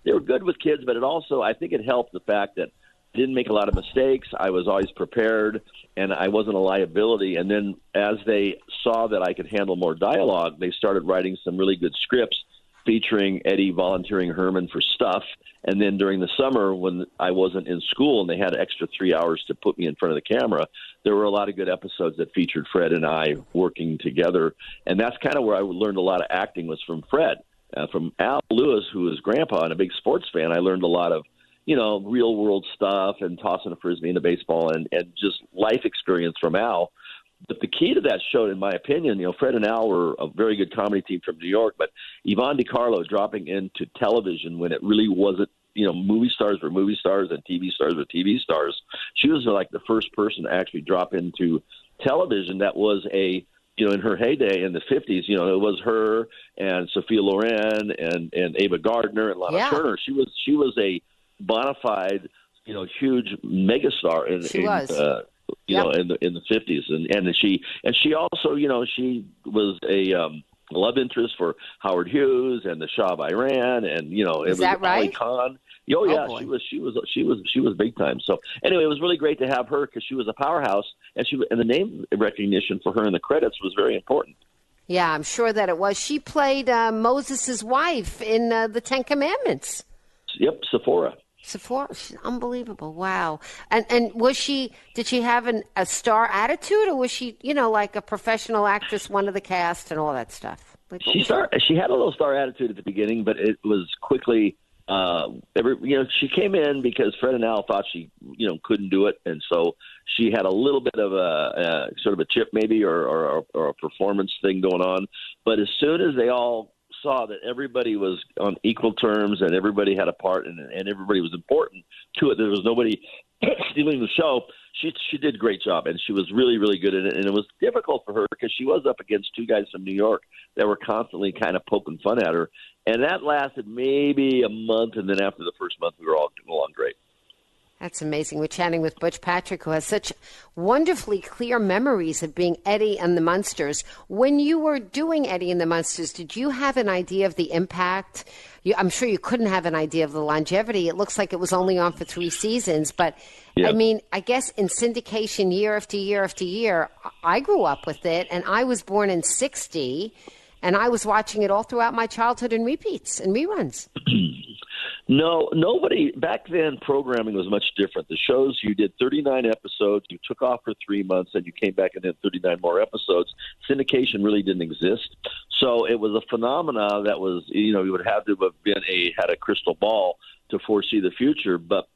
they were good with kids, but I think it helped the fact that I didn't make a lot of mistakes. I was always prepared, and I wasn't a liability. And then as they saw that I could handle more dialogue, they started writing some really good scripts featuring Eddie volunteering Herman for stuff. And then during the summer when I wasn't in school and they had an extra 3 hours to put me in front of the camera, there were a lot of good episodes that featured Fred and I working together. And that's kind of where I learned a lot of acting, was from Fred. From Al Lewis, who was grandpa and a big sports fan, I learned a lot of, real world stuff and tossing a Frisbee into baseball and just life experience from Al. But the key to that show, in my opinion, Fred and Al were a very good comedy team from New York, but Yvonne DiCarlo dropping into television when it really wasn't, movie stars were movie stars and TV stars were TV stars. She was like the first person to actually drop into television that was in her heyday in the 50s, it was her and Sophia Loren and Ava Gardner and Lana Turner. She was a bona fide, huge megastar in the 50s, and she also, she was a love interest for Howard Hughes and the Shah of Iran, and it was Ali Khan. Oh yeah, she was big time. So anyway, it was really great to have her because she was a powerhouse, and the name recognition for her in the credits was very important. Yeah, I'm sure that it was. She played Moses' wife in the Ten Commandments. Yep, Sephora, she's unbelievable. Wow. And did she have a star attitude, or was she, like a professional actress, one of the cast and all that stuff? She had a little star attitude at the beginning, but it was quickly, she came in because Fred and Al thought she, couldn't do it. And so she had a little bit of a sort of a chip maybe, or a performance thing going on. But as soon as they all saw that everybody was on equal terms and everybody had a part and everybody was important to it, there was nobody stealing the show. She did a great job, and she was really, really good at it. And it was difficult for her because she was up against two guys from New York that were constantly kind of poking fun at her. And that lasted maybe a month, and then after the first month, we were all getting along great. That's amazing. We're chatting with Butch Patrick, who has such wonderfully clear memories of being Eddie and the Munsters. When you were doing Eddie and the Munsters, did you have an idea of the impact? I'm sure you couldn't have an idea of the longevity. It looks like it was only on for 3 seasons. But, yeah. I mean, I guess in syndication year after year after year, I grew up with it, and I was born in 60, and I was watching it all throughout my childhood in repeats and reruns. No, nobody back then. Programming was much different. The shows, you did 39 episodes, you took off for 3 months, and you came back and did 39 more episodes. Syndication really didn't exist, so it was a phenomena that was, you would have to have had a crystal ball to foresee the future. But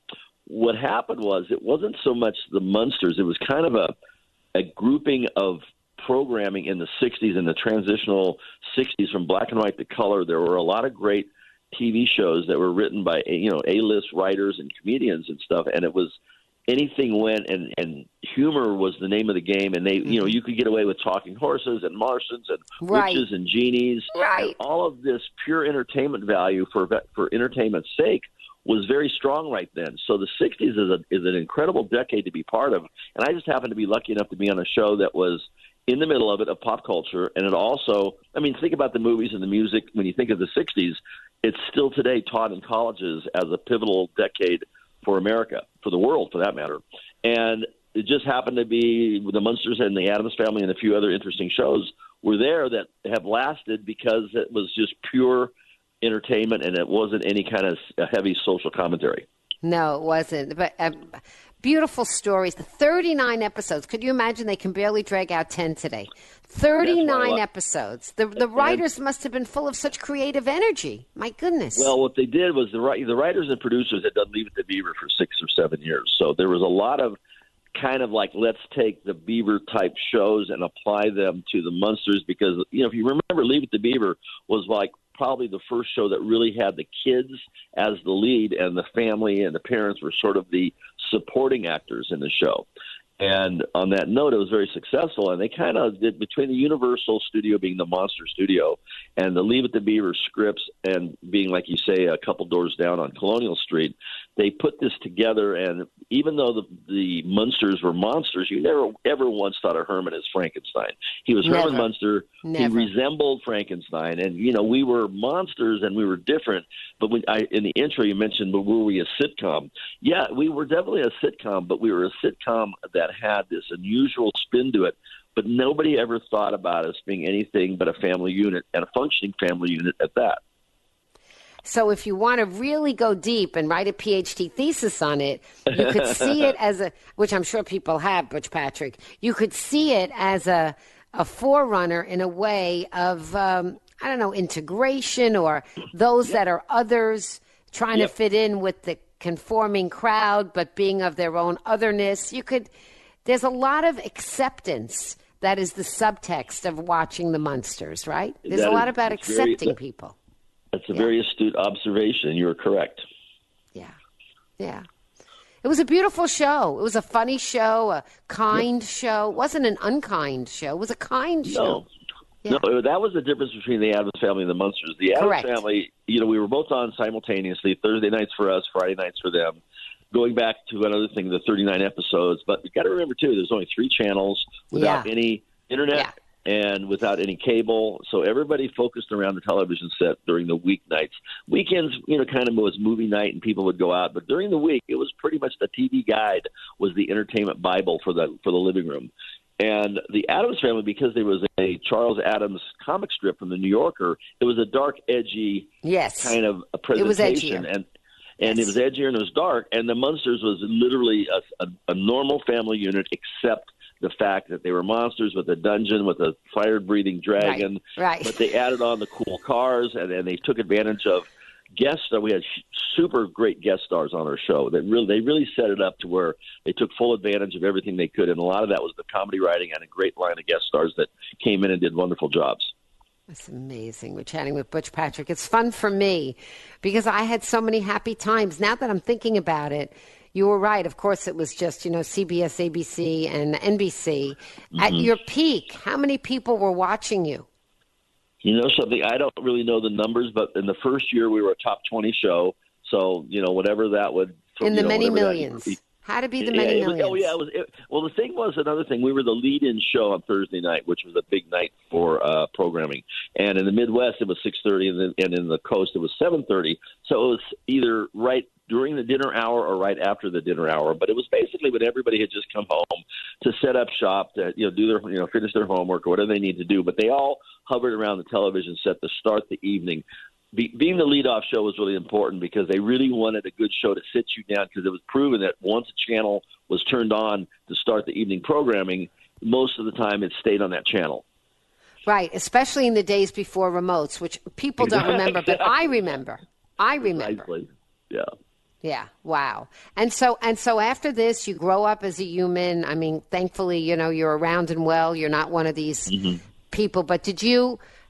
what happened was, it wasn't so much the Munsters; it was kind of a grouping of programming in the 60s and the transitional 60s from black and white to color. There were a lot of great TV shows that were written by, A-list writers and comedians and stuff. And it was anything went, and humor was the name of the game. And they, you could get away with talking horses and Martians and witches and genies. Right. And all of this pure entertainment value for entertainment's sake was very strong right then. So the 60s is an incredible decade to be part of. And I just happened to be lucky enough to be on a show that was in the middle of pop culture. And it also, think about the movies and the music. When you think of the 60s, it's still today taught in colleges as a pivotal decade for America, for the world, for that matter. And it just happened to be the Munsters and the Addams Family and a few other interesting shows were there that have lasted because it was just pure entertainment and it wasn't any kind of heavy social commentary. No, it wasn't. But beautiful stories. The 39 episodes. Could you imagine? They can barely drag out 10 today. 39 episodes. The writers must have been full of such creative energy. My goodness. Well, what they did was the writers and producers had done Leave It to Beaver for 6 or 7 years. So there was a lot of kind of like, let's take the Beaver type shows and apply them to the Munsters, because, if you remember, Leave It to Beaver was like probably the first show that really had the kids as the lead, and the family and the parents were sort of the supporting actors in the show. And on that note, it was very successful. And they kind of did, between the Universal studio being the Monster Studio and the Leave It to Beaver scripts and being, like you say, a couple doors down on Colonial Street, they put this together, and even though the Munsters were monsters, you never ever once thought of Herman as Frankenstein. He was Never. Herman Munster. Never. He resembled Frankenstein, and we were monsters and we were different. But in the intro you mentioned, but were we a sitcom? Yeah, we were definitely a sitcom, but we were a sitcom that had this unusual spin to it. But nobody ever thought about us being anything but a family unit, and a functioning family unit at that. So if you want to really go deep and write a PhD thesis on it, you could see it as which I'm sure people have, Butch Patrick, you could see it as a forerunner in a way of, integration, or those that are others trying to fit in with the conforming crowd, but being of their own otherness. There's a lot of acceptance that is the subtext of watching the Munsters, right? There's a lot about accepting people. That's a very astute observation. You're correct. Yeah. Yeah. It was a beautiful show. It was a funny show, a kind show. It wasn't an unkind show. It was a kind show. Yeah. No, that was the difference between the Addams Family and the Munsters. The Addams Family, we were both on simultaneously, Thursday nights for us, Friday nights for them. Going back to another thing, the 39 episodes. But you got to remember, too, there's only 3 channels without any internet and without any cable. So everybody focused around the television set during the weeknights. Weekends, kind of was movie night and people would go out. But during the week, it was pretty much the TV Guide was the entertainment Bible for the living room. And the Addams Family, because there was a Charles Addams comic strip from the New Yorker, it was a dark, edgy kind of a presentation. It was edgier. And it was edgier and it was dark. And the Munsters was literally a normal family unit, except the fact that they were monsters with a dungeon, with a fire-breathing dragon. Right. But they added on the cool cars, and they took advantage of guests. We had super great guest stars on our show. They really set it up to where they took full advantage of everything they could. And a lot of that was the comedy writing and a great line of guest stars that came in and did wonderful jobs. It's amazing. We're chatting with Butch Patrick. It's fun for me because I had so many happy times. Now that I'm thinking about it, you were right. Of course, it was just, CBS, ABC, and NBC. Mm-hmm. At your peak, how many people were watching you? You know something? I don't really know the numbers, but in the first year, we were a top 20 show. So, whatever that would... In the many millions. How to be the many millions. Well, the thing was, another thing, we were the lead-in show on Thursday night, which was a big night for programming. And in the Midwest, it was 6:30, and in the coast, it was 7:30. So it was either right during the dinner hour or right after the dinner hour. But it was basically when everybody had just come home to set up shop, to do their finish their homework or whatever they need to do. But they all hovered around the television set to start the evening. Being the leadoff show was really important because they really wanted a good show to sit you down, because it was proven that once a channel was turned on to start the evening programming, most of the time it stayed on that channel. Right, especially in the days before remotes, which people don't remember, but I remember. Precisely. Yeah. Yeah. Wow. And so after this, you grow up as a human. I mean, thankfully, you're around and well. You're not one of these people. But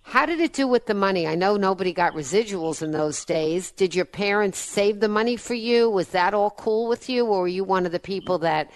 how did it do with the money? I know nobody got residuals in those days. Did your parents save the money for you? Was that all cool with you? Or were you one of the people that,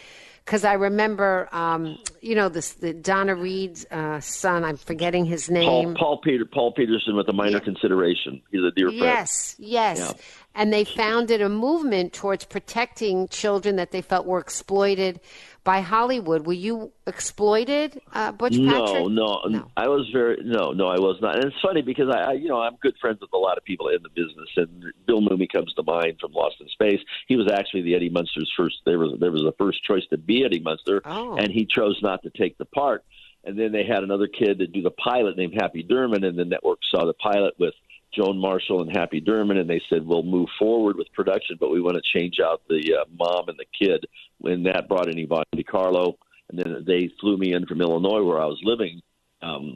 because I remember, the Donna Reed's son, I'm forgetting his name. Paul Peterson with a minor consideration. He's a dear friend. Yes. Yeah. And they founded a movement towards protecting children that they felt were exploited by Hollywood. Were you exploited, Butch Patrick? No. I was I was not. And it's funny because I'm good friends with a lot of people in the business, and Bill Mumy comes to mind from Lost in Space. He was actually the Eddie Munster's first. There was a first choice to be Eddie Munster, and he chose not to take the part. And then they had another kid to do the pilot named Happy Durman, and the network saw the pilot with Joan Marshall and Happy Durman, and they said, we'll move forward with production, but we want to change out the mom and the kid. When that brought in Yvonne DiCarlo, and then they flew me in from Illinois, where I was living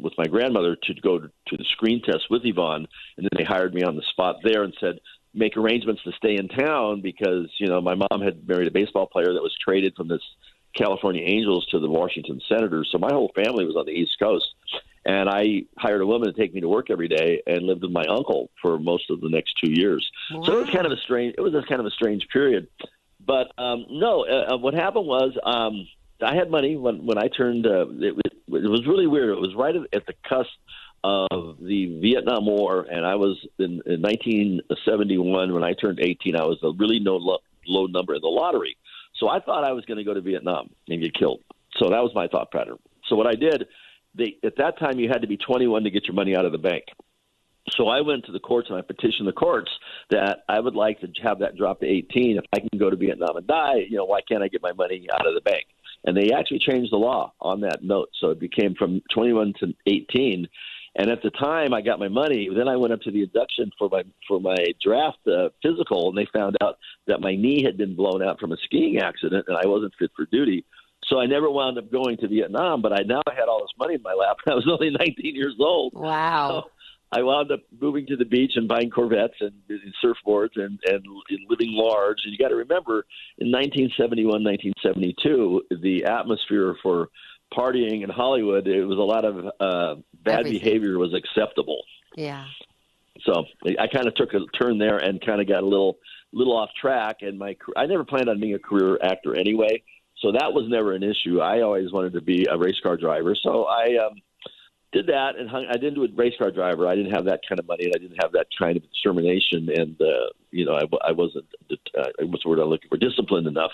with my grandmother, to go to the screen test with Yvonne, and then they hired me on the spot there and said, make arrangements to stay in town because, my mom had married a baseball player that was traded from this California Angels to the Washington Senators, so my whole family was on the East Coast. And I hired a woman to take me to work every day and lived with my uncle for most of the next 2 years. Wow. So it was kind of a strange period. But what happened was I had money when I turned. It was really weird. It was right at the cusp of the Vietnam War, and I was in 1971 when I turned 18. I was a really low number in the lottery. So I thought I was going to go to Vietnam and get killed. So that was my thought pattern. So what I did, at that time you had to be 21 to get your money out of the bank. So I went to the courts and I petitioned the courts that I would like to have that drop to 18. If I can go to Vietnam and die, why can't I get my money out of the bank? And they actually changed the law on that note. So it became from 21 to 18. And at the time I got my money, then I went up to the induction for my draft physical, and they found out that my knee had been blown out from a skiing accident and I wasn't fit for duty. So I never wound up going to Vietnam, but I now had all this money in my lap. I was only 19 years old. Wow. So I wound up moving to the beach and buying Corvettes and surfboards and living large. And you got to remember, in 1971, 1972, the atmosphere for partying in Hollywood, it was a lot of bad behavior was acceptable. Yeah. So I kind of took a turn there and kind of got a little off track. And I never planned on being a career actor anyway, so that was never an issue. I always wanted to be a race car driver, so I did that, and I didn't do a race car driver. I didn't have that kind of money, and I didn't have that kind of determination, and I wasn't. What's the word I'm looking for? Disciplined enough.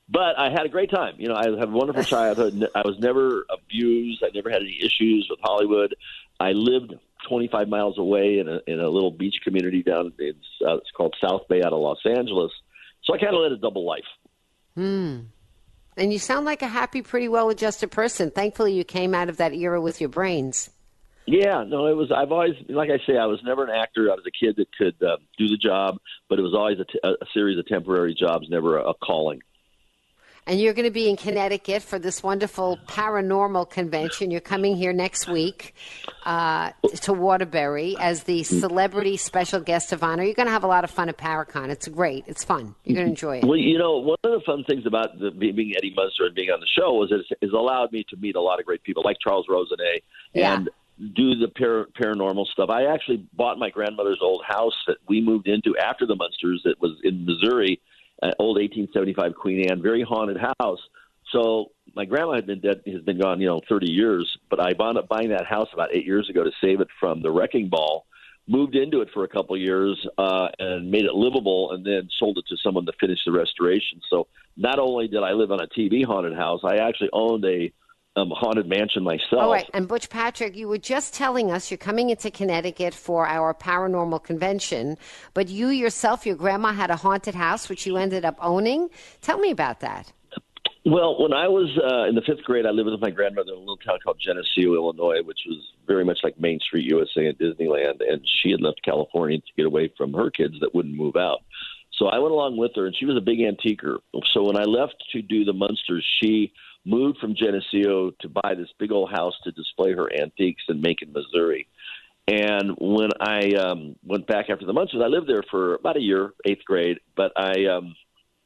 But I had a great time. I had a wonderful childhood. I was never abused. I never had any issues with Hollywood. I lived 25 miles away in a little beach community down. It's called South Bay out of Los Angeles. So I kind of led a double life. And you sound like a happy, pretty well-adjusted person. Thankfully, you came out of that era with your brains. Yeah, no, it was. I've always, like I say, I was never an actor. I was a kid that could do the job, but it was always a series of temporary jobs, never a calling. And you're going to be in Connecticut for this wonderful paranormal convention. You're coming here next week to Waterbury as the celebrity special guest of honor. You're going to have a lot of fun at Paracon. It's great. It's fun. You're going to enjoy it. Well, one of the fun things about being Eddie Munster and being on the show was it's allowed me to meet a lot of great people like Charles Rosenet and do the paranormal stuff. I actually bought my grandmother's old house that we moved into after the Munsters. That was in Missouri. Old 1875 Queen Anne, very haunted house. So my grandma has been gone, 30 years. But I wound up buying that house about 8 years ago to save it from the wrecking ball. Moved into it for a couple of years and made it livable, and then sold it to someone to finish the restoration. So not only did I live on a TV haunted house, I actually owned a haunted mansion myself. All right. And Butch Patrick, you were just telling us you're coming into Connecticut for our paranormal convention, but you yourself, your grandma had a haunted house, which you ended up owning. Tell me about that. Well, when I was in the 5th grade, I lived with my grandmother in a little town called Geneseo, Illinois, which was very much like Main Street USA at Disneyland, and she had left California to get away from her kids that wouldn't move out. So I went along with her, and she was a big antiquer. So when I left to do the Munsters, she moved from Geneseo to buy this big old house to display her antiques in Macon, Missouri. And when I went back after the Munsters, I lived there for about a year, 8th grade, but I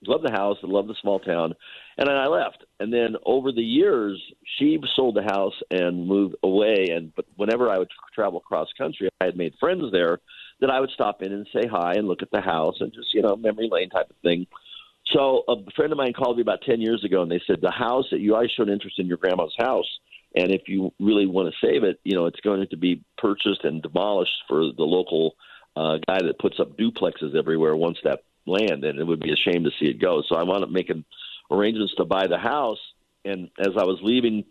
loved the house and loved the small town, and then I left. And then over the years, she sold the house and moved away, but whenever I would travel cross country, I had made friends there that I would stop in and say hi and look at the house and just, memory lane type of thing. So a friend of mine called me about 10 years ago, and they said, the house that you always showed interest in your grandma's house, and if you really want to save it, it's going to be purchased and demolished for the local guy that puts up duplexes everywhere wants that land, and it would be a shame to see it go. So I wound up making arrangements to buy the house, and as I was leaving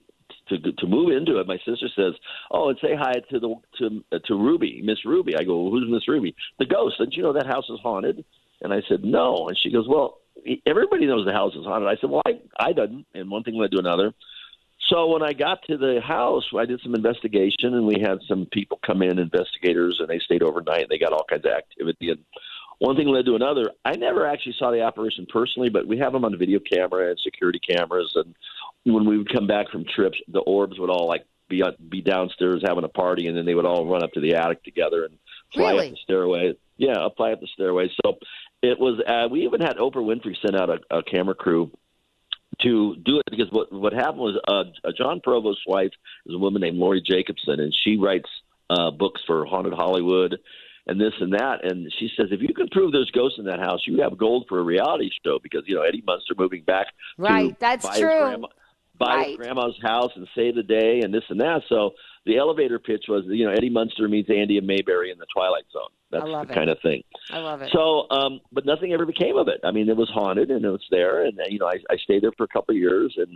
to move into it, my sister says, "Oh, and say hi to Ruby, Miss Ruby." I go, well, "Who's Miss Ruby?" "The ghost." "Did you know that house is haunted?" And I said, "No." And she goes, "Well, everybody knows the house is haunted." I said, "Well, I didn't." And one thing led to another. So when I got to the house, I did some investigation, and we had some people come in, investigators, and they stayed overnight, and they got all kinds of activity. And one thing led to another. I never actually saw the apparition personally, but we have them on video camera and security cameras. And when we would come back from trips, the orbs would all be downstairs having a party, and then they would all run up to the attic together and fly up the stairway. Yeah, fly up the stairway. So it was. We even had Oprah Winfrey send out a camera crew to do it, because what happened was John Provost's wife is a woman named Lori Jacobson, and she writes books for Haunted Hollywood and this and that. And she says, if you can prove there's ghosts in that house, you have gold for a reality show, because, Eddie Munster moving back to that's true. Buy his grandma's house and save the day and this and that. So the elevator pitch was, Eddie Munster meets Andy and Mayberry in the Twilight Zone. That's love the it. kind of thing. I love it. So, but nothing ever became of it. I mean, it was haunted, and it was there, and I stayed there for a couple of years, and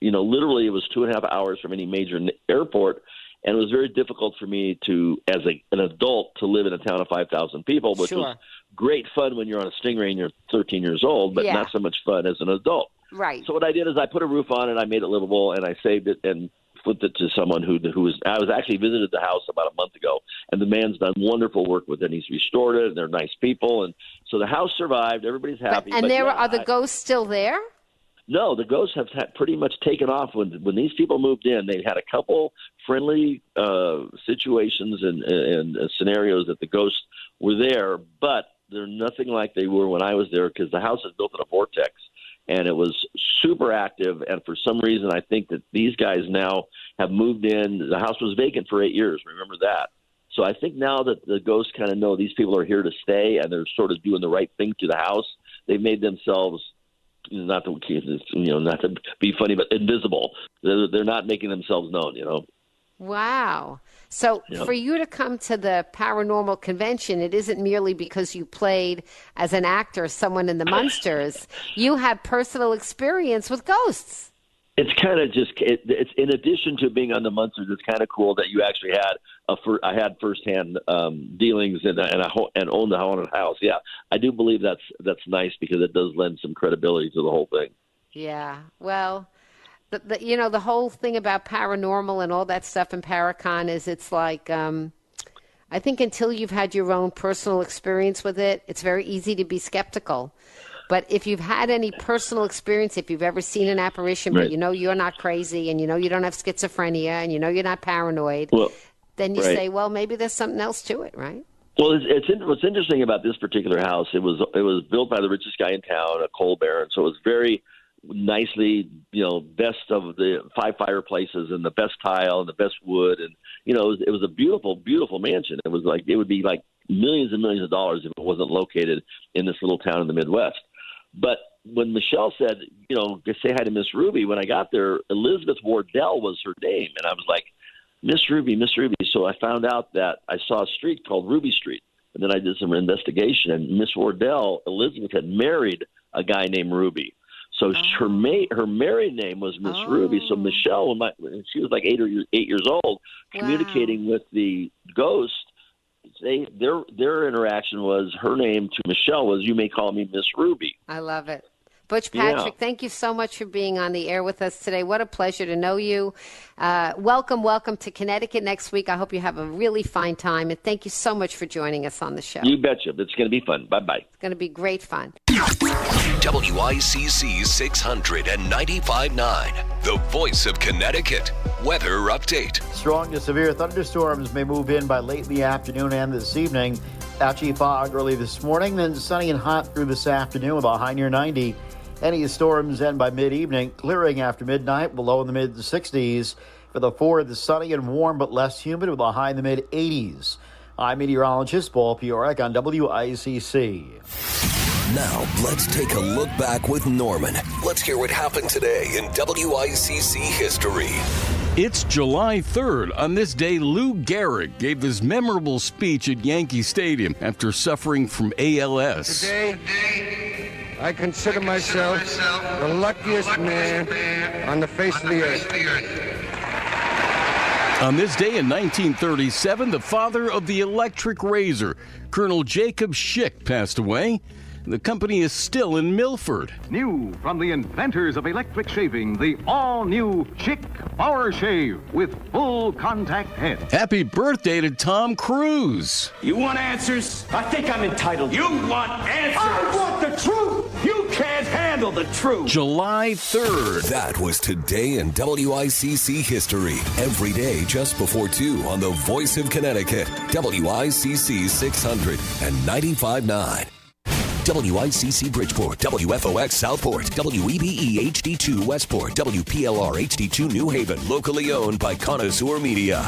literally it was 2.5 hours from any major airport, and it was very difficult for me to, as an adult, to live in a town of 5,000 people, which was great fun when you're on a Stingray and you're 13 years old, but not so much fun as an adult. Right. So what I did is I put a roof on it, I made it livable, and I saved it and flipped it to someone who was. I was actually visited the house about a month ago, and the man's done wonderful work with it. He's restored it, and they're nice people, and so the house survived. Everybody's happy. Are the ghosts still there? No, the ghosts have pretty much taken off. When these people moved in, they had a couple friendly situations and scenarios that the ghosts were there, but they're nothing like they were when I was there, because the house is built in a vortex, and it was super active. And for some reason, I think that these guys now have moved in. The house was vacant for 8 years. Remember that. So I think now that the ghosts kind of know these people are here to stay, and they're sort of doing the right thing to the house, they've made themselves, not to be funny, but invisible. They're not making themselves known, Wow. So for you to come to the paranormal convention, it isn't merely because you played as an actor, someone in the Munsters. You have personal experience with ghosts. It's kind of just, it's in addition to being on the Munsters, it's kind of cool that you actually I had firsthand dealings and owned the haunted house. Yeah, I do believe that's nice, because it does lend some credibility to the whole thing. Yeah. Well, the whole thing about paranormal and all that stuff in Paracon is, it's like, I think until you've had your own personal experience with it, it's very easy to be skeptical. But if you've had any personal experience, if you've ever seen an apparition, but you're not crazy, and you don't have schizophrenia, and you're not paranoid, then you say, well, maybe there's something else to it, right? Well, what's interesting about this particular house, it was built by the richest guy in town, a coal baron, so it was very nicely, best of the 5 fireplaces and the best tile and the best wood, and it was a beautiful, beautiful mansion. It would be like millions and millions of dollars if it wasn't located in this little town in the Midwest. But when Michelle said, say hi to Miss Ruby, when I got there, Elizabeth Wardell was her name, and I was like, Miss Ruby, Miss Ruby. So I found out that I saw a street called Ruby Street, and then I did some investigation, and Miss Wardell, Elizabeth, had married a guy named Ruby. So her married name was Miss Ruby. So Michelle, when she was like 8 years old, communicating with the ghost, their interaction was, her name to Michelle was, you may call me Miss Ruby. I love it. Butch Patrick, thank you so much for being on the air with us today. What a pleasure to know you. Welcome to Connecticut next week. I hope you have a really fine time, and thank you so much for joining us on the show. You betcha. It's going to be fun. Bye-bye. It's going to be great fun. WICC 695.9, the voice of Connecticut. Weather update. Strong to severe thunderstorms may move in by late in the afternoon and this evening. Patchy fog early this morning, then sunny and hot through this afternoon with a high near 90. Any storms end by mid-evening, clearing after midnight, below in the mid-60s. For the forward, sunny and warm but less humid with a high in the mid-80s. I'm meteorologist Paul Piorek on WICC. Now, let's take a look back with Norman. Let's hear what happened today in WICC history. It's July 3rd. On this day, Lou Gehrig gave this memorable speech at Yankee Stadium after suffering from ALS. Today, I consider myself the luckiest man on the face of the earth. On this day in 1937, the father of the electric razor, Colonel Jacob Schick, passed away. The company is still in Milford. New from the inventors of electric shaving, the all-new Schick Power Shave with full contact head. Happy birthday to Tom Cruise. You want answers? I think I'm entitled. You want answers? I want the truth. You can't handle the truth. July 3rd. That was today in WICC history. Every day just before 2 on the voice of Connecticut. WICC 695.9. WICC Bridgeport, WFOX Southport, WEBE HD2 Westport, WPLR HD2 New Haven, locally owned by Connoisseur Media.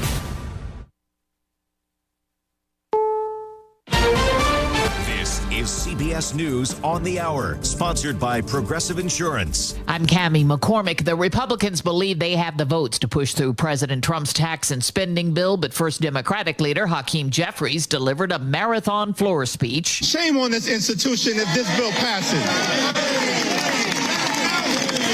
This is CBS CBS News on the Hour, sponsored by Progressive Insurance. I'm Cammie McCormick. The Republicans believe they have the votes to push through President Trump's tax and spending bill, but first Democratic leader Hakeem Jeffries delivered a marathon floor speech. Shame on this institution if this bill passes.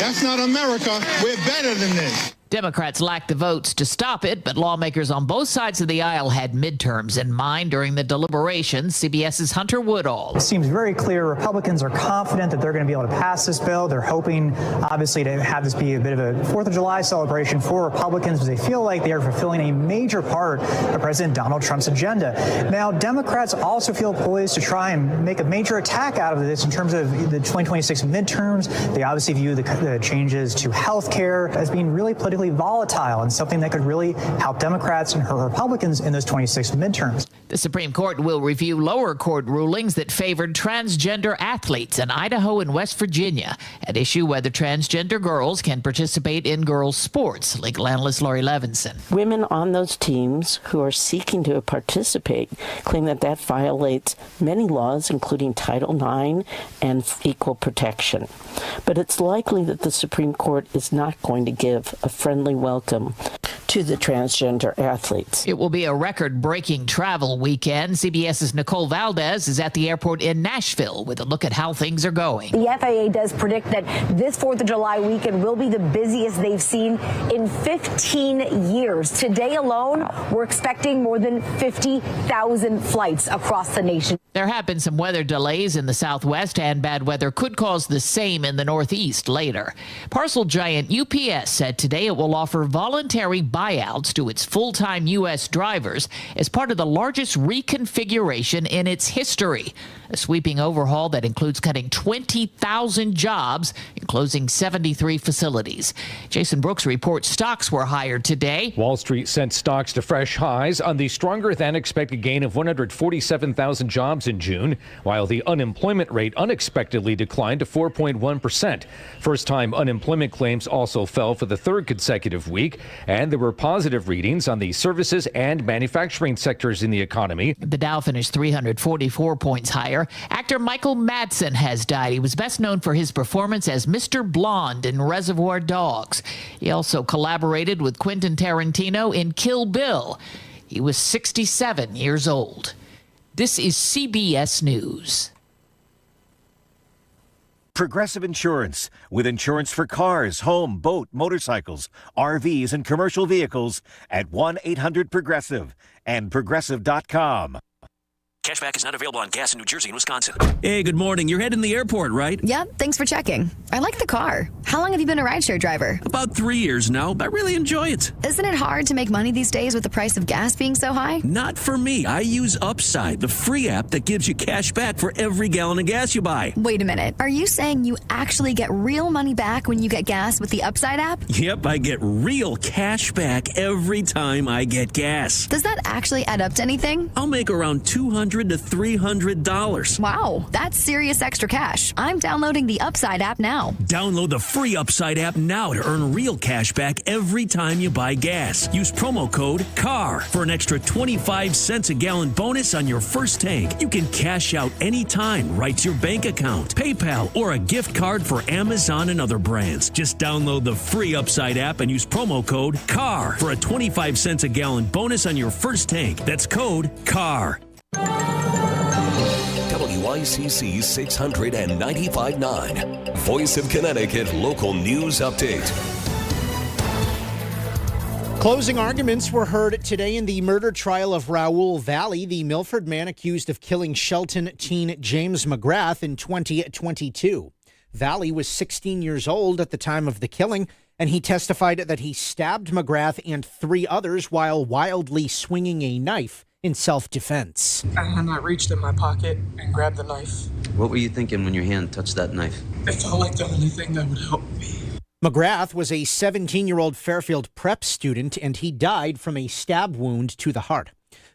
That's not America. We're better than this. Democrats lacked the votes to stop it, but lawmakers on both sides of the aisle had midterms in mind during the deliberations. CBS's Hunter Woodall. It seems very clear Republicans are confident that they're going to be able to pass this bill. They're hoping, obviously, to have this be a bit of a 4th of July celebration for Republicans, because they feel like they are fulfilling a major part of President Donald Trump's agenda. Now, Democrats also feel poised to try and make a major attack out of this in terms of the 2026 midterms. They obviously view the changes to health care as being really politically volatile and something that could really help Democrats and Republicans in those 26 midterms. The Supreme Court will review lower court rulings that favored transgender athletes in Idaho and West Virginia, at issue whether transgender girls can participate in girls' sports. Legal analyst Lori Levinson. Women on those teams who are seeking to participate claim that that violates many laws, including Title IX and equal protection. But it's likely that the Supreme Court is not going to give a friendly welcome to the transgender athletes. It will be a record-breaking travel weekend. CBS's Nicole Valdez is at the airport in Nashville with a look at how things are going. The FAA does predict that this 4th of July weekend will be the busiest they've seen in 15 years. Today alone, we're expecting more than 50,000 flights across the nation. There have been some weather delays in the southwest, and bad weather could cause the same in the northeast later. Parcel giant UPS said today it will offer voluntary buyouts to its full-time U.S. drivers as part of the largest reconfiguration in its history. A sweeping overhaul that includes cutting 20,000 jobs and closing 73 facilities. Jason Brooks reports stocks were higher today. Wall Street sent stocks to fresh highs on the stronger-than-expected gain of 147,000 jobs in June, while the unemployment rate unexpectedly declined to 4.1%. First-time unemployment claims also fell for the third consecutive week, and there were positive readings on the services and manufacturing sectors in the economy. The Dow finished 344 points higher. Actor Michael Madsen has died. He was best known for his performance as Mr. Blonde in Reservoir Dogs. He also collaborated with Quentin Tarantino in Kill Bill. He was 67 years old. This is CBS News. Progressive Insurance, with insurance for cars, home, boat, motorcycles, RVs, and commercial vehicles at 1-800-PROGRESSIVE and Progressive.com. Cashback is not available on gas in New Jersey and Wisconsin. Hey, good morning. You're heading to the airport, right? Yep, thanks for checking. I like the car. How long have you been a rideshare driver? About 3 years now. I really enjoy it. Isn't it hard to make money these days with the price of gas being so high? Not for me. I use Upside, the free app that gives you cash back for every gallon of gas you buy. Wait a minute. Are you saying you actually get real money back when you get gas with the Upside app? Yep, I get real cash back every time I get gas. Does that actually add up to anything? I'll make around $200 to $300. Wow, that's serious extra cash. I'm downloading the Upside app now. Download the free Upside app now to earn real cash back every time you buy gas. Use promo code CAR for an extra 25 cents a gallon bonus on your first tank. You can cash out anytime right to your bank account, PayPal, or a gift card for Amazon and other brands. Just download the free Upside app and use promo code CAR for a 25 cents a gallon bonus on your first tank. That's code CAR. WICC 695.9, Voice of Connecticut Local News Update. Closing arguments were heard today in the murder trial of Raoul Valley, the Milford man accused of killing Shelton teen James McGrath in 2022. Valley was 16 years old at the time of the killing, and he testified that he stabbed McGrath and 3 others while wildly swinging a knife in self-defense. And I reached in my pocket and grabbed the knife. What were you thinking when your hand touched that knife? It felt like the only thing that would help me. McGrath was a 17-year-old Fairfield prep student, and he died from a stab wound to the heart.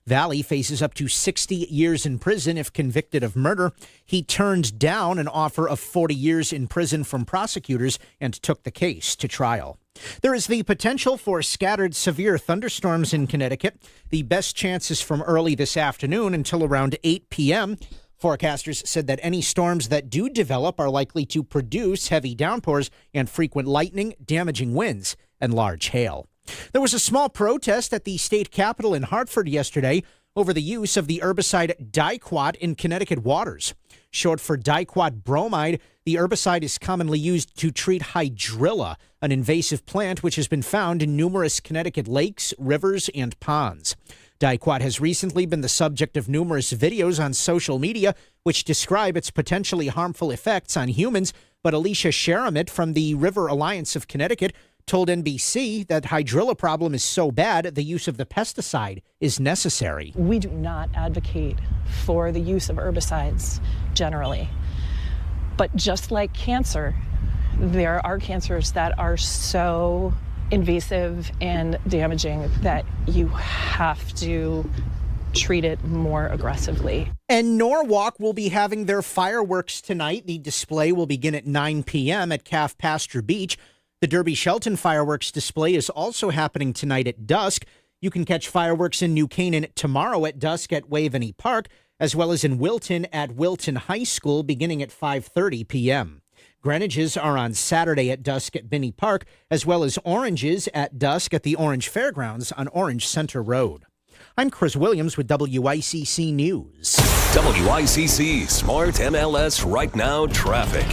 Valley faces up to 60 years in prison if convicted of murder. He turned down an offer of 40 years in prison from prosecutors and took the case to trial. There is the potential for scattered severe thunderstorms in Connecticut. The best chances from early this afternoon until around 8 p.m. Forecasters said that any storms that do develop are likely to produce heavy downpours and frequent lightning, damaging winds, and large hail. There was a small protest at the state capitol in Hartford yesterday over the use of the herbicide Diquat in Connecticut waters. Short for diquat bromide, the herbicide is commonly used to treat hydrilla, an invasive plant which has been found in numerous Connecticut lakes, rivers, and ponds. Diquat has recently been the subject of numerous videos on social media which describe its potentially harmful effects on humans, but Alicia Sharamit from the River Alliance of Connecticut told NBC that hydrilla problem is so bad the use of the pesticide is necessary. We do not advocate for the use of herbicides generally, but just like cancer, there are cancers that are so invasive and damaging that you have to treat it more aggressively. And Norwalk will be having their fireworks tonight. The display will begin at 9 p.m. at Calf Pasture Beach. The Derby Shelton fireworks display is also happening tonight at dusk. You can catch fireworks in New Canaan tomorrow at dusk at Waveney Park, as well as in Wilton at Wilton High School beginning at 5:30 p.m. Greenwiches are on Saturday at dusk at Binney Park, as well as oranges at dusk at the Orange Fairgrounds on Orange Center Road. I'm Chris Williams with WICC News. WICC Smart MLS Right Now Traffic.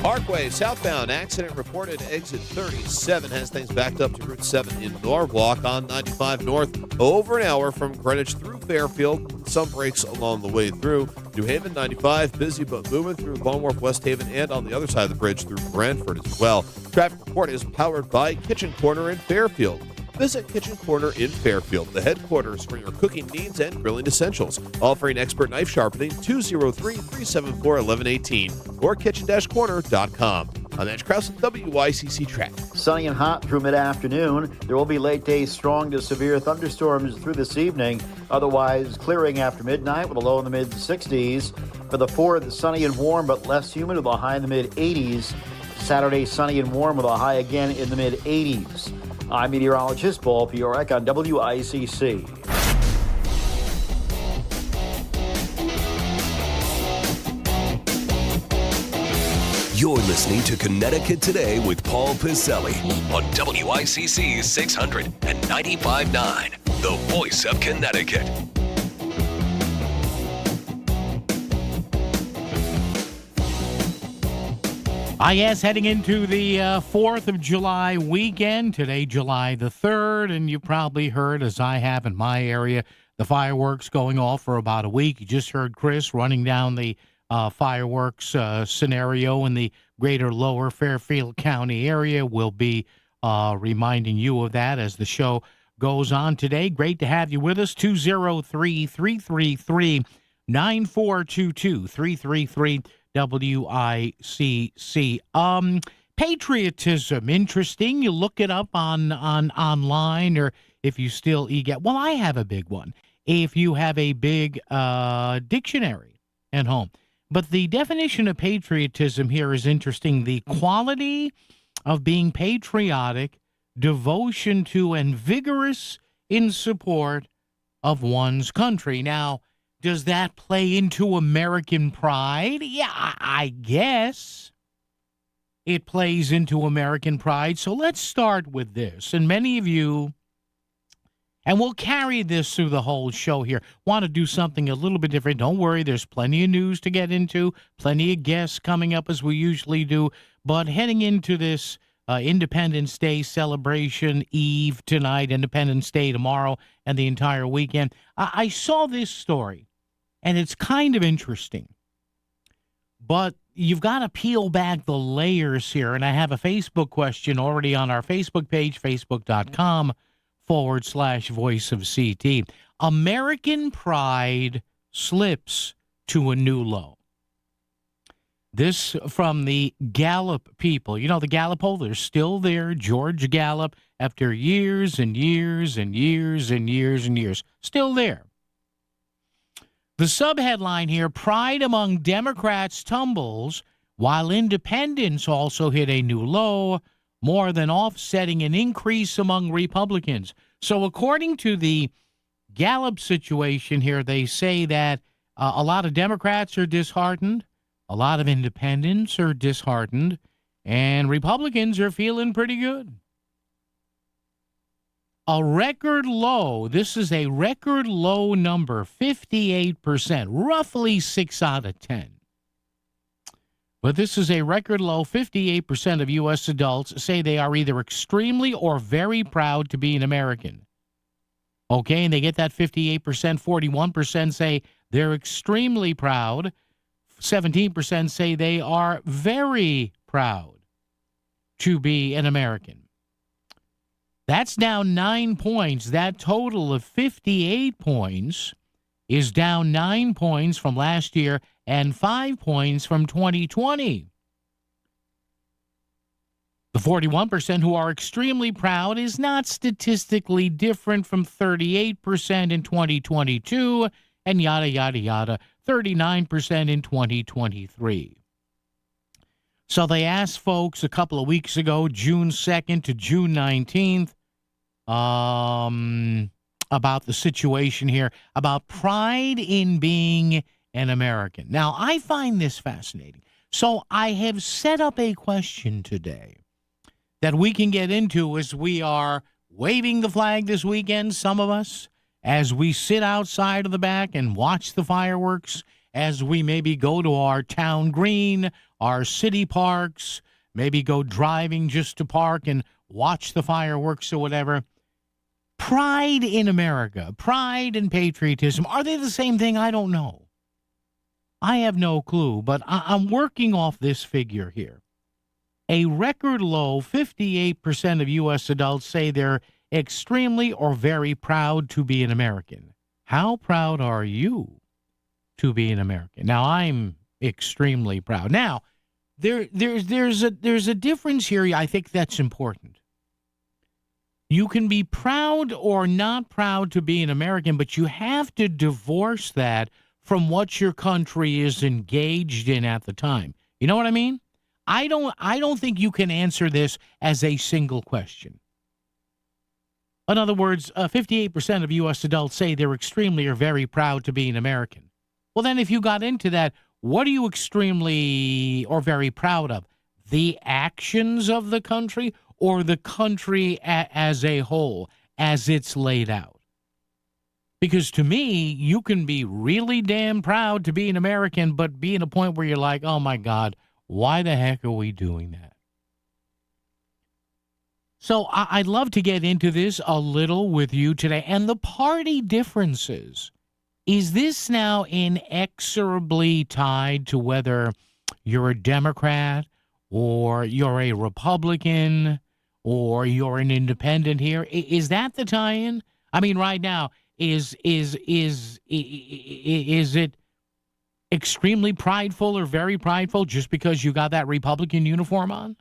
Parkway southbound accident reported exit 37 has things backed up to Route 7 in Norwalk on 95 north over an hour from Greenwich through Fairfield. Some breaks along the way through. New Haven 95 busy but moving through Lone Wharf, West Haven, and on the other side of the bridge through Brantford as well. Traffic report is powered by Kitchen Corner in Fairfield. Visit Kitchen Corner in Fairfield, the headquarters for your cooking needs and grilling essentials. Offering expert knife sharpening, 203-374-1118 or kitchen-corner.com. I'm Edge Krause with WICC Traffic. Sunny and hot through mid-afternoon. There will be late day strong to severe thunderstorms through this evening. Otherwise, clearing after midnight with a low in the mid-60s. For the 4th, sunny and warm but less humid with a high in the mid-80s. Saturday, sunny and warm with a high again in the mid-80s. I'm meteorologist Paul Piorek on WICC. You're listening to Connecticut Today with Paul Piselli on WICC 695.9, the voice of Connecticut. Yes, heading into the 4th of July weekend, today July the 3rd, and you probably heard, as I have in my area, the fireworks going off for about a week. You just heard Chris running down the fireworks scenario in the greater lower Fairfield County area. We'll be reminding you of that as the show goes on today. Great to have you with us. 203-333-9422, 333 WICC. Patriotism, interesting. You look it up on online, or if you still e-get. Well, I have a big one. If you have a big dictionary at home. But the definition of patriotism here is interesting. The quality of being patriotic, devotion to, and vigorous in support of one's country. Now, does that play into American pride? Yeah, I guess it plays into American pride. So let's start with this. And many of you, and we'll carry this through the whole show here, want to do something a little bit different. Don't worry, there's plenty of news to get into, plenty of guests coming up as we usually do. But heading into this Independence Day celebration eve tonight, Independence Day tomorrow, and the entire weekend, I saw this story. And it's kind of interesting, but you've got to peel back the layers here. And I have a Facebook question already on our Facebook page, facebook.com/Voice of CT. American pride slips to a new low. This from the Gallup people. You know, the Gallup poll, they're still there. George Gallup, after years and years and years and years and years, still there. The subheadline here, pride among Democrats tumbles, while independents also hit a new low, more than offsetting an increase among Republicans. So according to the Gallup situation here, they say that A lot of Democrats are disheartened. A lot of independents are disheartened. And Republicans are feeling pretty good. A record low, this is a record low number, 58%, roughly 6 out of 10. But this is a record low, 58% of U.S. adults say they are either extremely or very proud to be an American. Okay, and they get that 58%, 41% say they're extremely proud, 17% say they are very proud to be an American. That's down 9 points. That total of 58 points is down 9 points from last year and 5 points from 2020. The 41% who are extremely proud is not statistically different from 38% in 2022 and yada, yada, yada, 39% in 2023. So they asked folks a couple of weeks ago, June 2nd to June 19th, about the situation here, about pride in being an American. Now, I find this fascinating. So I have set up a question today that we can get into as we are waving the flag this weekend, some of us, as we sit outside of the back and watch the fireworks, as we maybe go to our town green, our city parks, maybe go driving just to park and watch the fireworks or whatever. Pride in America, pride and patriotism, are they the same thing? I don't know. I have no clue, but I'm working off this figure here. A record low 58% of U.S. adults say they're extremely or very proud to be an American. How proud are you to be an American? Now, I'm extremely proud. Now, there's a difference here I think that's important. You can be proud or not proud to be an American, but you have to divorce that from what your country is engaged in at the time. You know what I mean? I don't think you can answer this as a single question. In other words, 58% of U.S. adults say they're extremely or very proud to be an American. Well, then if you got into that, what are you extremely or very proud of? The actions of the country or the country as a whole, as it's laid out? Because to me, you can be really damn proud to be an American, but be in a point where you're like, oh my God, why the heck are we doing that? So I'd love to get into this a little with you today. And the party differences. Is this now inexorably tied to whether you're a Democrat or you're a Republican or you're an independent here? Is that the tie-in? I mean, right now, is it extremely prideful or very prideful just because you got that Republican uniform on?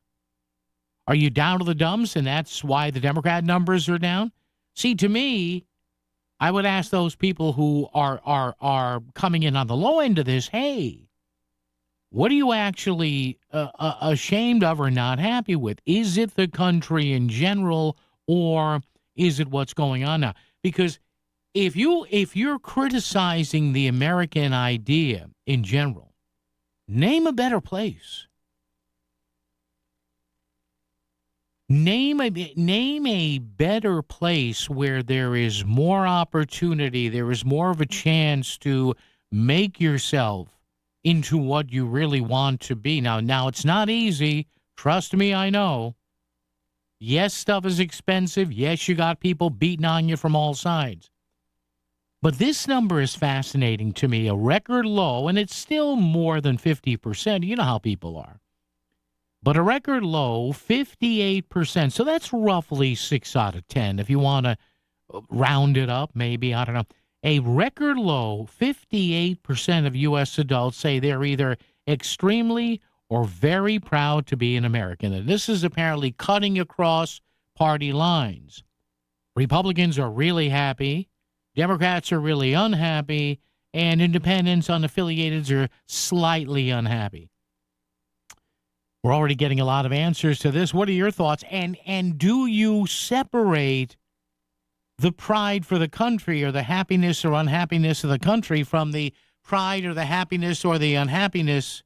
Are you down to the dumps and that's why the Democrat numbers are down? See, to me, I would ask those people who are coming in on the low end of this, hey, what are you actually ashamed of or not happy with? Is it the country in general or is it what's going on now? Because if you're criticizing the American idea in general, name a better place. Name a better place where there is more opportunity, there is more of a chance to make yourself into what you really want to be. Now it's not easy. Trust me, I know. Yes, stuff is expensive. Yes, you got people beating on you from all sides. But this number is fascinating to me, a record low, and it's still more than 50%. You know how people are. But a record low, 58%. So that's roughly 6 out of 10. If you want to round it up, maybe, I don't know. A record low, 58% of U.S. adults say they're either extremely or very proud to be an American. And this is apparently cutting across party lines. Republicans are really happy. Democrats are really unhappy. And independents, unaffiliateds are slightly unhappy. We're already getting a lot of answers to this. What are your thoughts? And do you separate the pride for the country or the happiness or unhappiness of the country from the pride or the happiness or the unhappiness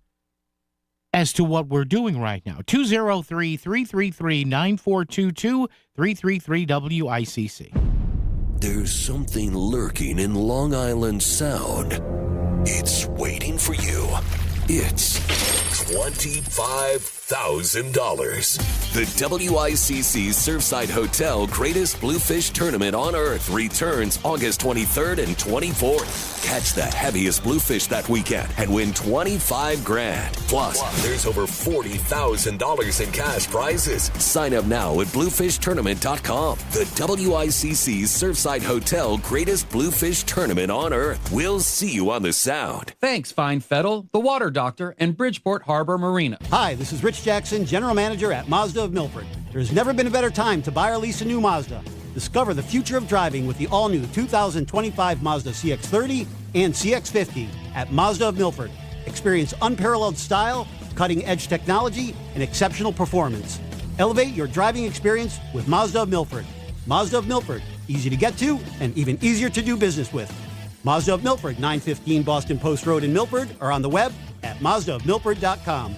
as to what we're doing right now. 203-333-9422, 333-WICC. There's something lurking in Long Island Sound. It's waiting for you. It's $25,000. The WICC Surfside Hotel Greatest Bluefish Tournament on Earth returns August 23rd and 24th. Catch the heaviest bluefish that weekend and win $25,000. Plus, there's over $40,000 in cash prizes. Sign up now at bluefishtournament.com. The WICC Surfside Hotel Greatest Bluefish Tournament on Earth. We'll see you on the Sound. Thanks, Fine Fettle, The Water Doctor, and Bridgeport Harbor Marina. Hi, this is Rich Jackson, General Manager at Mazda of Milford. There's never been a better time to buy or lease a new Mazda. Discover the future of driving with the all-new 2025 Mazda CX-30 and CX-50 at Mazda of Milford. Experience unparalleled style, cutting-edge technology, and exceptional performance. Elevate your driving experience with Mazda of Milford. Mazda of Milford, easy to get to and even easier to do business with. Mazda of Milford, 915 Boston Post Road in Milford, or on the web at mazdaofmilford.com.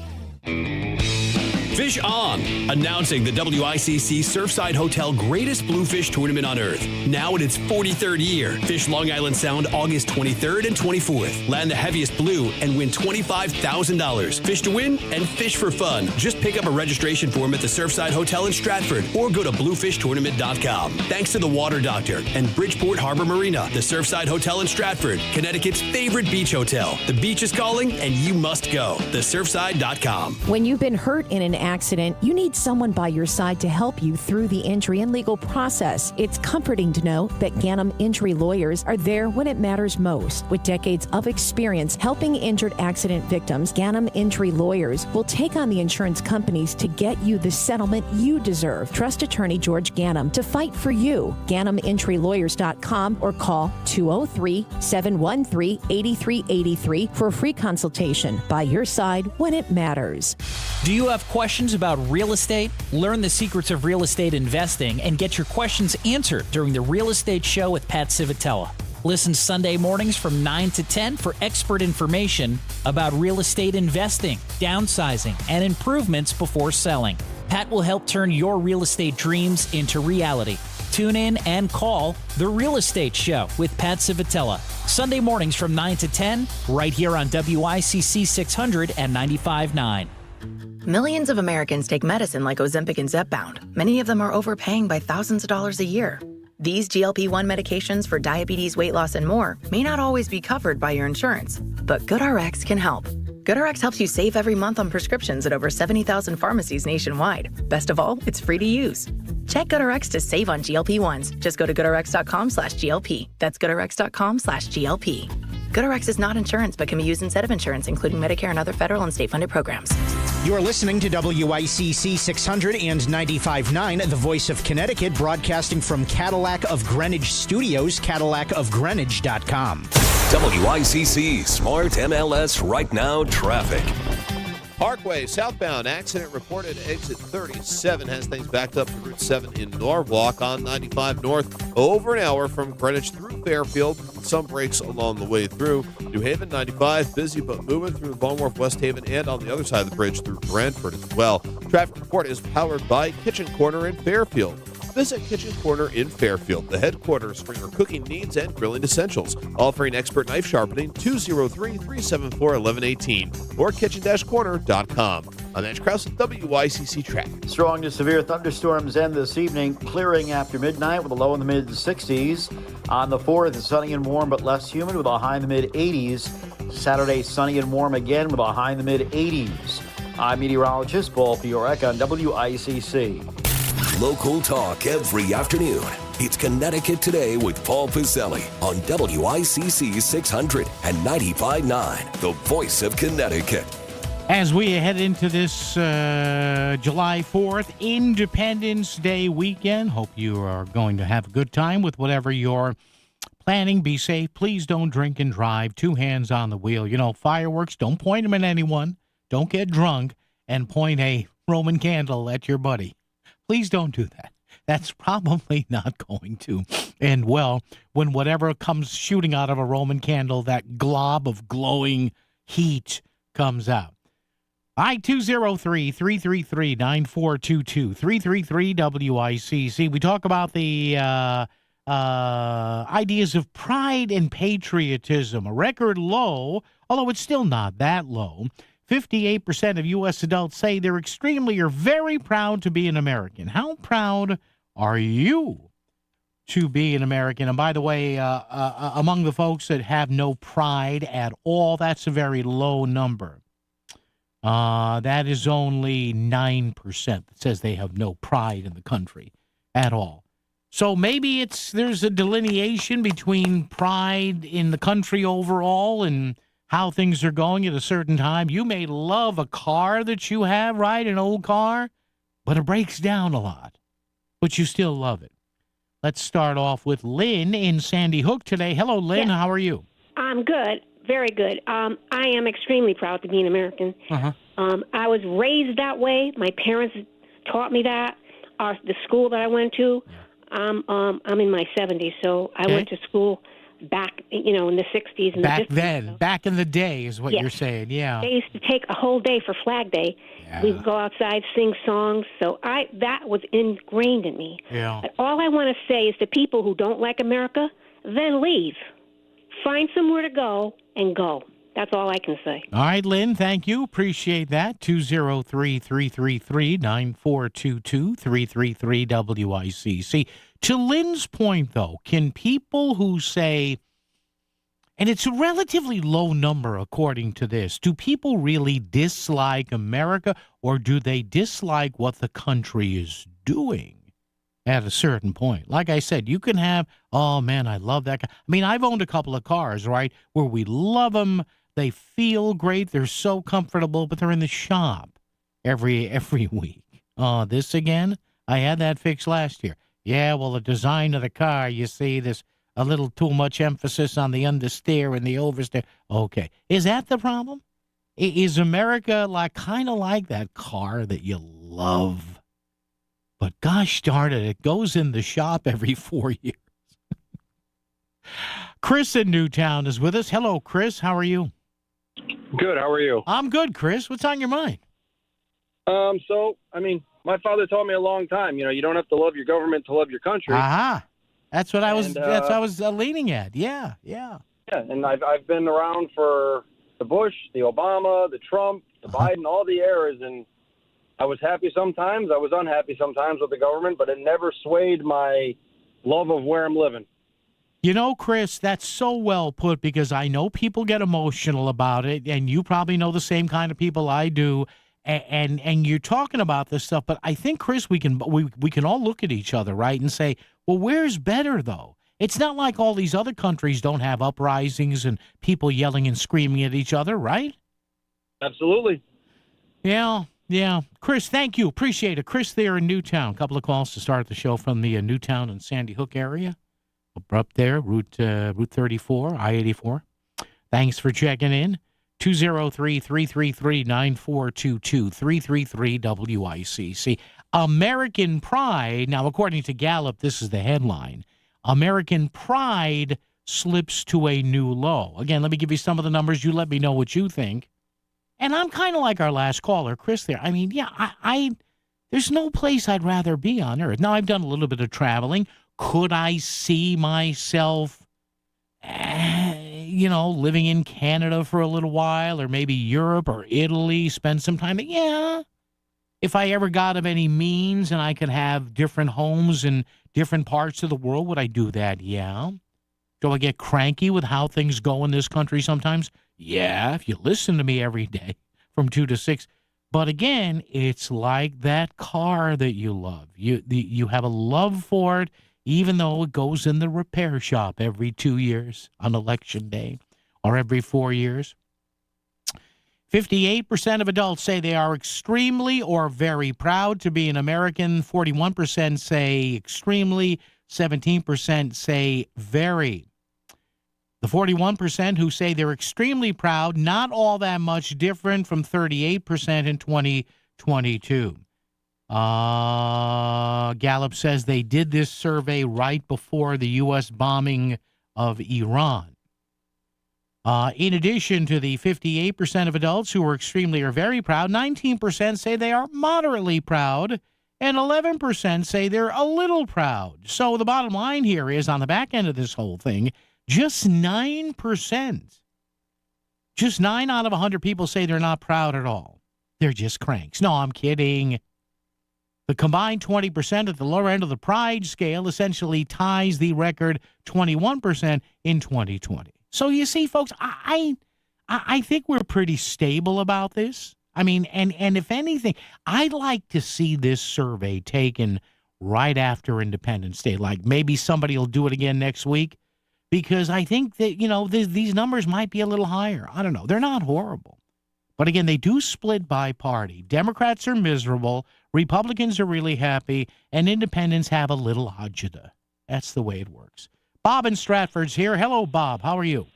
Fish On, announcing the WICC Surfside Hotel Greatest Bluefish Tournament on Earth. Now in its 43rd year. Fish Long Island Sound August 23rd and 24th. Land the heaviest blue and win $25,000. Fish to win and fish for fun. Just pick up a registration form at the Surfside Hotel in Stratford or go to bluefishtournament.com. Thanks to the Water Doctor and Bridgeport Harbor Marina, the Surfside Hotel in Stratford, Connecticut's favorite beach hotel. The beach is calling and you must go. TheSurfside.com. When you've been hurt in an accident, you need someone by your side to help you through the injury and legal process. It's comforting to know that Ganem Injury Lawyers are there when it matters most. With decades of experience helping injured accident victims, Ganem Injury Lawyers will take on the insurance companies to get you the settlement you deserve. Trust attorney George Ganem to fight for you. GanemInjuryLawyers.com or call 203-713-8383 for a free consultation. By your side when it matters. Do you have questions about real estate? Learn the secrets of real estate investing and get your questions answered during the Real Estate Show with Pat Civitella. Listen Sunday mornings from 9 to 10 for expert information about real estate investing, downsizing, and improvements before selling. Pat will help turn your real estate dreams into reality. Tune in and call The Real Estate Show with Pat Civitella. Sunday mornings from 9 to 10, right here on WICC 600 and 95.9. Millions of Americans take medicine like Ozempic and Zepbound. Many of them are overpaying by thousands of dollars a year. These GLP-1 medications for diabetes, weight loss, and more may not always be covered by your insurance, but GoodRx can help. GoodRx helps you save every month on prescriptions at over 70,000 pharmacies nationwide. Best of all, it's free to use. Check GoodRx to save on GLP-1s. Just go to goodrx.com/GLP. That's goodrx.com/GLP. GoodRx is not insurance, but can be used instead of insurance, including Medicare and other federal and state-funded programs. You're listening to WICC 600 and 95.9, the voice of Connecticut, broadcasting from Cadillac of Greenwich Studios, cadillacofgreenwich.com. WICC Smart MLS Right Now Traffic. Parkway southbound accident reported exit 37 has things backed up to Route 7 in Norwalk on 95 North over an hour from Greenwich through Fairfield. Some breaks along the way through. New Haven 95 busy but moving through Long Wharf, West Haven, and on the other side of the bridge through Brantford as well. Traffic report is powered by Kitchen Corner in Fairfield. Visit Kitchen Corner in Fairfield, the headquarters for your cooking needs and grilling essentials. Offering expert knife sharpening, 203-374-1118 or kitchen-corner.com. I'm Edge Krause with WICC Traffic. Strong to severe thunderstorms end this evening, clearing after midnight with a low in the mid-60s. On the 4th, it's sunny and warm but less humid with a high in the mid-80s. Saturday, sunny and warm again with a high in the mid-80s. I'm meteorologist Paul Fiorek on WICC. Local talk every afternoon. It's Connecticut Today with Paul Pizzelli on WICC 600 and 95.9, the voice of Connecticut. As we head into this July 4th Independence Day weekend, hope you are going to have a good time with whatever you're planning. Be safe. Please don't drink and drive. 2 hands on the wheel. You know, fireworks, don't point them at anyone. Don't get drunk and point a Roman candle at your buddy. Please don't do that. That's probably not going to end well when whatever comes shooting out of a Roman candle, that glob of glowing heat comes out. All right, 203-333-9422, 333-WICC. We talk about the ideas of pride and patriotism. A record low, although it's still not that low. 58% of U.S. adults say they're extremely or very proud to be an American. How proud are you to be an American? And by the way, among the folks that have no pride at all, that's a very low number. That is only 9% that says they have no pride in the country at all. So maybe there's a delineation between pride in the country overall and how things are going at a certain time. You may love a car that you have, right? An old car, but it breaks down a lot, but you still love it. Let's start off with Lynn in Sandy Hook today. Hello, Lynn. Yes. How are you? I'm good. Very good. I am extremely proud to be an American. Uh-huh. I was raised that way. My parents taught me that. The school that I went to, I'm in my 70s, so I went to school back, in the 60s. And back then, back in the day is what you're saying, yeah. They used to take a whole day for Flag Day. Yeah. We would go outside, sing songs. So that was ingrained in me. Yeah. But all I want to say is to people who don't like America, then leave. Find somewhere to go and go. That's all I can say. All right, Lynn, thank you. Appreciate that. 203-333-9422, 333-WICC. To Lynn's point, though, can people who say, and it's a relatively low number according to this, do people really dislike America, or do they dislike what the country is doing at a certain point? Like I said, you can have, oh, man, I love that guy. I mean, I've owned a couple of cars, right, where we love them. They feel great. They're so comfortable, but they're in the shop every week. Oh, this again? I had that fixed last year. Yeah, well, the design of the car, you see, there's a little too much emphasis on the understeer and the oversteer. Okay. Is that the problem? Is America kind of like that car that you love? But gosh darn it goes in the shop every 4 years. Chris in Newtown is with us. Hello, Chris. How are you? Good. How are you? I'm good, Chris. What's on your mind? My father taught me a long time, you don't have to love your government to love your country. Aha. That's what I was leaning at. Yeah. Yeah, and I've been around for the Bush, the Obama, the Trump, the Biden, all the eras, and I was happy sometimes, I was unhappy sometimes with the government, but it never swayed my love of where I'm living. Chris, that's so well put, because I know people get emotional about it, and you probably know the same kind of people I do, and you're talking about this stuff. But I think, Chris, we can all look at each other, right, and say, well, where's better, though? It's not like all these other countries don't have uprisings and people yelling and screaming at each other, right? Absolutely. Yeah. Chris, thank you. Appreciate it. Chris there in Newtown. A couple of calls to start the show from the Newtown and Sandy Hook area. Up there, Route 34, I-84. Thanks for checking in. 203-333-9422, 333-WICC. American Pride, now according to Gallup, this is the headline. American Pride slips to a new low. Again, let me give you some of the numbers. You let me know what you think. And I'm kind of like our last caller, Chris, there. I mean, yeah, there's no place I'd rather be on earth. Now, I've done a little bit of traveling. Could I see myself, living in Canada for a little while, or maybe Europe or Italy, spend some time? Yeah. If I ever got of any means and I could have different homes in different parts of the world, would I do that? Yeah. Do I get cranky with how things go in this country sometimes? Yeah, if you listen to me every day from 2 to 6. But again, it's like that car that you love. You have a love for it, even though it goes in the repair shop every 2 years on Election Day, or every 4 years. 58% of adults say they are extremely or very proud to be an American. 41% say extremely. 17% say very. The 41% who say they're extremely proud, not all that much different from 38% in 2022. Gallup says they did this survey right before the U.S. bombing of Iran. In addition to the 58% of adults who were extremely or very proud, 19% say they are moderately proud, and 11% say they're a little proud. So the bottom line here is, on the back end of this whole thing, just 9%. Just 9 out of 100 people say they're not proud at all. They're just cranks. No, I'm kidding. The combined 20% at the lower end of the pride scale essentially ties the record 21% in 2020. So you see, folks, I think we're pretty stable about this. I mean, and if anything, I'd like to see this survey taken right after Independence Day. Like maybe somebody will do it again next week, because I think that, these numbers might be a little higher. I don't know. They're not horrible. But again, they do split by party. Democrats are miserable, Republicans are really happy, and independents have a little agita. That's the way it works. Bob in Stratford's here. Hello, Bob. How are you?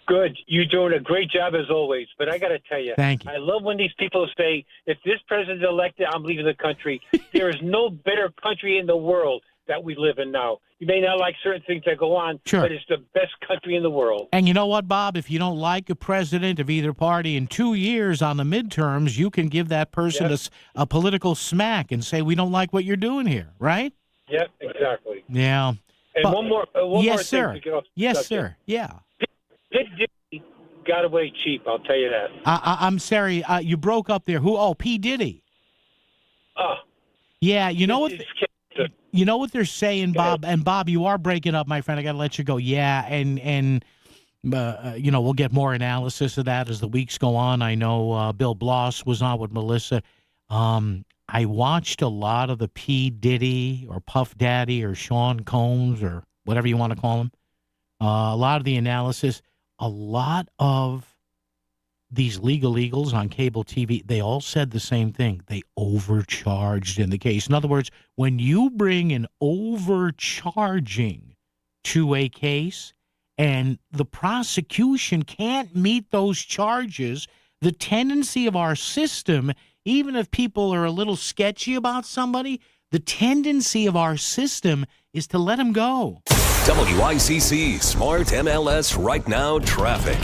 Good. You're doing a great job as always. But I got to tell you, thank you. I love when these people say, if this president's elected, I'm leaving the country. There is no better country in the world that we live in now. You may not like certain things that go on, sure, but it's the best country in the world. And you know what, Bob? If you don't like a president of either party in 2 years on the midterms, you can give that person a political smack and say, we don't like what you're doing here, right? Yep, exactly. Yeah. And but, one more yes, thing sir. to get off the yes, subject. sir. Yeah. Pitt Diddy got away cheap, I'll tell you that. I'm sorry, you broke up there. Who? Oh, P. Diddy. Yeah, you know what? You know what they're saying, Bob? And Bob, you are breaking up, my friend. I got to let you go. Yeah, and we'll get more analysis of that as the weeks go on. I know Bill Bloss was on with Melissa. I watched a lot of the P. Diddy or Puff Daddy or Sean Combs or whatever you want to call him. A lot of the analysis, a lot of these legal eagles on cable TV, they all said the same thing. They overcharged in the case. In other words, when you bring an overcharging to a case and the prosecution can't meet those charges, the tendency of our system, even if people are a little sketchy about somebody, the tendency of our system is to let them go. WICC Smart MLS Right Now Traffic.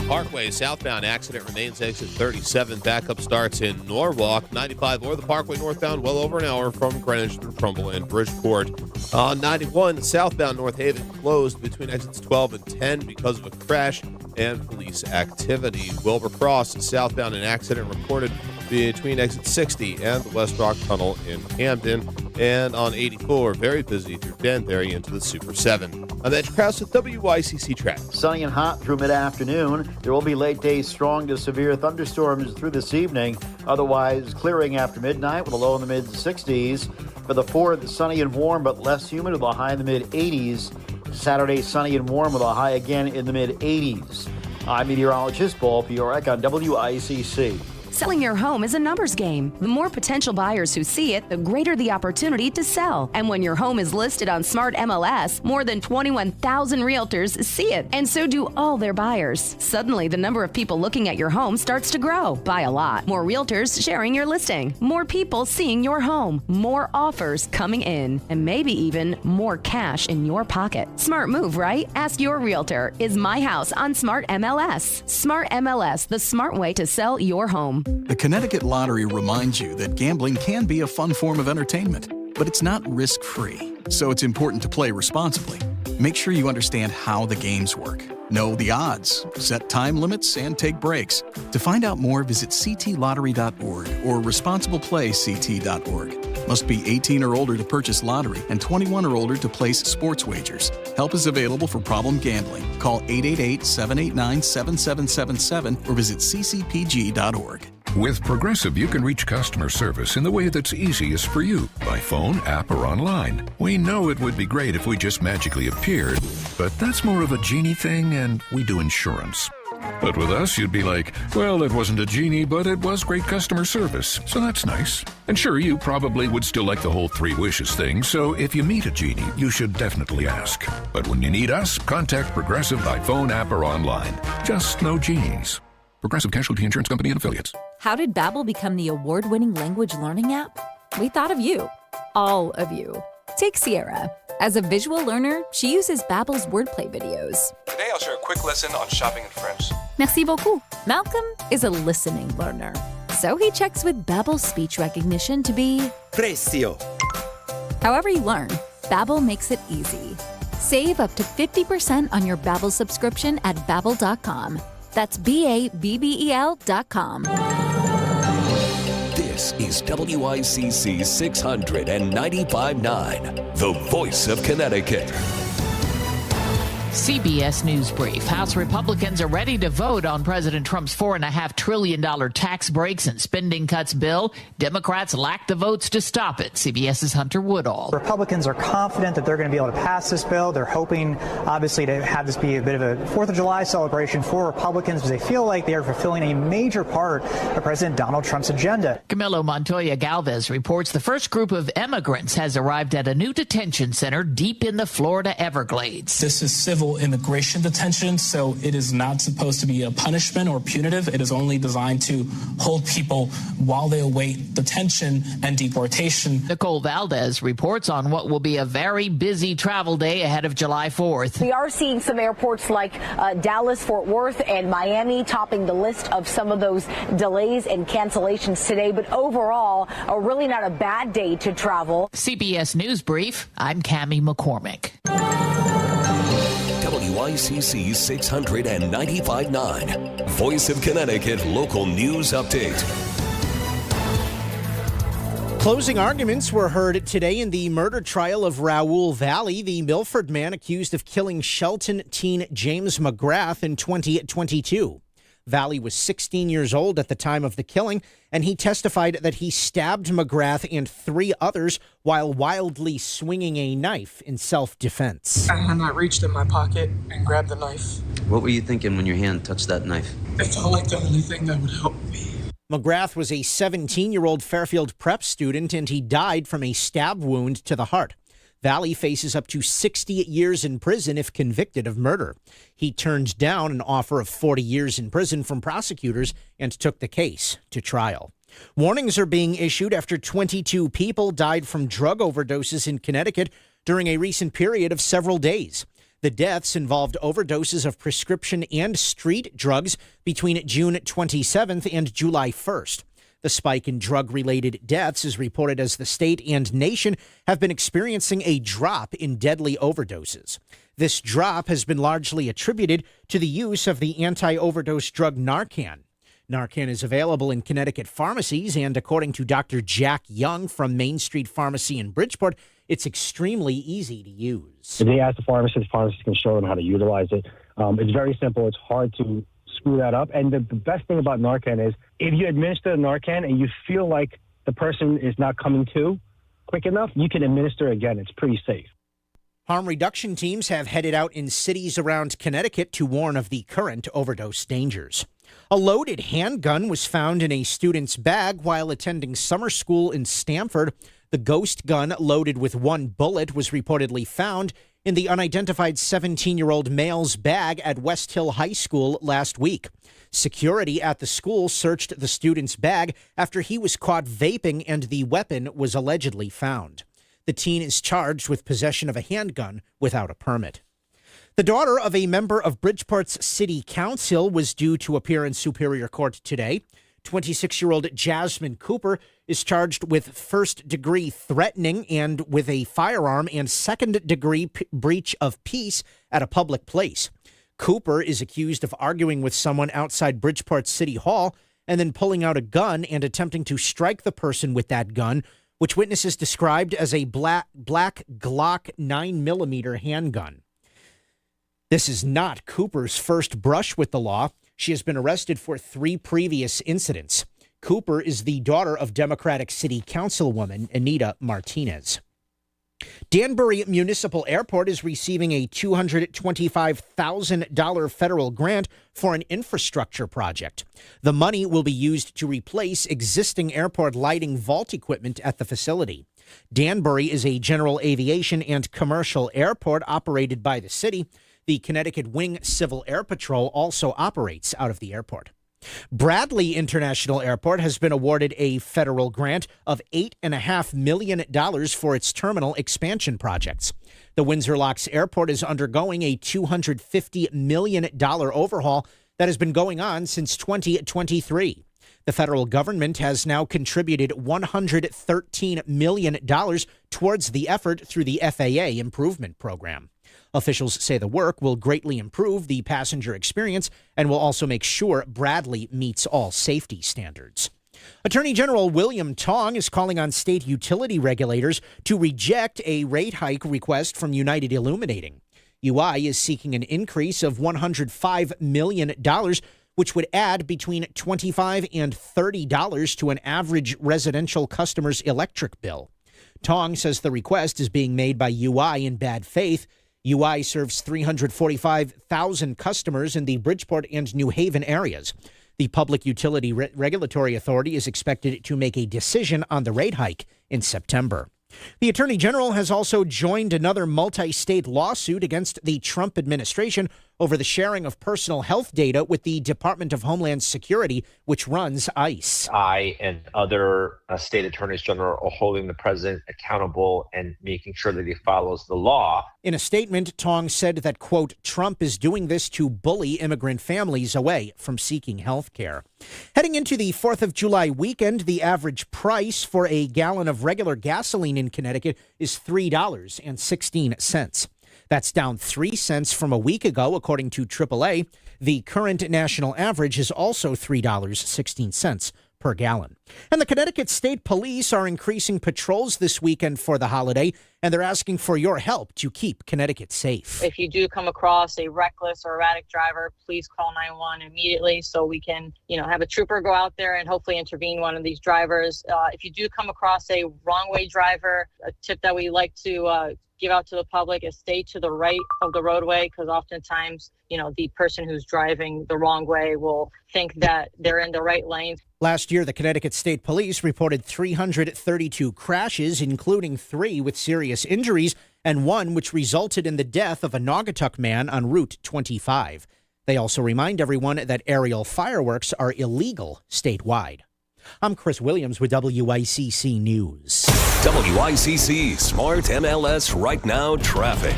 Parkway southbound accident remains exit 37. Backup starts in Norwalk. 95 or the Parkway northbound, well over an hour from Greenwich through Trumbull and Bridgeport. 91 southbound North Haven closed between exits 12 and 10 because of a crash and police activity. Wilbur Cross southbound, an accident reported between exit 60 and the West Rock Tunnel in Camden. And on 84, very busy through Danbury into the Super 7. I'm Edge Krause with WICC Traffic. Sunny and hot through mid-afternoon. There will be late day strong to severe thunderstorms through this evening. Otherwise, clearing after midnight with a low in the mid-60s. For the 4th, sunny and warm but less humid with a high in the mid-80s. Saturday, sunny and warm with a high again in the mid-80s. I'm meteorologist Paul Piorek on WICC. Selling your home is a numbers game. The more potential buyers who see it, the greater the opportunity to sell. And when your home is listed on Smart MLS, more than 21,000 realtors see it, and so do all their buyers. Suddenly, the number of people looking at your home starts to grow by a lot. More realtors sharing your listing, more people seeing your home, more offers coming in, and maybe even more cash in your pocket. Smart move, right? Ask your realtor. Is my house on Smart MLS? Smart MLS, the smart way to sell your home. The Connecticut Lottery reminds you that gambling can be a fun form of entertainment, but it's not risk-free, so it's important to play responsibly. Make sure you understand how the games work. Know the odds, set time limits, and take breaks. To find out more, visit ctlottery.org or responsibleplayct.org. Must be 18 or older to purchase lottery and 21 or older to place sports wagers. Help is available for problem gambling. Call 888-789-7777 or visit ccpg.org. With Progressive, you can reach customer service in the way that's easiest for you, by phone, app, or online. We know it would be great if we just magically appeared, but that's more of a genie thing, and we do insurance. But with us, you'd be like, well, it wasn't a genie, but it was great customer service, so that's nice. And sure, you probably would still like the whole 3 wishes thing, so if you meet a genie, you should definitely ask. But when you need us, contact Progressive by phone, app, or online. Just no genies. Progressive Casualty Insurance Company and Affiliates. How did Babbel become the award-winning language learning app? We thought of you. All of you. Take Sierra. As a visual learner, she uses Babbel's wordplay videos. Today I'll share a quick lesson on shopping in French. Merci beaucoup. Malcolm is a listening learner. So he checks with Babbel's speech recognition to be Precio. However you learn, Babbel makes it easy. Save up to 50% on your Babbel subscription at Babbel.com. That's BABBEL.com. This is WICC 695.9, the voice of Connecticut. CBS News Brief. House Republicans are ready to vote on President Trump's $4.5 trillion tax breaks and spending cuts bill. Democrats lack the votes to stop it. CBS's Hunter Woodall. Republicans are confident that they're going to be able to pass this bill. They're hoping, obviously, to have this be a bit of a 4th of July celebration for Republicans because they feel like they are fulfilling a major part of President Donald Trump's agenda. Camilo Montoya Galvez reports the first group of immigrants has arrived at a new detention center deep in the Florida Everglades. This is civil immigration detention, so it is not supposed to be a punishment or punitive. It is only designed to hold people while they await detention and deportation. Nicole Valdez reports on what will be a very busy travel day ahead of July 4th. We are seeing some airports like Dallas, Fort Worth, and Miami topping the list of some of those delays and cancellations today, but overall, really not a bad day to travel. CBS News Brief, I'm Cammie McCormick. WICC 695.9, Voice of Connecticut Local News Update. Closing arguments were heard today in the murder trial of Raoul Valley, the Milford man accused of killing Shelton teen James McGrath in 2022. Valley was 16 years old at the time of the killing, and he testified that he stabbed McGrath and 3 others while wildly swinging a knife in self-defense. And I reached in my pocket and grabbed the knife. What were you thinking when your hand touched that knife? It felt like the only thing that would help me. McGrath was a 17-year-old Fairfield Prep student, and he died from a stab wound to the heart. Valley faces up to 60 years in prison if convicted of murder. He turned down an offer of 40 years in prison from prosecutors and took the case to trial. Warnings are being issued after 22 people died from drug overdoses in Connecticut during a recent period of several days. The deaths involved overdoses of prescription and street drugs between June 27th and July 1st. The spike in drug-related deaths is reported as the state and nation have been experiencing a drop in deadly overdoses. This drop has been largely attributed to the use of the anti-overdose drug Narcan. Narcan is available in Connecticut pharmacies, and according to Dr. Jack Young from Main Street Pharmacy in Bridgeport, it's extremely easy to use. If they ask the pharmacist can show them how to utilize it. It's very simple. It's hard to screw that up. And the best thing about Narcan is if you administer Narcan and you feel like the person is not coming to quick enough, you can administer again. It's pretty safe. Harm reduction teams have headed out in cities around Connecticut to warn of the current overdose dangers. A loaded handgun was found in a student's bag while attending summer school in Stamford. The ghost gun loaded with 1 bullet was reportedly found in the unidentified 17-year-old male's bag at West Hill High School last week. Security at the school searched the student's bag after he was caught vaping and the weapon was allegedly found. The teen is charged with possession of a handgun without a permit. The daughter of a member of Bridgeport's City Council was due to appear in Superior Court today. 26-year-old Jasmine Cooper is charged with first-degree threatening and with a firearm and second-degree breach of peace at a public place. Cooper is accused of arguing with someone outside Bridgeport City Hall and then pulling out a gun and attempting to strike the person with that gun, which witnesses described as a black Glock 9mm handgun. This is not Cooper's first brush with the law. She has been arrested for 3 previous incidents. Cooper is the daughter of Democratic City Councilwoman Anita Martinez. Danbury Municipal Airport is receiving a $225,000 federal grant for an infrastructure project. The money will be used to replace existing airport lighting vault equipment at the facility. Danbury is a general aviation and commercial airport operated by the city. The Connecticut Wing Civil Air Patrol also operates out of the airport. Bradley International Airport has been awarded a federal grant of $8.5 million for its terminal expansion projects. The Windsor Locks Airport is undergoing a $250 million overhaul that has been going on since 2023. The federal government has now contributed $113 million towards the effort through the FAA Improvement Program. Officials say the work will greatly improve the passenger experience and will also make sure Bradley meets all safety standards. Attorney General William Tong is calling on state utility regulators to reject a rate hike request from United Illuminating. UI is seeking an increase of $105 million, which would add between $25 and $30 to an average residential customer's electric bill. Tong says the request is being made by UI in bad faith. UI serves 345,000 customers in the Bridgeport and New Haven areas. The Public Utility Regulatory Authority is expected to make a decision on the rate hike in September. The Attorney General has also joined another multi-state lawsuit against the Trump administration over the sharing of personal health data with the Department of Homeland Security, which runs ICE. I and other state attorneys general are holding the president accountable and making sure that he follows the law. In a statement, Tong said that, quote, Trump is doing this to bully immigrant families away from seeking health care. Heading into the 4th of July weekend, the average price for a gallon of regular gasoline in Connecticut is $3.16. That's down 3 cents from a week ago, according to AAA. The current national average is also $3.16 per gallon. And the Connecticut State Police are increasing patrols this weekend for the holiday, and they're asking for your help to keep Connecticut safe. If you do come across a reckless or erratic driver, please call 911 immediately so we can, have a trooper go out there and hopefully intervene one of these drivers. If you do come across a wrong-way driver, a tip that we like to give out to the public is stay to the right of the roadway, because oftentimes, the person who's driving the wrong way will think that they're in the right lane. Last year, the Connecticut State Police reported 332 crashes, including 3 with serious injuries and 1 which resulted in the death of a Naugatuck man on Route 25. They also remind everyone that aerial fireworks are illegal statewide. I'm Chris Williams with WICC News. WICC Smart MLS Right Now Traffic.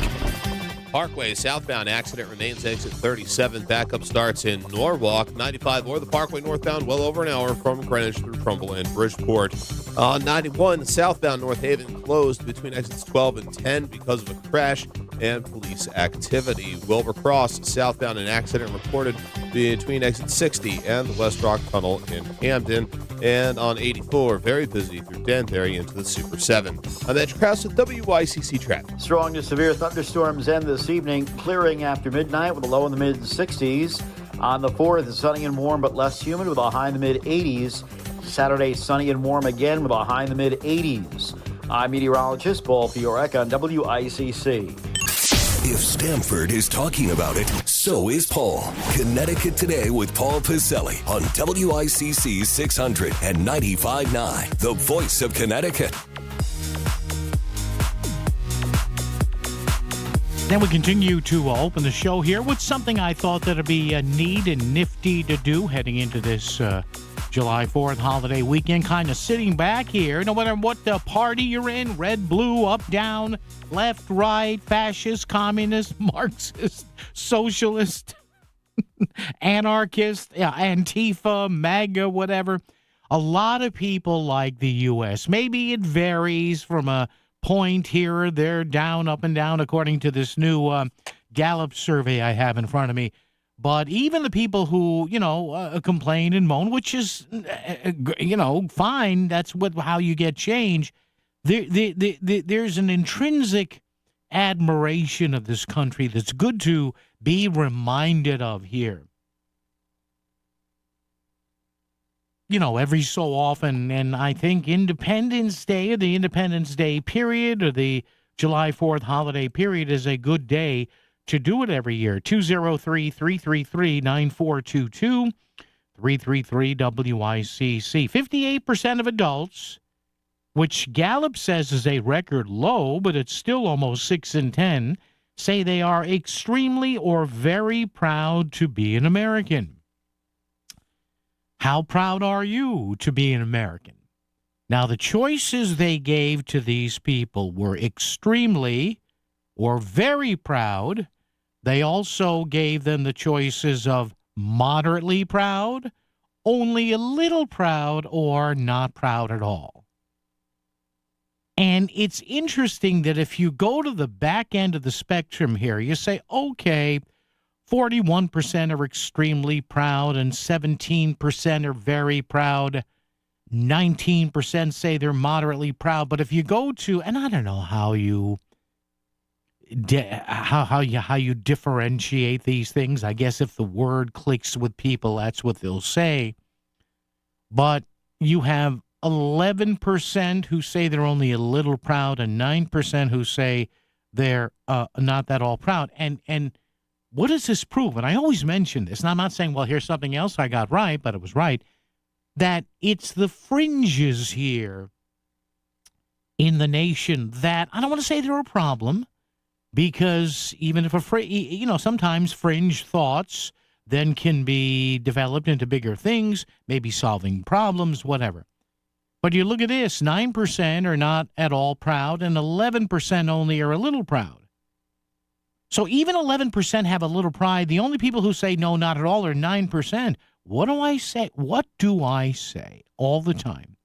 Parkway southbound accident remains exit 37. Backup starts in Norwalk. 95 or the Parkway northbound, well over an hour from Greenwich through Trumbull and Bridgeport. 91 southbound North Haven closed between exits 12 and 10 because of a crash and police activity. Wilbur Cross southbound, an accident reported between exit 60 and the West Rock Tunnel in Camden. And on 84, very busy through Danbury into the Super 7. I'm Edge Krause with WICC Traffic. Strong to severe thunderstorms end this evening, clearing after midnight with a low in the mid-60s. On the 4th, it's sunny and warm but less humid with a high in the mid-80s. Saturday, sunny and warm again with a high in the mid-80s. I'm meteorologist Paul Fiorek on WICC. If Stamford is talking about it, so is Paul. Connecticut Today with Paul Piselli on WICC 600 and 95.9, the voice of Connecticut. Then we continue to open the show here with something I thought that would be neat and nifty to do heading into this July 4th holiday weekend. Kind of sitting back here, no matter what party you're in, red, blue, up, down, left, right, fascist, communist, Marxist, socialist, anarchist, Antifa, MAGA, whatever. A lot of people like the U.S. Maybe it varies from a point here or there, down, up and down, according to this new Gallup survey I have in front of me. But even the people who, complain and moan, which is, fine, that's how you get change, there's an intrinsic admiration of this country that's good to be reminded of here. Every so often, and I think Independence Day or the Independence Day period or the July 4th holiday period is a good day to do it every year. 203-333-9422, 333-WICC. 58% of adults, which Gallup says is a record low, but it's still almost 6 in 10, say they are extremely or very proud to be an American. How proud are you to be an American? Now, the choices they gave to these people were extremely or very proud. They also gave them the choices of moderately proud, only a little proud, or not proud at all. And it's interesting that if you go to the back end of the spectrum here, you say, okay, 41% are extremely proud and 17% are very proud. 19% say they're moderately proud. But if you go to, and I don't know how you how you differentiate these things. I guess if the word clicks with people, that's what they'll say. But you have 11% who say they're only a little proud and 9% who say they're not that all proud. And what does this prove? And I always mention this, and I'm not saying, well, here's something else I got right, but it was right, that it's the fringes here in the nation that, I don't want to say they're a problem, because even if sometimes fringe thoughts then can be developed into bigger things, maybe solving problems, whatever. But you look at this, 9% are not at all proud, and 11% only are a little proud. So even 11% have a little pride. The only people who say no, not at all, are 9%. What do I say? What do I say all the time?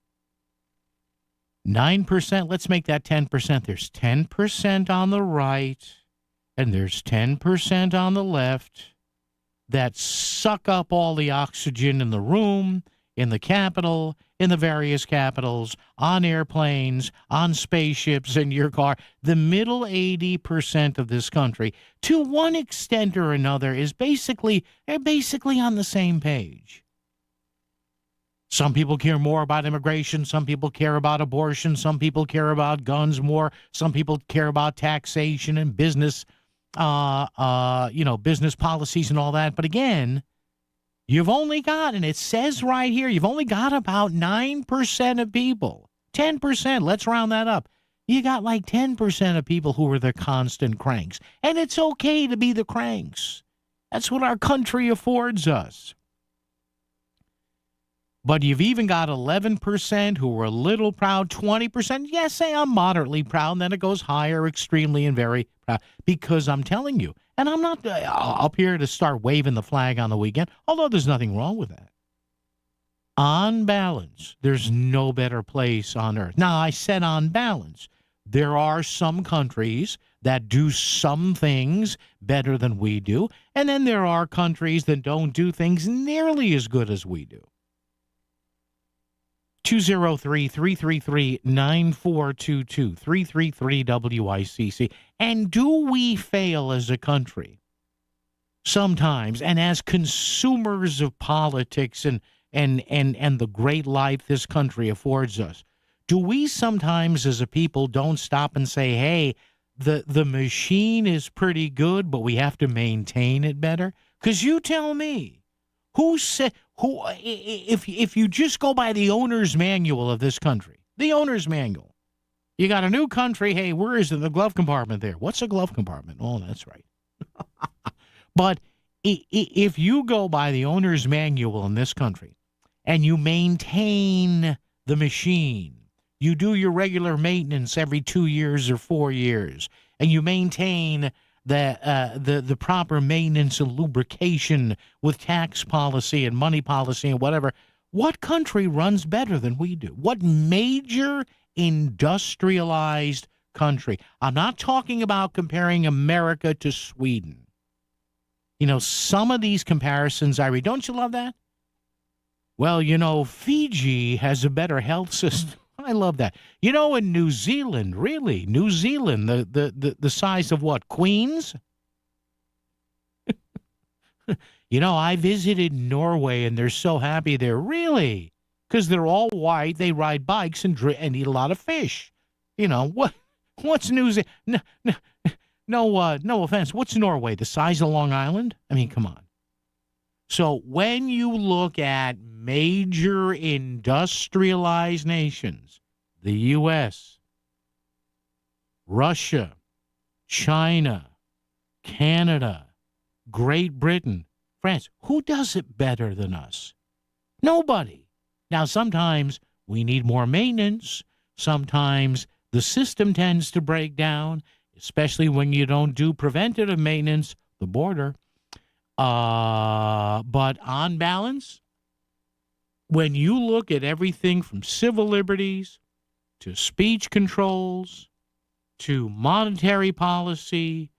9%, let's make that 10%. There's 10% on the right, and there's 10% on the left that suck up all the oxygen in the room, in the Capitol, in the various capitals, on airplanes, on spaceships, in your car. The middle 80% of this country, to one extent or another, is basically on the same page. Some people care more about immigration. Some people care about abortion. Some people care about guns more. Some people care about taxation and business, business policies and all that. But again, you've only got, and it says right here, you've only got about 9% of people, 10%, let's round that up. You got like 10% of people who are the constant cranks. And it's okay to be the cranks. That's what our country affords us. But you've even got 11% who are a little proud, 20%, yes, say I'm moderately proud, and then it goes higher, extremely, and very proud. Because I'm telling you, and I'm not up here to start waving the flag on the weekend, although there's nothing wrong with that. On balance, there's no better place on earth. Now, I said on balance. There are some countries that do some things better than we do, and then there are countries that don't do things nearly as good as we do. 203-333-9422, 333-WICC. And do we fail as a country sometimes, and as consumers of politics and the great life this country affords us? Do we sometimes as a people don't stop and say, hey, the machine is pretty good, but we have to maintain it better? Because you tell me, if you just go by the owner's manual of this country, the owner's manual, you got a new country, hey, where is it? The glove compartment there. What's a glove compartment? Oh, that's right. But if you go by the owner's manual in this country and you maintain the machine, you do your regular maintenance every 2 years or 4 years, and you maintain the proper maintenance and lubrication with tax policy and money policy and whatever, what country runs better than we do? What major industrialized country? I'm not talking about comparing America to Sweden. You know, some of these comparisons, I read, don't you love that? Well, Fiji has a better health system. I love that. In New Zealand, really, the size of what, Queens? I visited Norway, and they're so happy there, really, because they're all white. They ride bikes and eat a lot of fish. What's New Zealand? No offense. What's Norway? The size of Long Island? I mean, come on. So when you look at major industrialized nations, the U.S., Russia, China, Canada, Great Britain, France, who does it better than us? Nobody. Now, sometimes we need more maintenance. Sometimes the system tends to break down, especially when you don't do preventative maintenance, the border. But on balance, when you look at everything from civil liberties to speech controls to monetary policy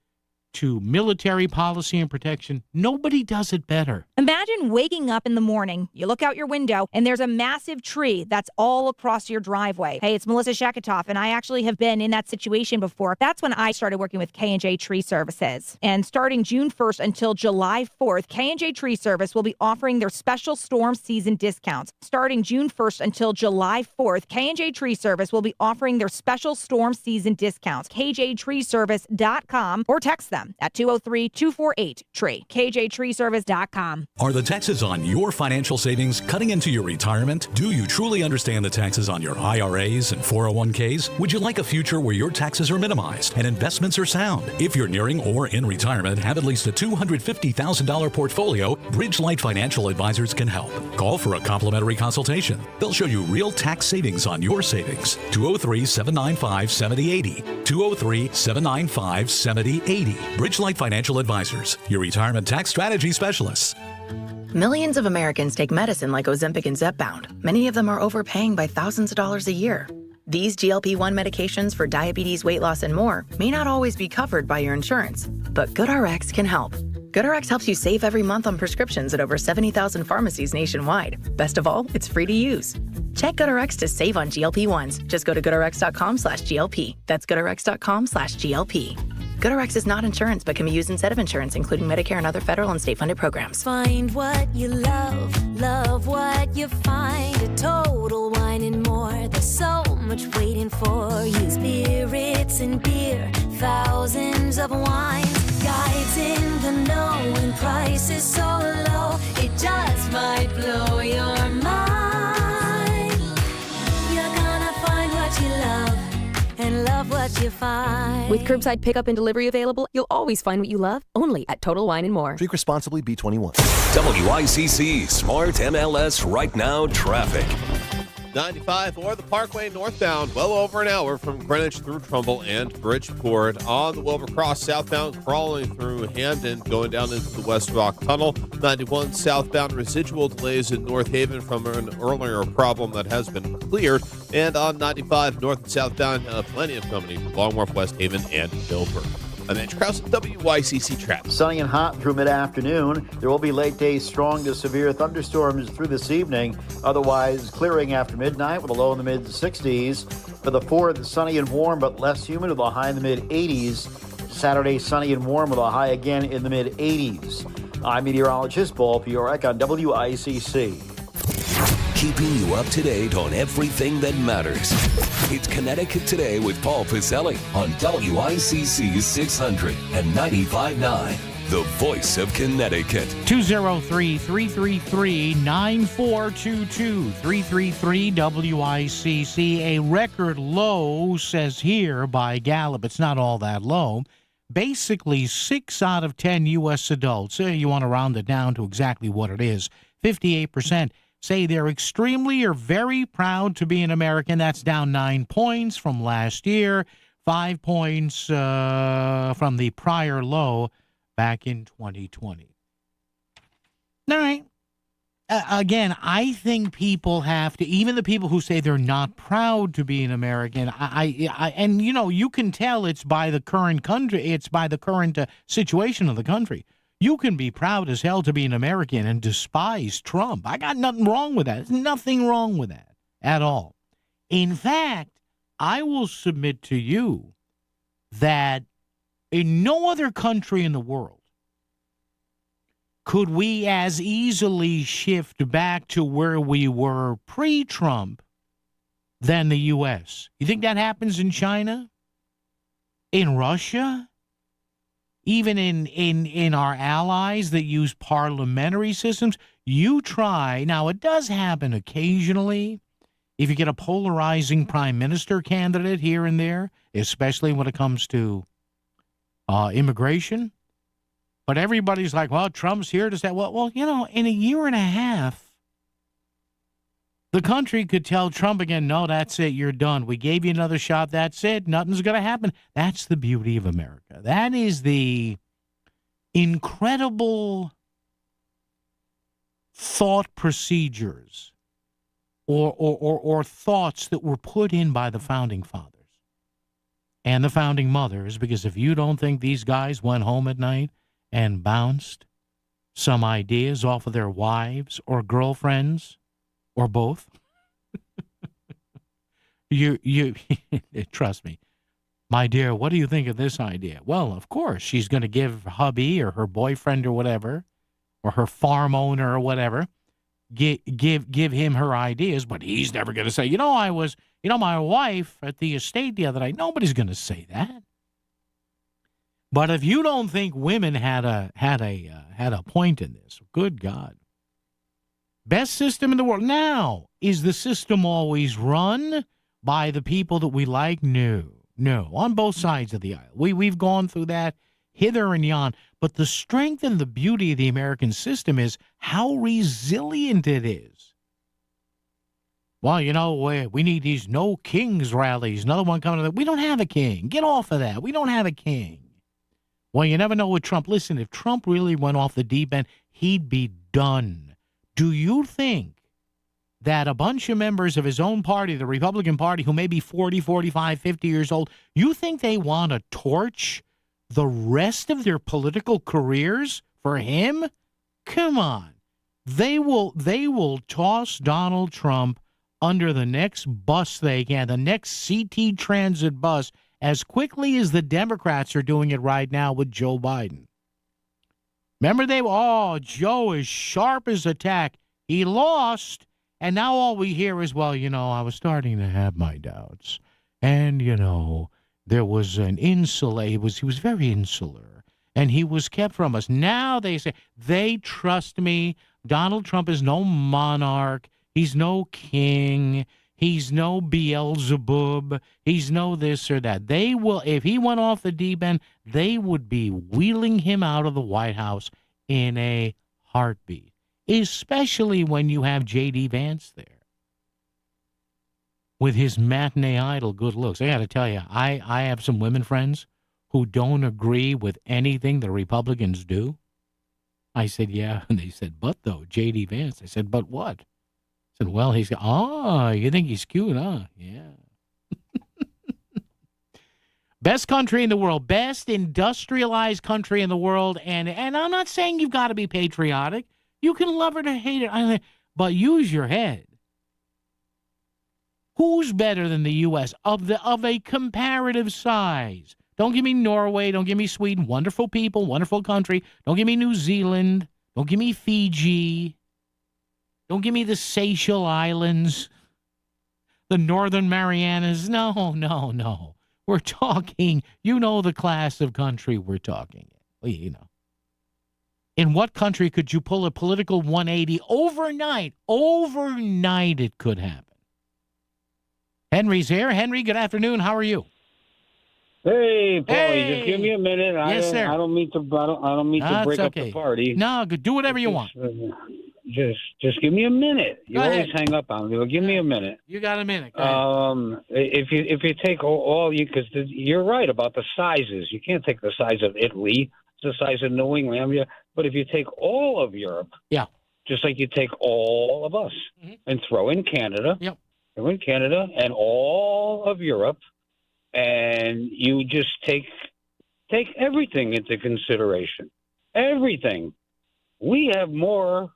to military policy and protection, nobody does it better. Imagine waking up in the morning, you look out your window, and there's a massive tree that's all across your driveway. Hey, it's Melissa Sheketoff, and I actually have been in that situation before. That's when I started working with K&J Tree Services. And starting June 1st until July 4th, K&J Tree Service will be offering their special storm season discounts. Starting June 1st until July 4th, K&J Tree Service will be offering their special storm season discounts. KJTreeservice.com or text them at 203-248-TREE. KJTreeservice.com. Are the taxes on your financial savings cutting into your retirement? Do you truly understand the taxes on your IRAs and 401ks? Would you like a future where your taxes are minimized and investments are sound? If you're nearing or in retirement, have at least a $250,000 portfolio, Bridgelight Financial Advisors can help. Call for a complimentary consultation. They'll show you real tax savings on your savings. 203-795-7080. 203-795-7080. Bridgelight Financial Advisors, your retirement tax strategy specialists. Millions of Americans take medicine like Ozempic and Zepbound. Many of them are overpaying by thousands of dollars a year. These GLP-1 medications for diabetes, weight loss, and more may not always be covered by your insurance, but GoodRx can help. GoodRx helps you save every month on prescriptions at over 70,000 pharmacies nationwide. Best of all, it's free to use. Check GoodRx to save on GLP-1s. Just go to GoodRx.com/GLP. That's GoodRx.com/GLP. GoodRx is not insurance, but can be used instead of insurance, including Medicare and other federal and state-funded programs. Find what you love what you find. A Total Wine and More. There's so much waiting for you. Spirits and beer, thousands of wines. Guides in the know and prices so low, it just might blow your mind. You're gonna find what you love and love what you find. With curbside pickup and delivery available, you'll always find what you love, only at Total Wine and More. Drink responsibly, B21. WICC Smart MLS Right Now Traffic. 95 or the Parkway northbound, well over an hour from Greenwich through Trumbull and Bridgeport. On the Wilbur Cross southbound, crawling through Hamden, going down into the West Rock Tunnel. 91 southbound, residual delays in North Haven from an earlier problem that has been cleared. And on 95 north and southbound, plenty of company from Long Wharf, West Haven, and Milford. I'm Andrew Krause at WICC Traffic. Sunny and hot through mid-afternoon. There will be late-day strong to severe thunderstorms through this evening. Otherwise, clearing after midnight with a low in the mid-60s. For the 4th, sunny and warm but less humid with a high in the mid-80s. Saturday, sunny and warm with a high again in the mid-80s. I'm meteorologist Paul Piorek on WICC. Keeping you up to date on everything that matters. It's Connecticut Today with Paul Piselli on WICC 600 and 95.9, the voice of Connecticut. 203-333-9422, 333-WICC. A record low, says here by Gallup. It's not all that low. Basically, 6 out of 10 U.S. adults, you want to round it down to exactly what it is, 58%. Say they're extremely or very proud to be an American. That's down 9 points from last year, 5 points from the prior low back in 2020. All right. Again, I think people have to, even the people who say they're not proud to be an American, and you know, you can tell it's by the current country, it's by the current situation of the country. You can be proud as hell to be an American and despise Trump. I got nothing wrong with that. There's nothing wrong with that at all. In fact, I will submit to you that in no other country in the world could we as easily shift back to where we were pre-Trump than the U.S. You think that happens in China? In Russia? Even in our allies that use parliamentary systems, you try. Now, it does happen occasionally if you get a polarizing prime minister candidate here and there, especially when it comes to immigration. But everybody's like, well, Trump's here to say, well, you know, in a year and a half, The country could tell Trump again, no, that's it, you're done. We gave you another shot, that's it, nothing's going to happen. That's the beauty of America. That is the incredible thought procedures or thoughts that were put in by the founding fathers and the founding mothers, because if you don't think these guys went home at night and bounced some ideas off of their wives or girlfriends, or both. you trust me. My dear, what do you think of this idea? Well, of course, she's going to give hubby or her boyfriend or whatever, or her farm owner or whatever, give him her ideas, but he's never going to say, my wife at the estate the other night. Nobody's going to say that. But if you don't think women had a point in this, good God. Best system in the world. Now, is the system always run by the people that we like? No. On both sides of the aisle. We've gone through that hither and yon. But the strength and the beauty of the American system is how resilient it is. Well, we need these no kings rallies. Another one coming. We don't have a king. Get off of that. We don't have a king. Well, you never know with Trump. Listen, if Trump really went off the deep end, he'd be done. Do you think that a bunch of members of his own party, the Republican Party, who may be 40, 45, 50 years old, you think they want to torch the rest of their political careers for him? Come on. They will toss Donald Trump under the next bus they can, the next CT Transit bus, as quickly as the Democrats are doing it right now with Joe Biden. Remember Joe is sharp as a tack. He lost, and now all we hear is, I was starting to have my doubts. And, there was an he was very insular, and he was kept from us. Now they say, they trust me. Donald Trump is no monarch. He's no king. He's no Beelzebub. He's no this or that. They will, if he went off the deep end, they would be wheeling him out of the White House in a heartbeat, especially when you have J.D. Vance there with his matinee idol good looks. I got to tell you, I have some women friends who don't agree with anything the Republicans do. I said, yeah. And they said, but though, J.D. Vance. I said, but what? I said, well, he's, you think he's cute, huh? Yeah. Best country in the world, best industrialized country in the world. And I'm not saying you've got to be patriotic. You can love it or hate it, but use your head. Who's better than the U.S. of a comparative size? Don't give me Norway. Don't give me Sweden. Wonderful people, wonderful country. Don't give me New Zealand. Don't give me Fiji. Don't give me the Seychelles Islands, the Northern Marianas. No. We're talking, the class of country we're talking. Well, in what country could you pull a political 180 overnight? Overnight it could happen. Henry's here. Henry, good afternoon. How are you? Hey, Paulie, just give me a minute. Yes, sir. I don't mean to break up the party. No, do whatever you want. Just give me a minute. You Go always ahead. hang up on me. Well, give me a minute. You got a minute. Go ahead. If you take all you, because you're right about the sizes. You can't take the size of Italy. It's the size of New England. But if you take all of Europe, yeah, just like you take all of us and throw in Canada, throw in Canada and all of Europe, and you just take everything into consideration. Everything. We have more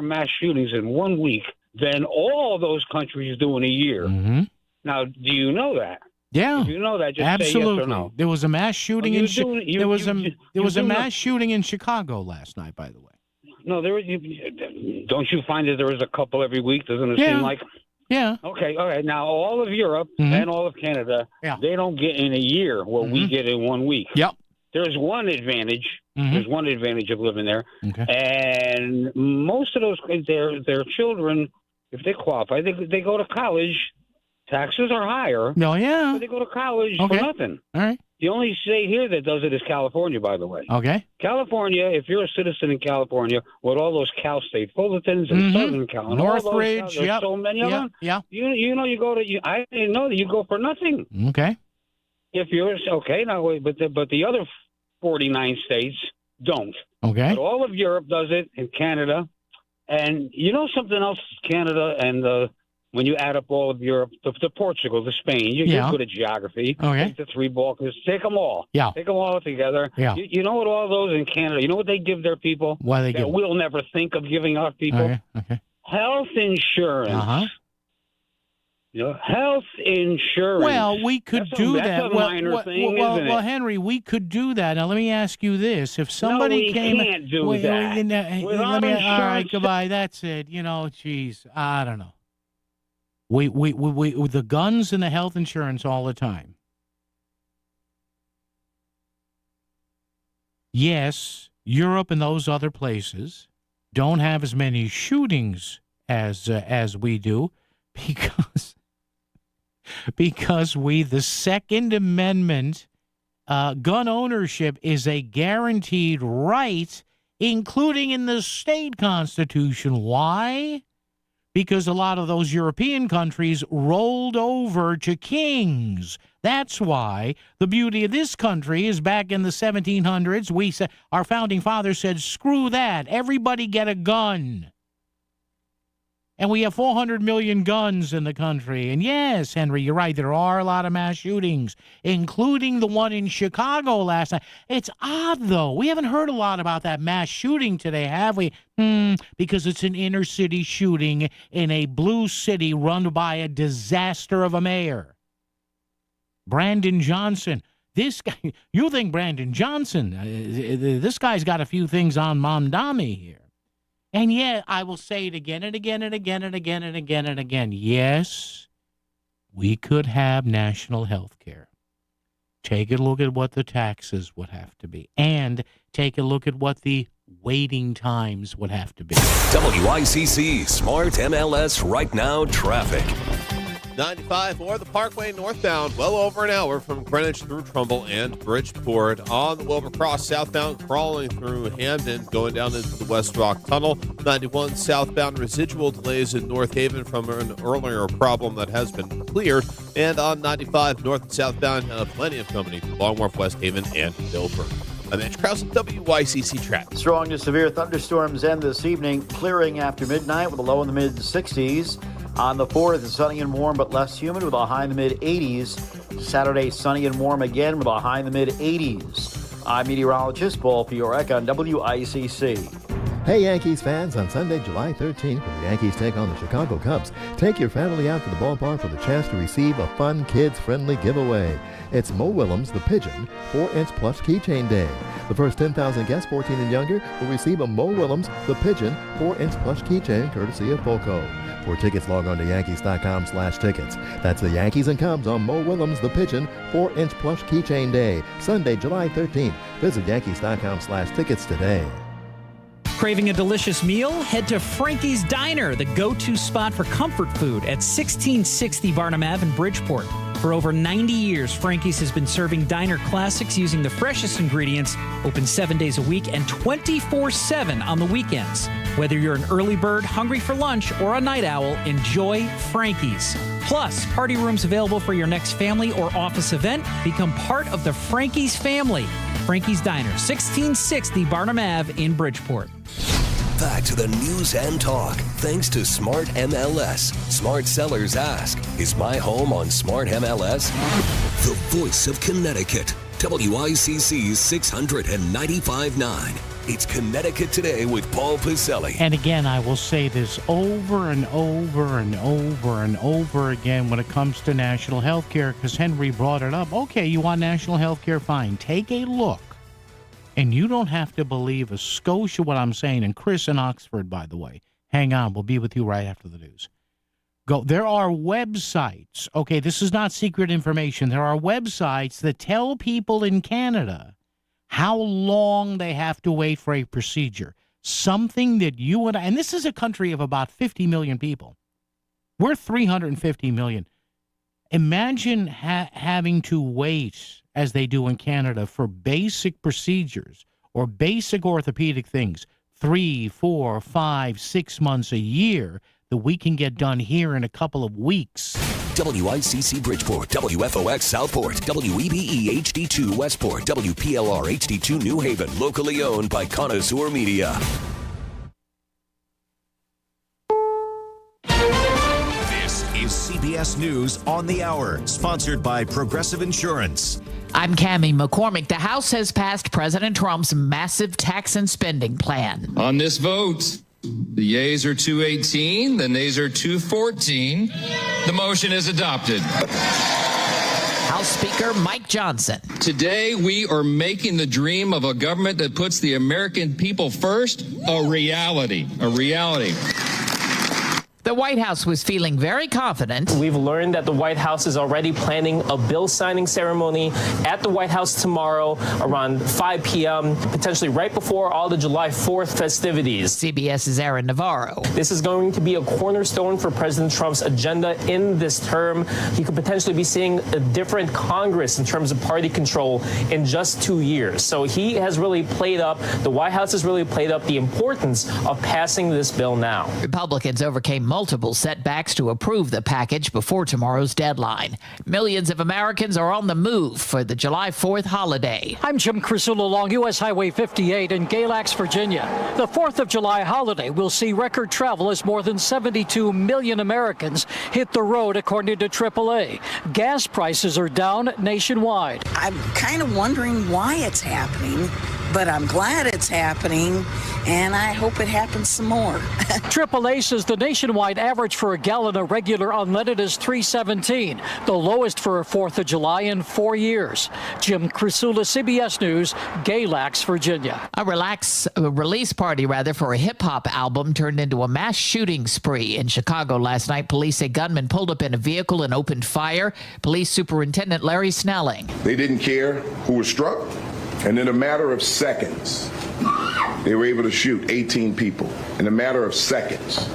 mass shootings in 1 week than all those countries do in a year. Mm-hmm. Now, do you know that? Yeah. If you know that, just absolutely. say yes or no. There was a mass shooting there was a mass shooting in Chicago last night, by the way. No, don't you find that there is a couple every week? Doesn't it seem like? Yeah. Okay. All right. Now, all of Europe and all of Canada, they don't get in a year what we get in 1 week. Yep. There's one advantage. There's one advantage of living there, and most of those their children, if they qualify, they go to college. Taxes are higher. No, yeah. But they go to college for nothing. All right. The only state here that does it is California, by the way. Okay. California, if you're a citizen in California, with all those Cal State Fullertons and Southern Cal, and all those Northridge, there's so many of them. Yeah. You go to. I didn't know that you go for nothing. Okay. If you're okay now, but the other 49 states don't. Okay. But all of Europe does it, and Canada, and you know something else, Canada and when you add up all of Europe, to Portugal, to Spain, you're good at geography. Okay. Take the three Balkans, take them all. Yeah. Take them all together. Yeah. You know what all those in Canada, you know what they give their people? What do they give? We'll never think of giving our people? Okay. Health insurance. Uh-huh. Health insurance. Well, we could do that. That's a minor thing, isn't it? Well, Henry, we could do that. Now, let me ask you this: if somebody we came, can't do that. All right, goodbye. That's it. Geez, I don't know. We the guns and the health insurance all the time. Yes, Europe and those other places don't have as many shootings as we do because the Second Amendment, gun ownership is a guaranteed right, including in the state constitution. Why? Because a lot of those European countries rolled over to kings. That's why. The beauty of this country is back in the 1700s, our founding fathers said, screw that, everybody get a gun. And we have 400 million guns in the country. And yes, Henry, you're right, there are a lot of mass shootings, including the one in Chicago last night. It's odd, though. We haven't heard a lot about that mass shooting today, have we? Because it's an inner city shooting in a blue city run by a disaster of a mayor. Brandon Johnson. This guy, you think Brandon Johnson, this guy's got a few things on Mamdami here. And yet, I will say it again and again and again and again and again and again. Yes, we could have national health care. Take a look at what the taxes would have to be. And take a look at what the waiting times would have to be. WICC Smart MLS Right Now Traffic. 95 or the Parkway northbound, well over an hour from Greenwich through Trumbull and Bridgeport. On the Wilbur Cross southbound, crawling through Hamden, going down into the West Rock Tunnel. 91 southbound, residual delays in North Haven from an earlier problem that has been cleared. And on 95 north and southbound, plenty of company from Long Wharf, West Haven, and Milford. I'm Mitch Krause with WICC Traffic. Strong to severe thunderstorms end this evening, clearing after midnight with a low in the mid-60s. On the 4th, it's sunny and warm but less humid with a high in the mid-80s. Saturday, sunny and warm again with a high in the mid-80s. I'm meteorologist Paul Fiorek on WICC. Hey Yankees fans, on Sunday, July 13th, when the Yankees take on the Chicago Cubs, take your family out to the ballpark for the chance to receive a fun, kids-friendly giveaway. It's Mo Willems, the Pigeon, 4-inch plush keychain day. The first 10,000 guests 14 and younger will receive a Mo Willems, the Pigeon, 4-inch plush keychain courtesy of Polco. For tickets, log on to Yankees.com/tickets. That's the Yankees and Cubs on Mo Willems, the Pigeon, 4-inch plush keychain day, Sunday, July 13th. Visit Yankees.com/tickets today. Craving a delicious meal? Head to Frankie's Diner, the go-to spot for comfort food at 1660 Barnum Ave in Bridgeport. For over 90 years, Frankie's has been serving diner classics using the freshest ingredients, open 7 days a week and 24/7 on the weekends. Whether you're an early bird, hungry for lunch, or a night owl, enjoy Frankie's. Plus, party rooms available for your next family or office event. Become part of the Frankie's family. Frankie's Diner, 1660 Barnum Ave in Bridgeport. Back to the news and talk, thanks to Smart MLS. Smart sellers ask, is my home on Smart MLS? The voice of Connecticut, WICC's 695.9. It's Connecticut Today with Paul Pacelli. And again, I will say this over and over and over and over again when it comes to national health care, because Henry brought it up. Okay, you want national health care? Fine. Take a look. And you don't have to believe a skosh of what I'm saying. And Chris in Oxford, by the way, hang on. We'll be with you right after the news. Go. There are websites. Okay, this is not secret information. There are websites that tell people in Canada how long they have to wait for a procedure. Something that you and this is a country of about 50 million people. We're 350 million. Imagine having to wait, as they do in Canada, for basic procedures or basic orthopedic things 3, 4, 5, 6 months, a year that we can get done here in a couple of weeks. WICC Bridgeport, WFOX Southport, WEBE HD2 Westport, WPLR HD2 New Haven, locally owned by Connoisseur Media. This is CBS News on the Hour, sponsored by Progressive Insurance. I'm Cammie McCormick. The House has passed President Trump's massive tax and spending plan. On this vote, the yeas are 218, the nays are 214. The motion is adopted. House Speaker Mike Johnson. Today, we are making the dream of a government that puts the American people first a reality. A reality. The White House was feeling very confident. We've learned that the White House is already planning a bill signing ceremony at the White House tomorrow around 5 p.m., potentially right before all the July 4th festivities. CBS's Aaron Navarro. This is going to be a cornerstone for President Trump's agenda in this term. He could potentially be seeing a different Congress in terms of party control in just 2 years. So he has really played up, the White House has really played up the importance of passing this bill now. Republicans overcame multiple setbacks to approve the package before tomorrow's deadline. Millions of Americans are on the move for the July 4th holiday. I'm Jim Crisula along U.S. Highway 58 in Galax, Virginia. The 4th of July holiday will see record travel as more than 72 million Americans hit the road, according to AAA. Gas prices are down nationwide. I'm kind of wondering why it's happening, but I'm glad it's happening, and I hope it happens some more. AAA says the nationwide average for a gallon of regular unleaded is $3.17, the lowest for a 4th of July in 4 years. Jim Crisula, CBS News, Galax, Virginia. A release party for a hip-hop album turned into a mass shooting spree. In Chicago last night, police say gunmen pulled up in a vehicle and opened fire. Police Superintendent Larry Snelling. They didn't care who was struck, and in a matter of seconds, they were able to shoot 18 people in a matter of seconds,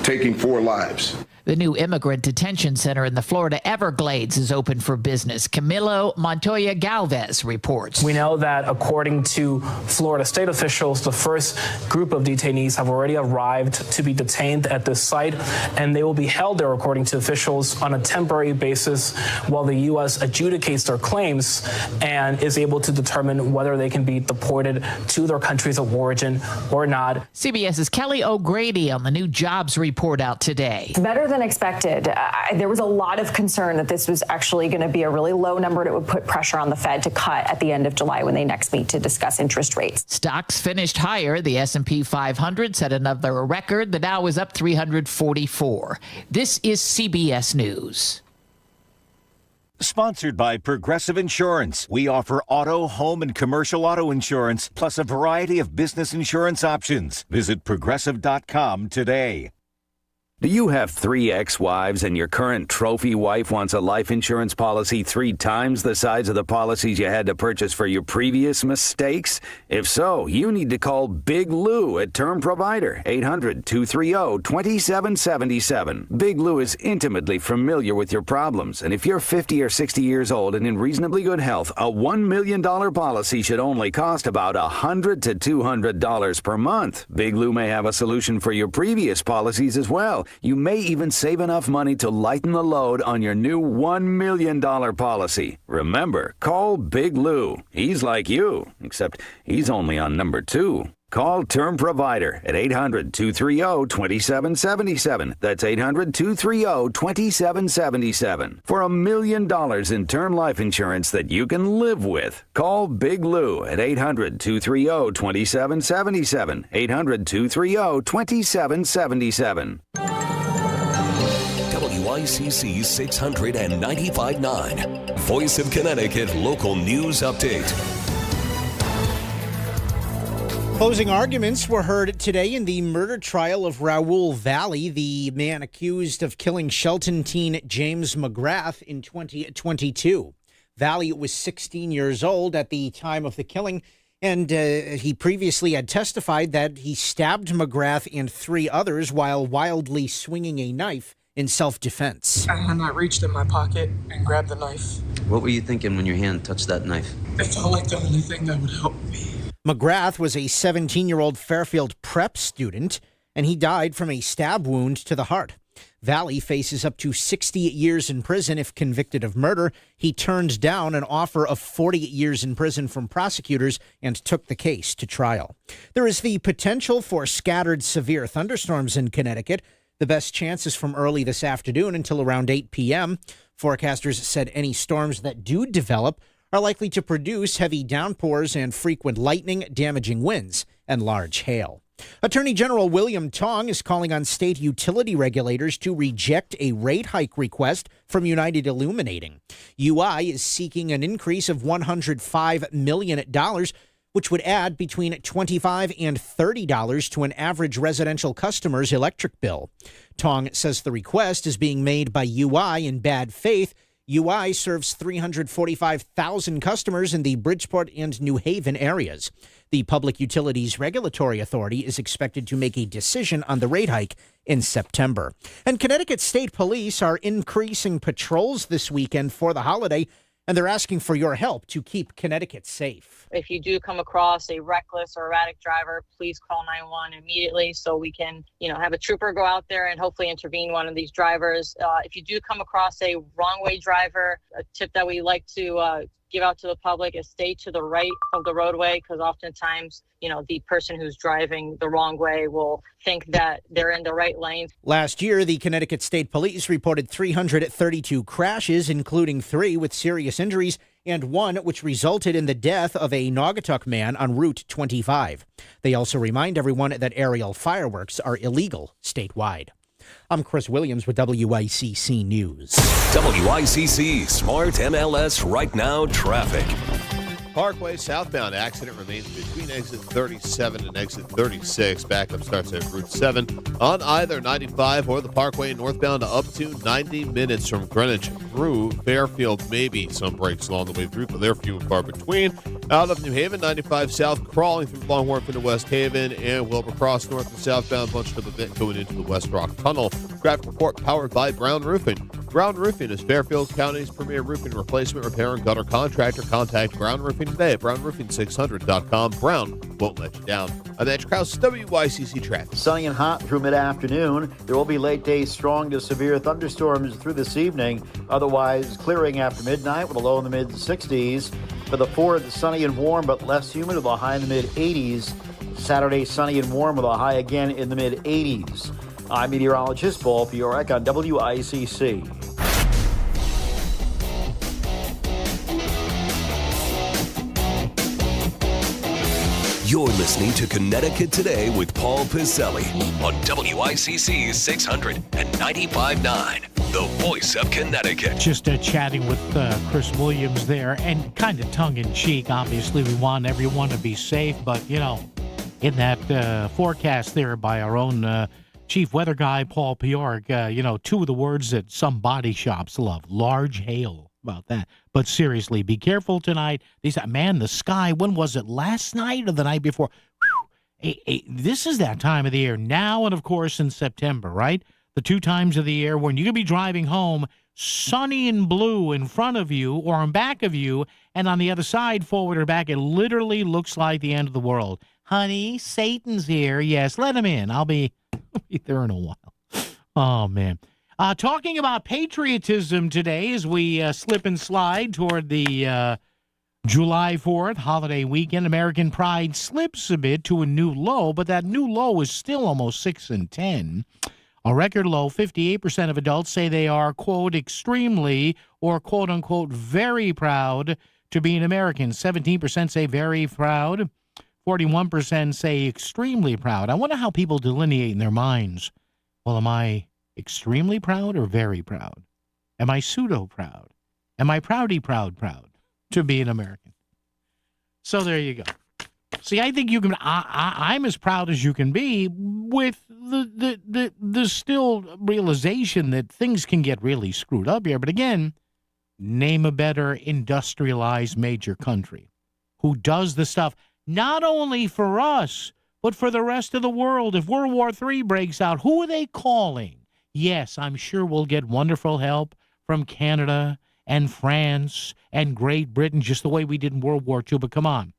taking 4 lives. The new immigrant detention center in the Florida Everglades is open for business. Camilo Montoya Galvez reports. We know that according to Florida state officials, the first group of detainees have already arrived to be detained at this site, and they will be held there, according to officials, on a temporary basis while the U.S. adjudicates their claims and is able to determine whether they can be deported to their countries of origin or not. CBS's Kelly O'Grady on the new jobs report out today. It's better than expected. There was a lot of concern that this was actually going to be a really low number and it would put pressure on the Fed to cut at the end of July when they next meet to discuss interest rates. Stocks finished higher. The S&P 500 set another record. The Dow was up 344. This is CBS News. Sponsored by Progressive Insurance. We offer auto, home, and commercial auto insurance, plus a variety of business insurance options. Visit Progressive.com today. Do you have 3 ex-wives and your current trophy wife wants a life insurance policy 3 times the size of the policies you had to purchase for your previous mistakes? If so, you need to call Big Lou at Term Provider, 800-230-2777. Big Lou is intimately familiar with your problems, and if you're 50 or 60 years old and in reasonably good health, a $1 million policy should only cost about $100 to $200 per month. Big Lou may have a solution for your previous policies as well. You may even save enough money to lighten the load on your new $1 million policy. Remember, call Big Lou. He's like you, except he's only on number 2. Call Term Provider at 800-230-2777. That's 800-230-2777. For $1 million in term life insurance that you can live with. Call Big Lou at 800-230-2777. 800-230-2777. WICC 695.9. Voice of Connecticut Local News Update. Closing arguments were heard today in the murder trial of Raoul Valley, the man accused of killing Shelton teen James McGrath in 2022. Valley was 16 years old at the time of the killing, and he previously had testified that he stabbed McGrath and 3 others while wildly swinging a knife in self-defense. And I reached in my pocket and grabbed the knife. What were you thinking when your hand touched that knife? It felt like the only thing that would help me. McGrath was a 17-year-old Fairfield prep student, and he died from a stab wound to the heart. Valley faces up to 60 years in prison if convicted of murder. He turned down an offer of 40 years in prison from prosecutors and took the case to trial. There is the potential for scattered severe thunderstorms in Connecticut. The best chance is from early this afternoon until around 8 p.m. Forecasters said any storms that do develop are likely to produce heavy downpours and frequent lightning, damaging winds, and large hail. Attorney General William Tong is calling on state utility regulators to reject a rate hike request from United Illuminating. UI is seeking an increase of $105 million, which would add between $25 and $30 to an average residential customer's electric bill. Tong says the request is being made by UI in bad faith. UI serves 345,000 customers in the Bridgeport and New Haven areas. The Public Utilities Regulatory Authority is expected to make a decision on the rate hike in September. And Connecticut State Police are increasing patrols this weekend for the holiday, and they're asking for your help to keep Connecticut safe. If you do come across a reckless or erratic driver, please call 911 immediately so we can, have a trooper go out there and hopefully intervene one of these drivers. If you do come across a wrong way driver, a tip that we like to give out to the public is stay to the right of the roadway, because oftentimes, the person who's driving the wrong way will think that they're in the right lane. Last year, the Connecticut State Police reported 332 crashes, including 3 with serious injuries and 1 which resulted in the death of a Naugatuck man on Route 25. They also remind everyone that aerial fireworks are illegal statewide. I'm Chris Williams with WICC News. WICC Smart MLS Right Now Traffic. Parkway southbound accident remains between exit 37 and exit 36. Backup starts at Route 7 on either 95 or the Parkway northbound up to 90 minutes from Greenwich through Fairfield. Maybe some breaks along the way through, but they're few and far between. Out of New Haven, 95 south crawling through Long Wharf into West Haven and Wilbur Cross north and southbound bunched up a bit going into the West Rock Tunnel. Traffic report powered by Brown Roofing. Brown Roofing is Fairfield County's premier roofing replacement, repair, and gutter contractor. Contact Brown Roofing today at brownroofing600.com. Brown won't let you down. I'm Andrew Krause, WICC Traffic. Sunny and hot through mid-afternoon. There will be late day strong to severe thunderstorms through this evening. Otherwise, clearing after midnight with a low in the mid-60s. For the 4th, sunny and warm, but less humid with a high in the mid-80s. Saturday, sunny and warm with a high again in the mid-80s. I'm meteorologist Paul Fiorek on WICC. You're listening to Connecticut Today with Paul Piselli on WICC 600 and 95.9, the voice of Connecticut. Just chatting with Chris Williams there, and kind of tongue-in-cheek. Obviously, we want everyone to be safe, but, in that forecast there by our own chief weather guy, Paul Piorek, 2 of the words that some body shops love, large hail. About that. But seriously, be careful tonight. The sky, when was it? Last night or the night before? This is that time of the year. Now and, of course, in September, right? The 2 times of the year when you could be driving home, sunny and blue in front of you or in back of you, and on the other side, forward or back, it literally looks like the end of the world. Honey, Satan's here. Yes, let him in. I'll be there in a while. Oh, man. Talking about patriotism today as we slip and slide toward the July 4th holiday weekend. American pride slips a bit to a new low, but that new low is still almost 6 in 10. A record low, 58% of adults say they are, quote, extremely or, quote, unquote, very proud to be an American. 17% say very proud. 41% say extremely proud. I wonder how people delineate in their minds. Well, am I extremely proud or very proud? Am I pseudo-proud? Am I proud to be an American? So there you go. See, I think you can. I'm as proud as you can be with the still realization that things can get really screwed up here. But again, name a better industrialized major country who does the stuff not only for us but for the rest of the world. If World War III breaks out, who are they calling? Yes, I'm sure we'll get wonderful help from Canada and France and Great Britain, just the way we did in World War II. But come on,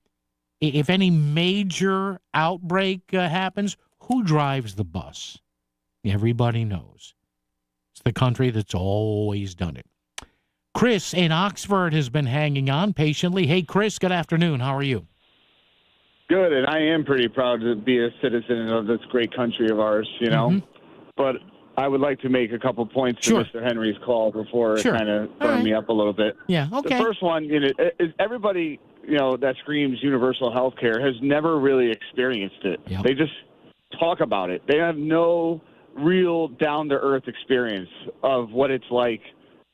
if any major outbreak happens, who drives the bus? Everybody knows. It's the country that's always done it. Chris in Oxford has been hanging on patiently. Hey, Chris, good afternoon. How are you? Good, and I am pretty proud to be a citizen of this great country of ours, you know. But I would like to make a couple points to Mr. Henry's call before it kind of burned me up a little bit. Yeah, okay. The first one, is everybody, that screams universal health care has never really experienced it. Yep. They just talk about it. They have no real down-to-earth experience of what it's like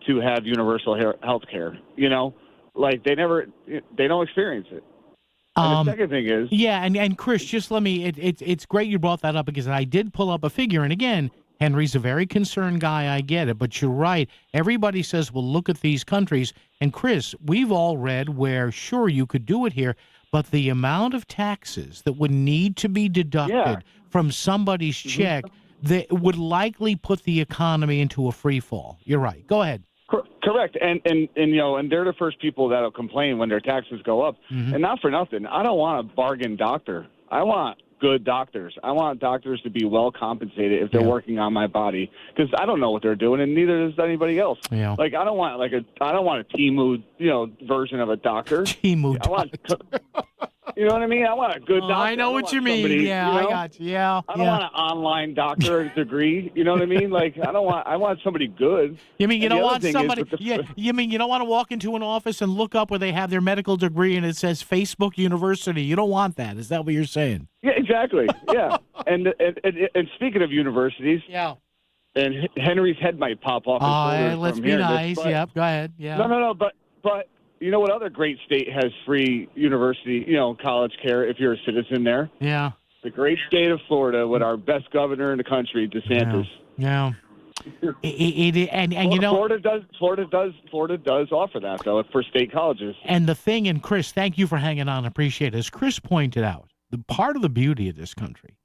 to have universal health care, Like, they don't experience it. And the second thing is... Yeah, and Chris, just let me... It's great you brought that up because I did pull up a figure. And again, Henry's a very concerned guy. I get it. But you're right. Everybody says, well, look at these countries. And Chris, we've all read where, sure, you could do it here, but the amount of taxes that would need to be deducted from somebody's check that would likely put the economy into a free fall. You're right. Go ahead. Correct, and they're the first people that'll complain when their taxes go up. And not for nothing, I don't want a bargain doctor. I want good doctors. I want doctors to be well compensated if they're working on my body, because I don't know what they're doing, and neither does anybody else. Yeah. Like I don't want a Timu version of a doctor. Timu. I want. You know what I mean? I want a good doctor. I know what you mean. Somebody, I got you. Yeah. I don't want an online doctor degree. You know what I mean? Like I want somebody good. You mean you don't want somebody? Yeah. You mean you don't want to walk into an office and look up where they have their medical degree and it says Facebook University? You don't want that. Is that what you're saying? Yeah, exactly. Yeah. and speaking of universities. Yeah. And Henry's head might pop off his shoulders. Let's be nice. Yep. Go ahead. Yeah. No. But. You know what other great state has free university, college care if you're a citizen there? Yeah. The great state of Florida with our best governor in the country, DeSantis. Yeah. Florida does offer that though for state colleges. And the thing, and Chris, thank you for hanging on. I appreciate it. As Chris pointed out, the part of the beauty of this country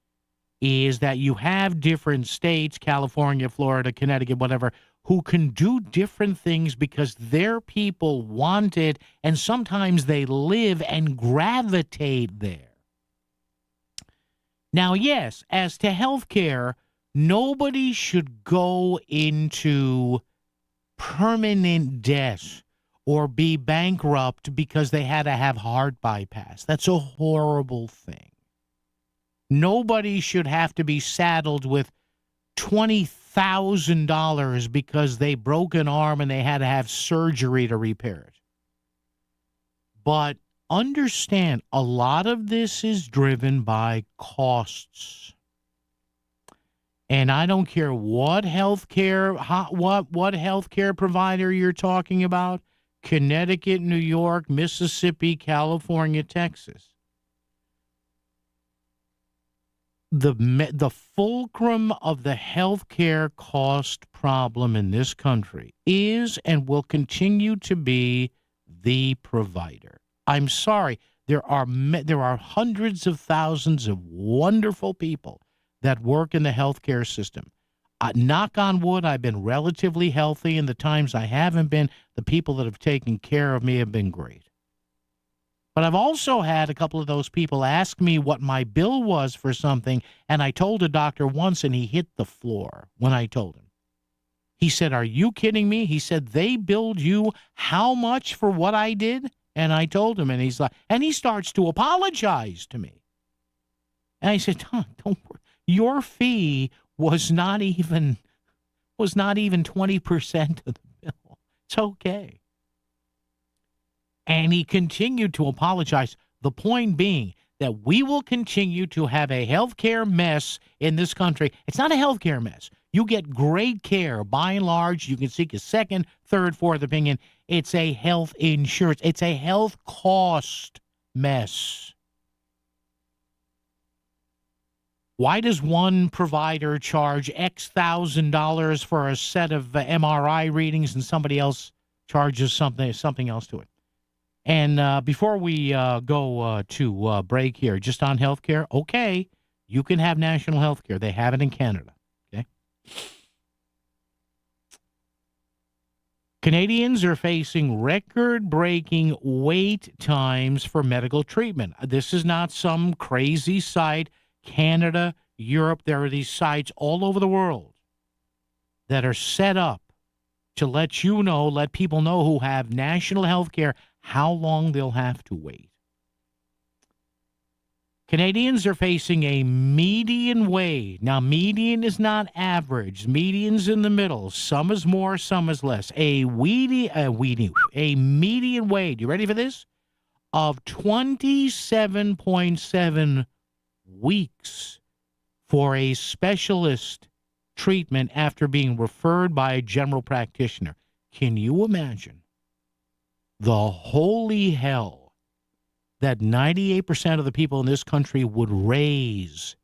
is that you have different states, California, Florida, Connecticut, whatever, who can do different things because their people want it, and sometimes they live and gravitate there. Now, yes, as to health care, nobody should go into permanent debt or be bankrupt because they had to have heart bypass. That's a horrible thing. Nobody should have to be saddled with $20,000 because they broke an arm and they had to have surgery to repair it. But understand, a lot of this is driven by costs. And I don't care what healthcare provider you're talking about, Connecticut, New York, Mississippi, California, Texas. The fulcrum of the healthcare cost problem in this country is and will continue to be the provider. I'm sorry, there are hundreds of thousands of wonderful people that work in the healthcare system. Knock on wood, I've been relatively healthy, and the times I haven't been, the people that have taken care of me have been great. But I've also had a couple of those people ask me what my bill was for something, and I told a doctor once, and he hit the floor when I told him. He said, "Are you kidding me?" He said, "They billed you how much for what I did?" And I told him, and he's like, and he starts to apologize to me. And I said, "Don't worry. Your fee was not even 20% of the bill. It's okay." And he continued to apologize. The point being that we will continue to have a healthcare mess in this country. It's not a healthcare mess. You get great care by and large. You can seek a second, third, fourth opinion. It's a health insurance. It's a health cost mess. Why does one provider charge X $1,000 for a set of MRI readings and somebody else charges something else to it? And before we go to break here, just on health care, okay, you can have national health care. They have it in Canada, okay? Canadians are facing record-breaking wait times for medical treatment. This is not some crazy site. Canada, Europe, there are these sites all over the world that are set up to let people know who have national health care how long they'll have to wait. Canadians are facing a median wait. Now, median is not average. Median's in the middle. Some is more, some is less. A median wait, you ready for this? Of 27.7 weeks for a specialist treatment after being referred by a general practitioner. Can you imagine the holy hell that 98% of the people in this country would raise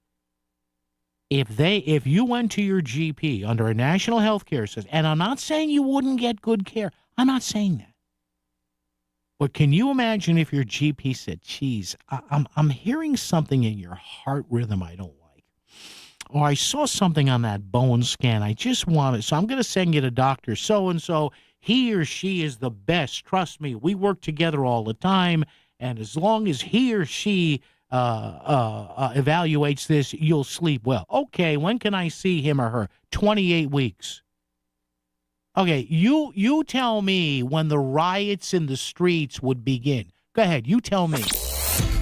if you went to your GP under a national health care system? And I'm not saying you wouldn't get good care. I'm not saying that. But can you imagine if your GP said, geez, I'm hearing something in your heart rhythm I don't like. Or I saw something on that bone scan. I just want it. So I'm going to send you to Dr. So-and-so. He or she is the best. Trust me, we work together all the time. And as long as he or she evaluates this, you'll sleep well. Okay, when can I see him or her? 28 weeks. Okay, you tell me when the riots in the streets would begin. Go ahead, you tell me.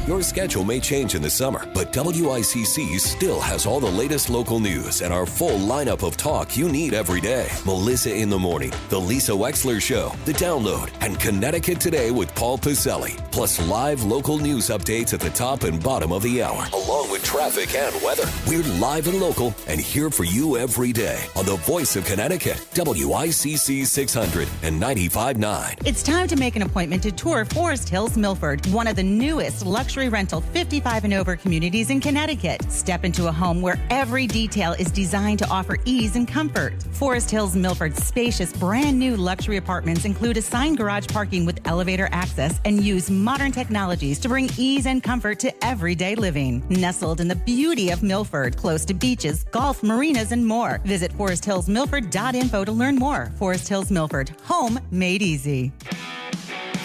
Your schedule may change in the summer, but WICC still has all the latest local news and our full lineup of talk you need every day. Melissa in the Morning, The Lisa Wexler Show, The Download, and Connecticut Today with Paul Pacelli. Plus live local news updates at the top and bottom of the hour, along with traffic and weather. We're live and local and here for you every day on the Voice of Connecticut, WICC 600 and 95.9. It's time to make an appointment to tour Forest Hills Milford, one of the newest luxury rental 55 and over communities in Connecticut. Step into a home where every detail is designed to offer ease and comfort. Forest Hills Milford's spacious brand new luxury apartments include assigned garage parking with elevator access and use modern technologies to bring ease and comfort to everyday living. Nestled in the beauty of Milford, close to beaches, golf, marinas, and more. Visit foresthillsmilford.info to learn more. Forest Hills Milford, home made easy.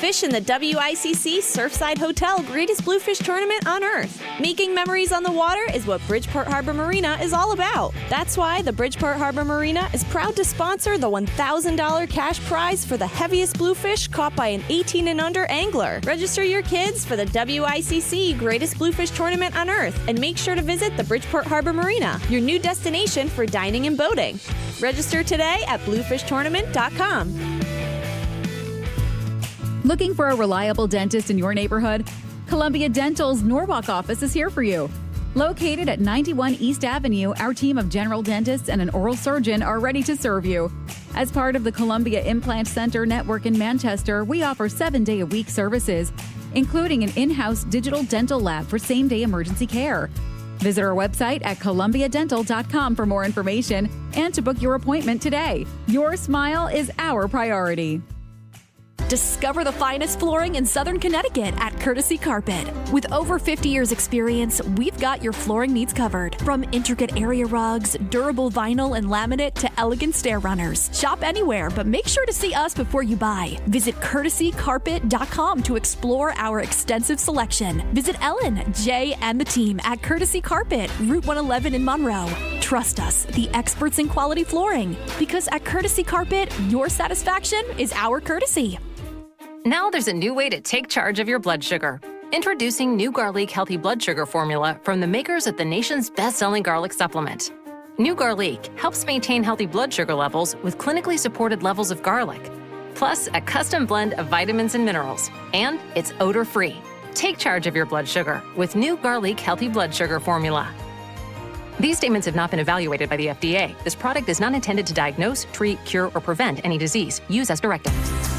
Fish in the WICC Surfside Hotel Greatest Bluefish Tournament on Earth. Making memories on the water is what Bridgeport Harbor Marina is all about. That's why the Bridgeport Harbor Marina is proud to sponsor the $1,000 cash prize for the heaviest bluefish caught by an 18 and under angler. Register your kids for the WICC Greatest Bluefish Tournament on Earth and make sure to visit the Bridgeport Harbor Marina, your new destination for dining and boating. Register today at bluefishtournament.com. Looking for a reliable dentist in your neighborhood? Columbia Dental's Norwalk office is here for you. Located at 91 East Avenue, our team of general dentists and an oral surgeon are ready to serve you. As part of the Columbia Implant Center network in Manchester, we offer 7-day-a-week services, including an in-house digital dental lab for same-day emergency care. Visit our website at columbiadental.com for more information and to book your appointment today. Your smile is our priority. Discover the finest flooring in Southern Connecticut at Courtesy Carpet. With over 50 years experience, we've got your flooring needs covered. From intricate area rugs, durable vinyl and laminate to elegant stair runners. Shop anywhere, but make sure to see us before you buy. Visit courtesycarpet.com to explore our extensive selection. Visit Ellen, Jay, and the team at Courtesy Carpet, Route 111 in Monroe. Trust us, the experts in quality flooring. Because at Courtesy Carpet, your satisfaction is our courtesy. Now there's a new way to take charge of your blood sugar. Introducing new Garlic Healthy Blood Sugar Formula from the makers of the nation's best-selling garlic supplement. New Garlic helps maintain healthy blood sugar levels with clinically supported levels of garlic, plus a custom blend of vitamins and minerals, and it's odor-free. Take charge of your blood sugar with new Garlic Healthy Blood Sugar Formula. These statements have not been evaluated by the FDA. This product is not intended to diagnose, treat, cure, or prevent any disease. Use as directed.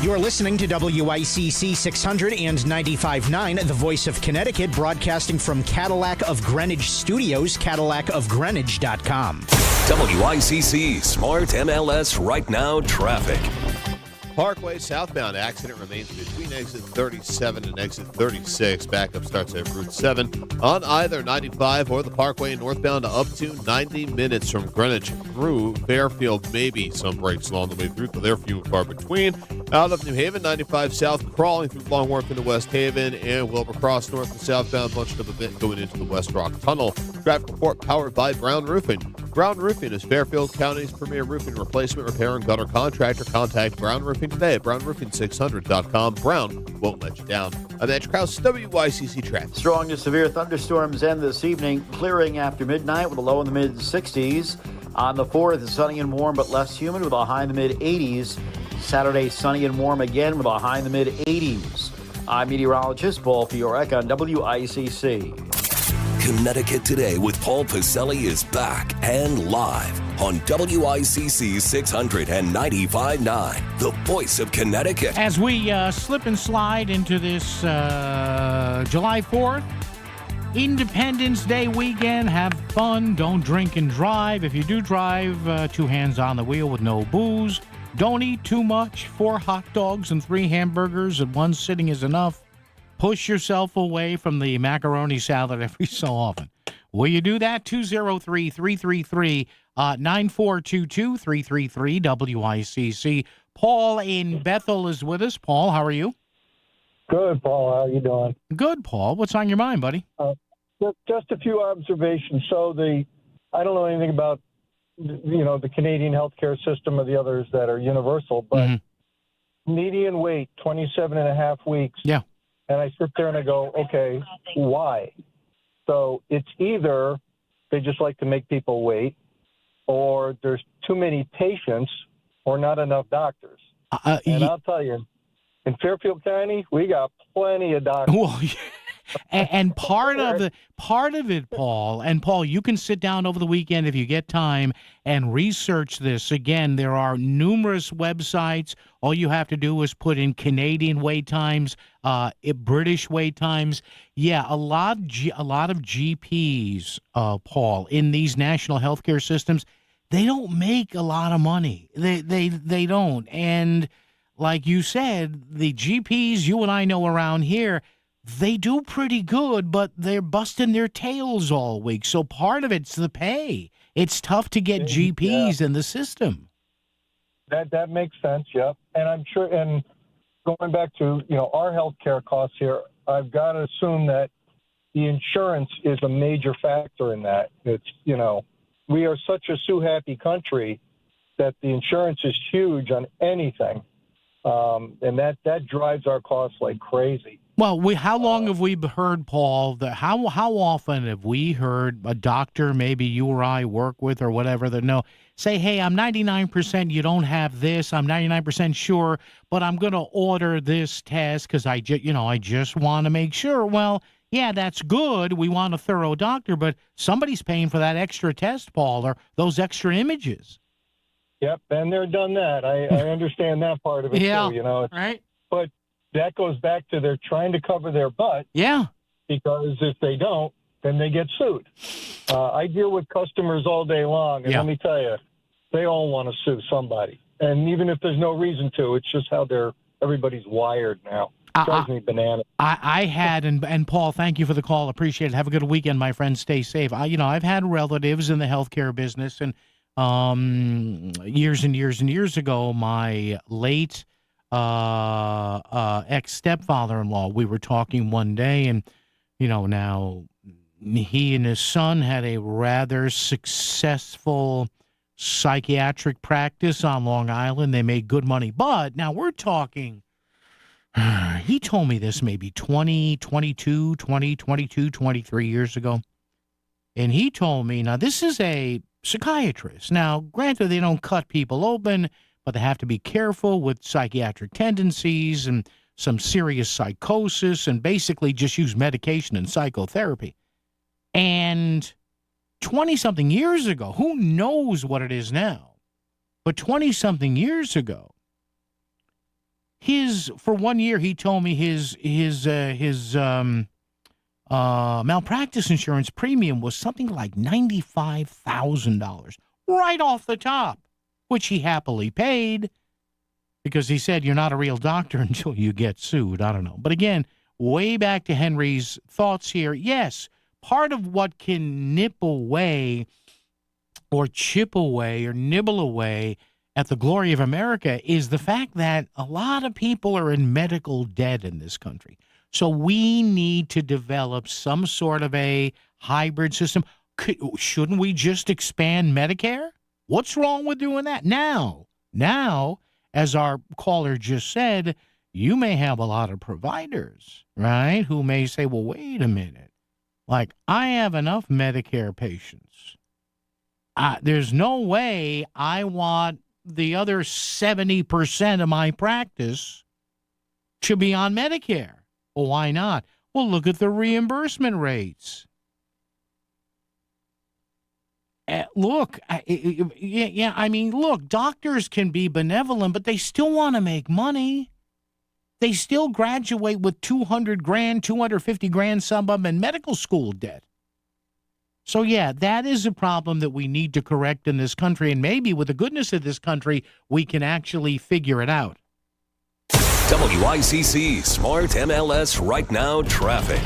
You're listening to WICC 600 and 95.9, the Voice of Connecticut, broadcasting from Cadillac of Greenwich Studios, CadillacofGreenwich.com. WICC Smart MLS Right Now Traffic. Parkway southbound accident remains between exit 37 and exit 36. Backup starts at Route 7 on either 95 or the Parkway northbound up to 90 minutes from Greenwich through Fairfield. Maybe some breaks along the way through, but they're few and far between. Out of New Haven, 95 south crawling through Long Wharf into West Haven and Wilbur Cross north and southbound bunched up a bit going into the West Rock Tunnel. Traffic report powered by Brown Roofing. Brown Roofing is Fairfield County's premier roofing replacement, repair, and gutter contractor. Contact Brown Roofing today at brownroofing600.com. Brown won't let you down. I'm Andrew Krause, WICC Traffic. Strong to severe thunderstorms end this evening, clearing after midnight with a low in the mid-60s. On the 4th, sunny and warm but less humid with a high in the mid-80s. Saturday, sunny and warm again with a high in the mid-80s. I'm meteorologist Paul Fiorek on WICC. Connecticut Today with Paul Pacelli is back and live on WICC 695.9, the voice of Connecticut. As we slip and slide into this July 4th, Independence Day weekend, have fun, don't drink and drive. If you do drive, 2 hands on the wheel with no booze. Don't eat too much. 4 hot dogs and 3 hamburgers at one sitting is enough. Push yourself away from the macaroni salad every so often. Will you do that? 203-333-9422, 333-WICC. Paul in Bethel is with us. Paul, how are you? Good, Paul. How are you doing? Good, Paul. What's on your mind, buddy? Just a few observations. So I don't know anything about, the Canadian healthcare system or the others that are universal, but median wait, 27 and a half weeks. Yeah. And I sit there and I go, okay, why? So it's either they just like to make people wait, or there's too many patients or not enough doctors. And I'll tell you, in Fairfield County, we got plenty of doctors. Well, and part of it, Paul, you can sit down over the weekend if you get time and research this. Again, there are numerous websites. All you have to do is put in Canadian wait times, British wait times. Yeah, a lot of GPs, Paul, in these national healthcare systems, they don't make a lot of money. They don't. And like you said, the GPs you and I know around here, they do pretty good, but they're busting their tails all week. So part of it's the pay. It's tough to get GPs in the system. That makes sense, yeah. And I'm sure, and going back to, our healthcare costs here, I've got to assume that the insurance is a major factor in that. It's, we are such a sue-happy country that the insurance is huge on anything. And that drives our costs like crazy. Well, how long have we heard, Paul, that how often have we heard a doctor, maybe you or I work with or whatever, that say, hey, I'm 99% you don't have this, I'm 99% sure, but I'm going to order this test because I just want to make sure. Well, yeah, that's good. We want a thorough doctor, but somebody's paying for that extra test, Paul, or those extra images. Yep, and they're done that. I understand that part of it, too, right? But that goes back to they're trying to cover their butt. Yeah. Because if they don't, then they get sued. I deal with customers all day long, and let me tell you, they all want to sue somebody. And even if there's no reason to, it's just how everybody's wired now. It drives me bananas. I had, and Paul, thank you for the call. Appreciate it. Have a good weekend, my friend. Stay safe. I've had relatives in the healthcare business, and years and years and years ago, my late ex-stepfather-in-law, we were talking one day, and now he and his son had a rather successful psychiatric practice on Long Island. They made good money, but now we're talking, he told me this maybe 23 years ago, and he told me, now this is a psychiatrist. Now, granted, they don't cut people open, but they have to be careful with psychiatric tendencies and some serious psychosis and basically just use medication and psychotherapy. And 20-something years ago, who knows what it is now, but 20-something years ago, for 1 year, he told me his malpractice insurance premium was something like $95,000 right off the top, which he happily paid. because he said you're not a real doctor until you get sued. I don't know. But again, way back to Henry's thoughts here. Yes, part of what can nip away or chip away or nibble away at the glory of America is the fact that a lot of people are in medical debt in this country. So we need to develop some sort of a hybrid system. Shouldn't we just expand Medicare? What's wrong with doing that? Now, as our caller just said, you may have a lot of providers, right, who may say, well, wait a minute. Like, I have enough Medicare patients. There's no way I want the other 70% of my practice to be on Medicare. Well, why not? Well, look at the reimbursement rates. Look, doctors can be benevolent, but they still want to make money. They still graduate with $200,000, $250,000, some of them in medical school debt. So, yeah, that is a problem that we need to correct in this country, and maybe with the goodness of this country, we can actually figure it out. WICC Smart MLS Right Now Traffic.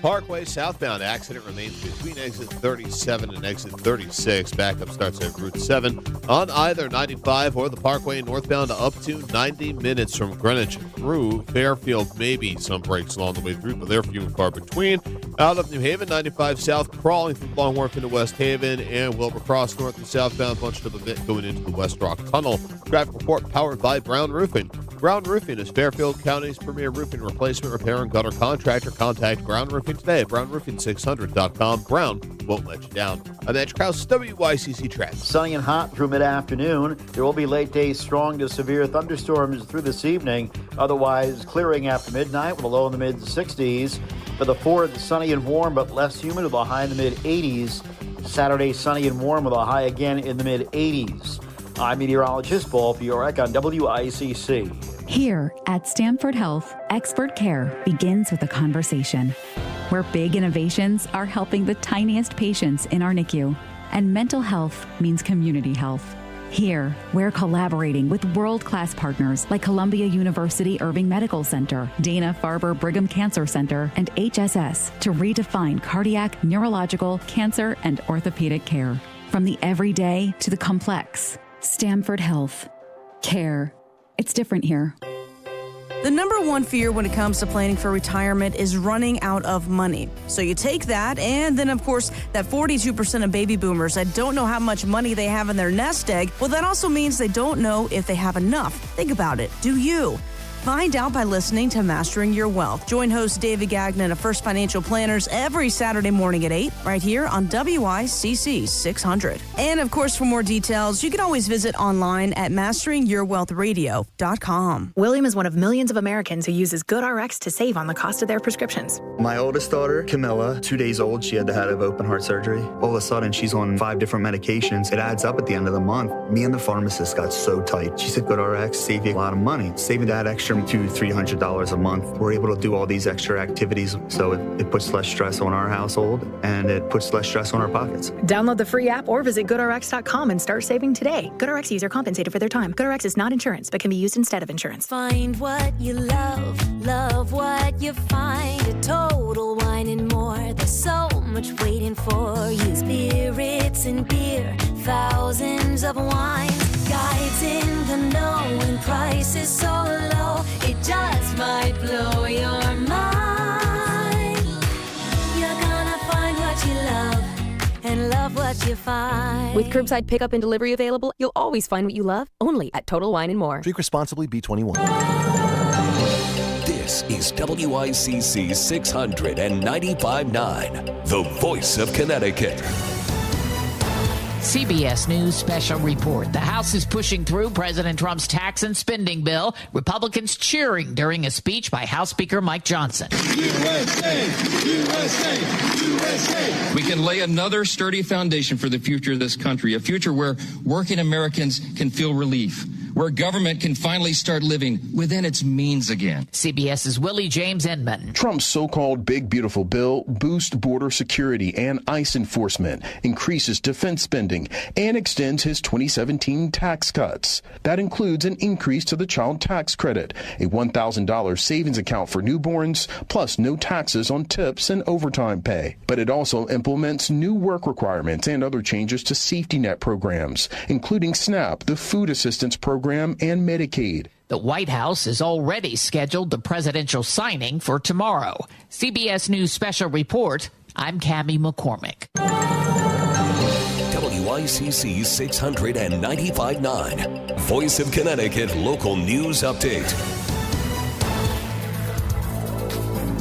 Parkway southbound accident remains between exit 37 and exit 36. Backup starts at Route 7 on either 95 or the Parkway northbound up to 90 minutes from Greenwich through Fairfield. Maybe some breaks along the way through, but they're few and far between. Out of New Haven, 95 south, crawling through Long Wharf into West Haven, and Wilbur Cross north and southbound, bunched up a bit going into the West Rock Tunnel. Traffic report powered by Brown Roofing. Brown Roofing is Fairfield County's premier roofing replacement, repair, and gutter contractor. Contact Brown Roofing today at brownroofing600.com. Brown won't let you down. I'm Edge Krause, WICC Traffic. Sunny and hot through mid-afternoon. There will be late-day strong to severe thunderstorms through this evening. Otherwise, clearing after midnight with a low in the mid-60s. For the 4th, sunny and warm, but less humid with a high in the mid-80s. Saturday, sunny and warm with a high again in the mid-80s. I'm meteorologist Paul Fiorek on WICC. Here at Stanford Health, expert care begins with a conversation where big innovations are helping the tiniest patients in our NICU, and mental health means community health. Here, we're collaborating with world-class partners like Columbia University Irving Medical Center, Dana-Farber Brigham Cancer Center, and HSS to redefine cardiac, neurological, cancer, and orthopedic care. From the everyday to the complex, Stanford Health. Care. It's different here. The number one fear when it comes to planning for retirement is running out of money. So you take that, and then, of course, that 42% of baby boomers that don't know how much money they have in their nest egg, well, that also means they don't know if they have enough. Think about it. Do you? Find out by listening to Mastering Your Wealth. Join host David Gagnon of First Financial Planners every Saturday morning at 8, right here on WICC 600. And, of course, for more details, you can always visit online at masteringyourwealthradio.com. William is one of millions of Americans who uses GoodRx to save on the cost of their prescriptions. My oldest daughter, Camilla, 2 days old, she had to have open heart surgery. All of a sudden, she's on 5 different medications. It adds up at the end of the month. Me and the pharmacist got so tight. She said, GoodRx save you a lot of money. Saving that extra $200-300 a month. We're able to do all these extra activities, so it puts less stress on our household and it puts less stress on our pockets. Download the free app or visit GoodRx.com and start saving today. GoodRx user compensated for their time. GoodRx is not insurance, but can be used instead of insurance. Find what you love what you find. A Total Wine and More. There's so much waiting for you. Spirits and beer, thousands of wines. Guides in the know and prices so low, it just might blow your mind. You're gonna find what you love and love what you find. With curbside pickup and delivery available, you'll always find what you love, only at Total Wine and More. Drink responsibly, B21. This is WICC 695.9, the voice of Connecticut. CBS News special report. The House is pushing through President Trump's tax and spending bill. Republicans cheering during a speech by House Speaker Mike Johnson. USA! USA! USA! We can lay another sturdy foundation for the future of this country, a future where working Americans can feel relief, where where government can finally start living within its means again. CBS's Willie James Inman. Trump's so-called Big Beautiful Bill boosts border security and ICE enforcement, increases defense spending, and extends his 2017 tax cuts. That includes an increase to the child tax credit, a $1,000 savings account for newborns, plus no taxes on tips and overtime pay. But it also implements new work requirements and other changes to safety net programs, including SNAP, the food assistance program, and Medicaid. The White House is already scheduled the presidential signing for tomorrow. CBS News Special Report, I'm Cammie McCormick. WICC 695.9, Voice of Connecticut Local News Update.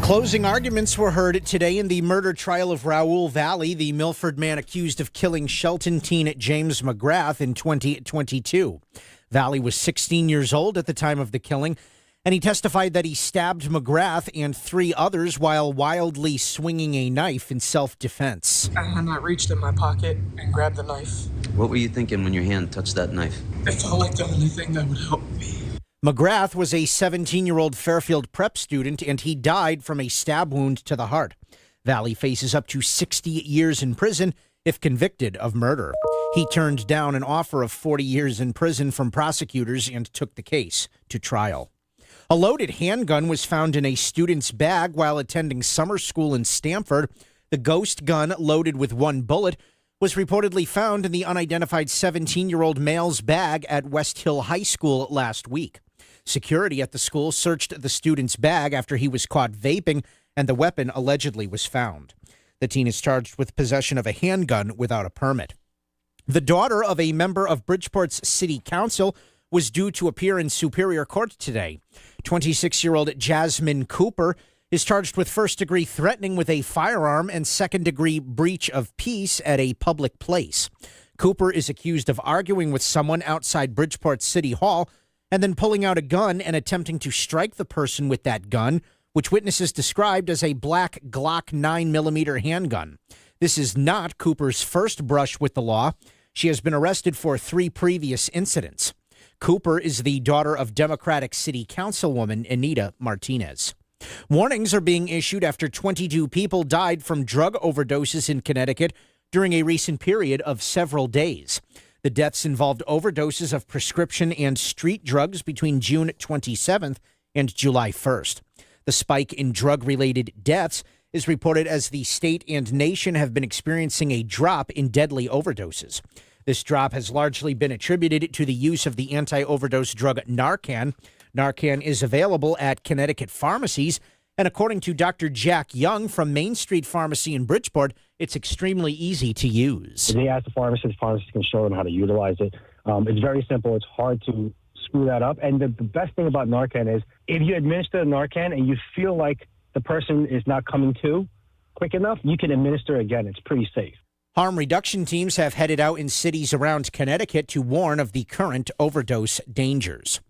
Closing arguments were heard today in the murder trial of Raoul Valley, the Milford man accused of killing Shelton teen James McGrath in 2022. Valley was 16 years old at the time of the killing, and he testified that he stabbed McGrath and 3 others while wildly swinging a knife in self-defense. And I reached in my pocket and grabbed the knife. What were you thinking when your hand touched that knife? It felt like the only thing that would help me. McGrath was a 17-year-old Fairfield prep student, and he died from a stab wound to the heart. Valley faces up to 60 years in prison if convicted of murder. He turned down an offer of 40 years in prison from prosecutors and took the case to trial. A loaded handgun was found in a student's bag while attending summer school in Stamford. The ghost gun, loaded with 1 bullet, was reportedly found in the unidentified 17-year-old male's bag at West Hill High School last week. Security at the school searched the student's bag after he was caught vaping, and the weapon allegedly was found. The teen is charged with possession of a handgun without a permit. The daughter of a member of Bridgeport's city council was due to appear in Superior Court today. 26-year-old Jasmine Cooper is charged with first-degree threatening with a firearm and second-degree breach of peace at a public place. Cooper is accused of arguing with someone outside Bridgeport City Hall and then pulling out a gun and attempting to strike the person with that gun, which witnesses described as a black Glock 9mm handgun. This is not Cooper's first brush with the law. She has been arrested for 3 previous incidents. Cooper is the daughter of Democratic City Councilwoman Anita Martinez. Warnings are being issued after 22 people died from drug overdoses in Connecticut during a recent period of several days. The deaths involved overdoses of prescription and street drugs between June 27th and July 1st. The spike in drug-related deaths is reported as the state and nation have been experiencing a drop in deadly overdoses. This drop has largely been attributed to the use of the anti-overdose drug Narcan. Narcan is available at Connecticut pharmacies, and according to Dr. Jack Young from Main Street Pharmacy in Bridgeport, it's extremely easy to use. They ask the pharmacist can show them how to utilize it. It's very simple. It's hard to screw that up. And the best thing about Narcan is if you administer Narcan and you feel like the person is not coming to quick enough, you can administer again. It's pretty safe. Harm reduction teams have headed out in cities around Connecticut to warn of the current overdose dangers.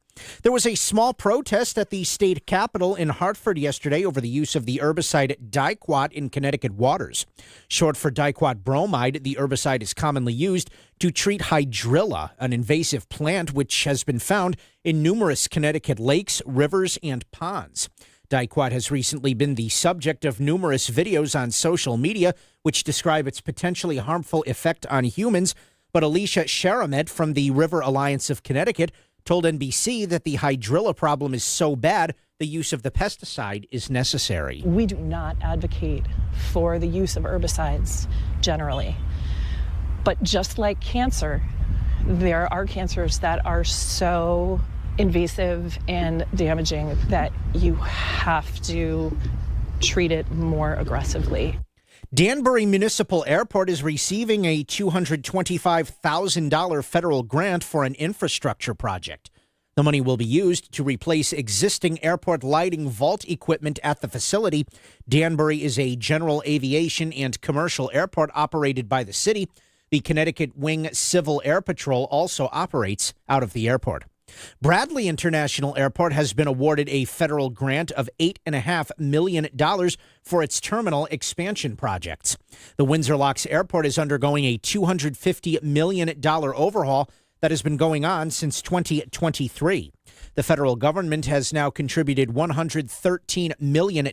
There was a small protest at the state capitol in Hartford yesterday over the use of the herbicide Diquat in Connecticut waters. Short for diquat bromide, the herbicide is commonly used to treat hydrilla, an invasive plant which has been found in numerous Connecticut lakes, rivers, and ponds. Diquat has recently been the subject of numerous videos on social media which describe its potentially harmful effect on humans, but Alicia Sharamet from the River Alliance of Connecticut told NBC that the hydrilla problem is so bad, the use of the pesticide is necessary. We do not advocate for the use of herbicides generally. But just like cancer, there are cancers that are so invasive and damaging that you have to treat it more aggressively. Danbury Municipal Airport is receiving a $225,000 federal grant for an infrastructure project. The money will be used to replace existing airport lighting vault equipment at the facility. Danbury is a general aviation and commercial airport operated by the city. The Connecticut Wing Civil Air Patrol also operates out of the airport. Bradley International Airport has been awarded a federal grant of $8.5 million for its terminal expansion projects. The Windsor Locks Airport is undergoing a $250 million overhaul that has been going on since 2023. The federal government has now contributed $113 million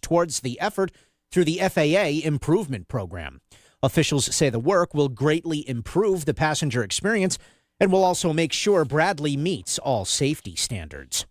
towards the effort through the FAA Improvement Program. Officials say the work will greatly improve the passenger experience and will also make sure Bradley meets all safety standards.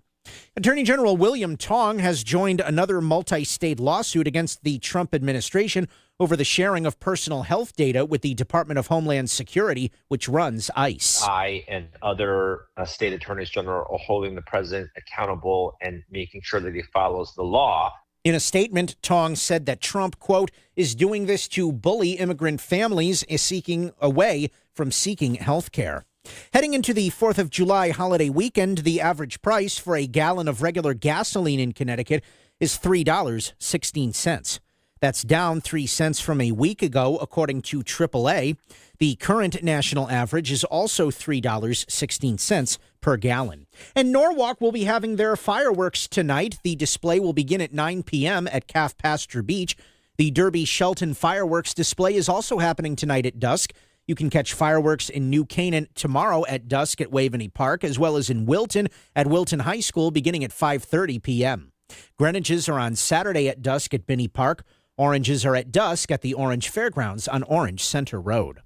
Attorney General William Tong has joined another multi-state lawsuit against the Trump administration over the sharing of personal health data with the Department of Homeland Security, which runs ICE. I and other state attorneys general are holding the president accountable and making sure that he follows the law. In a statement, Tong said that Trump, quote, is doing this to bully immigrant families seeking away from seeking health care. Heading into the 4th of July holiday weekend, the average price for a gallon of regular gasoline in Connecticut is $3.16. That's down 3 cents from a week ago, according to AAA. The current national average is also $3.16 per gallon. And Norwalk will be having their fireworks tonight. The display will begin at 9 p.m. at Calf Pasture Beach. The Derby Shelton fireworks display is also happening tonight at dusk. You can catch fireworks in New Canaan tomorrow at dusk at Waveney Park, as well as in Wilton at Wilton High School beginning at 5:30 p.m. Greenwiches are on Saturday at dusk at Binney Park. Oranges are at dusk at the Orange Fairgrounds on Orange Center Road.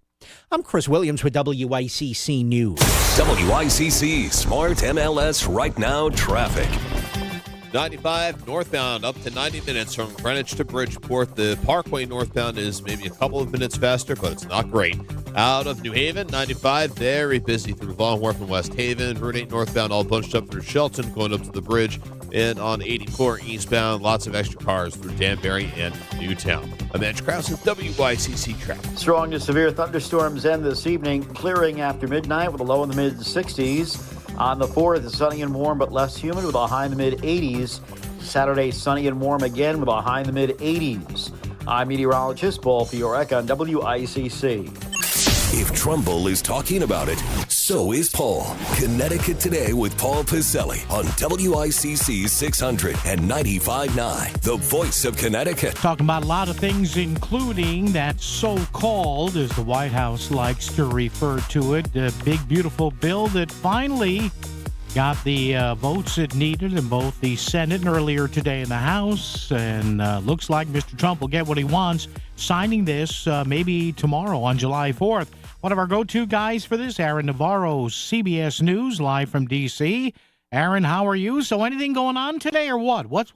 I'm Chris Williams with WICC News. WICC Smart MLS Right Now Traffic. 95 northbound up to 90 minutes from Greenwich to Bridgeport. The Parkway northbound is maybe a couple of minutes faster, but it's not great. Out of New Haven, 95, very busy through Long Wharf and West Haven. Route 8 northbound all bunched up through Shelton, going up to the bridge. And on 84 eastbound, lots of extra cars through Danbury and Newtown. I'm Edge Krause with WICC Traffic. Strong to severe thunderstorms end this evening, clearing after midnight with a low in the mid-60s. On the 4th, it's sunny and warm but less humid with a high in the mid-80s. Saturday, sunny and warm again with a high in the mid-80s. I'm meteorologist Paul Fiorek on WICC. If Trumbull is talking about it, so is Paul. Connecticut Today with Paul Piselli on WICC 600 and 95.9, the voice of Connecticut. Talking about a lot of things, including that so-called, as the White House likes to refer to it, the big, beautiful bill that finally got the votes it needed in both the Senate and earlier today in the House. And looks like Mr. Trump will get what he wants, signing this maybe tomorrow on July 4th. One of our go-to guys for this, Aaron Navarro, CBS News, live from D.C. Aaron, how are you? So anything going on today or what? What's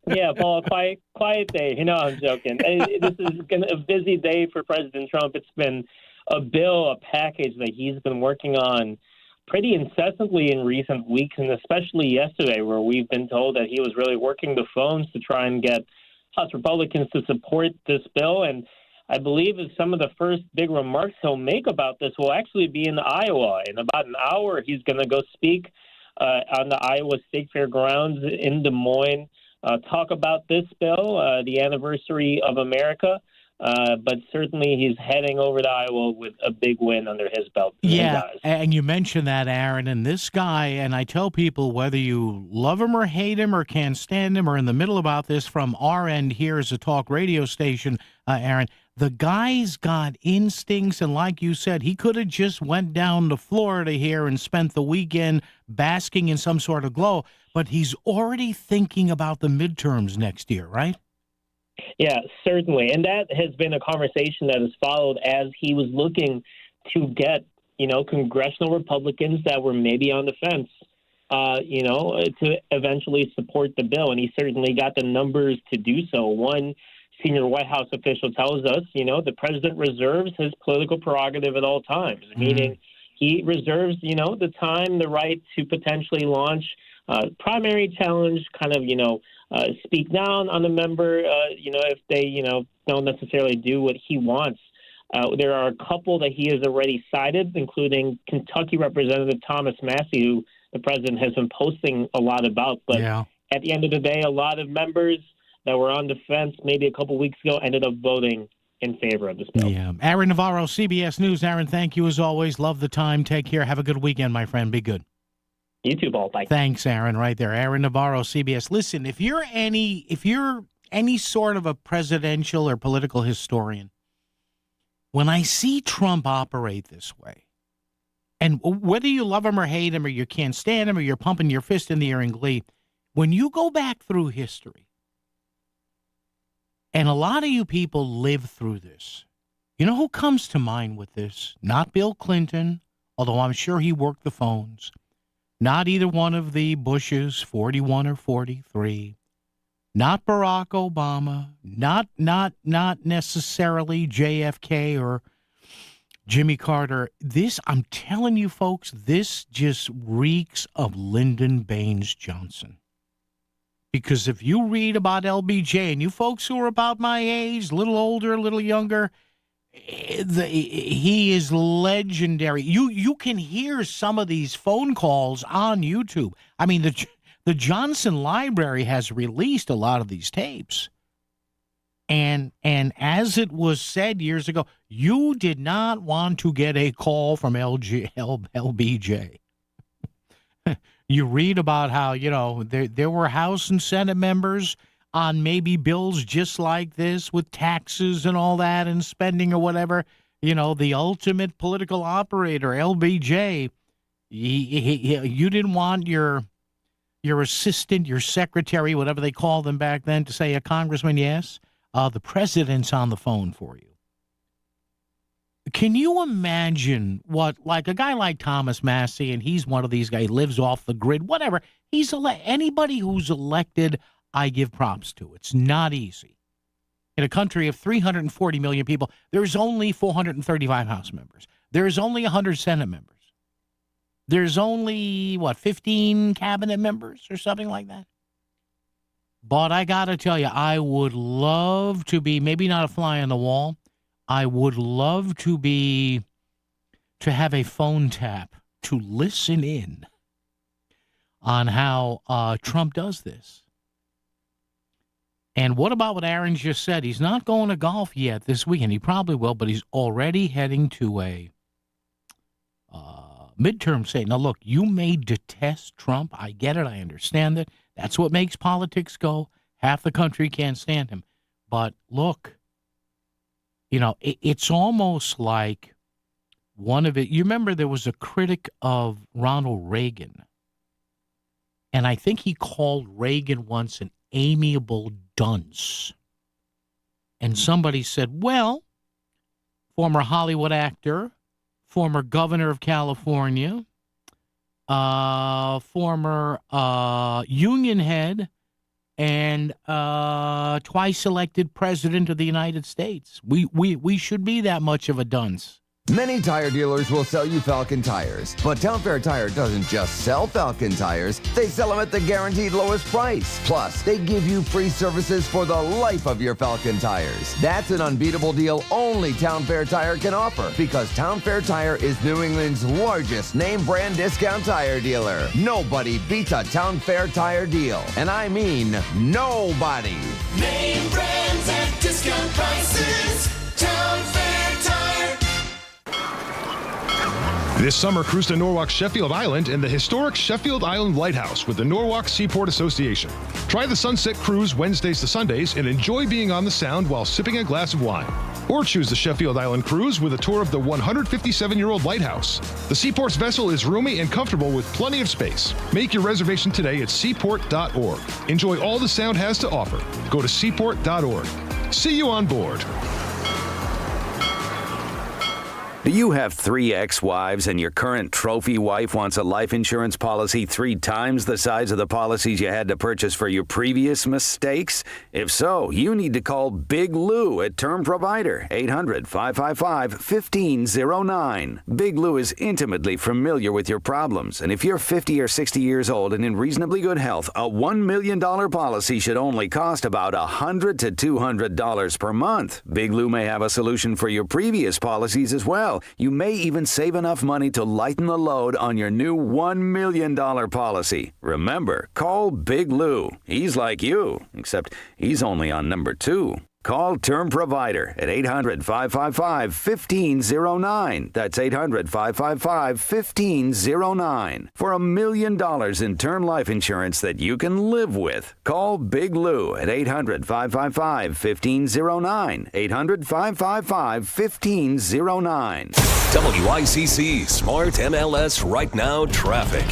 Yeah, Paul, quiet day. You know, I'm joking. This is a busy day for President Trump. It's been a package that he's been working on pretty incessantly in recent weeks, and especially yesterday, where we've been told that he was really working the phones to try and get House Republicans to support this bill. And I believe that some of the first big remarks he'll make about this will actually be in Iowa. In about an hour, he's going to go speak on the Iowa State Fair grounds in Des Moines, talk about this bill, the anniversary of America. But certainly he's heading over to Iowa with a big win under his belt. Yeah, and you mentioned that, Aaron, and this guy, and I tell people whether you love him or hate him or can't stand him or in the middle about this from our end here as a talk radio station, Aaron, the guy's got instincts, and like you said, he could have just went down to Florida here and spent the weekend basking in some sort of glow, but he's already thinking about the midterms next year, right? Yeah, certainly. And that has been a conversation that has followed as he was looking to get, congressional Republicans that were maybe on the fence, to eventually support the bill. And he certainly got the numbers to do so. One senior White House official tells us, the president reserves his political prerogative at all times, meaning he reserves, the time, the right to potentially launch primary challenge, kind of, speak down on a member, if they, don't necessarily do what he wants. There are a couple that he has already cited, including Kentucky Representative Thomas Massey, who the president has been posting a lot about. But at the end of the day, a lot of members that were on the fence maybe a couple weeks ago ended up voting in favor of this bill. Yeah. Aaron Navarro, CBS News. Aaron, thank you as always. Love the time. Take care. Have a good weekend, my friend. Be good. You too, Paul. Bye. Thanks, Aaron, right there. Aaron Navarro, CBS. Listen, if you're any sort of a presidential or political historian, when I see Trump operate this way, And whether you love him or hate him or you can't stand him or you're pumping your fist in the air in glee, when you go back through history, and a lot of you people live through this, you know who comes to mind with this? Not Bill Clinton, although I'm sure he worked the phones. Not either one of the Bushes, 41 or 43. Not Barack Obama. Not necessarily JFK or Jimmy Carter. This, I'm telling you folks, this just reeks of Lyndon Baines Johnson. Because if you read about LBJ, and you folks who are about my age, a little older, a little younger, he is legendary. You can hear some of these phone calls on YouTube. I mean, the Johnson Library has released a lot of these tapes. And as it was said years ago, you did not want to get a call from LBJ. You read about how, there were House and Senate members on maybe bills just like this with taxes and all that and spending or whatever. The ultimate political operator, LBJ, you didn't want your assistant, your secretary, whatever they called them back then, to say, a congressman, yes, the president's on the phone for you. Can you imagine what, like a guy like Thomas Massey, and he's one of these guys, lives off the grid, whatever. Anybody who's elected, I give props to. It's not easy. In a country of 340 million people, there's only 435 House members. There's only 100 Senate members. There's only, 15 cabinet members or something like that? But I got to tell you, I would love to be, maybe not a fly on the wall, I would love to have a phone tap to listen in on how Trump does this. And what about what Aaron just said? He's not going to golf yet this weekend. He probably will, but he's already heading to a midterm state. Now, look, you may detest Trump. I get it. I understand it. That's what makes politics go. Half the country can't stand him. But look, it's almost like one of it. You remember there was a critic of Ronald Reagan, and I think he called Reagan once an amiable dunce. And somebody said, well, former Hollywood actor, former governor of California, former union head, and twice elected president of the United States. We should be that much of a dunce. Many tire dealers will sell you Falcon tires, but Town Fair Tire doesn't just sell Falcon tires, they sell them at the guaranteed lowest price. Plus, they give you free services for the life of your Falcon tires. That's an unbeatable deal only Town Fair Tire can offer, because Town Fair Tire is New England's largest name brand discount tire dealer. Nobody beats a Town Fair Tire deal, and I mean nobody. Name brands at discount prices. Town Fair Tire. This summer, cruise to Norwalk Sheffield Island and the historic Sheffield Island Lighthouse with the Norwalk Seaport Association. Try the Sunset Cruise Wednesdays to Sundays and enjoy being on the Sound while sipping a glass of wine. Or choose the Sheffield Island Cruise with a tour of the 157-year-old lighthouse. The Seaport's vessel is roomy and comfortable with plenty of space. Make your reservation today at seaport.org. Enjoy all the Sound has to offer. Go to seaport.org. See you on board. Do you have 3 ex-wives and your current trophy wife wants a life insurance policy 3 times the size of the policies you had to purchase for your previous mistakes? If so, you need to call Big Lou at Term Provider, 800-555-1509. Big Lou is intimately familiar with your problems, and if you're 50 or 60 years old and in reasonably good health, a $1 million policy should only cost about $100 to $200 per month. Big Lou may have a solution for your previous policies as well. You may even save enough money to lighten the load on your new $1 million policy. Remember, call Big Lou. He's like you, except he's only on number 2. Call Term Provider at 800-555-1509. That's 800-555-1509. For $1 million in term life insurance that you can live with. Call Big Lou at 800-555-1509. 800-555-1509. WICC Smart MLS Right Now Traffic.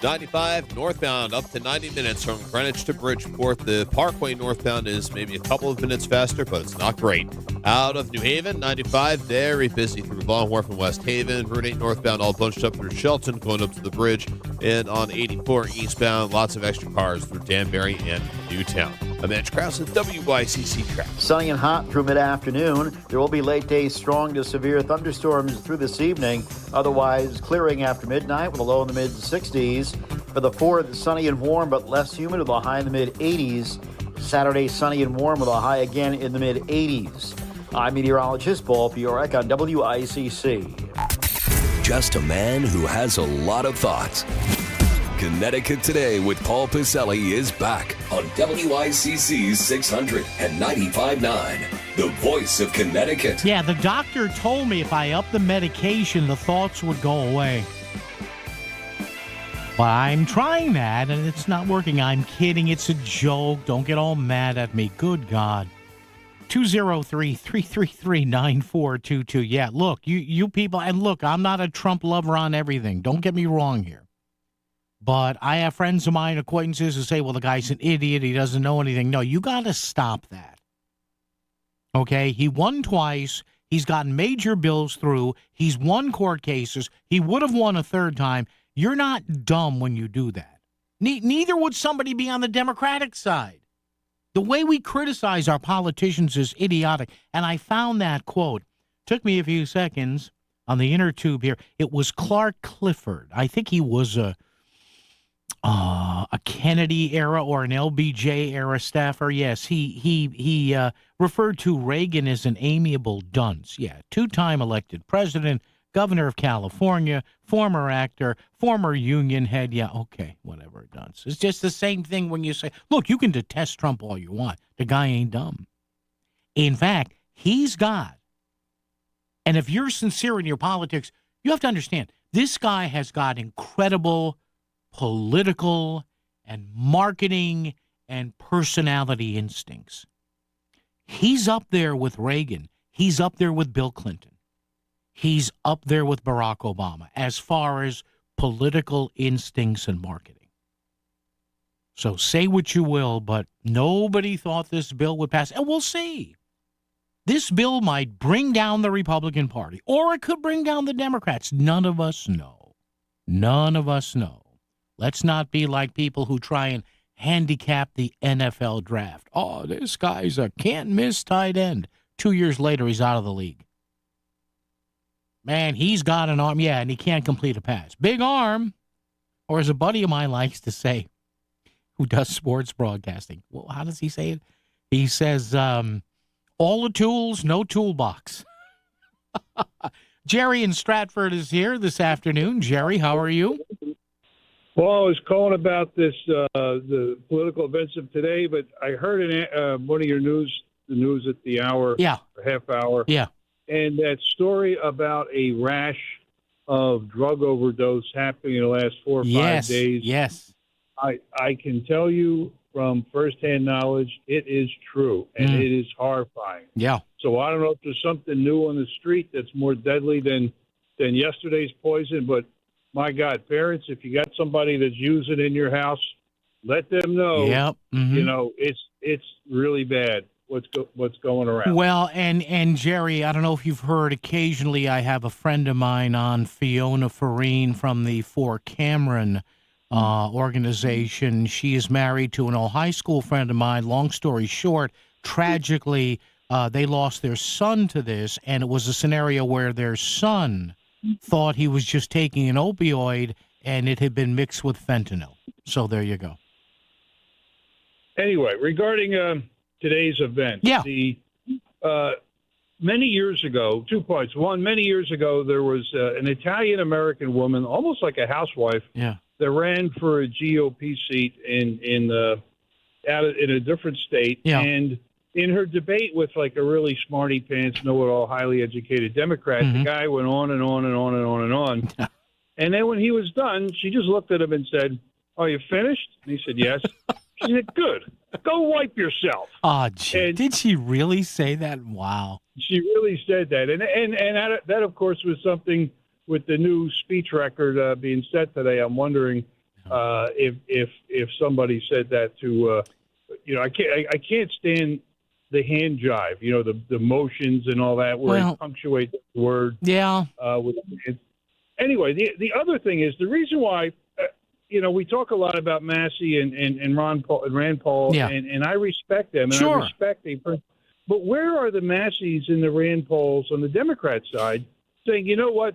95 northbound up to 90 minutes from Greenwich to Bridgeport. The Parkway northbound is maybe a couple of minutes faster, but it's not great. Out of New Haven, 95 very busy through Long Wharf and West Haven. Route 8 northbound all bunched up through Shelton going up to the bridge. And on 84 eastbound, lots of extra cars through Danbury and Newtown. I'm Edge Krause at WICC Traffic. Sunny and hot through mid-afternoon. There will be late-day strong to severe thunderstorms through this evening. Otherwise, clearing after midnight with a low in the mid-60s. For the 4th, sunny and warm but less humid with a high in the mid-80s. Saturday, sunny and warm with a high again in the mid-80s. I'm meteorologist Paul Fiorek on WICC. Just a man who has a lot of thoughts. Connecticut Today with Paul Piselli is back on WICC 600 and 95.9, the voice of Connecticut. Yeah, the doctor told me if I upped the medication, the thoughts would go away. But I'm trying that, and it's not working. I'm kidding. It's a joke. Don't get all mad at me. Good God. 203-333-9422. Yeah, look, you people, and look, I'm not a Trump lover on everything. Don't get me wrong here. But I have friends of mine, acquaintances, who say, well, the guy's an idiot. He doesn't know anything. No, you got to stop that. Okay? He won twice. He's gotten major bills through. He's won court cases. He would have won a third time. You're not dumb when you do that. Neither would somebody be on the Democratic side. The way we criticize our politicians is idiotic. And I found that quote. Took me a few seconds on the inner tube here. It was Clark Clifford. I think he was a Kennedy era or an LBJ era staffer. Yes, he referred to Reagan as an amiable dunce. Yeah, two-time elected president, governor of California, former actor, former union head. Yeah, okay, whatever, dunce. It's just the same thing when you say, look, you can detest Trump all you want. The guy ain't dumb. In fact, he's God. And if you're sincere in your politics, you have to understand, this guy has got incredible political and marketing and personality instincts. He's up there with Reagan. He's up there with Bill Clinton. He's up there with Barack Obama as far as political instincts and marketing. So say what you will, but nobody thought this bill would pass. And we'll see. This bill might bring down the Republican Party, or it could bring down the Democrats. None of us know. None of us know. Let's not be like people who try and handicap the NFL draft. Oh, this guy's a can't-miss tight end. 2 years later, he's out of the league. Man, he's got an arm. Yeah, and he can't complete a pass. Big arm. Or as a buddy of mine likes to say, who does sports broadcasting. Well, how does he say it? He says, all the tools, no toolbox. Jerry in Stratford is here this afternoon. Jerry, how are you? Well, I was calling about this, the political events of today, but I heard one of your the news at the hour, or half hour. Yeah. And that story about a rash of drug overdose happening in the last 4 or 5 days. Yes. I can tell you from firsthand knowledge, it is true, and it is horrifying. Yeah. So I don't know if there's something new on the street that's more deadly than yesterday's poison, but my God, parents, if you got somebody that's using in your house, let them know. Yep. Mm-hmm. You know, it's really bad what's going around. Well, and Jerry, I don't know if you've heard, occasionally I have a friend of mine on, Fiona Farine from the Fort Cameron organization. She is married to an old high school friend of mine. Long story short, tragically, they lost their son to this, and it was a scenario where their son thought he was just taking an opioid, and it had been mixed with fentanyl. So there you go. Anyway, regarding today's event, many years ago, 2 points. One, many years ago, there was an Italian-American woman, almost like a housewife, that ran for a GOP seat in a different state, and in her debate with like a really smarty pants, know-it-all, highly educated Democrat, the guy went on and on and on and on and on. And then when he was done, she just looked at him and said, "Are you finished?" And he said, "Yes." She said, "Good. Go wipe yourself." Oh, gee. Did she really say that? Wow. She really said that. And that, of course, was something with the new speech record being set today. I'm wondering if somebody said that to, I can't stand the hand jive, the motions and all that, where he punctuates the word. Yeah. With anyway, the other thing is the reason why, we talk a lot about Massey and Rand Paul, and I respect them, and sure. I respect them. But where are the Masseys and the Rand Pauls on the Democrat side saying, you know what,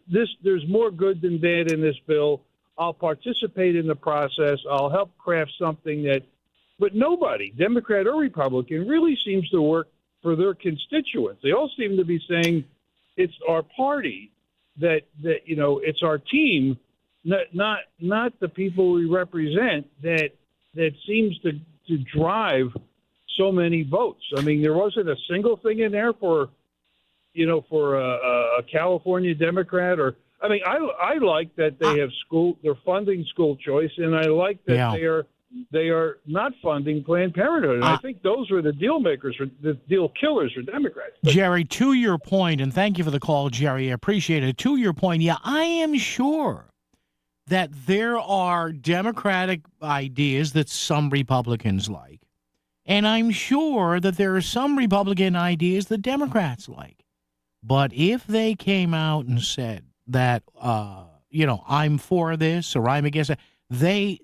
there's more good than bad in this bill. I'll participate in the process. I'll help craft something that. But nobody, Democrat or Republican, really seems to work for their constituents. They all seem to be saying it's our party, that it's our team, not the people we represent that seems to drive so many votes. I mean, there wasn't a single thing in there for a California Democrat, or I mean, I like that they have they're funding school choice, and I like that they are not funding Planned Parenthood. And I think those were the deal makers, the deal killers for Democrats. Jerry, to your point, and thank you for the call, Jerry. I appreciate it. To your point, I am sure that there are Democratic ideas that some Republicans like. And I'm sure that there are some Republican ideas that Democrats like. But if they came out and said that, I'm for this or I'm against it, the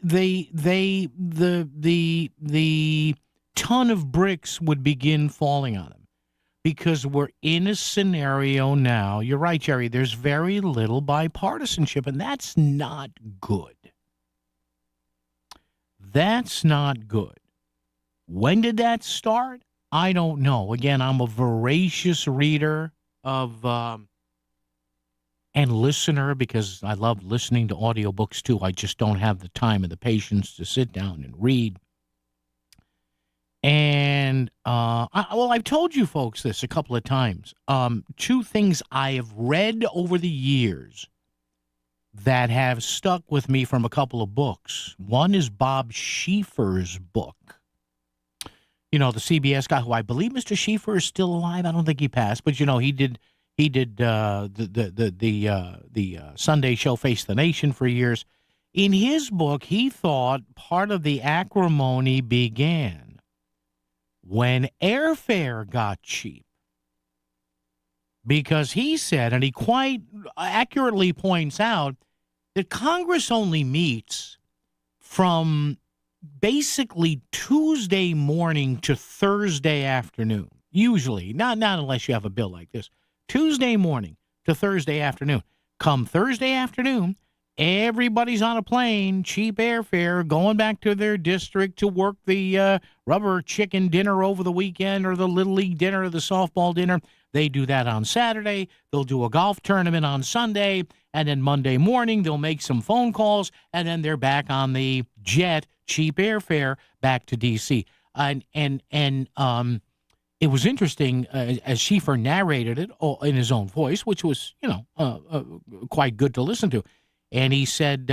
ton of bricks would begin falling on them, because we're in a scenario now. You're right, Jerry. There's very little bipartisanship, and that's not good. That's not good. When did that start? I don't know. Again, I'm a voracious reader of and listener, because I love listening to audiobooks too. I just don't have the time and the patience to sit down and read. And I've told you folks this a couple of times. Two things I have read over the years that have stuck with me from a couple of books. One is Bob Schieffer's book. The CBS guy, who I believe Mr. Schieffer is still alive. I don't think he passed, but he did the Sunday show Face the Nation for years. In his book, he thought part of the acrimony began when airfare got cheap, because he said, and he quite accurately points out, that Congress only meets from basically Tuesday morning to Thursday afternoon. Usually, not unless you have a bill like this. Tuesday morning to Thursday afternoon. Come Thursday afternoon, everybody's on a plane, cheap airfare, going back to their district to work the rubber chicken dinner over the weekend, or the Little League dinner, or the softball dinner. They do that on Saturday. They'll do a golf tournament on Sunday, and then Monday morning they'll make some phone calls, and then they're back on the jet, cheap airfare, back to D.C. And it was interesting, as Schieffer narrated it in his own voice, which was, quite good to listen to. And he said,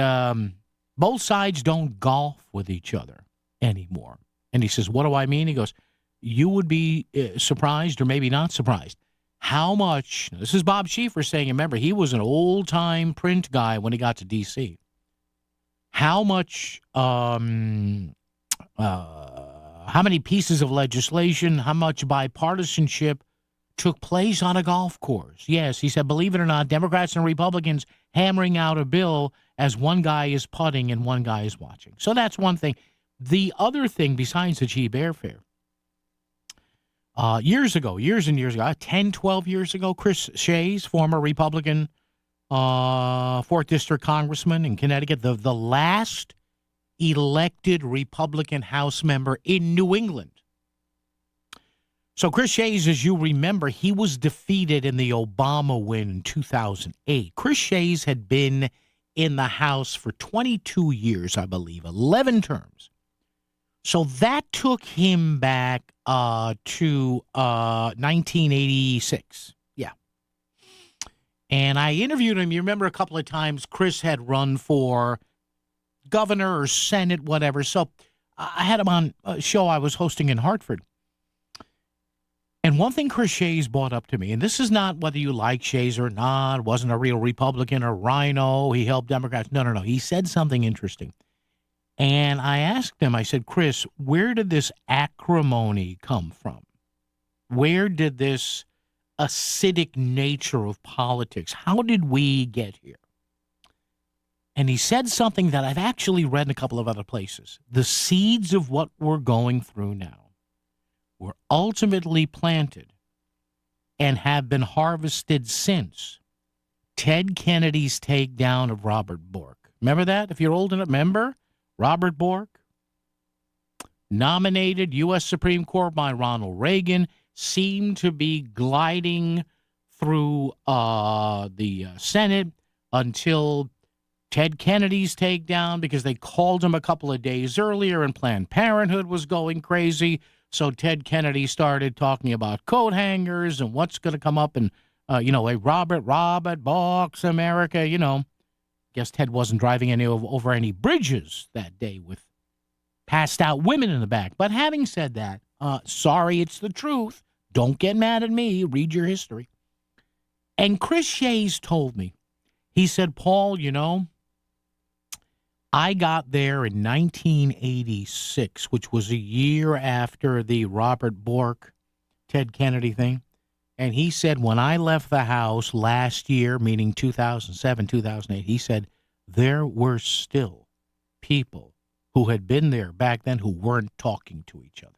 both sides don't golf with each other anymore. And he says, what do I mean? He goes, you would be surprised, or maybe not surprised, how much, this is Bob Schieffer saying, remember, he was an old-time print guy when he got to D.C., how much, how many pieces of legislation, how much bipartisanship took place on a golf course. Yes, he said, believe it or not, Democrats and Republicans hammering out a bill as one guy is putting and one guy is watching. So that's one thing. The other thing, besides the cheap airfare, years and years ago, 10, 12 years ago, Chris Shays, former Republican 4th District Congressman in Connecticut, the last elected Republican House member in New England. So Chris Shays, as you remember, he was defeated in the Obama win in 2008. Chris Shays had been in the House for 22 years, I believe, 11 terms. So that took him back to 1986. Yeah. And I interviewed him. You remember a couple of times Chris had run for governor or Senate, whatever. So I had him on a show I was hosting in Hartford. And one thing Chris Shays brought up to me, and this is not whether you like Shays or not, wasn't a real Republican or rhino, he helped Democrats. No. He said something interesting. And I asked him, I said, Chris, where did this acrimony come from? Where did this acidic nature of politics, how did we get here? And he said something that I've actually read in a couple of other places. The seeds of what we're going through now were ultimately planted and have been harvested since Ted Kennedy's takedown of Robert Bork. Remember that? If you're old enough, remember? Robert Bork, nominated U.S. Supreme Court by Ronald Reagan, seemed to be gliding through the Senate until Ted Kennedy's takedown, because they called him a couple of days earlier and Planned Parenthood was going crazy. So Ted Kennedy started talking about coat hangers and what's going to come up and, a Robert Bork's America, Guess Ted wasn't driving over any bridges that day with passed out women in the back. But having said that, sorry, it's the truth. Don't get mad at me. Read your history. And Chris Shays told me, he said, Paul, I got there in 1986, which was a year after the Robert Bork, Ted Kennedy thing. And he said, when I left the house last year, meaning 2007, 2008, he said, there were still people who had been there back then who weren't talking to each other,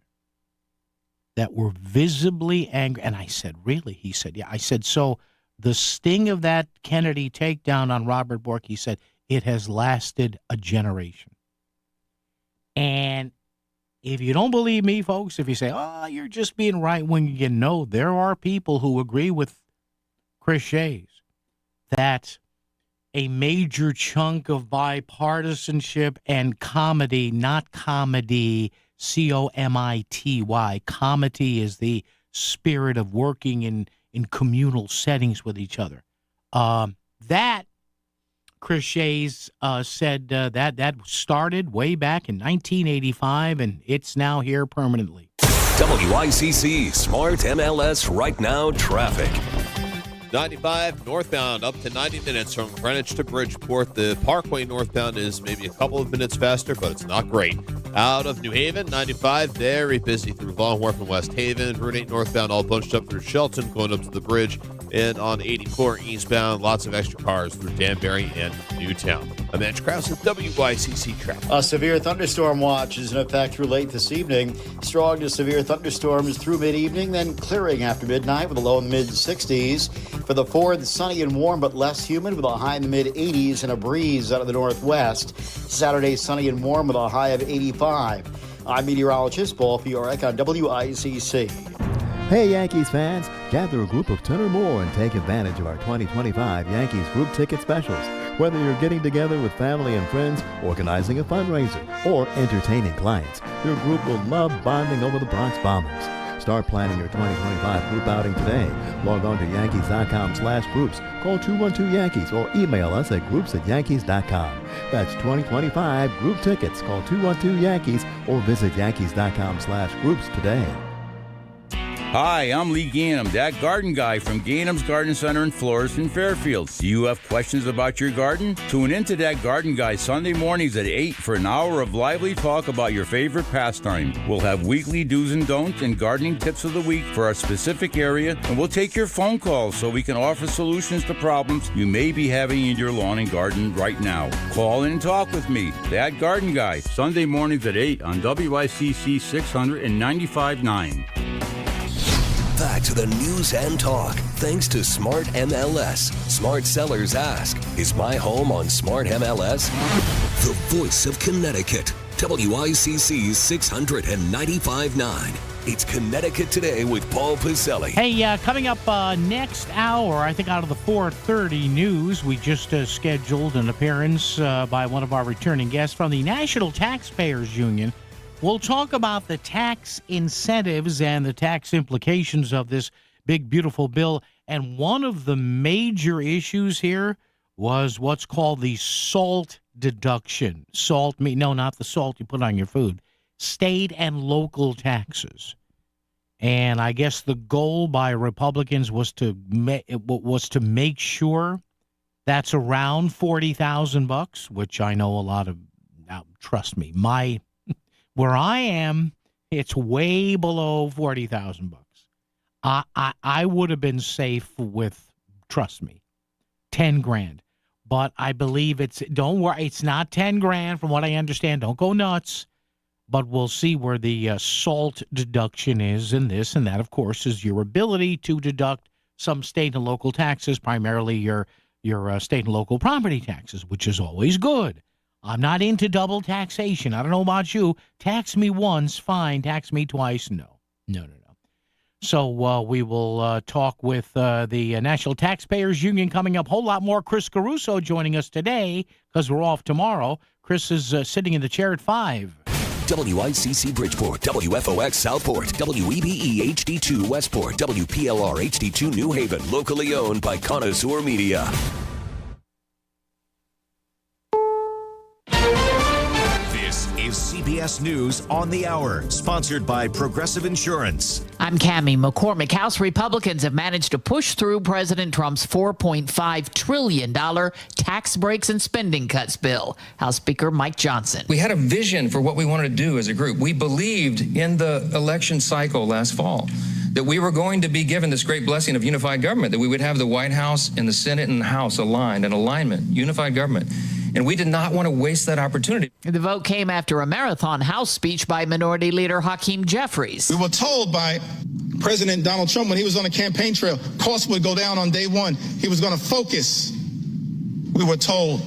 that were visibly angry. And I said, really? He said, yeah. I said, so the sting of that Kennedy takedown on Robert Bork, he said, it has lasted a generation. And if you don't believe me, folks, if you say, you're just being right-wing again, no, there are people who agree with Chris Shays that a major chunk of bipartisanship and comedy, not comedy, C-O-M-I-T-Y, comedy is the spirit of working in communal settings with each other. That Chris Shays said that started way back in 1985, and it's now here permanently. WICC Smart MLS Right Now Traffic. 95 northbound up to 90 minutes from Greenwich to Bridgeport. The Parkway northbound is maybe a couple of minutes faster, but it's not great. Out of New Haven, 95, very busy through Long Wharf and West Haven. Route 8 northbound all bunched up through Shelton, going up to the bridge. And on 84 eastbound, lots of extra cars through Danbury and Newtown. I'm Mitch Krause with WICC Traffic. A severe thunderstorm watch is in effect through late this evening. Strong to severe thunderstorms through mid-evening, then clearing after midnight with a low in the mid-60s. For the 4th, sunny and warm but less humid with a high in the mid-80s and a breeze out of the northwest. Saturday, sunny and warm with a high of 85. I'm meteorologist Paul Fiorek on WICC. Hey Yankees fans, gather a group of 10 or more and take advantage of our 2025 Yankees group ticket specials. Whether you're getting together with family and friends, organizing a fundraiser, or entertaining clients, your group will love bonding over the Bronx Bombers. Start planning your 2025 group outing today. Log on to Yankees.com/groups, call 212-YANKEES, or email us at groups@yankees.com. That's 2025 group tickets. Call 212-YANKEES or visit Yankees.com/groups today. Hi, I'm Lee Gainham, that garden guy from Gainham's Garden Center and Florist in Fairfield. Do you have questions about your garden? Tune in to That Garden Guy Sunday mornings at 8 for an hour of lively talk about your favorite pastime. We'll have weekly do's and don'ts and gardening tips of the week for our specific area, and we'll take your phone calls so we can offer solutions to problems you may be having in your lawn and garden right now. Call in and talk with me, That Garden Guy, Sunday mornings at 8 on WICC 600 and 95.9. Back to the news and talk. Thanks to Smart MLS. Smart sellers ask, is my home on Smart MLS? The voice of Connecticut. WICC 695.9. It's Connecticut Today with Paul Piselli. Hey, coming up next hour, I think out of the 4:30 news, we just scheduled an appearance by one of our returning guests from the National Taxpayers Union. We'll talk about the tax incentives and the tax implications of this big, beautiful bill. And one of the major issues here was what's called the SALT deduction. No, not the salt you put on your food. State and local taxes. And I guess the goal by Republicans was to make sure that's around $40,000, which I know a lot of. Now, trust me, where I am, it's way below $40,000. I would have been safe with, trust me, 10 grand. But I believe don't worry, it's not 10 grand from what I understand. Don't go nuts. But we'll see where the SALT deduction is in this. And that, of course, is your ability to deduct some state and local taxes, primarily your state and local property taxes, which is always good. I'm not into double taxation. I don't know about you. Tax me once, fine. Tax me twice, no. So we will talk with the National Taxpayers Union coming up. Whole lot more. Chris Caruso joining us today because we're off tomorrow. Chris is sitting in the chair at 5. WICC Bridgeport, WFOX Southport, WEBE HD2 Westport, WPLR HD2 New Haven, locally owned by Connoisseur Media. This is CBS News on the Hour, sponsored by Progressive Insurance. I'm Cammie McCormick. House Republicans have managed to push through President Trump's $4.5 trillion tax breaks and spending cuts bill. House Speaker Mike Johnson. We had a vision for what we wanted to do as a group. We believed in the election cycle last fall that we were going to be given this great blessing of unified government, that we would have the White House and the Senate and the House aligned, an alignment, unified government. And we did not want to waste that opportunity. The vote came after a marathon House speech by Minority Leader Hakeem Jeffries. We were told by President Donald Trump when he was on the campaign trail, costs would go down on day one. He was going to focus, we were told,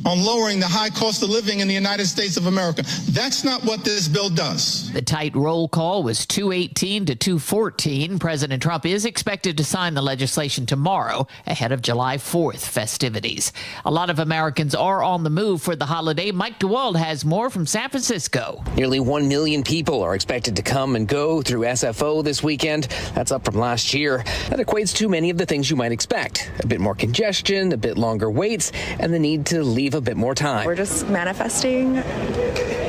on lowering the high cost of living in the United States of America. That's not what this bill does. The tight roll call was 218 to 214. President Trump is expected to sign the legislation tomorrow ahead of July 4th festivities. A lot of Americans are on the move for the holiday. Mike DeWald has more from San Francisco. Nearly 1 million people are expected to come and go through SFO this weekend. That's up from last year. That equates to many of the things you might expect. A bit more congestion, a bit longer waits, and the need to leave a bit more time. We're just manifesting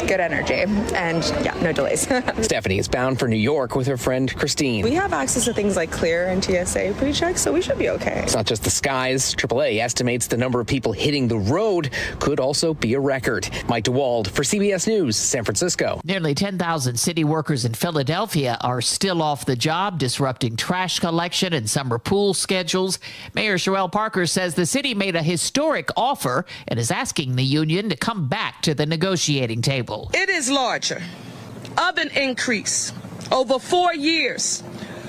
good energy and no delays. Stephanie is bound for New York with her friend Christine. We have access to things like Clear and TSA pre-checks, so we should be okay. It's not just the skies. AAA estimates the number of people hitting the road could also be a record. Mike DeWald for CBS News, San Francisco. Nearly 10,000 city workers in Philadelphia are still off the job, disrupting trash collection and summer pool schedules. Mayor Sherelle Parker says the city made a historic offer and is asking the union to come back to the negotiating table. It is larger of an increase over 4 years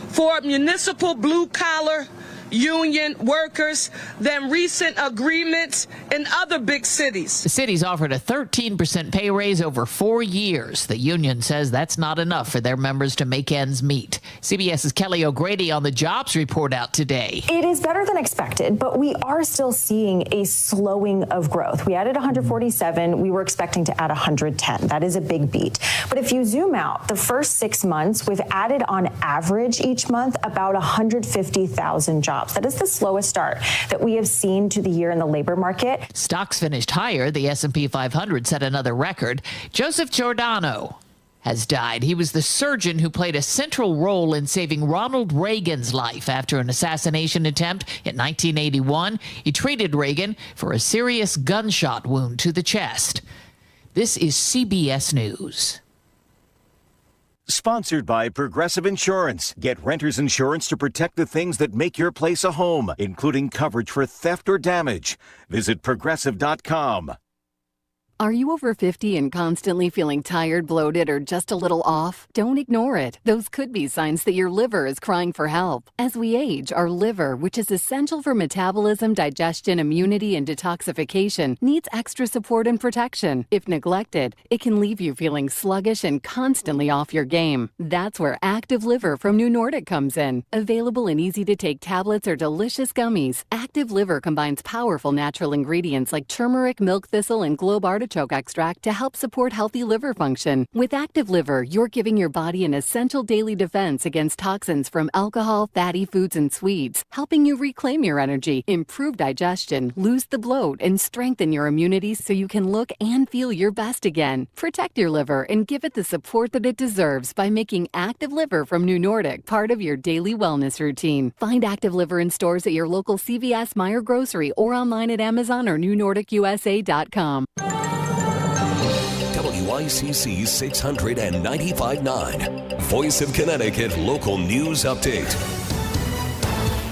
for municipal blue-collar union workers than recent agreements in other big cities. The city's offered a 13% pay raise over 4 years. The union says that's not enough for their members to make ends meet. CBS's Kelly O'Grady on the jobs report out today. It is better than expected, but we are still seeing a slowing of growth. We added 147. We were expecting to add 110. That is a big beat. But if you zoom out, the first 6 months, we've added on average each month about 150,000 jobs. That is the slowest start that we have seen to the year in the labor market. Stocks finished higher. The S&P 500 set another record. Joseph Giordano has died. He was the surgeon who played a central role in saving Ronald Reagan's life after an assassination attempt in 1981. He treated Reagan for a serious gunshot wound to the chest. This is CBS News. Sponsored by Progressive Insurance. Get renter's insurance to protect the things that make your place a home, including coverage for theft or damage. Visit Progressive.com. Are you over 50 and constantly feeling tired, bloated, or just a little off? Don't ignore it. Those could be signs that your liver is crying for help. As we age, our liver, which is essential for metabolism, digestion, immunity, and detoxification, needs extra support and protection. If neglected, it can leave you feeling sluggish and constantly off your game. That's where Active Liver from New Nordic comes in. Available in easy-to-take tablets or delicious gummies, Active Liver combines powerful natural ingredients like turmeric, milk thistle, and globe artichoke artichoke extract to help support healthy liver function. With Active Liver, you're giving your body an essential daily defense against toxins from alcohol, fatty foods, and sweets, helping you reclaim your energy, improve digestion, lose the bloat, and strengthen your immunity so you can look and feel your best again. Protect your liver and give it the support that it deserves by making Active Liver from New Nordic part of your daily wellness routine. Find Active Liver in stores at your local CVS, Meijer Grocery, or online at Amazon or NewNordicUSA.com. WICC 695.9, Voice of Connecticut Local News Update.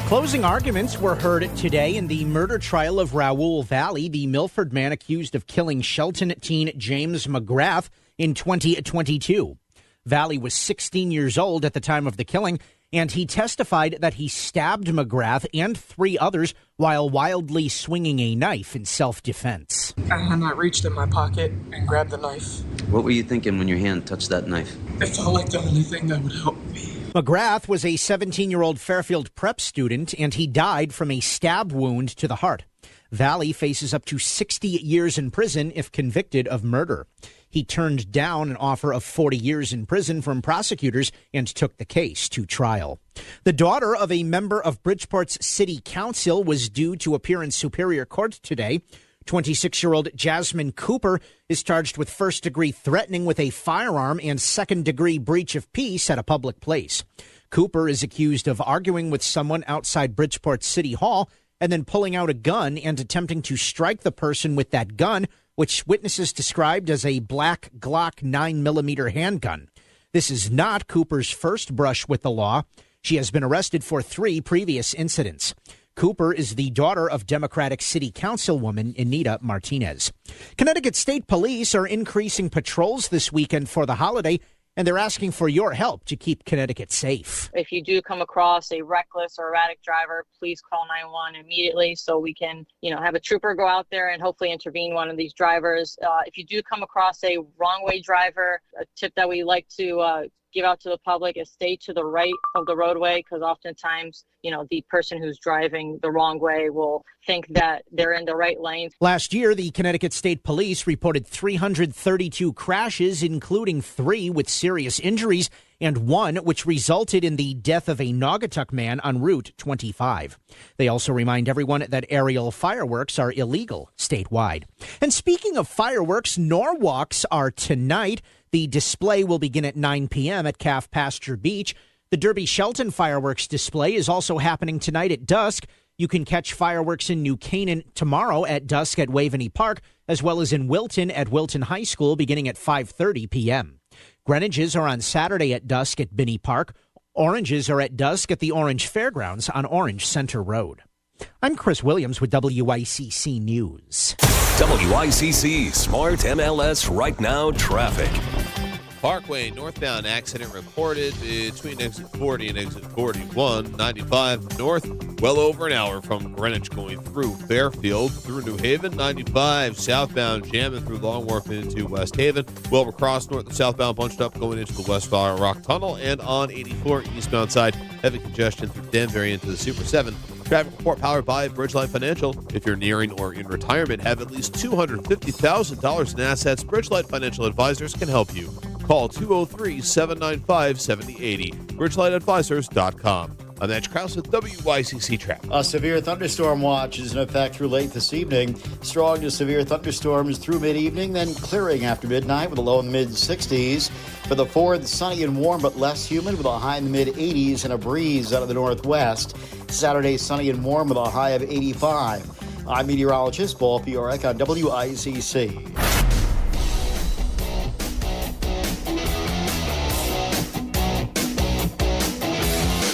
Closing arguments were heard today in the murder trial of Raoul Valley, the Milford man accused of killing Shelton teen James McGrath in 2022. Valley was 16 years old at the time of the killing, and he testified that he stabbed McGrath and 3 others while wildly swinging a knife in self-defense. I had not reached in my pocket and grabbed the knife. What were you thinking when your hand touched that knife? It felt like the only thing that would help me. McGrath was a 17-year-old Fairfield prep student, and he died from a stab wound to the heart. Valley faces up to 60 years in prison if convicted of murder. He turned down an offer of 40 years in prison from prosecutors and took the case to trial. The daughter of a member of Bridgeport's city council was due to appear in Superior Court today. 26-year-old Jasmine Cooper is charged with first-degree threatening with a firearm and second-degree breach of peace at a public place. Cooper is accused of arguing with someone outside Bridgeport City Hall and then pulling out a gun and attempting to strike the person with that gun, which witnesses described as a black Glock 9mm handgun. This is not Cooper's first brush with the law. She has been arrested for 3 previous incidents. Cooper is the daughter of Democratic City Councilwoman Anita Martinez. Connecticut State Police are increasing patrols this weekend for the holiday, and they're asking for your help to keep Connecticut safe. If you do come across a reckless or erratic driver, please call 911 immediately so we can, have a trooper go out there and hopefully intervene one of these drivers. If you do come across a wrong way driver, a tip that we like to give out to the public is stay to the right of the roadway, because oftentimes, the person who's driving the wrong way will think that they're in the right lane. Last year, the Connecticut State Police reported 332 crashes, including 3 with serious injuries and 1 which resulted in the death of a Naugatuck man on Route 25. They also remind everyone that aerial fireworks are illegal statewide. And speaking of fireworks, Norwalks are tonight. The display will begin at 9 p.m. at Calf Pasture Beach. The Derby Shelton fireworks display is also happening tonight at dusk. You can catch fireworks in New Canaan tomorrow at dusk at Waveney Park, as well as in Wilton at Wilton High School beginning at 5:30 p.m. Greenwiches are on Saturday at dusk at Binney Park. Oranges are at dusk at the Orange Fairgrounds on Orange Center Road. I'm Chris Williams with WICC News. WICC Smart MLS Right Now Traffic. Parkway northbound accident reported between exit 40 and exit 41. 95 north, well over an hour from Greenwich going through Fairfield through New Haven. 95 southbound jamming through Long Wharf into West Haven. Wilbur Cross north and southbound bunched up going into the West Rock Tunnel. And on 84 eastbound side, heavy congestion through Danbury into the Super 7. Traffic report powered by Bridgeline Financial. If you're nearing or in retirement, have at least $250,000 in assets, Bridgeline Financial Advisors can help you. Call 203-795-7080. BridgelineAdvisors.com. I'm Edge Krause with WICC Traffic. A severe thunderstorm watch is in effect through late this evening. Strong to severe thunderstorms through mid-evening, then clearing after midnight with a low in the mid-60s. For the 4th, sunny and warm but less humid with a high in the mid-80s and a breeze out of the northwest. Saturday, sunny and warm with a high of 85. I'm meteorologist Paul Piorek on WICC.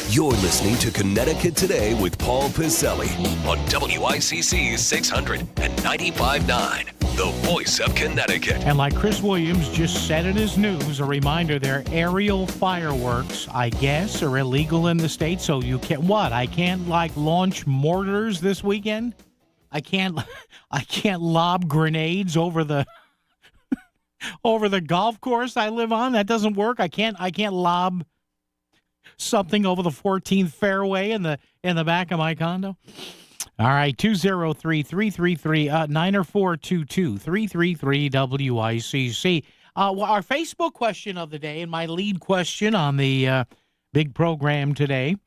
You're listening to Connecticut Today with Paul Piselli on WICC 695.9, the voice of Connecticut. And like Chris Williams just said in his news, a reminder, their aerial fireworks, I guess, are illegal in the state. So you can't, I can't launch mortars this weekend? I can't lob grenades over the over the golf course I live on. That doesn't work. I can't lob something over the 14th fairway in the back of my condo. All right, 203-333-9422-333-WICC. Our Facebook question of the day and my lead question on the big program today,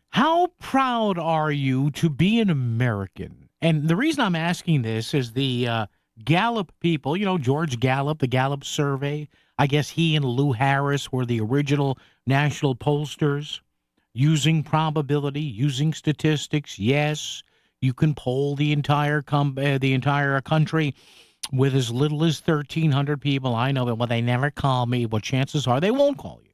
how proud are you to be an American? And the reason I'm asking this is the Gallup people, George Gallup, the Gallup survey, I guess he and Lou Harris were the original national pollsters. Using probability, using statistics, yes, you can poll the entire country with as little as 1,300 people. I know, but they never call me. Well, chances are they won't call you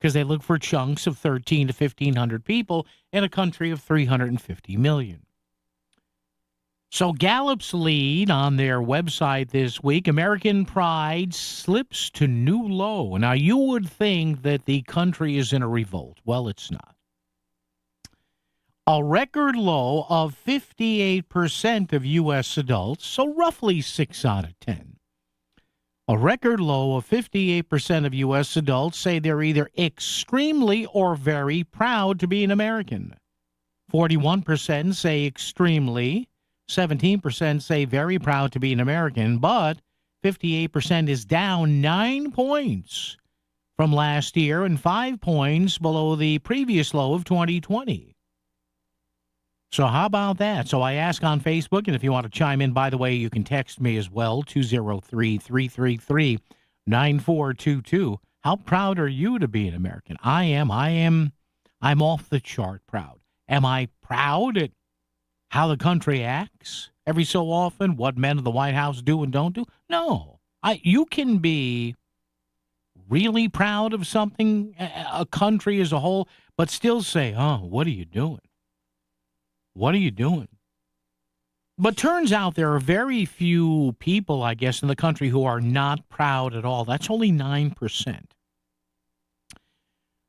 because they look for chunks of 1,300 to 1,500 people in a country of 350 million. So Gallup's lead on their website this week, American pride slips to new low. Now, you would think that the country is in a revolt. Well, it's not. A record low of 58% of U.S. adults, so roughly 6 out of 10. A record low of 58% of U.S. adults say they're either extremely or very proud to be an American. 41% say extremely. 17% say very proud to be an American, but 58% is down 9 points from last year and 5 points below the previous low of 2020. So how about that? So I ask on Facebook, and if you want to chime in, by the way, you can text me as well, 203-333-9422. How proud are you to be an American? I'm off the chart proud. Am I proud at how the country acts every so often, what men of the White House do and don't do? No. You can be really proud of something, a country as a whole, but still say, what are you doing? What are you doing? But turns out there are very few people, I guess, in the country who are not proud at all. That's only 9%.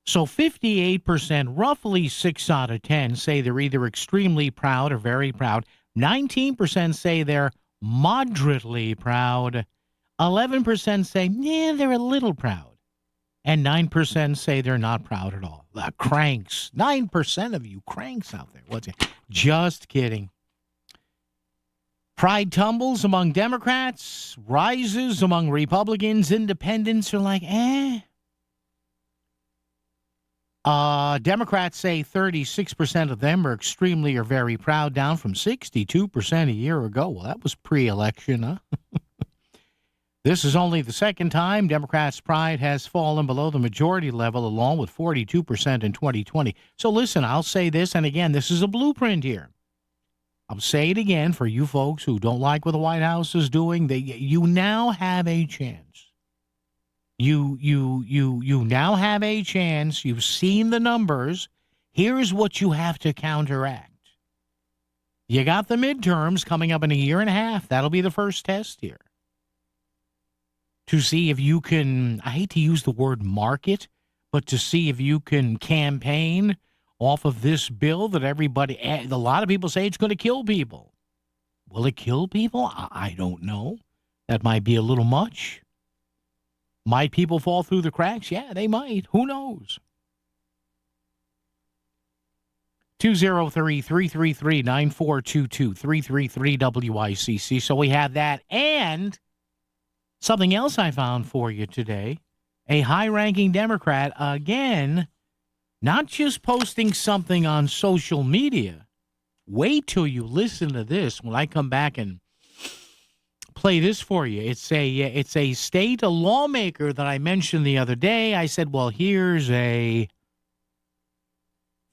So 58%, roughly 6 out of 10, say they're either extremely proud or very proud. 19% say they're moderately proud. 11% say, they're a little proud. And 9% say they're not proud at all. The cranks. 9% of you cranks out there. What's it? Just kidding. Pride tumbles among Democrats, rises among Republicans. Independents are like, Democrats say 36% of them are extremely or very proud, down from 62% a year ago. Well, that was pre-election, huh? This is only the second time Democrats' pride has fallen below the majority level, along with 42% in 2020. So listen, I'll say this, and again, this is a blueprint here. I'll say it again for you folks who don't like what the White House is doing. You now have a chance. You now have a chance. You've seen the numbers. Here's what you have to counteract. You got the midterms coming up in a year and a half. That'll be the first test here. To see if you can, I hate to use the word market, but to see if you can campaign off of this bill that a lot of people say it's going to kill people. Will it kill people? I don't know. That might be a little much. Might people fall through the cracks? Yeah, they might. Who knows? 203-333-9422, 333-WICC. So we have that. And something else I found for you today, a high-ranking Democrat, again, not just posting something on social media. Wait till you listen to this when I come back and play this for you. It's a state, a lawmaker that I mentioned the other day. I said, well, here's a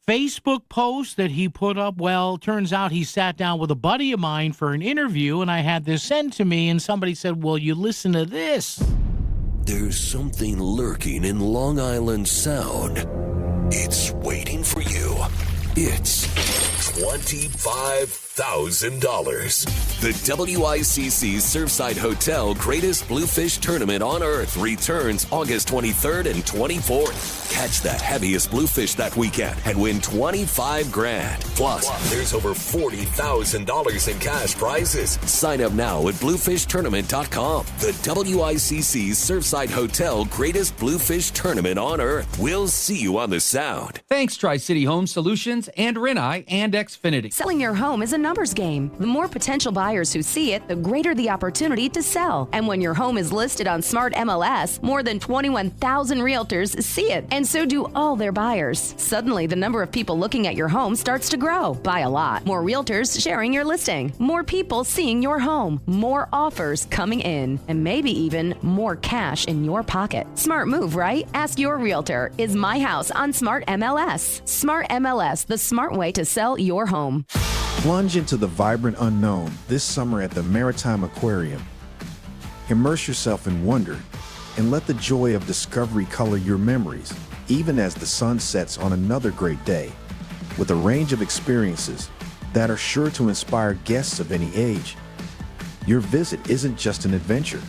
Facebook post that he put up. Well, turns out he sat down with a buddy of mine for an interview, and I had this sent to me, and somebody said, well, you listen to this. There's something lurking in Long Island Sound. It's waiting for you. It's 25 The WICC Surfside Hotel Greatest Bluefish Tournament on Earth returns August 23rd and 24th. Catch the heaviest bluefish that weekend and win $25,000. Plus, there's over $40,000 in cash prizes. Sign up now at bluefishtournament.com. The WICC Surfside Hotel Greatest Bluefish Tournament on Earth. We'll see you on the Sound. Thanks, Tri-City Home Solutions and Rinnai and Xfinity. Selling your home is a numbers game. The more potential buyers who see it, the greater the opportunity to sell. And when your home is listed on Smart MLS, more than 21,000 realtors see it, and so do all their buyers. Suddenly, the number of people looking at your home starts to grow by a lot. More realtors sharing your listing, more people seeing your home, more offers coming in, and maybe even more cash in your pocket. Smart move, right? Ask your realtor, is my house on Smart MLS? Smart MLS, the smart way to sell your home. Plunge into the vibrant unknown this summer at the Maritime Aquarium. Immerse yourself in wonder and let the joy of discovery color your memories, even as the sun sets on another great day, with a range of experiences that are sure to inspire guests of any age. Your visit isn't just an adventure.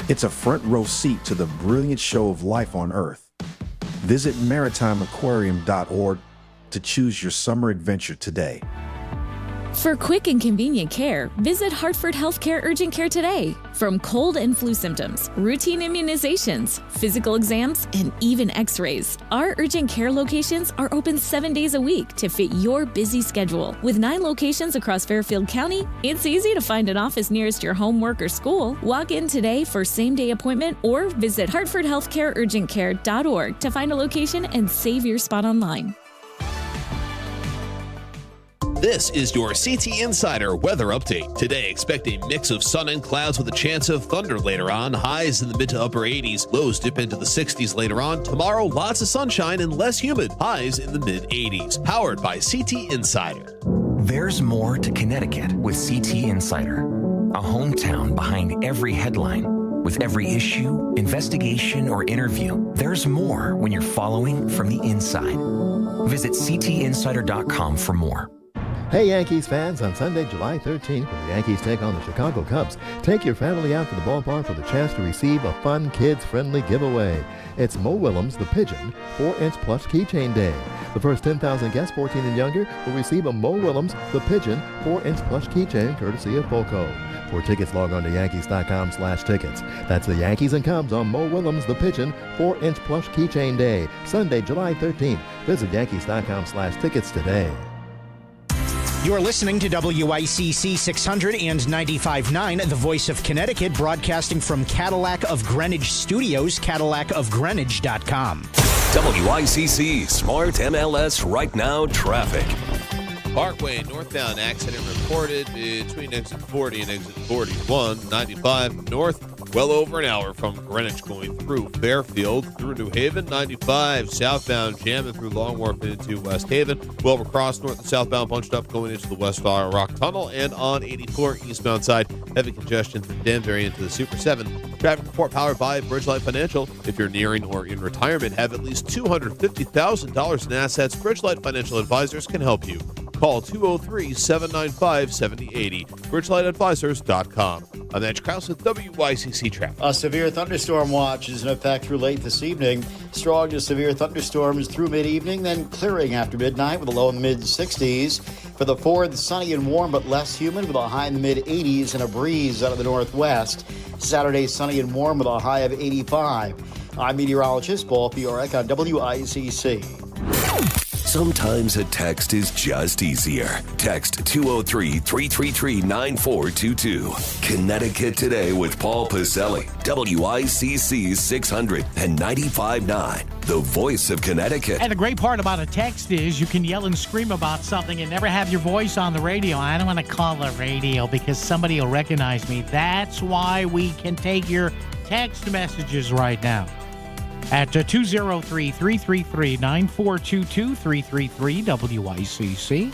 It's a front row seat to the brilliant show of life on Earth. Visit maritimeaquarium.org to choose your summer adventure today. For quick and convenient care, visit Hartford Healthcare Urgent Care today. From cold and flu symptoms, routine immunizations, physical exams, and even x-rays, our urgent care locations are open 7 days a week to fit your busy schedule. With 9 locations across Fairfield County, it's easy to find an office nearest your home, work, or school. Walk in today for same-day appointment or visit hartfordhealthcareurgentcare.org to find a location and save your spot online. This is your CT Insider weather update. Today, expect a mix of sun and clouds with a chance of thunder later on. Highs in the mid to upper 80s. Lows dip into the 60s later on. Tomorrow, lots of sunshine and less humid. Highs in the mid 80s. Powered by CT Insider. There's more to Connecticut with CT Insider. A hometown behind every headline. With every issue, investigation, or interview, there's more when you're following from the inside. Visit ctinsider.com for more. Hey Yankees fans, on Sunday, July 13th, when the Yankees take on the Chicago Cubs, take your family out to the ballpark for the chance to receive a fun, kids-friendly giveaway. It's Mo Willems, the Pigeon, 4-inch plush keychain day. The first 10,000 guests 14 and younger will receive a Mo Willems, the Pigeon, 4-inch plush keychain courtesy of Polco. For tickets, log on to Yankees.com/tickets. That's the Yankees and Cubs on Mo Willems, the Pigeon, 4-inch plush keychain day, Sunday, July 13th. Visit Yankees.com/tickets today. You're listening to WICC 600 and 95.9, the voice of Connecticut, broadcasting from Cadillac of Greenwich Studios, CadillacofGreenwich.com. WICC Smart MLS Right Now traffic. Parkway northbound accident reported between exit 40 and exit 41. 95 north, well over an hour from Greenwich going through Fairfield through New Haven. 95 southbound jamming through Long Wharf into West Haven. Well across north and southbound bunched up going into the West Rock Tunnel. And on 84 eastbound side, heavy congestion through Danbury into the Super 7. Traffic report powered by Bridgelight Financial. If you're nearing or in retirement, have at least $250,000 in assets, Bridgelight Financial Advisors can help you. Call 203-795-7080. BridgelightAdvisors.com. I'm Edge Krause with WICC Traffic. A severe thunderstorm watch is in effect through late this evening. Strong to severe thunderstorms through mid-evening, then clearing after midnight with a low in the mid-60s. For the 4th, sunny and warm but less humid with a high in the mid-80s and a breeze out of the northwest. Saturday, sunny and warm with a high of 85. I'm meteorologist Paul Fiorek on WICC. Sometimes a text is just easier. Text 203-333-9422. Connecticut Today with Paul Pacelli. WICC 600 and 95.9. The voice of Connecticut. And the great part about a text is you can yell and scream about something and never have your voice on the radio. I don't want to call the radio because somebody will recognize me. That's why we can take your text messages right now. At 203-333-9422, 333-WICC.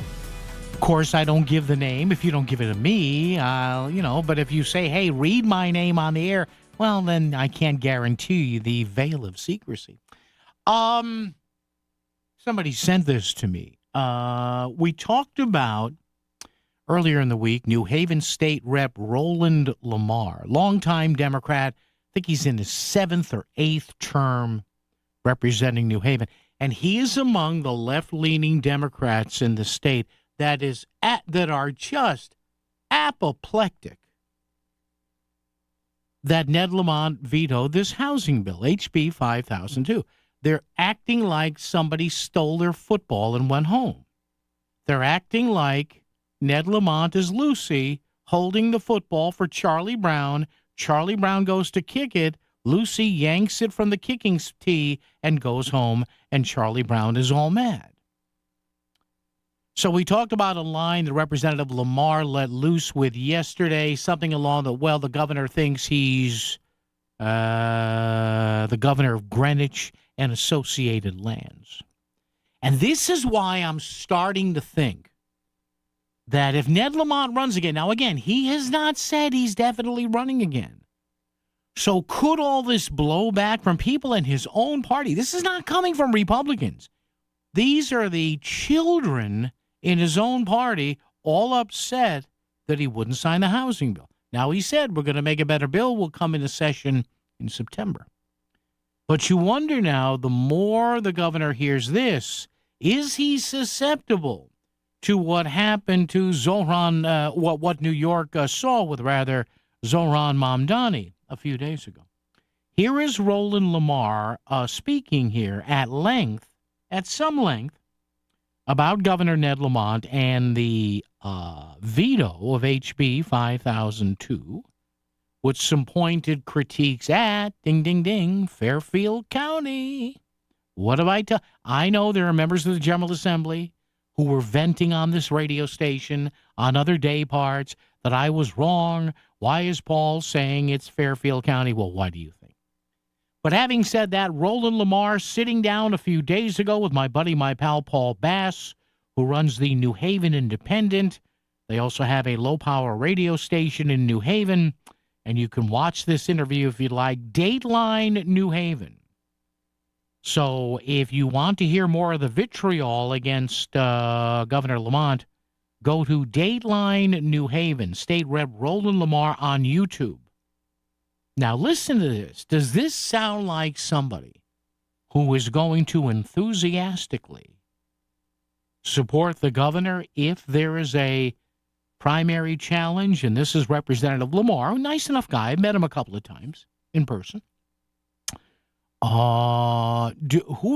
Of course, I don't give the name. If you don't give it to me, but if you say, hey, read my name on the air, well, then I can't guarantee you the veil of secrecy. Somebody sent this to me. We talked about Earlier in the week, New Haven State Rep Roland Lamar, longtime Democrat, I think he's in his 7th or 8th term representing New Haven, and he is among the left-leaning Democrats in the state that are just apoplectic that Ned Lamont vetoed this housing bill, HB 5002. They're acting like somebody stole their football and went home. They're acting like Ned Lamont is Lucy holding the football for Charlie Brown. Charlie Brown goes to kick it. Lucy yanks it from the kicking tee and goes home, and Charlie Brown is all mad. So we talked about a line that Representative Lamar let loose with yesterday, something along the governor thinks he's the governor of Greenwich and associated lands. And this is why I'm starting to think that if Ned Lamont runs again, now again, he has not said he's definitely running again. So could all this blowback from people in his own party, this is not coming from Republicans. These are the children in his own party all upset that he wouldn't sign the housing bill. Now he said, we're going to make a better bill. We'll come into session in September. But you wonder now, the more the governor hears this, is he susceptible to what happened to Zohran, what New York saw with Zohran Mamdani a few days ago? Here is Roland Lamar speaking here at some length, about Governor Ned Lamont and the veto of HB 5002, with some pointed critiques at, ding, ding, ding, Fairfield County. What have I tell? I know there are members of the General Assembly who were venting on this radio station on other day parts that I was wrong. Why is Paul saying it's Fairfield County? Well, why do you think? But having said that, Roland Lamar sitting down a few days ago with my buddy, my pal, Paul Bass, who runs the New Haven Independent. They also have a low-power radio station in New Haven, and you can watch this interview if you'd like, Dateline New Haven. So if you want to hear more of the vitriol against Governor Lamont, go to Dateline New Haven, State Rep Roland Lamar on YouTube. Now listen to this. Does this sound like somebody who is going to enthusiastically support the governor if there is a primary challenge? And this is Representative Lamar, a nice enough guy. I've met him a couple of times in person. Who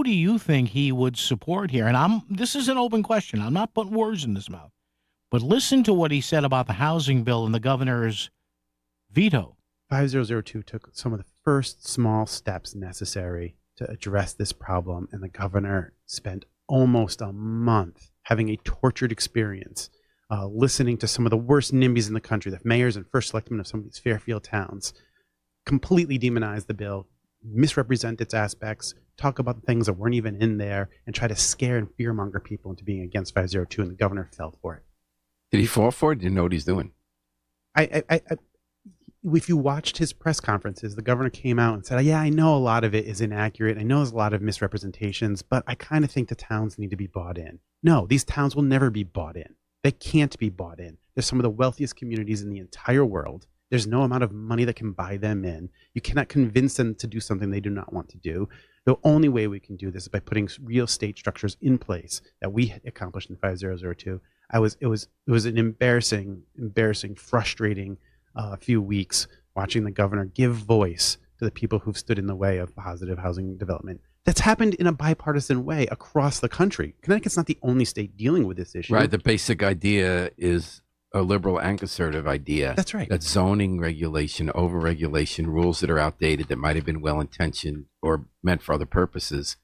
do you think he would support here? And this is an open question. I'm not putting words in his mouth. But listen to what he said about the housing bill and the governor's veto. 5002 took some of the first small steps necessary to address this problem, and the governor spent almost a month having a tortured experience, listening to some of the worst NIMBYs in the country, the mayors and first selectmen of some of these Fairfield towns, completely demonize the bill, misrepresent its aspects, talk about the things that weren't even in there, and try to scare and fearmonger people into being against 502, and the governor fell for it. Did he fall for it? Did he know what he's doing? If you watched his press conferences, the governor came out and said, yeah, I know a lot of it is inaccurate. I know there's a lot of misrepresentations, but I kind of think the towns need to be bought in. No, these towns will never be bought in. They can't be bought in. They're some of the wealthiest communities in the entire world. There's no amount of money that can buy them in. You cannot convince them to do something they do not want to do. The only way we can do this is by putting real state structures in place that we accomplished in 5002. It was an embarrassing, frustrating few weeks watching the governor give voice to the people who've stood in the way of positive housing development. That's happened in a bipartisan way across the country. Connecticut's not the only state dealing with this issue. Right. The basic idea is a liberal and conservative idea. That's right. That zoning regulation, over-regulation, rules that are outdated that might have been well-intentioned or meant for other purposes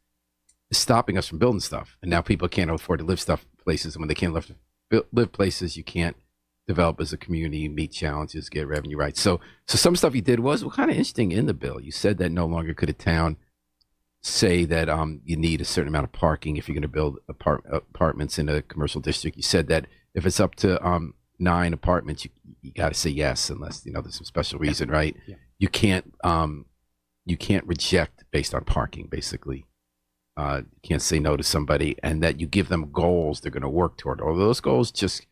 is stopping us from building stuff. And now people can't afford to live places. And when they can't live places, you can't develop as a community, meet challenges, get revenue right. So some stuff he did was kind of interesting in the bill. You said that no longer could a town say that you need a certain amount of parking if you're going to build apartments in a commercial district. You said that if it's up to 9 apartments, you got to say yes unless there's some special reason, right? Yeah. You can't reject based on parking, basically. You can't say no to somebody, and that you give them goals they're going to work toward. Or those goals just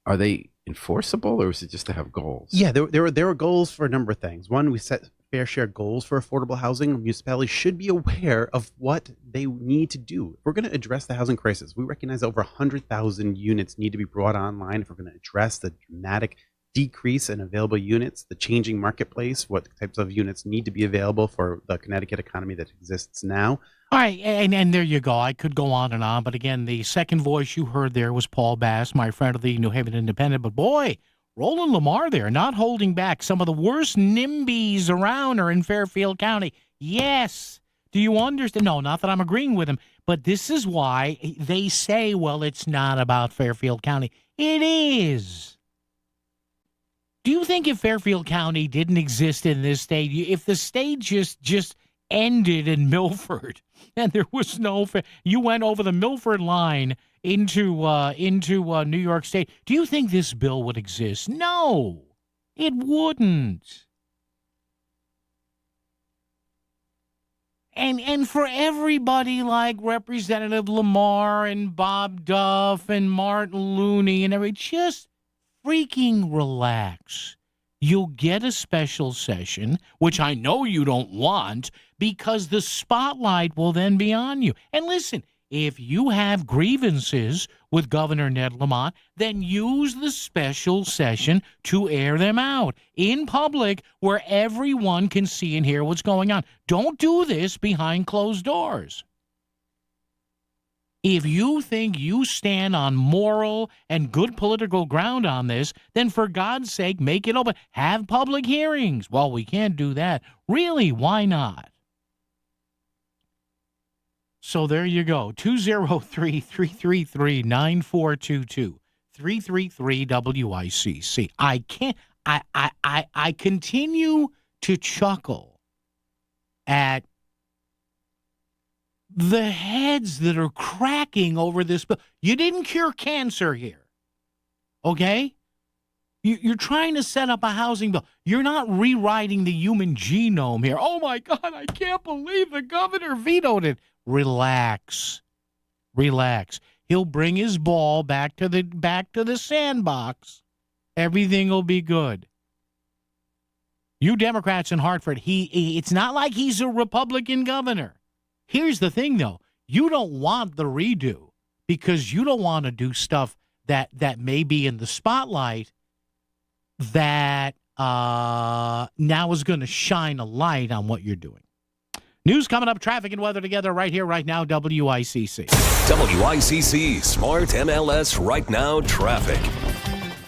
Are they enforceable, or is it just to have goals? Yeah, there were goals for a number of things. One, we set fair share goals for affordable housing. Municipalities should be aware of what they need to do. If we're going to address the housing crisis, we recognize that over 100,000 units need to be brought online if we're going to address the dramatic decrease in available units, the changing marketplace, what types of units need to be available for the Connecticut economy that exists now. All right, and there you go. I could go on and on, but again, the second voice you heard there was Paul Bass, my friend of the New Haven Independent. But boy, Roland Lamar there, not holding back. Some of the worst NIMBYs around are in Fairfield County. Yes. Do you understand? No, not that I'm agreeing with him, but this is why they say, well, it's not about Fairfield County. It is. Do you think if Fairfield County didn't exist in this state, if the state just ended in Milford and there was no, you went over the Milford line into New York State, do you think this bill would exist? No, it wouldn't. And for everybody like Representative Lamar and Bob Duff and Martin Looney and everybody, just freaking relax. You'll get a special session, which I know you don't want, because the spotlight will then be on you. And listen, if you have grievances with Governor Ned Lamont, then use the special session to air them out in public where everyone can see and hear what's going on. Don't do this behind closed doors. If you think you stand on moral and good political ground on this, then for God's sake, make it open. Have public hearings. Well, we can't do that. Really, why not? So there you go. 203-333-9422. 333-WICC. I continue to chuckle at the heads that are cracking over this bill. You didn't cure cancer here, okay? You're trying to set up a housing bill. You're not rewriting the human genome here. Oh, my God, I can't believe the governor vetoed it. Relax. Relax. He'll bring his ball back to the sandbox. Everything will be good. You Democrats in Hartford, it's not like he's a Republican governor. Here's the thing, though. You don't want the redo because you don't want to do stuff that may be in the spotlight that now is going to shine a light on what you're doing. News coming up, traffic and weather together right here, right now, WICC. WICC Smart MLS Right Now traffic.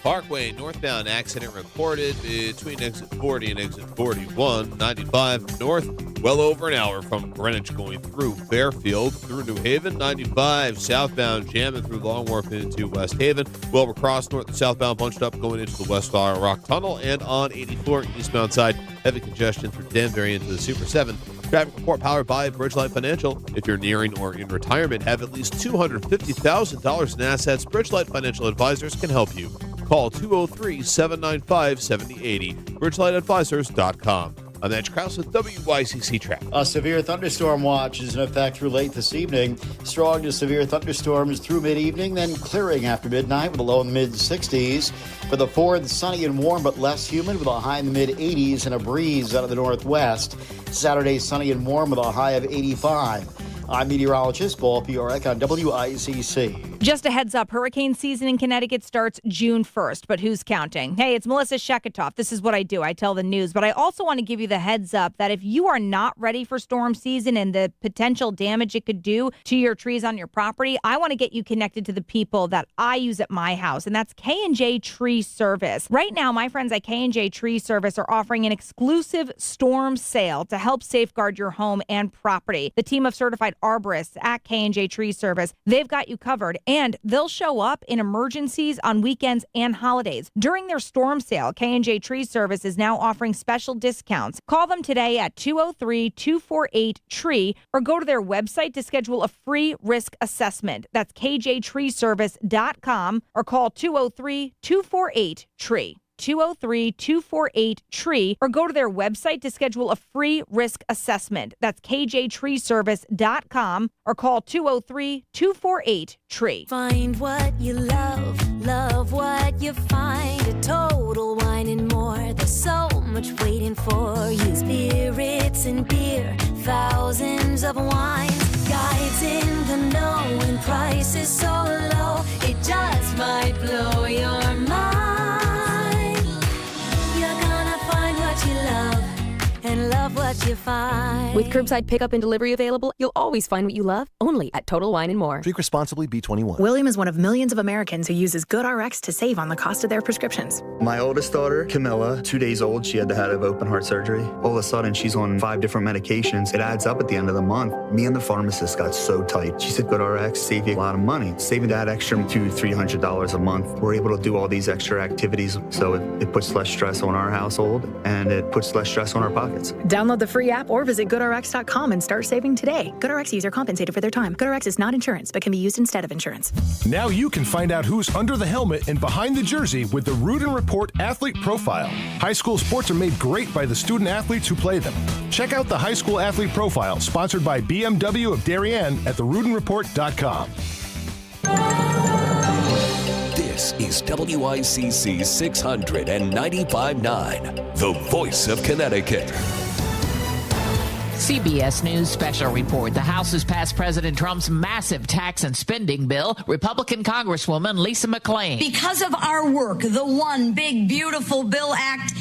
Parkway northbound accident reported between exit 40 and exit 41. 95 north, well over an hour from Greenwich going through Fairfield through New Haven. 95 southbound jamming through Long Wharf into West Haven. Wilbur Cross north and southbound bunched up going into the West Fire Rock Tunnel. And on 84 eastbound side, heavy congestion through Danbury into the Super 7. Traffic report powered by Bridgelight Financial. If you're nearing or in retirement, have at least $250,000 in assets, Bridgelight Financial Advisors can help you. Call 203-795-7080. BridgelightAdvisors.com. I'm Edge Krause with WICC Traffic. A severe thunderstorm watch is in effect through late this evening. Strong to severe thunderstorms through mid-evening, then clearing after midnight with a low in the mid-60s. For the 4th, sunny and warm but less humid with a high in the mid-80s and a breeze out of the northwest. Saturday, sunny and warm with a high of 85. I'm meteorologist Paul Piorek on WICC. Just a heads up, hurricane season in Connecticut starts June 1st, but who's counting? Hey, it's Melissa Sheketoff. This is what I do. I tell the news, but I also want to give you the heads up that if you are not ready for storm season and the potential damage it could do to your trees on your property, I want to get you connected to the people that I use at my house, and that's K&J Tree Service. Right now, my friends at K&J Tree Service are offering an exclusive storm sale to help safeguard your home and property. The team of certified arborists at K&J Tree Service, they've got you covered, and they'll show up in emergencies on weekends and holidays. During their storm sale, K&J Tree Service is now offering special discounts. Call them today at 203-248-TREE or go to their website to schedule a free risk assessment. That's kjtreeservice.com or call 203-248-TREE. 203-248-TREE or go to their website to schedule a free risk assessment. That's kjtreeservice.com or call 203-248-TREE. Find what you love what you find. A Total Wine and More. There's so much waiting for you. Spirits and beer, thousands of wines. Guides in the know and prices so low. It just might blow your mind. You're gonna find what you love and love what you find. With curbside pickup and delivery available, you'll always find what you love, only at Total Wine & More. Drink responsibly, B21. William is one of millions of Americans who uses GoodRx to save on the cost of their prescriptions. My oldest daughter, Camilla, 2 days old, she had to have open heart surgery. All of a sudden, she's on 5 different medications. It adds up at the end of the month. Me and the pharmacist got so tight. She said, GoodRx save you a lot of money. Saving that extra $200-300 a month. We're able to do all these extra activities, so it puts less stress on our household, and it puts less stress on our pockets. Download the free app or visit GoodRx.com and start saving today. GoodRx user compensated for their time. GoodRx is not insurance, but can be used instead of insurance. Now you can find out who's under the helmet and behind the jersey with the Root and Report Athlete Profile. High school sports are made great by the student athletes who play them. Check out the High School Athlete Profile, sponsored by BMW of Darien at therootenreport.com. This is WICC 695.9, the voice of Connecticut. CBS News special report. The House has passed President Trump's massive tax and spending bill. Republican Congresswoman Lisa McClain. Because of our work, the One Big Beautiful Bill Act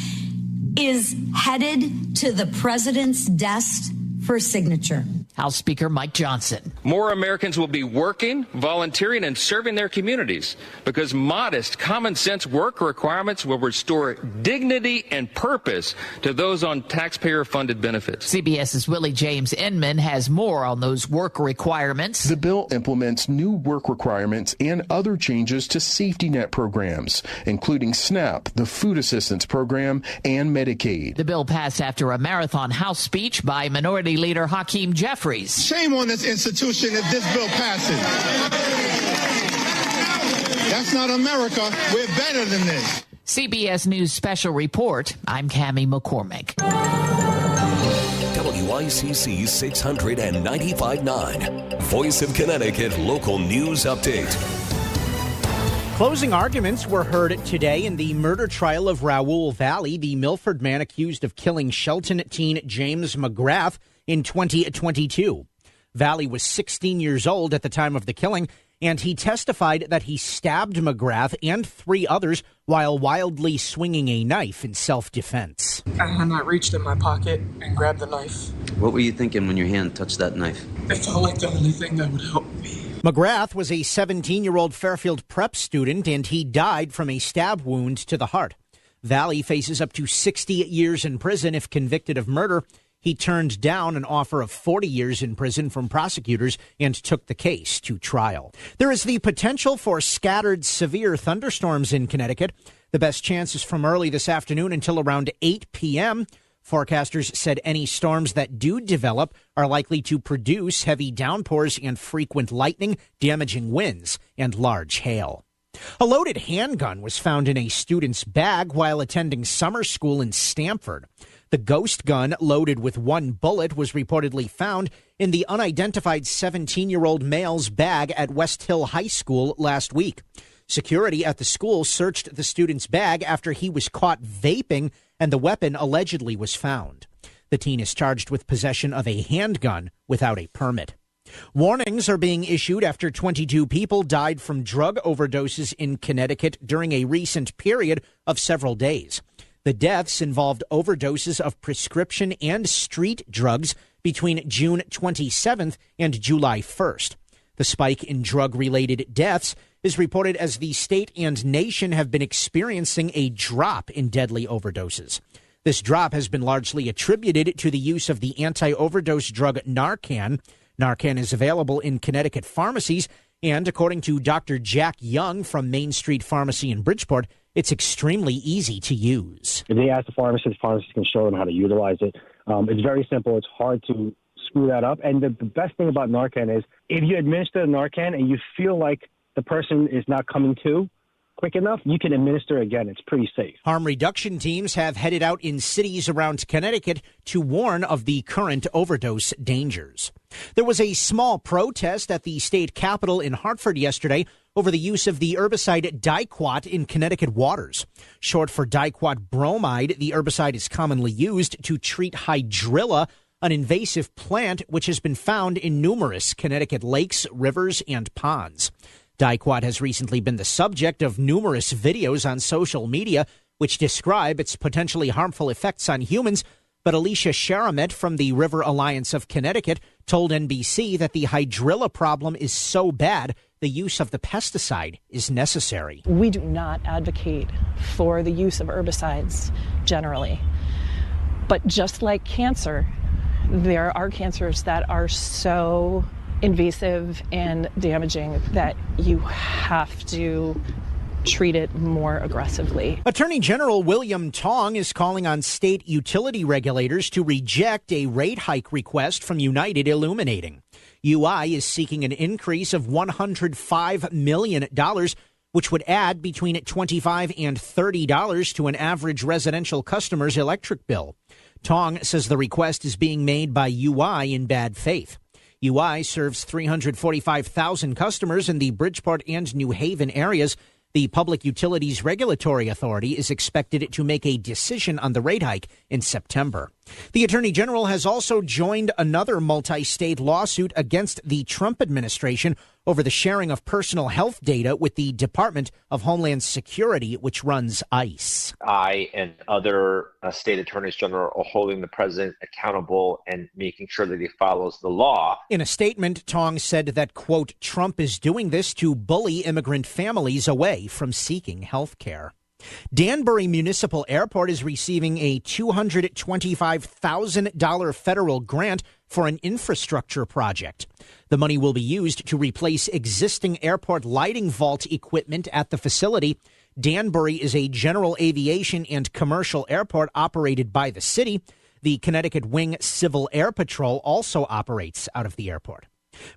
is headed to the president's desk for signature. House Speaker Mike Johnson. More Americans will be working, volunteering, and serving their communities because modest, common sense work requirements will restore dignity and purpose to those on taxpayer-funded benefits. CBS's Willie James Inman has more on those work requirements. The bill implements new work requirements and other changes to safety net programs, including SNAP, the Food Assistance Program, and Medicaid. The bill passed after a marathon House speech by Minority Leader Hakeem Jeffries. Shame on this institution if this bill passes. That's not America. We're better than this. CBS News Special Report. I'm Cammie McCormick. WICC 695.9, Voice of Connecticut Local News Update. Closing arguments were heard today in the murder trial of Raoul Valley, the Milford man accused of killing Shelton teen James McGrath in 2022. Valley was 16 years old at the time of the killing, and he testified that he stabbed McGrath and 3 others while wildly swinging a knife in self-defense. And I reached in my pocket and grabbed the knife. What were you thinking when your hand touched that knife? It felt like the only thing that would help me. McGrath was a 17-year-old Fairfield prep student, and he died from a stab wound to the heart. Valley faces up to 60 years in prison if convicted of murder. He turned down an offer of 40 years in prison from prosecutors and took the case to trial. There is the potential for scattered severe thunderstorms in Connecticut. The best chance is from early this afternoon until around 8 p.m. Forecasters said any storms that do develop are likely to produce heavy downpours and frequent lightning, damaging winds, and large hail. A loaded handgun was found in a student's bag while attending summer school in Stamford. The ghost gun, loaded with 1 bullet, was reportedly found in the unidentified 17-year-old male's bag at West Hill High School last week. Security at the school searched the student's bag after he was caught vaping, and the weapon allegedly was found. The teen is charged with possession of a handgun without a permit. Warnings are being issued after 22 people died from drug overdoses in Connecticut during a recent period of several days. The deaths involved overdoses of prescription and street drugs between June 27th and July 1st. The spike in drug-related deaths is reported as the state and nation have been experiencing a drop in deadly overdoses. This drop has been largely attributed to the use of the anti-overdose drug Narcan. Narcan is available in Connecticut pharmacies, and according to Dr. Jack Young from Main Street Pharmacy in Bridgeport, it's extremely easy to use. If they ask the pharmacist can show them how to utilize it. It's very simple. It's hard to screw that up. And the best thing about Narcan is if you administer Narcan and you feel like the person is not coming to, quick enough, you can administer again. It's pretty safe. Harm reduction teams have headed out in cities around Connecticut to warn of the current overdose dangers. There was a small protest at the state capitol in Hartford yesterday over the use of the herbicide Diquat in Connecticut waters. Short for Diquat bromide, the herbicide is commonly used to treat hydrilla, an invasive plant which has been found in numerous Connecticut lakes, rivers, and ponds. Diquat has recently been the subject of numerous videos on social media which describe its potentially harmful effects on humans. But Alicia Sharamet from the River Alliance of Connecticut told NBC that the hydrilla problem is so bad, the use of the pesticide is necessary. We do not advocate for the use of herbicides generally. But just like cancer, there are cancers that are so invasive and damaging that you have to treat it more aggressively. Attorney General William Tong is calling on state utility regulators to reject a rate hike request from United Illuminating. UI is seeking an increase of $105 million, which would add between $25 and $30 to an average residential customer's electric bill. Tong says the request is being made by UI in bad faith. UI serves 345,000 customers in the Bridgeport and New Haven areas. The Public Utilities Regulatory Authority is expected to make a decision on the rate hike in September. The Attorney General has also joined another multi-state lawsuit against the Trump administration over the sharing of personal health data with the Department of Homeland Security, which runs ICE. I and other state attorneys general are holding the president accountable and making sure that he follows the law. In a statement, Tong said that, quote, Trump is doing this to bully immigrant families away from seeking health care. Danbury Municipal Airport is receiving a $225,000 federal grant for an infrastructure project. The money will be used to replace existing airport lighting vault equipment at the facility. Danbury is a general aviation and commercial airport operated by the city. The Connecticut Wing Civil Air Patrol also operates out of the airport.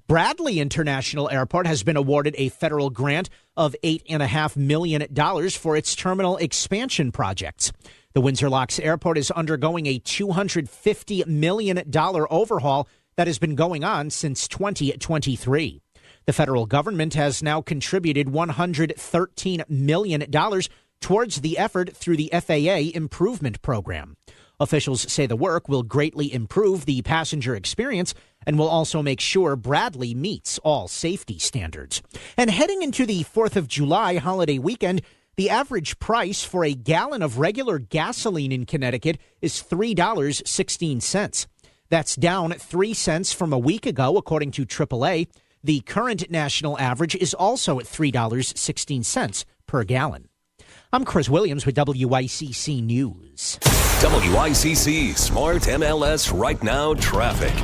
Bradley International Airport has been awarded a federal grant of $8.5 million for its terminal expansion projects. The Windsor Locks Airport is undergoing a $250 million overhaul that has been going on since 2023. The federal government has now contributed $113 million towards the effort through the FAA Improvement Program. Officials say the work will greatly improve the passenger experience and will also make sure Bradley meets all safety standards. And heading into the 4th of July holiday weekend, the average price for a gallon of regular gasoline in Connecticut is $3.16. That's down 3 cents from a week ago, according to AAA. The current national average is also at $3.16 per gallon. I'm Chris Williams with WICC News. WICC Smart MLS Right Now Traffic.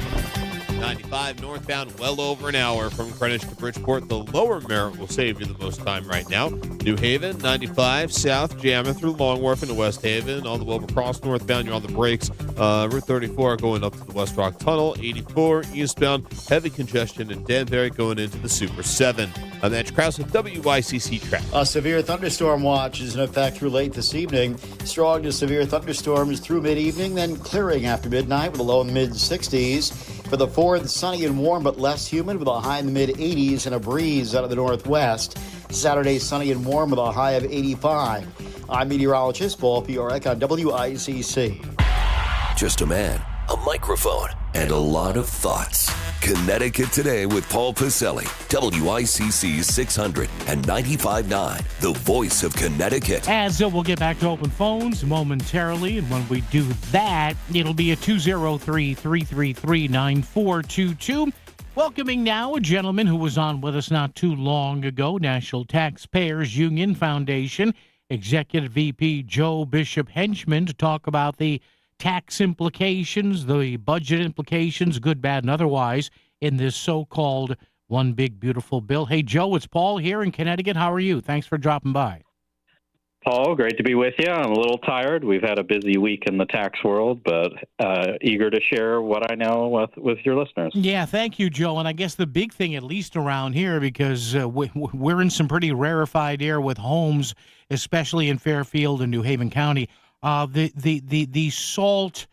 95 northbound, well over an hour from Greenwich to Bridgeport. The lower Merritt will save you the most time right now. New Haven, 95 south, jamming through Long Wharf into West Haven. On the Wilbur Cross northbound, you're on the brakes. Route 34 going up to the West Rock Tunnel. 84 eastbound, heavy congestion in Danbury going into the Super 7. I'm Edge Krause with WICC Traffic. A severe thunderstorm watch is in effect through late this evening. Strong to severe thunderstorms through mid-evening, then clearing after midnight with a low in the mid-60s. For the 4th, sunny and warm but less humid with a high in the mid-80s and a breeze out of the northwest. Saturday, sunny and warm with a high of 85. I'm meteorologist Paul Piorek on WICC. Just a man, a microphone, and a lot of thoughts. Connecticut Today with Paul Pacelli, WICC 600 and 95.9, the voice of Connecticut. As we'll get back to open phones momentarily, and when we do that, it'll be a 203-333-9422. Welcoming now a gentleman who was on with us not too long ago, National Taxpayers Union Foundation Executive VP Joe Bishop Henchman, to talk about the tax implications, the budget implications, good, bad, and otherwise, in this so-called One Big Beautiful Bill. Hey, Joe, it's Paul here in Connecticut. How are you? Thanks for dropping by. Paul, great to be with you. I'm a little tired. We've had a busy week in the tax world, but eager to share what I know with your listeners. Yeah, thank you, Joe. And I guess the big thing, at least around here, because we're in some pretty rarefied air with homes, especially in Fairfield and New Haven County, the salt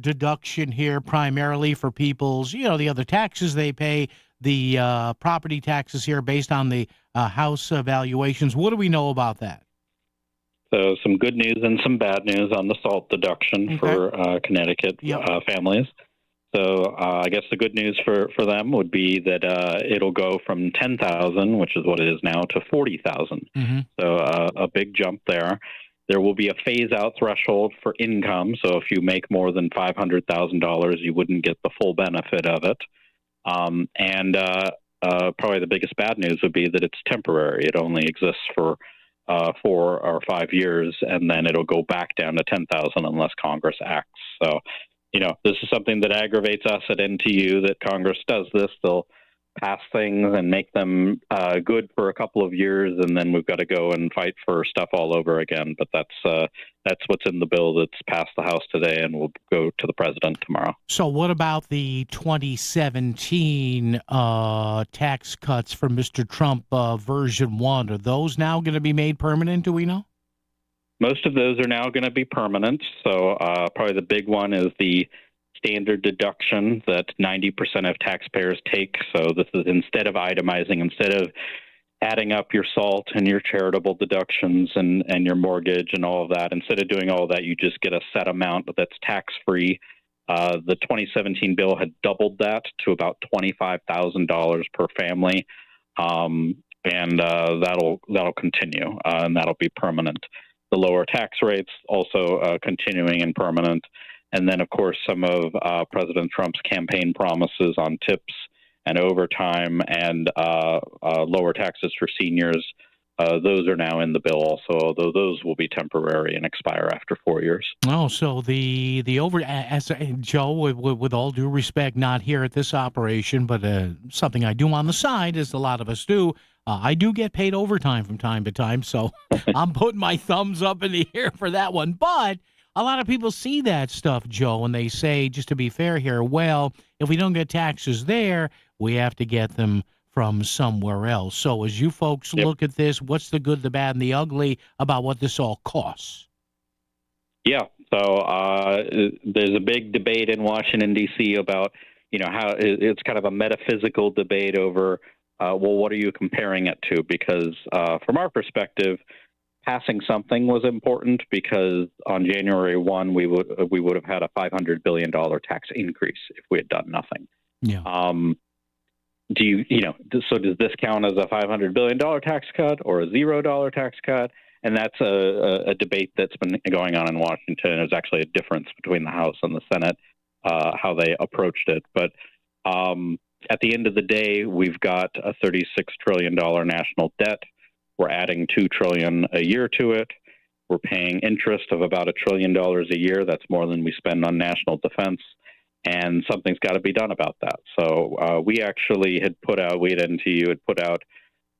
deduction here primarily for people's, the other taxes they pay, the property taxes here based on the house valuations. What do we know about that? So some good news and some bad news on the SALT deduction for Connecticut families. So I guess the good news for them would be that it'll go from $10,000, which is what it is now, to $40,000. So a big jump there. There will be a phase-out threshold for income. So if you make more than $500,000, you wouldn't get the full benefit of it. And probably the biggest bad news would be that it's temporary. It only exists for 4 or 5 years, and then it'll go back down to 10,000 unless Congress acts. So, this is something that aggravates us at NTU, that Congress does this. They'll pass things and make them good for a couple of years, and then we've got to go and fight for stuff all over again. But that's what's in the bill that's passed the House today and will go to the president tomorrow. So what about the 2017 tax cuts from Mr. Trump version 1? Are those now going to be made permanent, do we know? Most of those are now going to be permanent. So probably the big one is the standard deduction that 90% of taxpayers take. So this is instead of itemizing, instead of adding up your SALT and your charitable deductions and your mortgage and all of that, instead of doing all of that, you just get a set amount that's tax-free. The 2017 bill had doubled that to about $25,000 per family, and that'll continue, and that'll be permanent. The lower tax rates also continuing and permanent. And then, of course, some of President Trump's campaign promises on tips and overtime and lower taxes for seniors, those are now in the bill also, although those will be temporary and expire after 4 years. Oh, so the Joe, with all due respect, not here at this operation, but something I do on the side, as a lot of us do, I do get paid overtime from time to time, so I'm putting my thumbs up in the air for that one. But a lot of people see that stuff, Joe, and they say, just to be fair here, well, if we don't get taxes there, we have to get them from somewhere else. So as you folks look at this, what's the good, the bad, and the ugly about what this all costs? Yeah, so there's a big debate in Washington, D.C. about, how it's kind of a metaphysical debate over, what are you comparing it to? Because from our perspective, passing something was important because on January 1, we would have had a $500 billion tax increase if we had done nothing. Yeah. So does this count as a $500 billion tax cut or a $0 tax cut? And that's a debate that's been going on in Washington. There's actually a difference between the House and the Senate, how they approached it. But at the end of the day, we've got a $36 trillion national debt. We're adding $2 trillion a year to it. We're paying interest of about $1 trillion a year. That's more than we spend on national defense. And something's got to be done about that. So we actually had put out, we at NTU had put out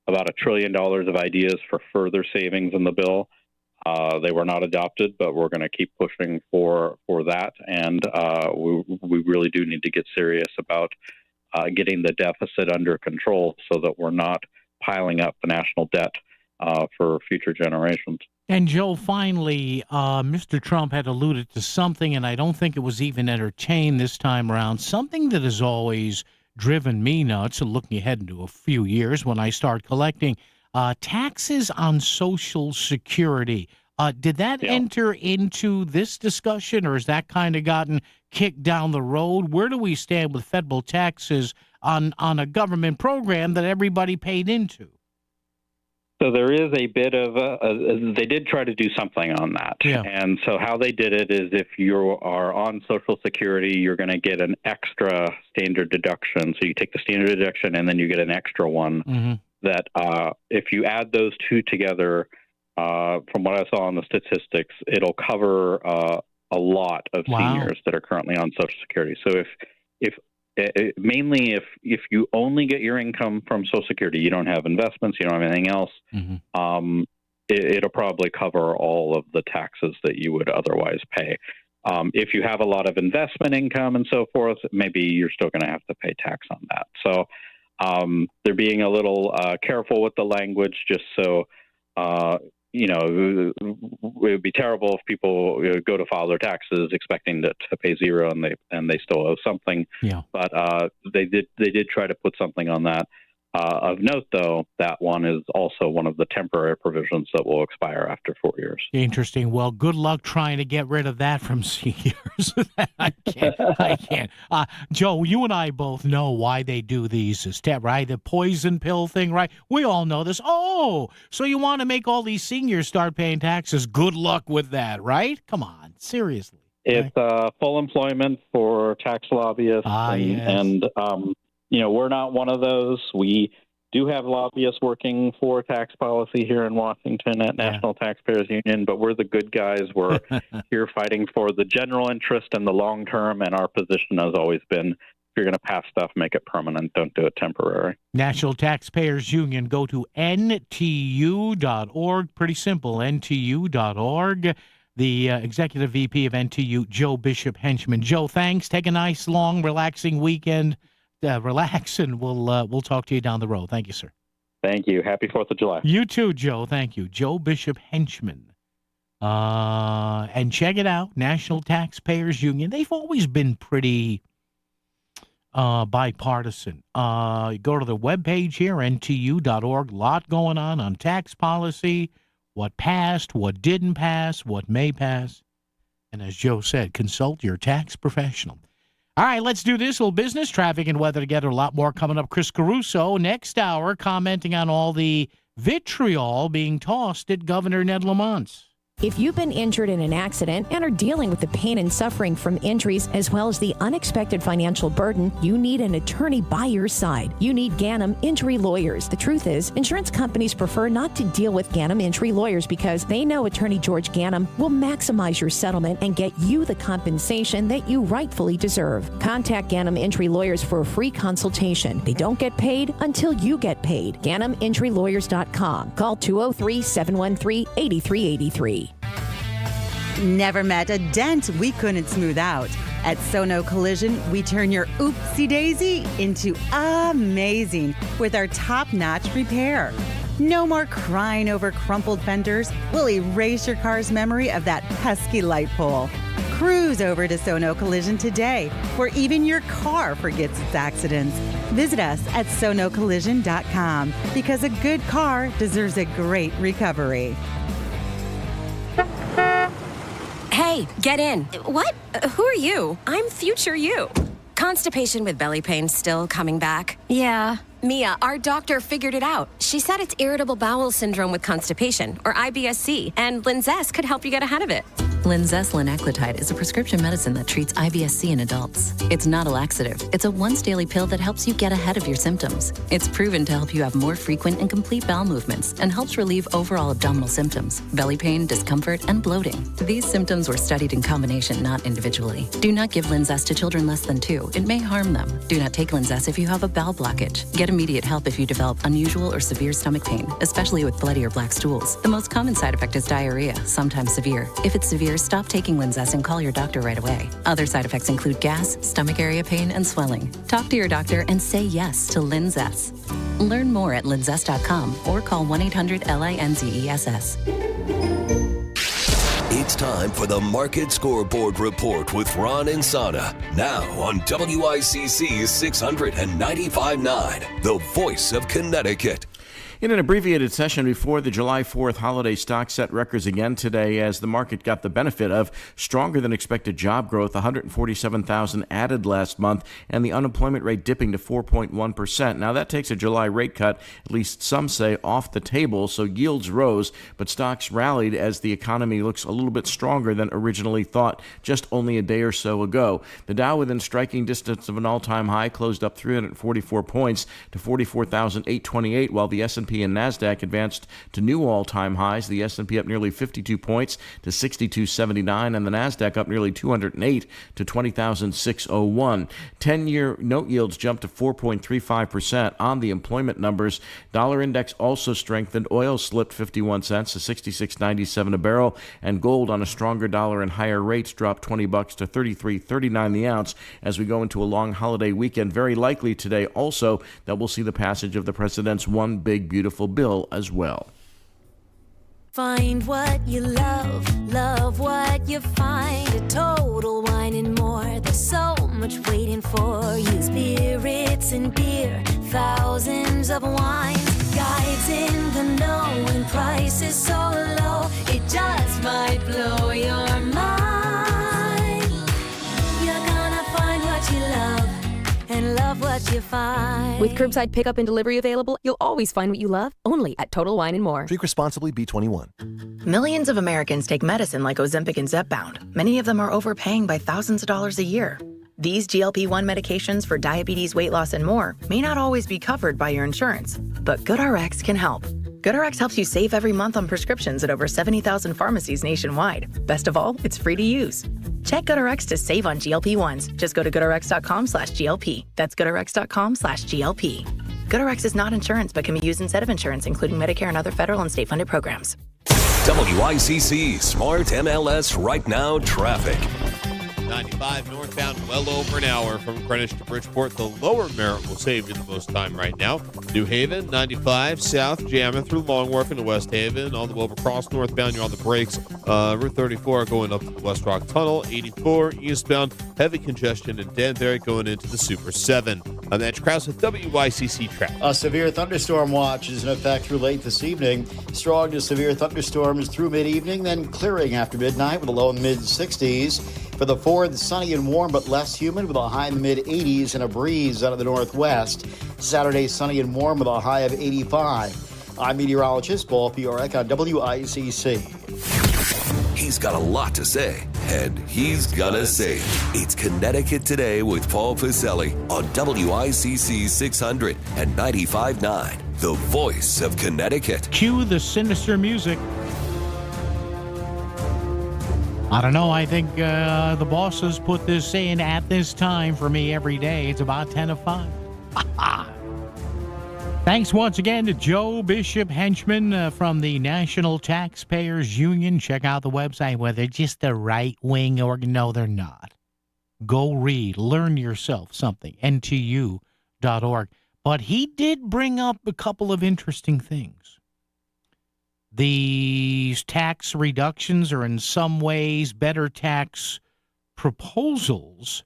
about $1 trillion of ideas for further savings in the bill. They were not adopted, but we're going to keep pushing for that. And we really do need to get serious about getting the deficit under control so that we're not piling up the national debt for future generations. And, Joe, finally, Mr. Trump had alluded to something, and I don't think it was even entertained this time around, something that has always driven me nuts, and looking ahead into a few years when I start collecting, taxes on Social Security. Did that enter into this discussion, or has that kind of gotten kicked down the road? Where do we stand with federal taxes on a government program that everybody paid into? So there is a bit of they did try to do something on that. Yeah. And so how they did it is if you are on Social Security, you're going to get an extra standard deduction. So you take the standard deduction and then you get an extra one that if you add those two together, from what I saw in the statistics, it'll cover a lot of seniors that are currently on Social Security. So mainly if you only get your income from Social Security, you don't have investments, you don't have anything else, it'll probably cover all of the taxes that you would otherwise pay. If you have a lot of investment income and so forth, maybe you're still going to have to pay tax on that. So they're being a little careful with the language, just so it would be terrible if people go to file their taxes expecting to pay zero and they still owe something. Yeah. But they did try to put something on that. Of note, though, that one is also one of the temporary provisions that will expire after 4 years. Interesting. Well, good luck trying to get rid of that from seniors. I can't. Joe, you and I both know why they do these, right? The poison pill thing, right? We all know this. Oh, so you want to make all these seniors start paying taxes? Good luck with that, right? Come on, seriously. It's full employment for tax lobbyists, and we're not one of those. We do have lobbyists working for tax policy here in Washington at National Taxpayers Union, but we're the good guys. We're here fighting for the general interest and the long term, and our position has always been, if you're going to pass stuff, make it permanent. Don't do it temporary. National Taxpayers Union. Go to NTU.org. Pretty simple, NTU.org. The Executive VP of NTU, Joe Bishop Henchman. Joe, thanks. Take a nice, long, relaxing weekend. Relax, and we'll talk to you down the road. Thank you, sir. Thank you. Happy 4th of July. You too, Joe. Thank you. Joe Bishop Henchman. And check it out, National Taxpayers Union. They've always been pretty bipartisan. Go to the webpage here, ntu.org. A lot going on tax policy, what passed, what didn't pass, what may pass. And as Joe said, consult your tax professional. All right, let's do this little business, traffic and weather together. A lot more coming up. Chris Caruso, next hour, commenting on all the vitriol being tossed at Governor Ned Lamont. If you've been injured in an accident and are dealing with the pain and suffering from injuries as well as the unexpected financial burden, you need an attorney by your side. You need Ganem Injury Lawyers. The truth is, insurance companies prefer not to deal with Ganem Injury Lawyers because they know attorney George Ganem will maximize your settlement and get you the compensation that you rightfully deserve. Contact Ganem Injury Lawyers for a free consultation. They don't get paid until you get paid. GanemInjuryLawyers.com. Call 203-713-8383. Never met a dent we couldn't smooth out. At Sono Collision, we turn your oopsie-daisy into amazing with our top-notch repair. No more crying over crumpled fenders. We'll erase your car's memory of that pesky light pole. Cruise over to Sono Collision today, where even your car forgets its accidents. Visit us at sonocollision.com because a good car deserves a great recovery. Hey, get in. What? Who are you? I'm future you. Constipation with belly pain still coming back? Yeah. Mia, our doctor figured it out. She said it's irritable bowel syndrome with constipation, or IBS-C, and Linzess could help you get ahead of it. Linzess linaclotide is a prescription medicine that treats IBS-C in adults. It's not a laxative. It's a once-daily pill that helps you get ahead of your symptoms. It's proven to help you have more frequent and complete bowel movements and helps relieve overall abdominal symptoms, belly pain, discomfort, and bloating. These symptoms were studied in combination, not individually. Do not give Linzess to children less than 2. It may harm them. Do not take Linzess if you have a bowel blockage. Get immediate help if you develop unusual or severe stomach pain, especially with bloody or black stools. The most common side effect is diarrhea, sometimes severe. If it's severe, stop taking Linzess and call your doctor right away. Other side effects include gas, stomach area pain, and swelling. Talk to your doctor and say yes to Linzess. Learn more at linzess.com or call 1-800-LINZESS. It's time for the Market Scoreboard Report with Ron and Sana. Now on WICC 695.9, the voice of Connecticut. In an abbreviated session before the July 4th holiday, stocks set records again today as the market got the benefit of stronger than expected job growth, 147,000 added last month, and the unemployment rate dipping to 4.1%. Now that takes a July rate cut, at least some say, off the table, so yields rose, but stocks rallied as the economy looks a little bit stronger than originally thought just only a day or so ago. The Dow, within striking distance of an all-time high, closed up 344 points to 44,828, while the S&P S&P and NASDAQ advanced to new all-time highs. The S&P up nearly 52 points to 62.79, and the NASDAQ up nearly 208 to 20,601. 10-year note yields jumped to 4.35% on the employment numbers. Dollar index also strengthened. Oil slipped 51 cents to 66.97 a barrel, and gold on a stronger dollar and higher rates dropped $20 to 33.39 the ounce as we go into a long holiday weekend. Very likely today also that we'll see the passage of the president's One Big Beautiful Bill as well. Find what you love, love what you find. A Total Wine and More. There's so much waiting for you. Spirits and beer, thousands of wines. Guides in the know and prices so low, it just might blow your mind. You're gonna find what you love and love what you find. With curbside pickup and delivery available, you'll always find what you love, only at Total Wine & More. Drink responsibly, B21. Millions of Americans take medicine like Ozempic and Zepbound. Many of them are overpaying by thousands of dollars a year. These GLP-1 medications for diabetes, weight loss, and more may not always be covered by your insurance, but GoodRx can help. GoodRx helps you save every month on prescriptions at over 70,000 pharmacies nationwide. Best of all, it's free to use. Check GoodRx to save on GLP-1s. Just go to GoodRx.com/GLP. That's GoodRx.com/GLP. GoodRx is not insurance, but can be used instead of insurance, including Medicare and other federal and state-funded programs. WICC Smart MLS Right Now traffic. 95 northbound, well over an hour from Greenwich to Bridgeport. The lower Merritt will save you the most time right now. New Haven, 95 south, jamming through Long Wharf into West Haven. On the way over across northbound, you're on the brakes. Route 34 going up to the West Rock Tunnel. 84 eastbound, heavy congestion in Danbury going into the Super 7. I'm Edge Krause with WICC traffic. A severe thunderstorm watch is in effect through late this evening. Strong to severe thunderstorms through mid-evening, then clearing after midnight with a low in the mid-60s. For the 4th, sunny and warm but less humid with a high in the mid-80s and a breeze out of the northwest. Saturday, sunny and warm with a high of 85. I'm meteorologist Paul Piorek on WICC. He's got a lot to say, and he's gonna say it. It's Connecticut Today with Paul Pacelli on WICC 600 and 95.9, the voice of Connecticut. Cue the sinister music. I don't know. I think the bosses put this in at this time for me every day. It's about 10 to 5. Thanks once again to Joe Bishop Henchman from the National Taxpayers Union. Check out the website where they're just a right-wing organ. No, they're not. Go read. Learn yourself something. NTU.org. But he did bring up a couple of interesting things. These tax reductions are in some ways better tax proposals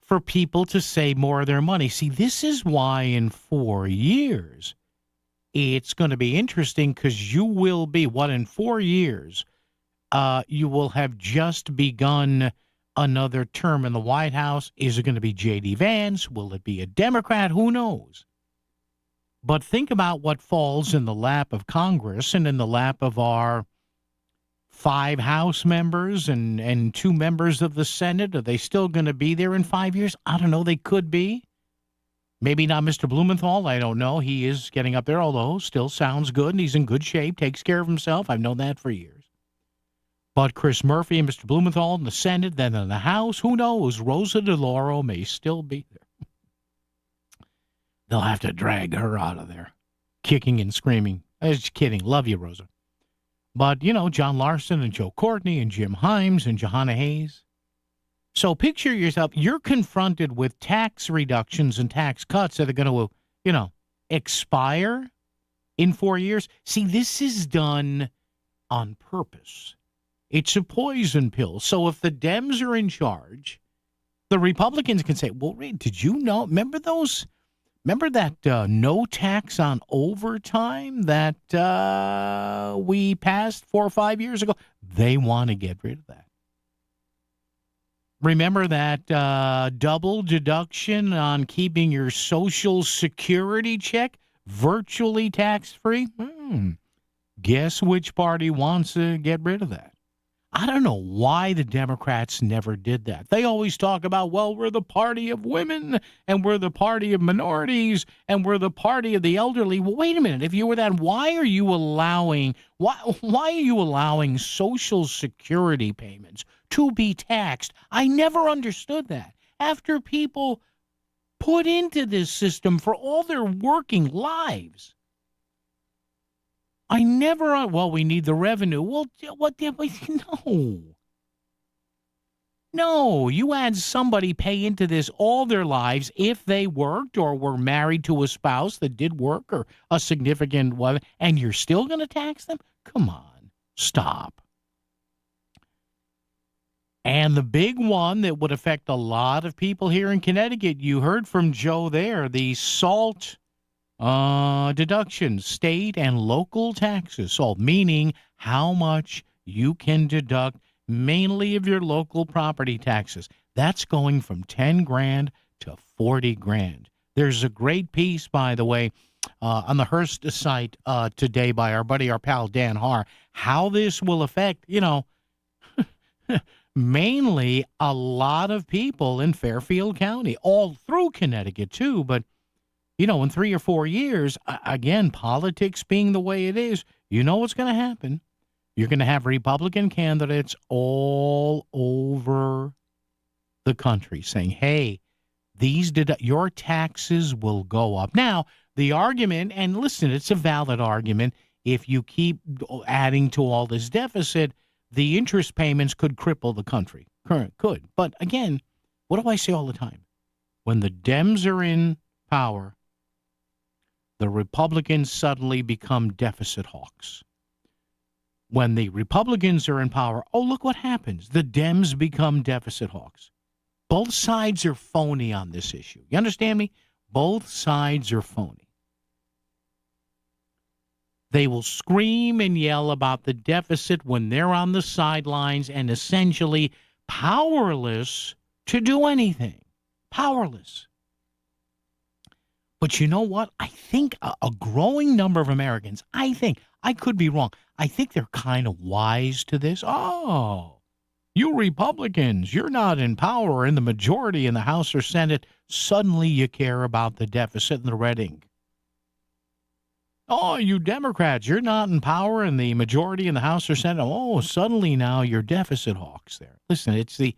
for people to save more of their money. See, this is why in 4 years it's going to be interesting, because you will be, in 4 years, you will have just begun another term in the White House. Is it going to be J.D. Vance? Will it be a Democrat? Who knows? But think about what falls in the lap of Congress and in the lap of our 5 House members and 2 members of the Senate. Are they still going to be there in 5 years? I don't know. They could be. Maybe not Mr. Blumenthal. I don't know. He is getting up there, although still sounds good, and he's in good shape, takes care of himself. I've known that for years. But Chris Murphy and Mr. Blumenthal in the Senate, then in the House, who knows? Rosa DeLauro may still be there. They'll have to drag her out of there, kicking and screaming. I was just kidding. Love you, Rosa. But, John Larson and Joe Courtney and Jim Himes and Johanna Hayes. So picture yourself, you're confronted with tax reductions and tax cuts that are going to, expire in 4 years. See, this is done on purpose. It's a poison pill. So if the Dems are in charge, the Republicans can say, well, did you know? Remember that no tax on overtime that we passed 4 or 5 years ago? They want to get rid of that. Remember that double deduction on keeping your Social Security check virtually tax-free? Guess which party wants to get rid of that? I don't know why the Democrats never did that. They always talk about, well, we're the party of women, and we're the party of minorities, and we're the party of the elderly. Well, wait a minute. If you were that, why are you allowing Social Security payments to be taxed? I never understood that. After people put into this system for all their working lives. We need the revenue. Well, no, you had somebody pay into this all their lives if they worked or were married to a spouse that did work or a significant one, and you're still going to tax them? Come on, stop. And the big one that would affect a lot of people here in Connecticut, you heard from Joe there, the SALT deductions, state and local taxes, SALT, meaning how much you can deduct mainly of your local property taxes. That's going from 10 grand to 40 grand. There's a great piece, by the way, on the Hearst site today by our pal Dan Haar, how this will affect, mainly a lot of people in Fairfield County, all through Connecticut too. But, in 3 or 4 years, again, politics being the way it is, what's going to happen. You're going to have Republican candidates all over the country saying, hey, your taxes will go up. Now, the argument, and listen, it's a valid argument, if you keep adding to all this deficit, the interest payments could cripple the country. Could. But again, what do I say all the time? When the Dems are in power, the Republicans suddenly become deficit hawks. When the Republicans are in power, oh, look what happens. The Dems become deficit hawks. Both sides are phony on this issue. You understand me? Both sides are phony. They will scream and yell about the deficit when they're on the sidelines and essentially powerless to do anything. Powerless. But you know what? I think a growing number of Americans, I could be wrong, I think they're kind of wise to this. Oh, you Republicans, you're not in power in the majority in the House or Senate. Suddenly you care about the deficit and the red ink. Oh, you Democrats, you're not in power in the majority in the House or Senate. Oh, suddenly now you're deficit hawks there. Listen, it's the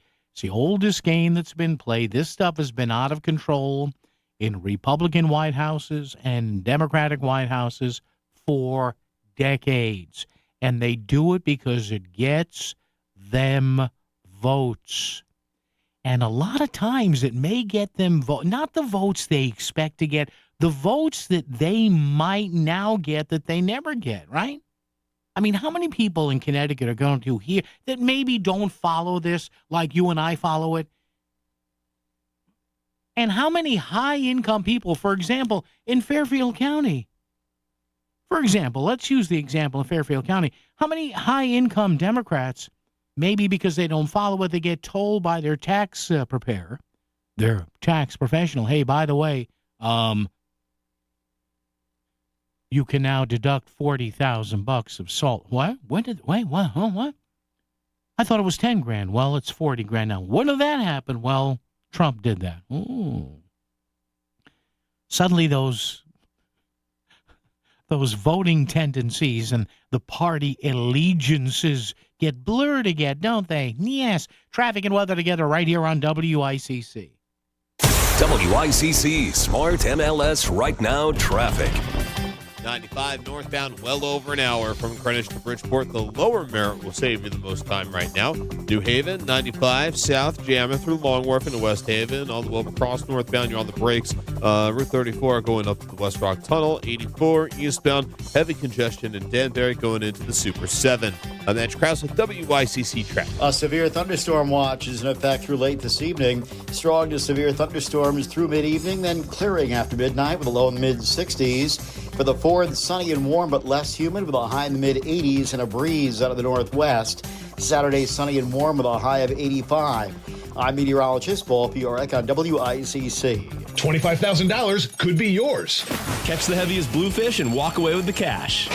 oldest game that's been played. This stuff has been out of control in Republican White Houses and Democratic White Houses for decades. And they do it because it gets them votes. And a lot of times it may get them not the votes they expect to get, the votes that they might now get that they never get, right? I mean, how many people in Connecticut are going to hear that maybe don't follow this like you and I follow it? And how many high-income people, for example, in Fairfield County? For example, let's use the example of Fairfield County. How many high-income Democrats, maybe because they don't follow it, they get told by their tax preparer, their tax professional, hey, by the way, you can now deduct $40,000 of SALT. What? What? Huh, what? I thought it was 10 grand. Well, it's 40 grand now. When did that happen? Well, Trump did that. Ooh. Suddenly those voting tendencies and the party allegiances get blurred again, don't they? Yes. Traffic and weather together right here on WICC. WICC Smart MLS Right Now Traffic. 95 northbound, well over an hour from Greenwich to Bridgeport. The lower Merritt will save you the most time right now. New Haven, 95 south, jamming through Long Wharf into West Haven. On the way across northbound, you're on the brakes. Route 34 going up to the West Rock Tunnel. 84 eastbound, heavy congestion in Danbury going into the Super 7. I'm Andrew Krause with WICC Traffic. A severe thunderstorm watch is in effect through late this evening. Strong to severe thunderstorms through mid-evening, then clearing after midnight with a low in the mid-60s. For the 4th, sunny and warm but less humid with a high in the mid-80s and a breeze out of the northwest. Saturday, sunny and warm with a high of 85. I'm meteorologist Paul Piorek on WICC. $25,000 could be yours. Catch the heaviest bluefish and walk away with the cash.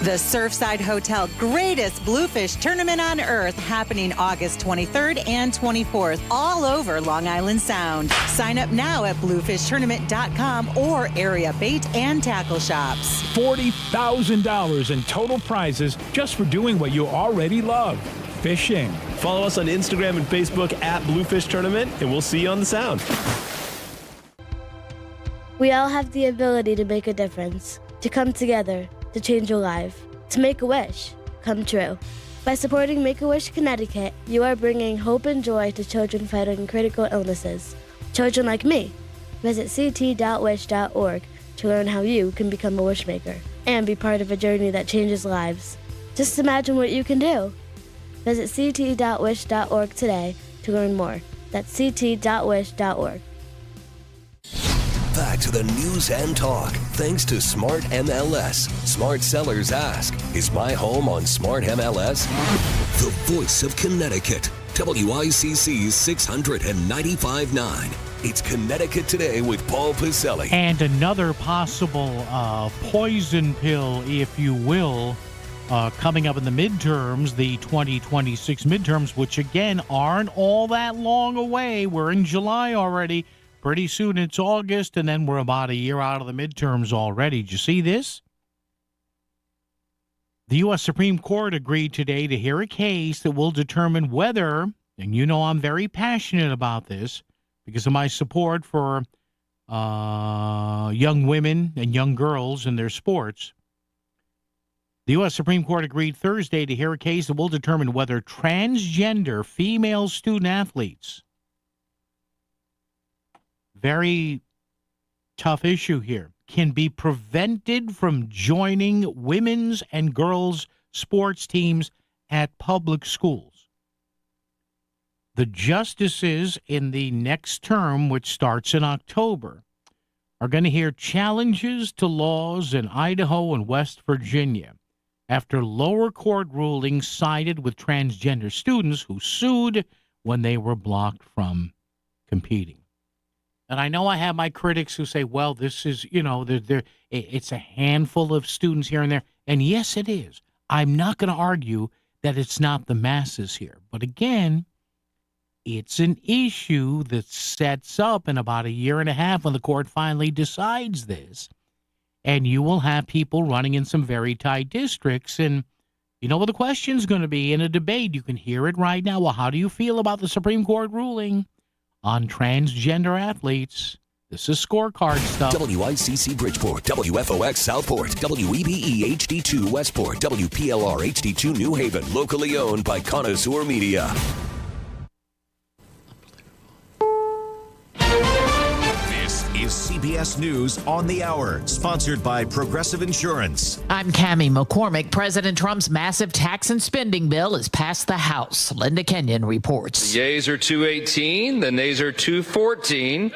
The Surfside Hotel Greatest Bluefish Tournament on Earth happening August 23rd and 24th all over Long Island Sound. Sign up now at bluefishtournament.com or area bait and tackle shops. $40,000 in total prizes just for doing what you already love, fishing. Follow us on Instagram and Facebook at Bluefish Tournament, and we'll see you on the Sound. We all have the ability to make a difference, to come together, to change a life, to make a wish come true. By supporting Make-A-Wish Connecticut, you are bringing hope and joy to children fighting critical illnesses. Children like me. Visit ct.wish.org to learn how you can become a wishmaker and be part of a journey that changes lives. Just imagine what you can do. Visit ct.wish.org today to learn more. That's ct.wish.org. Back to the news and talk. Thanks to Smart MLS. Smart sellers ask, is my home on Smart MLS? The voice of Connecticut. WICC's 695.9. It's Connecticut Today with Paul Pacelli. And another possible poison pill, if you will, coming up in the midterms, the 2026 midterms, which again aren't all that long away. We're in July already. Pretty soon it's August, and then we're about a year out of the midterms already. Did you see this? The U.S. Supreme Court agreed today to hear a case that will determine whether, and you know I'm very passionate about this because of my support for young women and young girls in their sports. The U.S. Supreme Court agreed Thursday to hear a case that will determine whether transgender female student athletes, very tough issue here, can be prevented from joining women's and girls' sports teams at public schools. The justices in the next term, which starts in October, are going to hear challenges to laws in Idaho and West Virginia after lower court rulings sided with transgender students who sued when they were blocked from competing. And I know I have my critics who say, well, this is, it's a handful of students here and there. And yes, it is. I'm not going to argue that it's not the masses here. But again, it's an issue that sets up in about a year and a half when the court finally decides this. And you will have people running in some very tight districts. And you know what the question's going to be in a debate. You can hear it right now. Well, how do you feel about the Supreme Court ruling on transgender athletes? This is scorecard stuff. WICC Bridgeport, WFOX Southport, WEBE HD2 Westport, WPLR HD2 New Haven, locally owned by Connoisseur Media. This is CBS News on the Hour, sponsored by Progressive Insurance. I'm Cammie McCormick. President Trump's massive tax and spending bill has passed the House. Linda Kenyon reports. The yeas are 218, the nays are 214.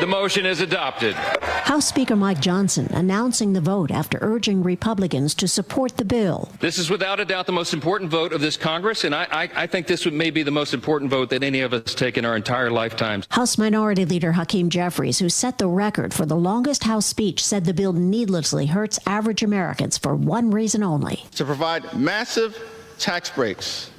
The motion is adopted. House Speaker Mike Johnson announcing the vote after urging Republicans to support the bill. This is without a doubt the most important vote of this Congress, and I think this may be the most important vote that any of us take in our entire lifetimes. House Minority Leader Hakeem Jeffries, who set the record for the longest House speech, said the bill needlessly hurts average Americans for one reason only: to provide massive tax breaks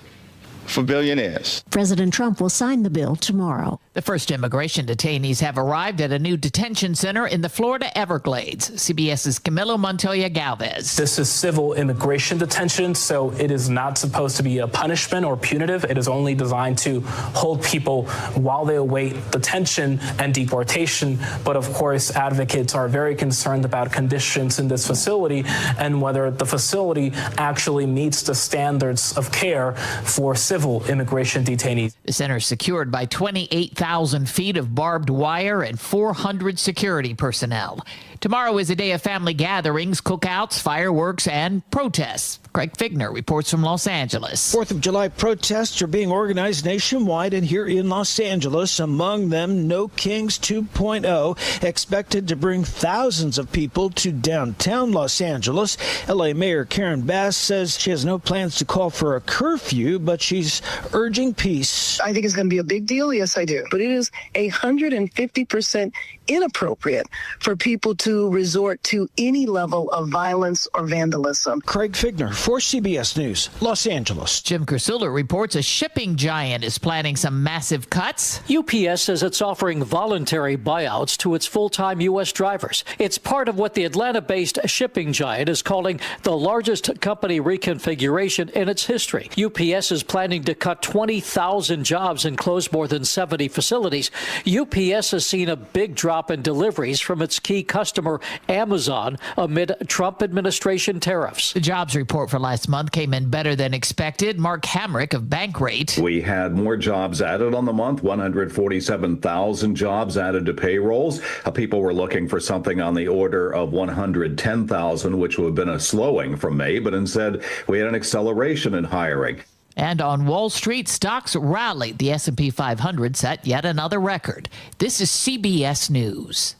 for billionaires. President Trump will sign the bill tomorrow. The first immigration detainees have arrived at a new detention center in the Florida Everglades. CBS's Camilo Montoya Galvez. This is civil immigration detention, so it is not supposed to be a punishment or punitive. It is only designed to hold people while they await detention and deportation. But of course, advocates are very concerned about conditions in this facility and whether the facility actually meets the standards of care for civil immigration detainees. The center is secured by 28,000 feet of barbed wire and 400 security personnel. Tomorrow is a day of family gatherings, cookouts, fireworks, and protests. Craig Figner reports from Los Angeles. 4th of July protests are being organized nationwide and here in Los Angeles. Among them, No Kings 2.0, expected to bring thousands of people to downtown Los Angeles. LA Mayor Karen Bass says she has no plans to call for a curfew, but she's urging peace. I think it's going to be a big deal. Yes, I do. But it is 150% inappropriate for people to resort to any level of violence or vandalism. Craig Figner for CBS News, Los Angeles. Jim Kersuller reports a shipping giant is planning some massive cuts. UPS says it's offering voluntary buyouts to its full-time U.S. drivers. It's part of what the Atlanta-based shipping giant is calling the largest company reconfiguration in its history. UPS is planning to cut 20,000 jobs and close more than 70 facilities. UPS has seen a big drop in deliveries from its key customer, Amazon, amid Trump administration tariffs. The jobs report for last month came in better than expected. Mark Hamrick of Bankrate. We had more jobs added on the month, 147,000 jobs added to payrolls. People were looking for something on the order of 110,000, which would have been a slowing from May, but instead we had an acceleration in hiring. And on Wall Street, stocks rallied. The S&P 500 set yet another record. This is CBS News.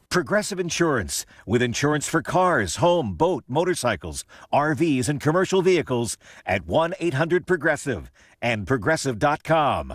Progressive Insurance, with insurance for cars, home, boat, motorcycles, RVs, and commercial vehicles at 1-800-PROGRESSIVE and Progressive.com.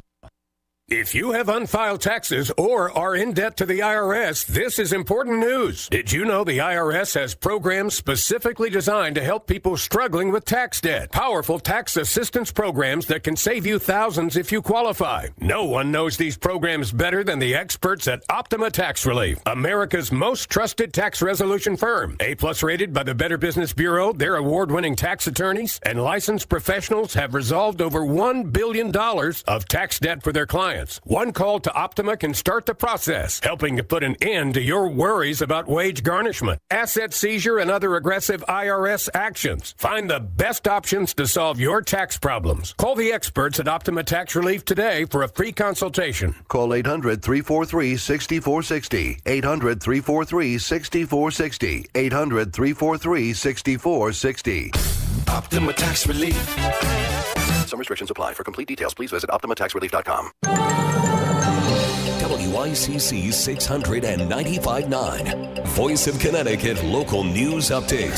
If you have unfiled taxes or are in debt to the IRS, this is important news. Did you know the IRS has programs specifically designed to help people struggling with tax debt? Powerful tax assistance programs that can save you thousands if you qualify. No one knows these programs better than the experts at Optima Tax Relief, America's most trusted tax resolution firm. A-plus rated by the Better Business Bureau, their award-winning tax attorneys and licensed professionals have resolved over $1 billion of tax debt for their clients. One call to Optima can start the process, helping to put an end to your worries about wage garnishment, asset seizure, and other aggressive IRS actions. Find the best options to solve your tax problems. Call the experts at Optima Tax Relief today for a free consultation. Call 800-343-6460. 800-343-6460. 800-343-6460. Optima Tax Relief. Some restrictions apply. For complete details, please visit OptimaTaxRelief.com. WICC 695.9. Voice of Connecticut Local News Update.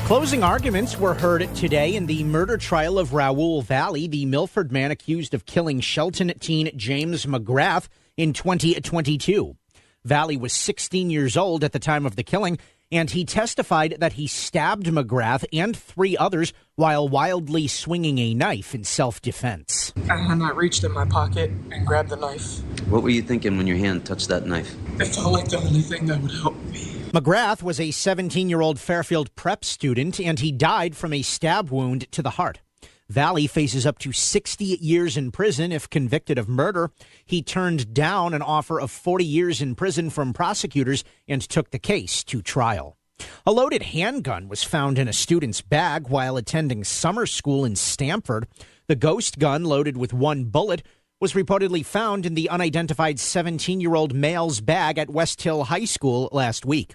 Closing arguments were heard today in the murder trial of Raoul Valley, the Milford man accused of killing Shelton teen James McGrath in 2022. Valley was 16 years old at the time of the killing, and he testified that he stabbed McGrath and 3 others while wildly swinging a knife in self-defense. And I reached in my pocket and grabbed the knife. What were you thinking when your hand touched that knife? It felt like the only thing that would help me. McGrath was a 17-year-old Fairfield prep student, and he died from a stab wound to the heart. Valley faces up to 60 years in prison if convicted of murder. He turned down an offer of 40 years in prison from prosecutors and took the case to trial. A loaded handgun was found in a student's bag while attending summer school in Stamford. The ghost gun, loaded with 1 bullet, was reportedly found in the unidentified 17-year-old male's bag at West Hill High School last week.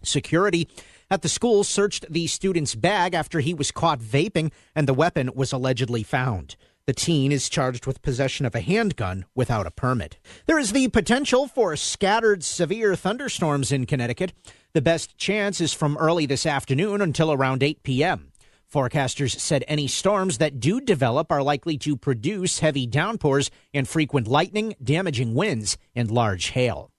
Security at the school searched the student's bag after he was caught vaping, and the weapon was allegedly found. The teen is charged with possession of a handgun without a permit. There is the potential for scattered severe thunderstorms in Connecticut. The best chance is from early this afternoon until around 8 p.m. Forecasters said any storms that do develop are likely to produce heavy downpours and frequent lightning, damaging winds, and large hail.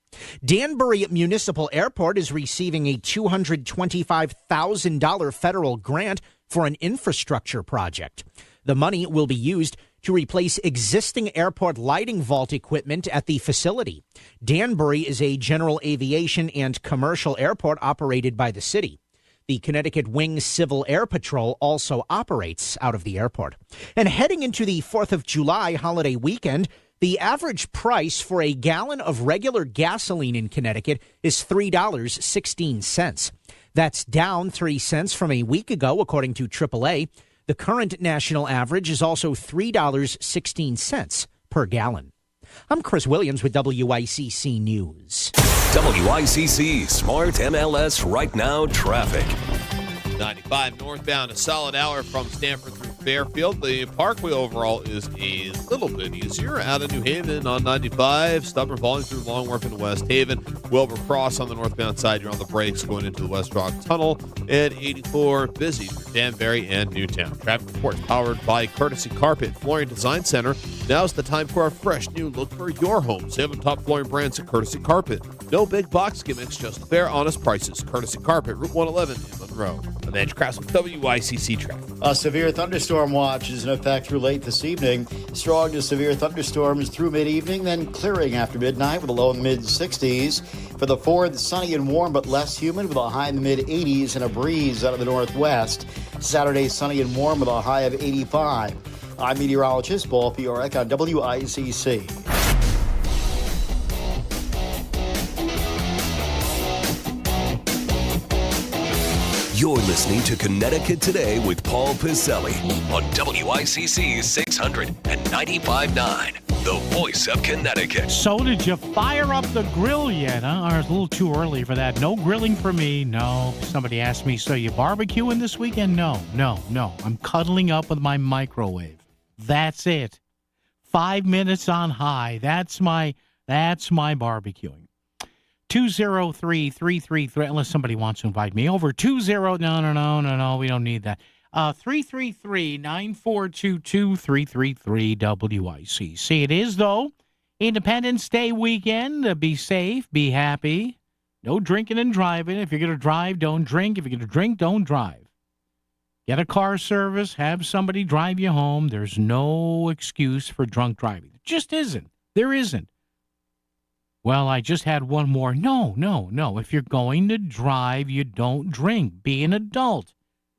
Danbury Municipal Airport is receiving a $225,000 federal grant for an infrastructure project. The money will be used to replace existing airport lighting vault equipment at the facility. Danbury is a general aviation and commercial airport operated by the city. The Connecticut Wing Civil Air Patrol also operates out of the airport. And heading into the 4th of July holiday weekend, the average price for a gallon of regular gasoline in Connecticut is $3.16. That's down 3 cents from a week ago, according to AAA. The current national average is also $3.16 per gallon. I'm Chris Williams with WICC News. WICC Smart MLS Right Now traffic. 95 northbound, a solid hour from Stamford through Fairfield. The Parkway overall is a little bit easier. Out of New Haven on 95, stubborn volume through Longworth and West Haven. Wilbur Cross on the northbound side, you're on the brakes going into the West Rock Tunnel. And 84, busy through Danbury and Newtown. Traffic reports powered by Courtesy Carpet Flooring Design Center. Now's the time for a fresh new look for your home. Save on top flooring brands at Courtesy Carpet. No big box gimmicks, just fair, honest prices. Courtesy Carpet, Route 111 in Monroe. Event Crafts with WICC traffic. A severe thunderstorm watch is in effect through late this evening. Strong to severe thunderstorms through mid-evening, then clearing after midnight with a low in the mid-60s. For the 4th, sunny and warm but less humid with a high in the mid-80s and a breeze out of the northwest. Saturday, sunny and warm with a high of 85. I'm meteorologist Paul Fiorek on WICC. You're listening to Connecticut Today with Paul Piselli on WICC 695.9, the voice of Connecticut. So did you fire up the grill yet, huh? Or it's a little too early for that. No grilling for me. No. Somebody asked me, so you barbecuing this weekend? No. I'm cuddling up with my microwave. That's it. 5 minutes on high. That's my barbecuing. 203-333, unless somebody wants to invite me over. No, we don't need that. 333-9422-333-WICC. It is, though, Independence Day weekend. Be safe, be happy. No drinking and driving. If you're going to drive, don't drink. If you're going to drink, don't drive. Get a car service, have somebody drive you home. There's no excuse for drunk driving. There just isn't. There isn't. Well, I just had one more. No. If you're going to drive, you don't drink. Be an adult.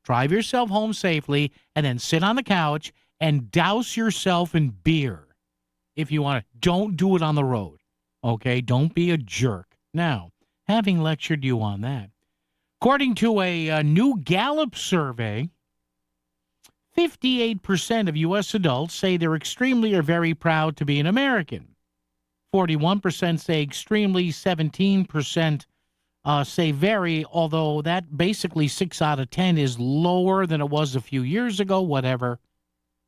Drive yourself home safely and then sit on the couch and douse yourself in beer. If you want to, don't do it on the road. Okay? Don't be a jerk. Now, having lectured you on that, according to a new Gallup survey, 58% of U.S. adults say they're extremely or very proud to be an American. 41% say extremely, 17% say very, although that basically 6 out of 10 is lower than it was a few years ago, whatever.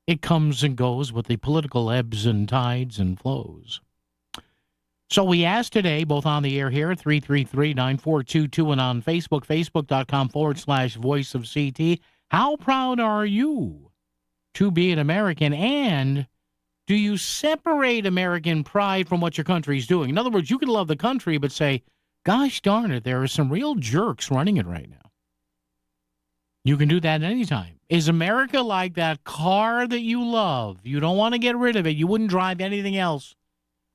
It comes and goes with the political ebbs and tides and flows. So we asked today, both on the air here at 333-9422 and on Facebook, facebook.com/Voice of CT, how proud are you to be an American, and do you separate American pride from what your country's doing? In other words, you can love the country, but say, gosh darn it, there are some real jerks running it right now. You can do that anytime. Is America like that car that you love? You don't want to get rid of it. You wouldn't drive anything else.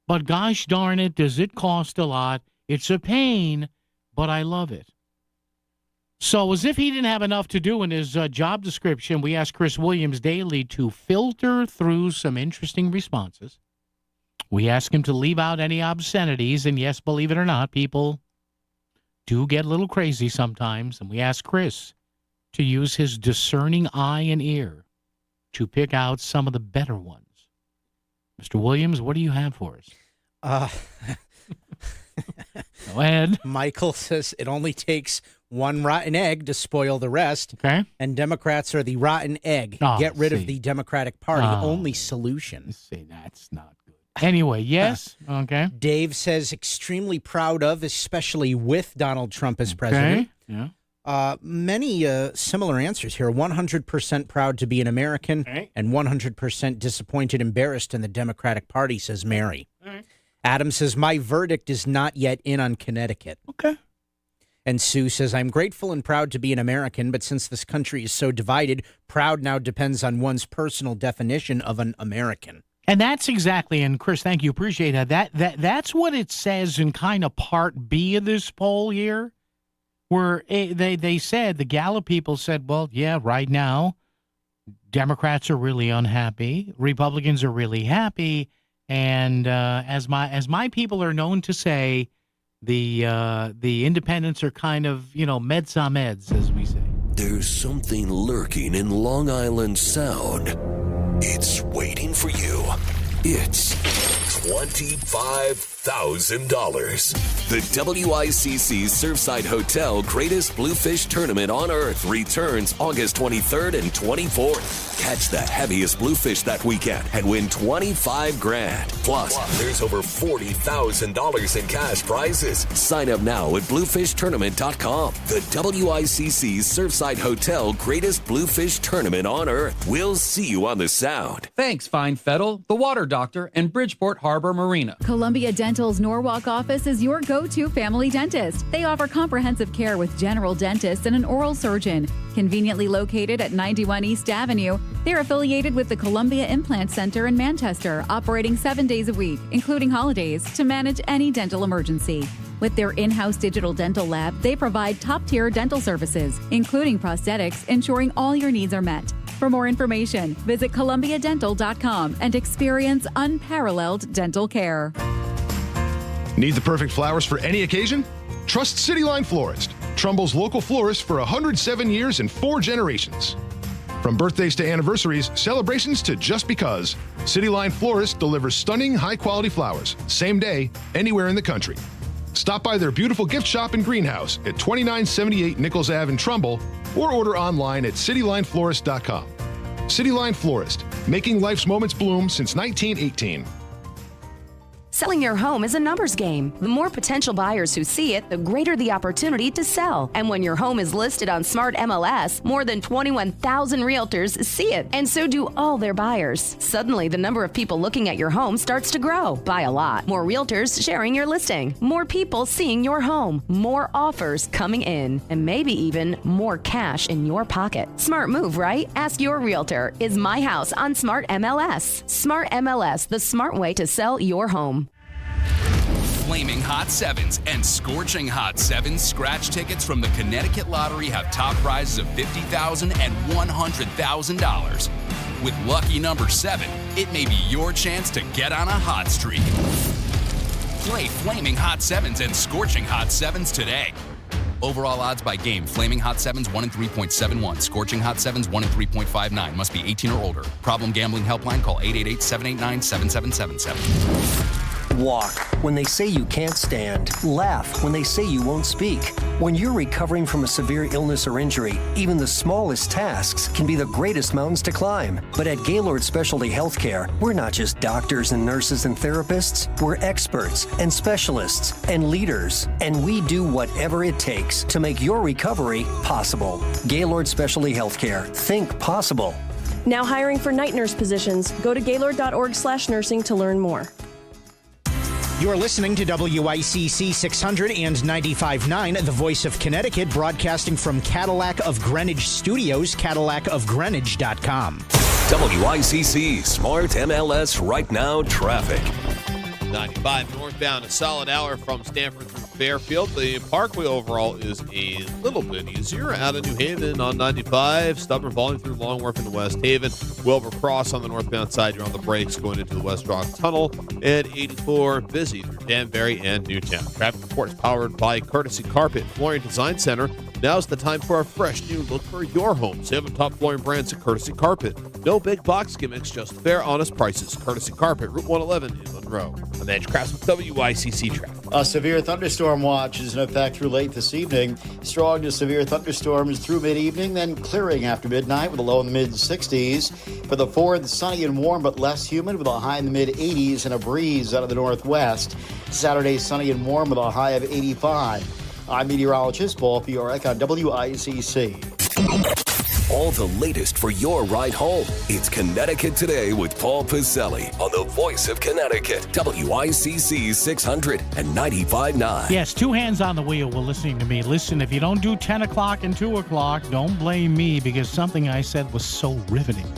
But gosh darn it, does it cost a lot? It's a pain, but I love it. So as if he didn't have enough to do in his job description, we asked Chris Williams daily to filter through some interesting responses. We asked him to leave out any obscenities, and yes, believe it or not, people do get a little crazy sometimes, and we asked Chris to use his discerning eye and ear to pick out some of the better ones. Mr. Williams, what do you have for us? Go ahead. Michael says it only takes one rotten egg to spoil the rest. Okay. And Democrats are the rotten egg. Get rid of the Democratic Party. Only solution. See, that's not good. Anyway, yes. Okay. Dave says extremely proud of, especially with Donald Trump as president. Yeah. Many similar answers here. 100% proud to be an American and 100% disappointed, embarrassed in the Democratic Party, says Mary. Adam says, my verdict is not yet in on Connecticut. Okay. And Sue says, I'm grateful and proud to be an American, but since this country is so divided, proud now depends on one's personal definition of an American. And that's exactly, and Chris, thank you, appreciate that. That's what it says in kind of part B of this poll here, where they said, the Gallup people said, well, yeah, right now, Democrats are really unhappy, Republicans are really happy, and as my people are known to say, the independents are kind of, meds on meds, as we say. There's something lurking in Long Island Sound. It's waiting for you. It's $25,000. The WICC Surfside Hotel Greatest Bluefish Tournament on Earth returns August 23rd and 24th. Catch the heaviest bluefish that weekend and win $25,000. Plus, there's over $40,000 in cash prizes. Sign up now at bluefishtournament.com. The WICC Surfside Hotel Greatest Bluefish Tournament on Earth. We'll see you on the Sound. Thanks, Fine Fettle, The Water Doctor, and Bridgeport Harbor Marina. Columbia Dental's Norwalk office is your go-to family dentist. They offer comprehensive care with general dentists and an oral surgeon. Conveniently located at 91 East Avenue, they're affiliated with the Columbia Implant Center in Manchester, operating 7 days a week, including holidays, to manage any dental emergency. With their in-house digital dental lab, they provide top-tier dental services, including prosthetics, ensuring all your needs are met. For more information, visit columbiadental.com and experience unparalleled dental care. Need the perfect flowers for any occasion? Trust Cityline Florist, Trumbull's local florist for 107 years and 4 generations. From birthdays to anniversaries, celebrations to just because, Cityline Florist delivers stunning, high-quality flowers, same day, anywhere in the country. Stop by their beautiful gift shop and greenhouse at 2978 Nichols Ave in Trumbull, or order online at citylineflorist.com. Cityline Florist, making life's moments bloom since 1918. Selling your home is a numbers game. The more potential buyers who see it, the greater the opportunity to sell. And when your home is listed on Smart MLS, more than 21,000 realtors see it, and so do all their buyers. Suddenly, the number of people looking at your home starts to grow by a lot. More realtors sharing your listing, more people seeing your home, more offers coming in, and maybe even more cash in your pocket. Smart move, right? Ask your realtor. Is my house on Smart MLS? Smart MLS, the smart way to sell your home. Flaming Hot Sevens and Scorching Hot Sevens scratch tickets from the Connecticut Lottery have top prizes of $50,000 and $100,000. With lucky number 7, it may be your chance to get on a hot streak. Play Flaming Hot Sevens and Scorching Hot Sevens today. Overall odds by game: Flaming Hot Sevens 1 in 3.71, Scorching Hot Sevens 1 in 3.59. Must be 18 or older. Problem gambling helpline: call 888-789-7777. Walk when they say you can't stand. Laugh when they say you won't speak. When you're recovering from a severe illness or injury, even the smallest tasks can be the greatest mountains to climb. But at Gaylord Specialty Healthcare, we're not just doctors and nurses and therapists. We're experts and specialists and leaders. And we do whatever it takes to make your recovery possible. Gaylord Specialty Healthcare. Think possible. Now hiring for night nurse positions. Go to gaylord.org/nursing to learn more. You're listening to WICC 600 and 95.9, the voice of Connecticut, broadcasting from Cadillac of Greenwich Studios, CadillacofGreenwich.com. WICC Smart MLS Right Now traffic. 95 northbound, a solid hour from Stamford through Fairfield. The Parkway overall is a little bit easier. Out of New Haven on 95. Stubborn volume through Long Wharf into West Haven. Wilbur Cross on the northbound side. You're on the brakes going into the West Rock Tunnel. And 84 busy through Danbury and Newtown. Traffic report is powered by Courtesy Carpet Flooring Design Center. Now's the time for a fresh new look for your home. Save on top flooring brands at Courtesy Carpet. No big box gimmicks, just fair, honest prices. Courtesy Carpet, Route 111 in Monroe. I'm Edge Krause with WICC traffic. A severe thunderstorm watch is in effect through late this evening. Strong to severe thunderstorms through mid-evening, then clearing after midnight with a low in the mid-60s. For the 4th, sunny and warm but less humid with a high in the mid-80s and a breeze out of the northwest. Saturday, sunny and warm with a high of 85. I'm meteorologist Paul Fiorek on WICC. All the latest for your ride home. It's Connecticut Today with Paul Piselli on the voice of Connecticut, WICC 600 and 95.9. Yes, 2 hands on the wheel while listening to me. Listen, if you don't do 10 o'clock and 2 o'clock, don't blame me because something I said was so riveting.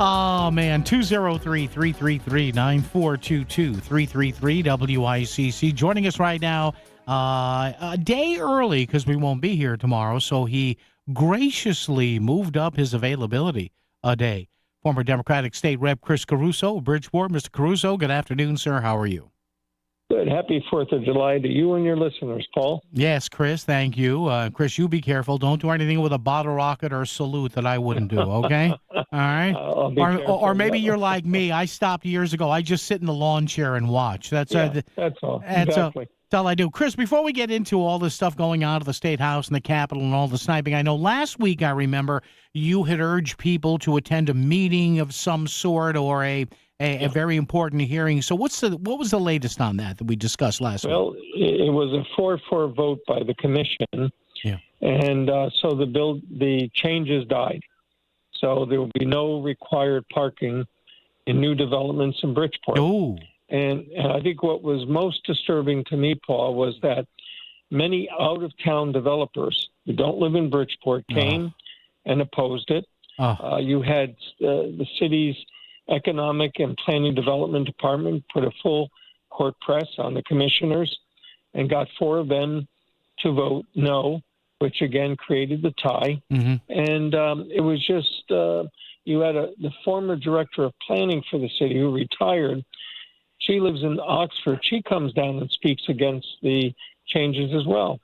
Oh, man, 203-333-9422, 333-WICC. Joining us right now a day early because we won't be here tomorrow, so he graciously moved up his availability a day. Former Democratic State Rep Chris Caruso, Bridgeport. Mr. Caruso, good afternoon, sir. How are you? Good. Happy 4th of July to you and your listeners, Paul. Yes, Chris, thank you. Chris, you be careful. Don't do anything with a bottle rocket or a salute that I wouldn't do, okay? All right? I'll be or maybe careful. you're like me. I stopped years ago. I just sit in the lawn chair and watch. That's all. That's all I do. Chris, before we get into all this stuff going on at the State House and the Capitol and all the sniping, I know last week, I remember, you had urged people to attend a meeting of some sort or a very important hearing. So what was the latest on that we discussed last week? Well, it was a 4-4 vote by the commission. Yeah. And so the changes died. So there will be no required parking in new developments in Bridgeport. Oh. And I think what was most disturbing to me, Paul, was that many out-of-town developers who don't live in Bridgeport came and opposed it. You had the city's Economic and Planning Development Department put a full court press on the commissioners and got 4 of them to vote no, which again created the tie. Mm-hmm. And it was just, you had the former director of planning for the city who retired. She lives in Oxford. She comes down and speaks against the changes as well.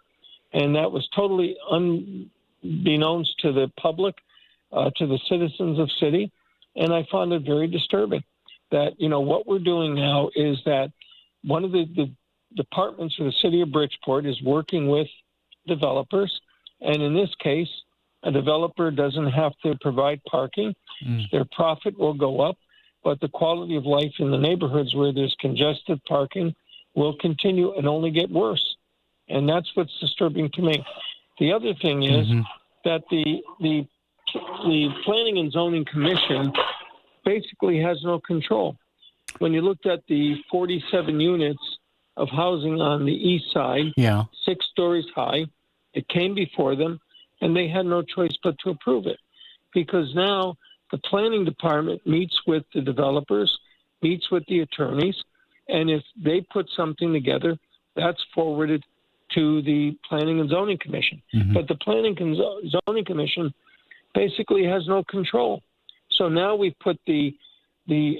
And that was totally unbeknownst to the public, to the citizens of city. And I found it very disturbing that, what we're doing now is that one of the departments of the city of Bridgeport is working with developers. And in this case, a developer doesn't have to provide parking. Their profit will go up, but the quality of life in the neighborhoods where there's congested parking will continue and only get worse. And that's what's disturbing to me. The other thing is that the Planning and Zoning Commission basically has no control. When you looked at the 47 units of housing on the east side, 6 stories high, it came before them, and they had no choice but to approve it. Because now the planning department meets with the developers, meets with the attorneys, and if they put something together, that's forwarded to the Planning and Zoning Commission. But the Planning and Zoning Commission basically has no control. So now we've put the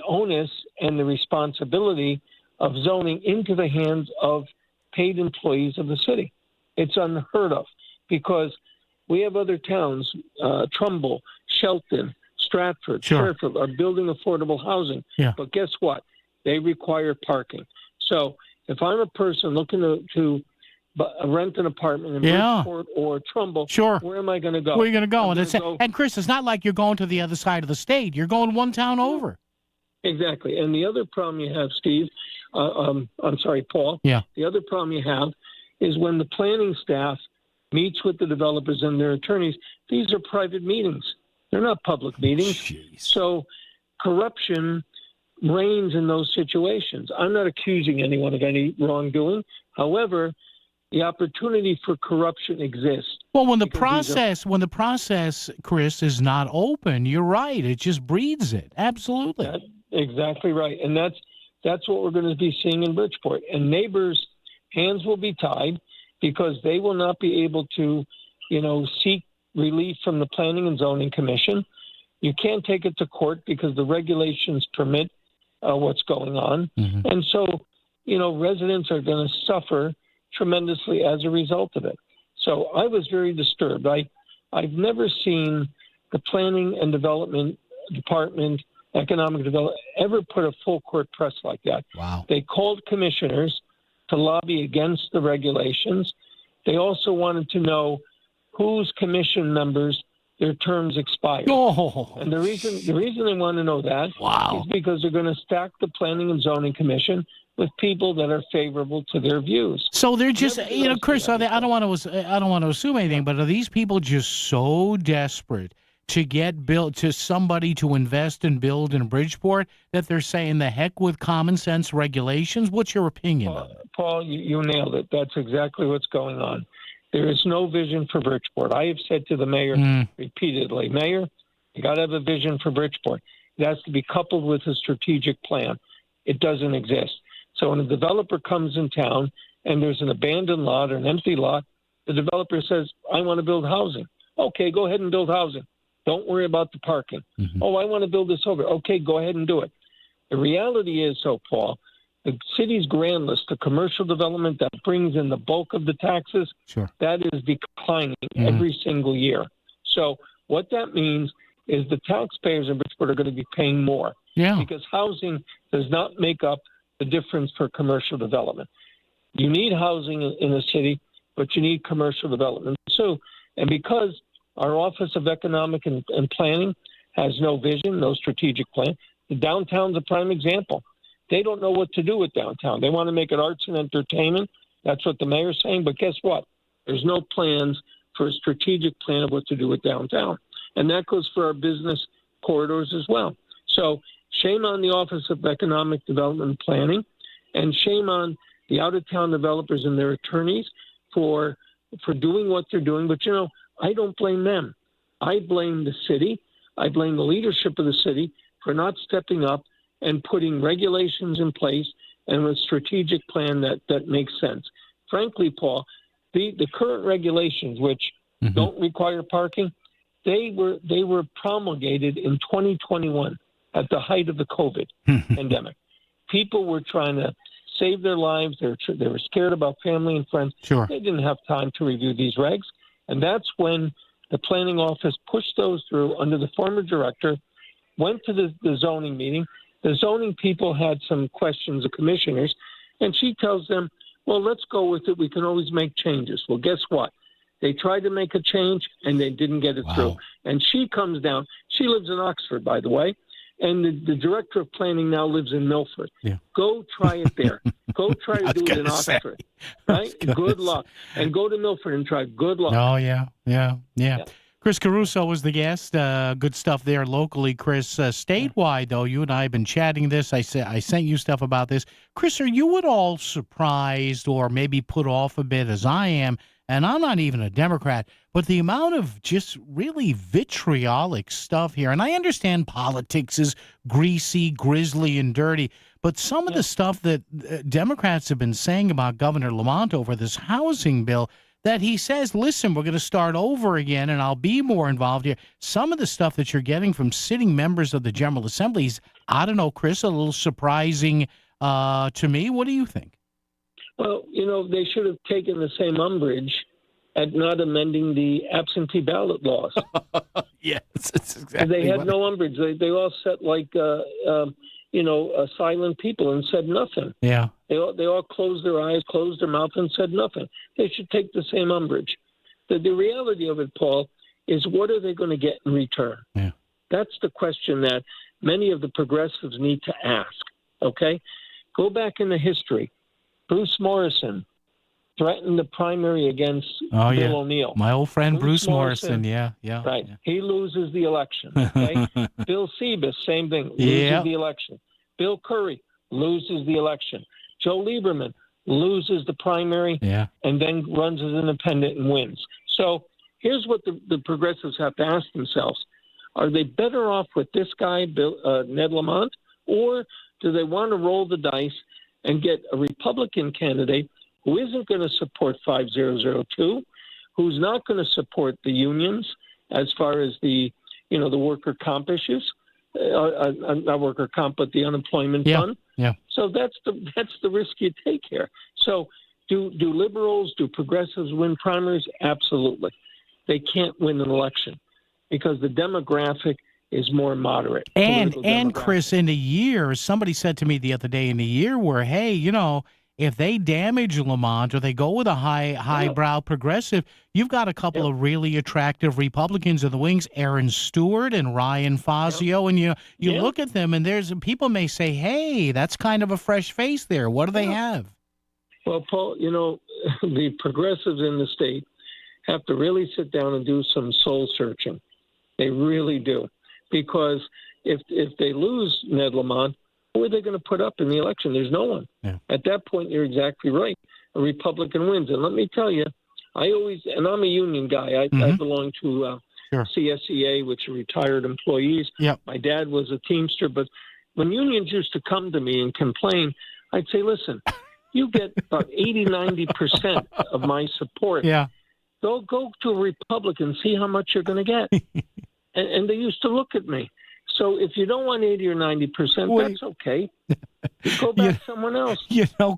onus and the responsibility of zoning into the hands of paid employees of the city. It's unheard of because we have other towns, Trumbull, Shelton, Stratford, Fairfield, are building affordable housing. But guess what? They require parking. So if I'm a person looking to rent an apartment in Bridgeport or Trumbull, where am I going to go? Where are you going to go? And Chris, it's not like you're going to the other side of the state. You're going one town over. Exactly. And the other problem you have, Steve, I'm sorry, Paul. Yeah. The other problem you have is when the planning staff meets with the developers and their attorneys, these are private meetings. They're not public meetings. Jeez. So corruption reigns in those situations. I'm not accusing anyone of any wrongdoing. However, the opportunity for corruption exists. Well, when the process, Chris, is not open, you're right. It just breeds it. Absolutely. That's exactly right. And that's what we're going to be seeing in Bridgeport. And neighbors' hands will be tied because they will not be able to, seek relief from the Planning and Zoning Commission. You can't take it to court because the regulations permit what's going on. And so, residents are going to suffer tremendously as a result of it. So I was very disturbed. I've never seen the Planning and Development Department, Economic Development, ever put a full court press like that. Wow. They called commissioners to lobby against the regulations. They also wanted to know whose commission members their terms expired. And the reason they want to know that is because they're going to stack the Planning and Zoning Commission with people that are favorable to their views. So they're just, Chris, I don't want to assume anything, but are these people just so desperate to get built, to somebody to invest and build in Bridgeport, that they're saying the heck with common sense regulations? What's your opinion on it? Paul, you nailed it. That's exactly what's going on. There is no vision for Bridgeport. I have said to the mayor repeatedly, Mayor, you got to have a vision for Bridgeport. It has to be coupled with a strategic plan. It doesn't exist. So when a developer comes in town and there's an abandoned lot or an empty lot, the developer says, I want to build housing. Okay, go ahead and build housing. Don't worry about the parking. Oh, I want to build this over. Okay, go ahead and do it. The reality is, Paul, the city's grand list, the commercial development that brings in the bulk of the taxes, that is declining every single year. So what that means is the taxpayers in Bridgeport are going to be paying more because housing does not make up the difference for commercial development. You need housing in the city, but you need commercial development. So, and because our Office of Economic and Planning has no vision, no strategic plan, the downtown's a prime example. They don't know what to do with downtown. They want to make it arts and entertainment. That's what the mayor's saying. But guess what? There's no plans for a strategic plan of what to do with downtown. And that goes for our business corridors as well. So shame on the Office of Economic Development and Planning, and shame on the out-of-town developers and their attorneys for doing what they're doing. But, I don't blame them. I blame the city. I blame the leadership of the city for not stepping up and putting regulations in place and a strategic plan that makes sense. Frankly, Paul, the current regulations, which don't require parking, they were promulgated in 2021 at the height of the COVID pandemic. People were trying to save their lives. They were scared about family and friends. They didn't have time to review these regs. And that's when the planning office pushed those through under the former director, went to the zoning meeting. The zoning people had some questions of commissioners, and she tells them, well, let's go with it. We can always make changes. Well, guess what? They tried to make a change, and they didn't get it through. And she comes down. She lives in Oxford, by the way, and the director of planning now lives in Milford. Go try it there. Go try to do it in Oxford. Right? Good luck. And go to Milford and try. Good luck. Oh, yeah. Chris Caruso was the guest. Good stuff there locally, Chris. Statewide, though, you and I have been chatting this. I sent you stuff about this. Chris, are you at all surprised or maybe put off a bit, as I am, and I'm not even a Democrat, but the amount of just really vitriolic stuff here, and I understand politics is greasy, grisly, and dirty, but some of the stuff that Democrats have been saying about Governor Lamont over this housing bill, that he says, listen, we're going to start over again and I'll be more involved here. Some of the stuff that you're getting from sitting members of the General Assembly is, I don't know, Chris, a little surprising to me. What do you think? Well, they should have taken the same umbrage at not amending the absentee ballot laws. Yes, it's exactly. They had no umbrage. They all sat like, silent people and said nothing. Yeah. They all closed their eyes, closed their mouth, and said nothing. They should take the same umbrage. The reality of it, Paul, is what are they going to get in return? Yeah. That's the question that many of the progressives need to ask, okay? Go back in the history. Bruce Morrison threatened the primary against Bill O'Neill. My old friend Bruce Morrison. Yeah. Right. Yeah. He loses the election. Okay? Bill Siebes, same thing, loses the election. Bill Curry loses the election. Joe Lieberman loses the primary and then runs as independent and wins. So here's what the progressives have to ask themselves. Are they better off with this guy, Ned Lamont, or do they want to roll the dice and get a Republican candidate who isn't going to support 5002, who's not going to support the unions as far as the worker comp issues, not worker comp, but the unemployment fund. Yeah. So that's the risk you take here. So do liberals, do progressives win primaries? Absolutely. They can't win an election because the demographic is more moderate. And Chris, in a year, somebody said to me the other day, in a year where, hey, if they damage Lamont or they go with a highbrow progressive, you've got a couple of really attractive Republicans in the wings, Aaron Stewart and Ryan Fazio, and you look at them, and people may say, hey, that's kind of a fresh face there. What do they have? Well, Paul, the progressives in the state have to really sit down and do some soul searching. They really do. Because if they lose Ned Lamont, who are they going to put up in the election? There's no one. Yeah. At that point, you're exactly right. A Republican wins. And let me tell you, and I'm a union guy. I belong to CSEA, which are retired employees. Yep. My dad was a Teamster. But when unions used to come to me and complain, I'd say, listen, you get about 80-90% of my support. Yeah. Go to a Republican, see how much you're going to get. And they used to look at me. So if you don't want 80 or 90%, that's okay. Go back someone else.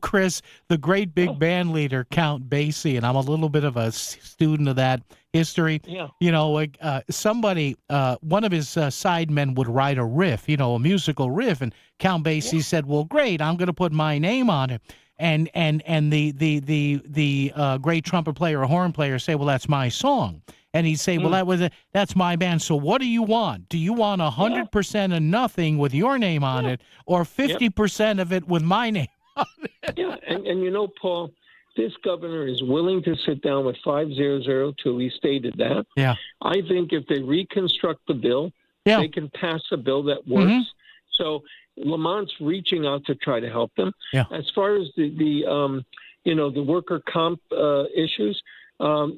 Chris, the great big band leader, Count Basie, and I'm a little bit of a student of that history. Yeah. Somebody, one of his sidemen would write a riff, a musical riff, and Count Basie said, "Well, great, I'm going to put my name on it." And the great trumpet player or horn player say, "Well, that's my song." And he'd say, "Well, that's my band. So what do you want? Do you want 100% of nothing with your name on it, or 50% of it with my name on it?" Yeah, and Paul, this governor is willing to sit down with 5002. He stated that. Yeah. I think if they reconstruct the bill, they can pass a bill that works. Mm-hmm. So Lamont's reaching out to try to help them. Yeah. As far as the worker comp issues. I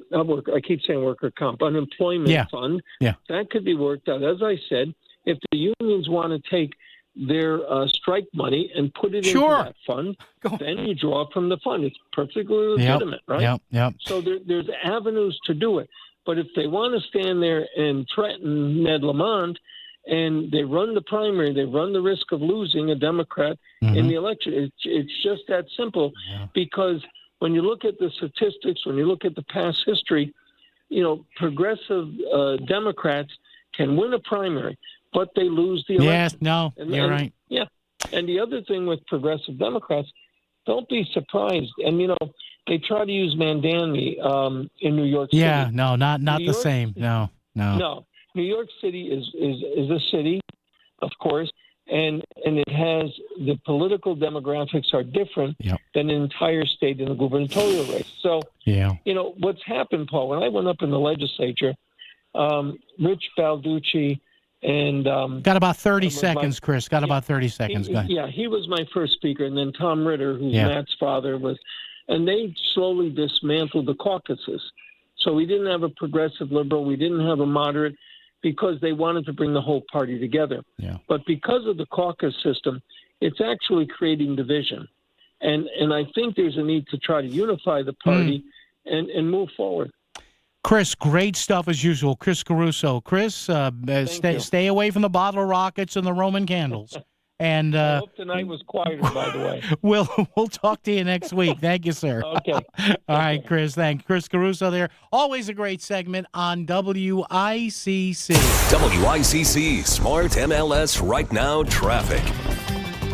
keep saying worker comp, unemployment fund. Yeah. That could be worked out. As I said, if the unions want to take their strike money and put it into that fund, then you draw from the fund. It's perfectly legitimate, right? Yep. So there's avenues to do it. But if they want to stand there and threaten Ned Lamont, and they run the primary, they run the risk of losing a Democrat in the election. It's just that simple because when you look at the statistics, when you look at the past history, progressive Democrats can win a primary, but they lose the election. Yes, you're right. Yeah. And the other thing with progressive Democrats, don't be surprised. And, they try to use Mandani in New York City. Yeah, no, not the same. No. New York City is a city, of course, and it has the political demographics are different than an entire state in the gubernatorial race. So, what's happened, Paul, when I went up in the legislature, Rich Balducci and got about 30 seconds, Chris. Got about 30 seconds. Go ahead. Yeah, he was my first speaker, and then Tom Ritter, who's Matt's father, was, and they slowly dismantled the caucuses. So we didn't have a progressive liberal, we didn't have a moderate, because they wanted to bring the whole party together. Yeah. But because of the caucus system, it's actually creating division. And I think there's a need to try to unify the party and move forward. Chris, great stuff as usual. Chris Caruso. Chris, stay away from the bottle rockets and the Roman candles. And I hope tonight was quieter, by the way. We'll talk to you next week. Thank you, sir. Okay. All right, Chris. Thanks. Chris Caruso there. Always a great segment on WICC. WICC Smart MLS Right Now Traffic.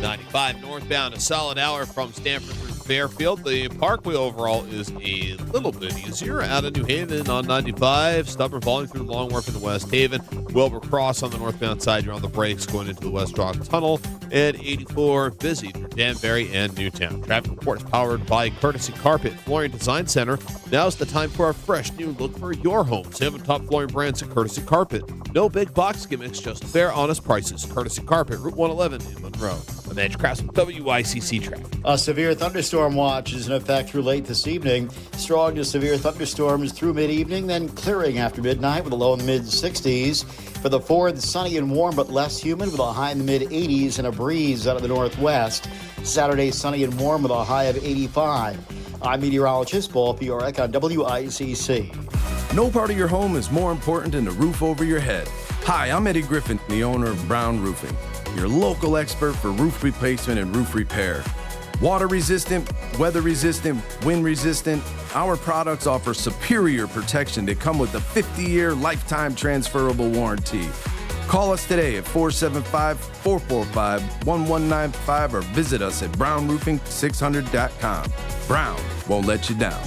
95 northbound, a solid hour from Stanford through Fairfield. The Parkway overall is a little bit easier. Out of New Haven on 95. Stubborn volume through Long Wharf into West Haven. Wilbur Cross on the northbound side. You're on the brakes going into the West Rock Tunnel. At 84, busy through Danbury and Newtown. Traffic report is powered by Courtesy Carpet Flooring Design Center. Now's the time for a fresh new look for your home. 7 top flooring brands at Courtesy Carpet. No big box gimmicks, just fair, honest prices. Courtesy Carpet, Route 111 in Monroe. I'm Edge Krause with WICC Traffic. A severe thunderstorm watch is in effect through late this evening. Strong to severe thunderstorms through mid-evening, then clearing after midnight with a low in the mid-60s. For the 4th, sunny and warm but less humid with a high in the mid-80s and a breeze out of the northwest. Saturday, sunny and warm with a high of 85. I'm meteorologist Paul Piorek on WICC. No part of your home is more important than the roof over your head. Hi, I'm Eddie Griffin, the owner of Brown Roofing, your local expert for roof replacement and roof repair. Water resistant, weather resistant, wind resistant, our products offer superior protection that come with a 50-year lifetime transferable warranty. Call us today at 475-445-1195 or visit us at brownroofing600.com. Brown won't let you down.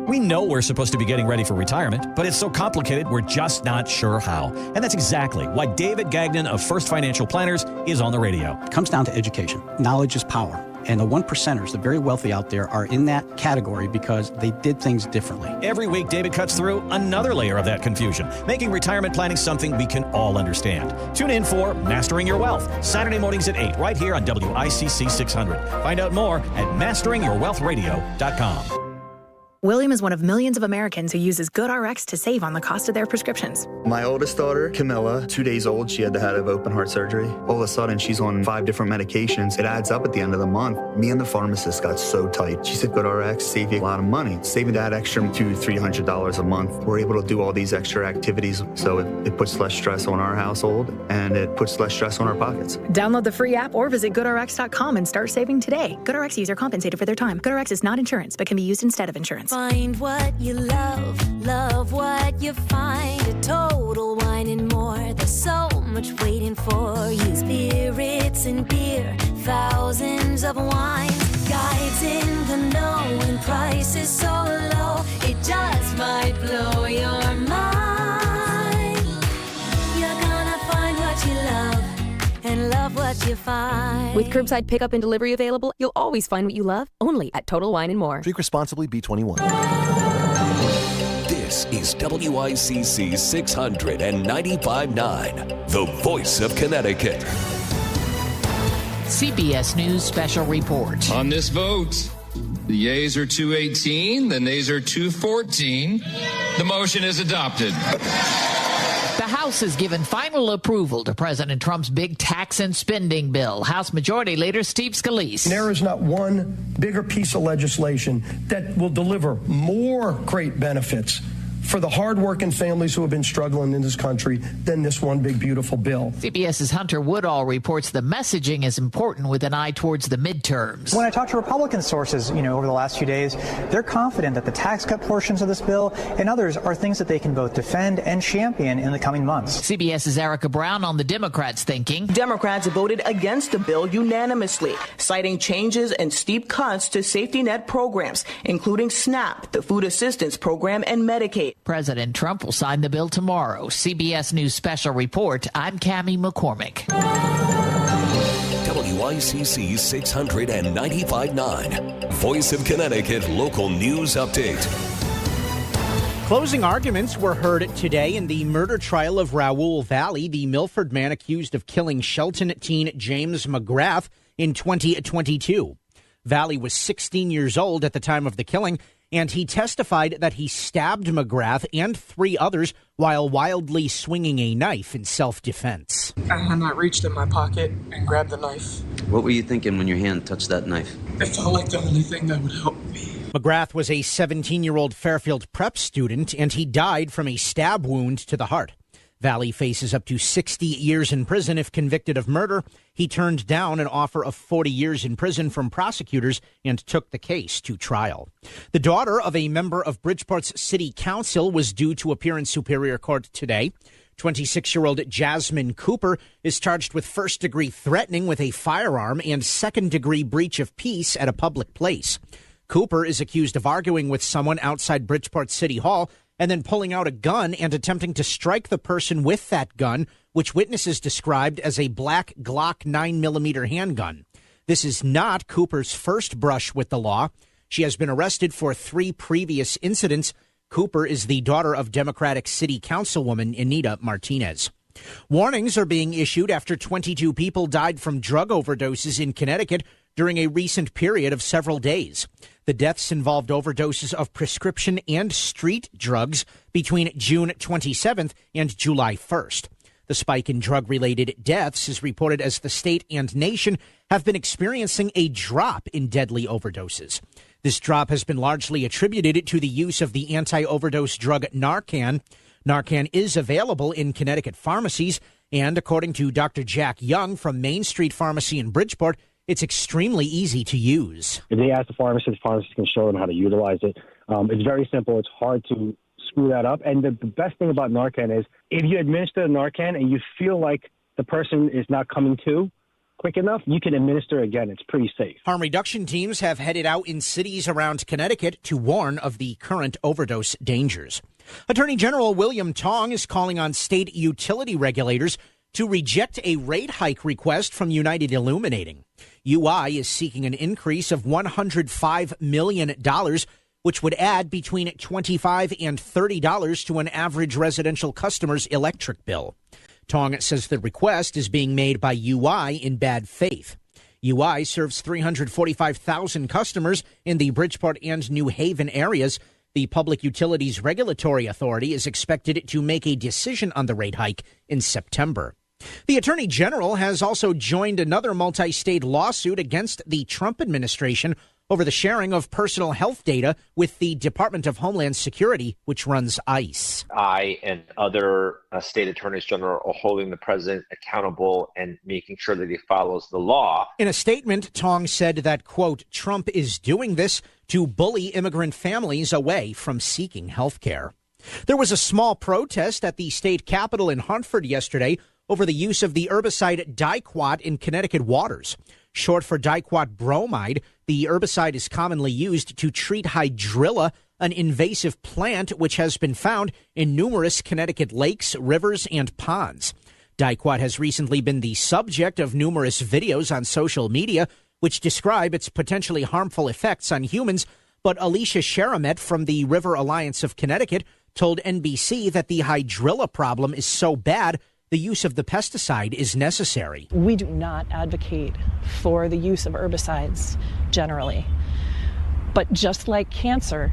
We know we're supposed to be getting ready for retirement, but it's so complicated we're just not sure how. And that's exactly why David Gagnon of First Financial Planners is on the radio. It comes down to education. Knowledge is power. And the 1%ers, the very wealthy out there, are in that category because they did things differently. Every week, David cuts through another layer of that confusion, making retirement planning something we can all understand. Tune in for Mastering Your Wealth, Saturday mornings at 8, right here on WICC 600. Find out more at masteringyourwealthradio.com. William is one of millions of Americans who uses GoodRx to save on the cost of their prescriptions. My oldest daughter, Camilla, 2 days old, she had to have open heart surgery. All of a sudden, she's on 5 different medications. It adds up at the end of the month. Me and the pharmacist got so tight. She said, GoodRx save you a lot of money. Saving that extra $200-300 a month. We're able to do all these extra activities, so it puts less stress on our household, and it puts less stress on our pockets. Download the free app or visit GoodRx.com and start saving today. GoodRx user compensated for their time. GoodRx is not insurance, but can be used instead of insurance. Find what you love what you find. A Total Wine and More. There's so much waiting for you. Spirits and beer, thousands of wines. Guides in the know and prices so low. It just might blow your mind. You're gonna find what you love and love what you find. With curbside pickup and delivery available, you'll always find what you love, only at Total Wine and More. Drink responsibly, B21. This is WICC 695.9, the voice of Connecticut. CBS News Special Report. On this vote, the yeas are 218, the nays are 214. The motion is adopted. The House has given final approval to President Trump's big tax and spending bill. House Majority Leader Steve Scalise. There is not one bigger piece of legislation that will deliver more great benefits for the hardworking families who have been struggling in this country than this one big, beautiful bill. CBS's Hunter Woodall reports the messaging is important with an eye towards the midterms. When I talk to Republican sources, over the last few days, they're confident that the tax cut portions of this bill and others are things that they can both defend and champion in the coming months. CBS's Erica Brown on the Democrats' thinking. Democrats voted against the bill unanimously, citing changes and steep cuts to safety net programs, including SNAP, the Food Assistance Program, and Medicaid. President Trump will sign the bill tomorrow. CBS News Special Report. I'm Cammie McCormick. WICC 695.9, Voice of Connecticut Local News Update. Closing arguments were heard today in the murder trial of Raoul Valley, the Milford man accused of killing Shelton teen James McGrath in 2022. Valley was 16 years old at the time of the killing, and he testified that he stabbed McGrath and 3 others while wildly swinging a knife in self-defense. And I reached in my pocket and grabbed the knife. What were you thinking when your hand touched that knife? It felt like the only thing that would help me. McGrath was a 17-year-old Fairfield prep student, and he died from a stab wound to the heart. Valley faces up to 60 years in prison if convicted of murder. He turned down an offer of 40 years in prison from prosecutors and took the case to trial. The daughter of a member of Bridgeport's city council was due to appear in Superior Court today. 26-year-old Jasmine Cooper is charged with first-degree threatening with a firearm and second-degree breach of peace at a public place. Cooper is accused of arguing with someone outside Bridgeport City Hall and then pulling out a gun and attempting to strike the person with that gun, which witnesses described as a black Glock 9mm handgun. This is not Cooper's first brush with the law. She has been arrested for 3 previous incidents. Cooper is the daughter of Democratic City Councilwoman Anita Martinez. Warnings are being issued after 22 people died from drug overdoses in Connecticut during a recent period of several days. The deaths involved overdoses of prescription and street drugs between June 27th and July 1st. The spike in drug-related deaths is reported as the state and nation have been experiencing a drop in deadly overdoses. This drop has been largely attributed to the use of the anti-overdose drug Narcan. Narcan is available in Connecticut pharmacies, and according to Dr. Jack Young from Main Street Pharmacy in Bridgeport, it's extremely easy to use. If they ask the pharmacist can show them how to utilize it. It's very simple. It's hard to screw that up. And the best thing about Narcan is if you administer Narcan and you feel like the person is not coming to quick enough, you can administer again. It's pretty safe. Harm reduction teams have headed out in cities around Connecticut to warn of the current overdose dangers. Attorney General William Tong is calling on state utility regulators to reject a rate hike request from United Illuminating. UI is seeking an increase of $105 million, which would add between $25 and $30 to an average residential customer's electric bill. Tong says the request is being made by UI in bad faith. UI serves 345,000 customers in the Bridgeport and New Haven areas. The Public Utilities Regulatory Authority is expected to make a decision on the rate hike in September. The Attorney General has also joined another multi-state lawsuit against the Trump administration over the sharing of personal health data with the Department of Homeland Security, which runs ICE. I and other state attorneys general are holding the president accountable and making sure that he follows the law. In a statement, Tong said that, quote, Trump is doing this to bully immigrant families away from seeking health care. There was a small protest at the state capitol in Hartford yesterday over the use of the herbicide Dicot in Connecticut waters. Short for Dicot bromide, the herbicide is commonly used to treat hydrilla, an invasive plant which has been found in numerous Connecticut lakes, rivers, and ponds. Dicot has recently been the subject of numerous videos on social media which describe its potentially harmful effects on humans, but Alicia Sharamet from the River Alliance of Connecticut told NBC that the hydrilla problem is so bad the use of the pesticide is necessary. We do not advocate for the use of herbicides generally. But just like cancer,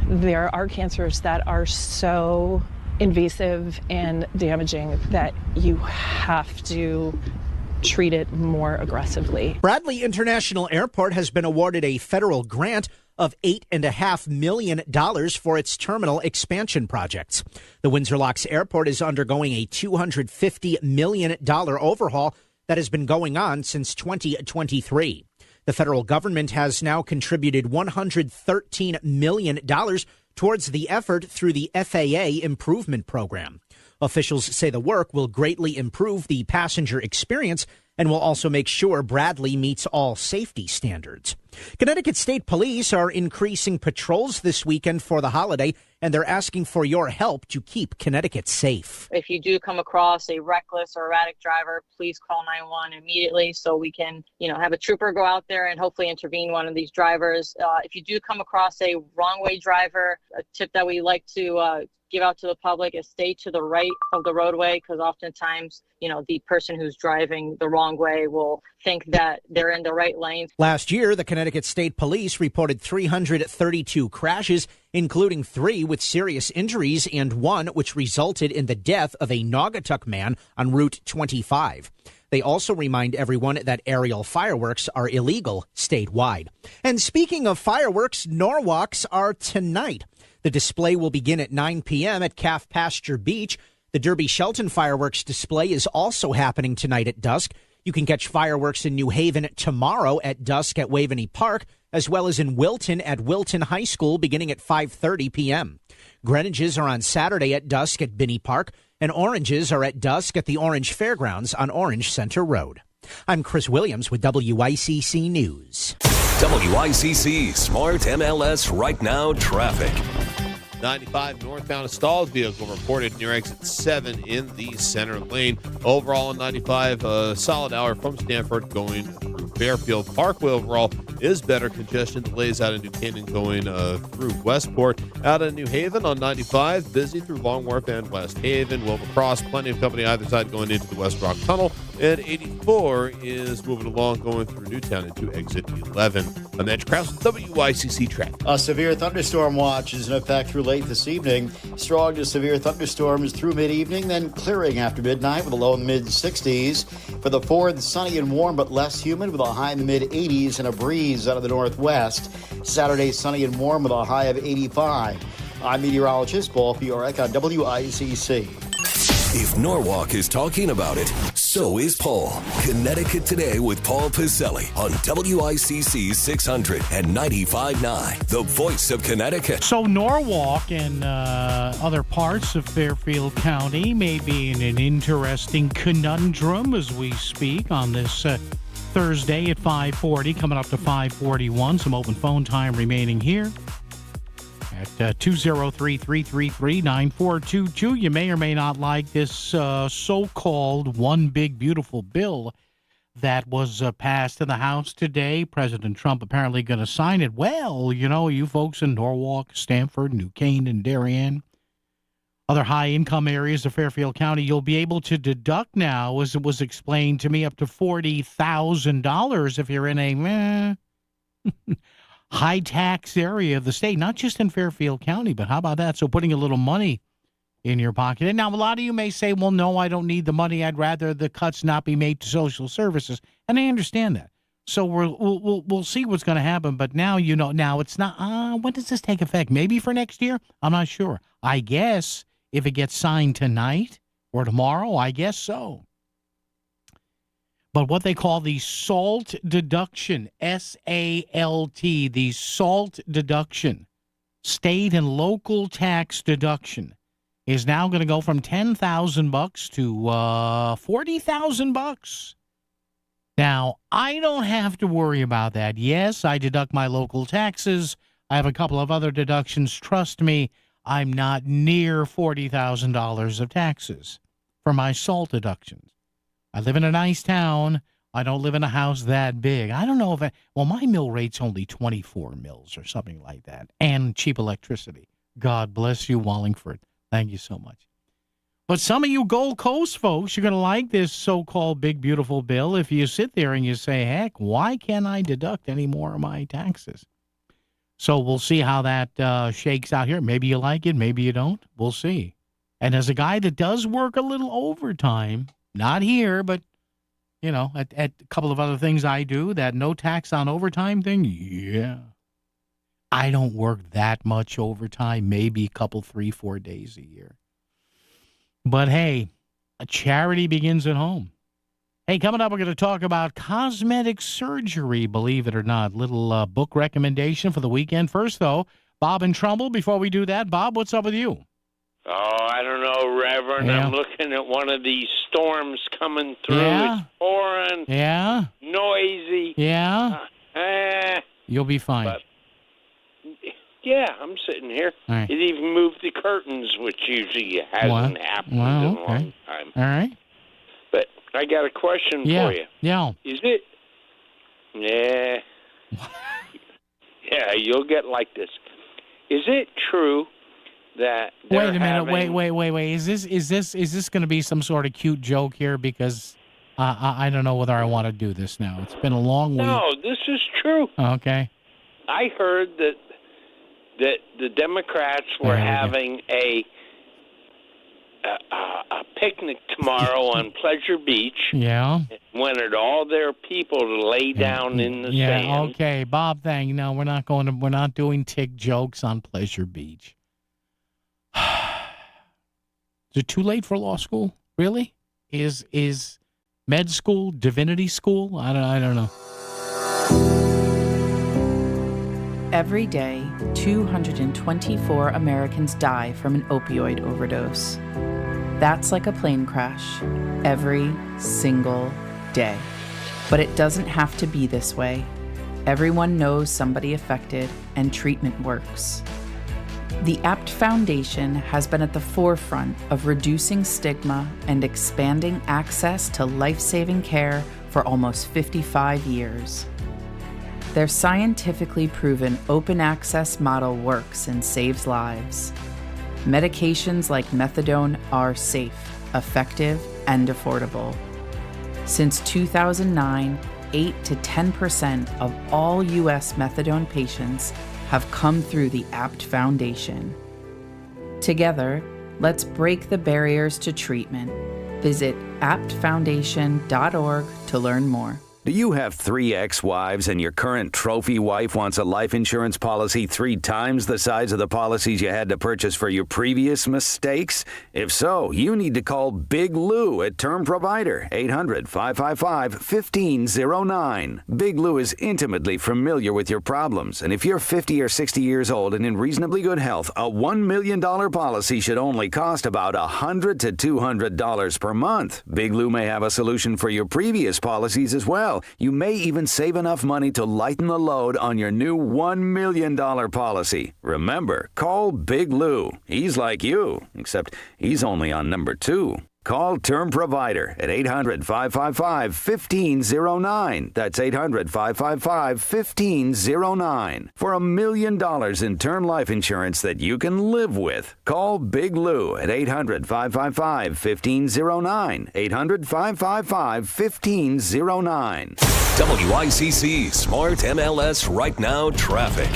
there are cancers that are so invasive and damaging that you have to treat it more aggressively. Bradley International Airport has been awarded a federal grant of $8.5 million for its terminal expansion projects. The Windsor Locks Airport is undergoing a $250 million overhaul that has been going on since 2023. The federal government has now contributed $113 million towards the effort through the FAA Improvement Program. Officials say the work will greatly improve the passenger experience and will also make sure Bradley meets all safety standards. Connecticut State Police are increasing patrols this weekend for the holiday, and they're asking for your help to keep Connecticut safe. If you do come across a reckless or erratic driver, please call 911 immediately so we can, have a trooper go out there and hopefully intervene one of these drivers. If you do come across a wrong-way driver, a tip that we like to give out to the public is stay to the right of the roadway, because oftentimes, the person who's driving the wrong way will think that they're in the right lane. Last year, the Connecticut State Police reported 332 crashes, including 3 with serious injuries and 1 which resulted in the death of a Naugatuck man on Route 25. They also remind everyone that aerial fireworks are illegal statewide. And speaking of fireworks, Norwalks are tonight. The display will begin at 9 p.m. at Calf Pasture Beach. The Derby Shelton fireworks display is also happening tonight at dusk. You can catch fireworks in New Haven tomorrow at dusk at Waveney Park, as well as in Wilton at Wilton High School beginning at 5:30 p.m. Greenwiches are on Saturday at dusk at Binney Park, and Oranges are at dusk at the Orange Fairgrounds on Orange Center Road. I'm Chris Williams with WICC News. WICC Smart MLS Right Now Traffic. 95 northbound, a stalled vehicle reported near exit 7 in the center lane. Overall on 95, a solid hour from Stamford going through Fairfield. Parkway overall is better. Congestion delays out of New Canaan going through Westport. Out of New Haven on 95, busy through Long Wharf and West Haven. Wilbur Cross, plenty of company either side going into the West Rock Tunnel. And 84 is moving along going through Newtown into exit 11. I'm Andrew Krause with WICC Traffic. A severe thunderstorm watch is in effect through late this evening. Strong to severe thunderstorms through mid-evening, then clearing after midnight with a low in the mid-60s. For the 4th, sunny and warm but less humid with a high in the mid-80s and a breeze out of the northwest. Saturday, sunny and warm with a high of 85. I'm meteorologist Paul Fiorek on WICC. If Norwalk is talking about it, so is Paul. Connecticut Today with Paul Piselli on WICC 600 and 95.9, the voice of Connecticut. So Norwalk and other parts of Fairfield County may be in an interesting conundrum as we speak on this Thursday at 5:40, coming up to 5:41. Some open phone time remaining here. At 203-333-9422. You may or may not like this so-called one big beautiful bill that was passed in the House today. President Trump apparently going to sign it. Well, you folks in Norwalk, Stamford, New Canaan, Darien, other high-income areas of Fairfield County, you'll be able to deduct now, as it was explained to me, up to $40,000 if you're in a high-tax area of the state, not just in Fairfield County, but how about that? So putting a little money in your pocket. And now a lot of you may say, well, no, I don't need the money. I'd rather the cuts not be made to social services. And I understand that. So we'll see what's going to happen. But now, now it's not, when does this take effect? Maybe for next year? I'm not sure. I guess if it gets signed tonight or tomorrow, I guess so. But what they call the SALT deduction, SALT, the SALT deduction, state and local tax deduction, is now going to go from $10,000 to $40,000. Now, I don't have to worry about that. Yes, I deduct my local taxes. I have a couple of other deductions. Trust me, I'm not near $40,000 of taxes for my SALT deductions. I live in a nice town. I don't live in a house that big. I don't know if my mill rate's only 24 mills or something like that, and cheap electricity. God bless you, Wallingford. Thank you so much. But some of you Gold Coast folks, you're going to like this so-called big, beautiful bill if you sit there and you say, heck, why can't I deduct any more of my taxes? So we'll see how that shakes out here. Maybe you like it, maybe you don't. We'll see. And as a guy that does work a little overtime, not here, but, at a couple of other things I do, that no tax on overtime thing, yeah. I don't work that much overtime, maybe a couple, 3-4 days a year. But hey, a charity begins at home. Hey, coming up, we're going to talk about cosmetic surgery, believe it or not. Little book recommendation for the weekend. First, though, Bob in Trumbull. Before we do that, Bob, what's up with you? Oh, I don't know, Reverend. Yeah. I'm looking at one of these storms coming through. Yeah. It's pouring. Yeah. Noisy. Yeah. You'll be fine. But, yeah, I'm sitting here. All right. It even moved the curtains, which usually hasn't happened in a long time. All right. But I got a question Yeah. for you. Yeah. Is it? Yeah. Yeah, you'll get like this. Is it true that Wait a minute. Wait. Is this going to be some sort of cute joke here? Because I don't know whether I want to do this now. It's been a long week. No, this is true. Okay. I heard that the Democrats were having a picnic tomorrow on Pleasure Beach. Yeah. Wanted all their people to lay down in the sand. Yeah. Okay, Bob. Thank you. No, we're not doing tick jokes on Pleasure Beach. Is it too late for law school? Really? Is med school, divinity school? I don't know. Every day, 224 Americans die from an opioid overdose. That's like a plane crash every single day. But it doesn't have to be this way. Everyone knows somebody affected, and treatment works. The APT Foundation has been at the forefront of reducing stigma and expanding access to life-saving care for almost 55 years. Their scientifically proven open access model works and saves lives. Medications like methadone are safe, effective, and affordable. Since 2009, 8 to 10% of all U.S. methadone patients have come through the APT Foundation. Together, let's break the barriers to treatment. Visit aptfoundation.org to learn more. Do you have 3 ex-wives and your current trophy wife wants a life insurance policy 3 times the size of the policies you had to purchase for your previous mistakes? If so, you need to call Big Lou at Term Provider, 800-555-1509. Big Lou is intimately familiar with your problems, and if you're 50 or 60 years old and in reasonably good health, a $1 million policy should only cost about $100 to $200 per month. Big Lou may have a solution for your previous policies as well. You may even save enough money to lighten the load on your new $1 million policy. Remember, call Big Lou. He's like you, except he's only on number 2. Call Term Provider at 800-555-1509. That's 800-555-1509. For $1 million in term life insurance that you can live with. Call Big Lou at 800-555-1509. 800-555-1509. WICC Smart MLS Right Now Traffic.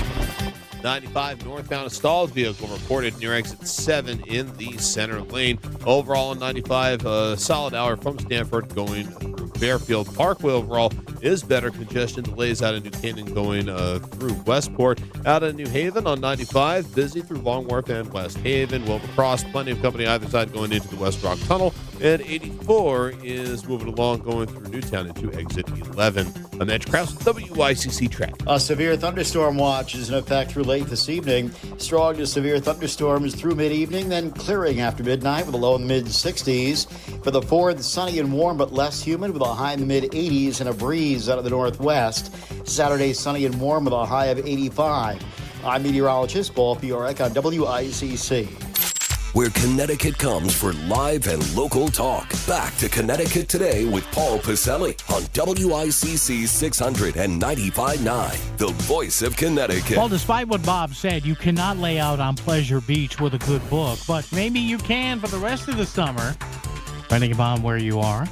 95 northbound, a stalled vehicle reported near exit 7 in the center lane. Overall on 95, a solid hour from Stanford going through Fairfield. Parkway overall is better. Congestion delays out of New Canaan going through Westport. Out of New Haven on 95, busy through Long Wharf and West Haven. Wilbur Cross, plenty of company either side going into the West Rock Tunnel. And 84 is moving along going through Newtown into exit 11. I'm Edge Krause, WICC traffic. A severe thunderstorm watch is in effect through late this evening. Strong to severe thunderstorms through mid-evening, then clearing after midnight with a low in the mid-60s. For the 4th, sunny and warm but less humid with a high in the mid-80s and a breeze out of the northwest. Saturday, sunny and warm with a high of 85. I'm meteorologist Paul Fiorek on WICC. Where Connecticut comes for live and local talk. Back to Connecticut Today with Paul Pacelli on WICC 695.9, the voice of Connecticut. Well, despite what Bob said, you cannot lay out on Pleasure Beach with a good book, but maybe you can for the rest of the summer, depending upon where you are.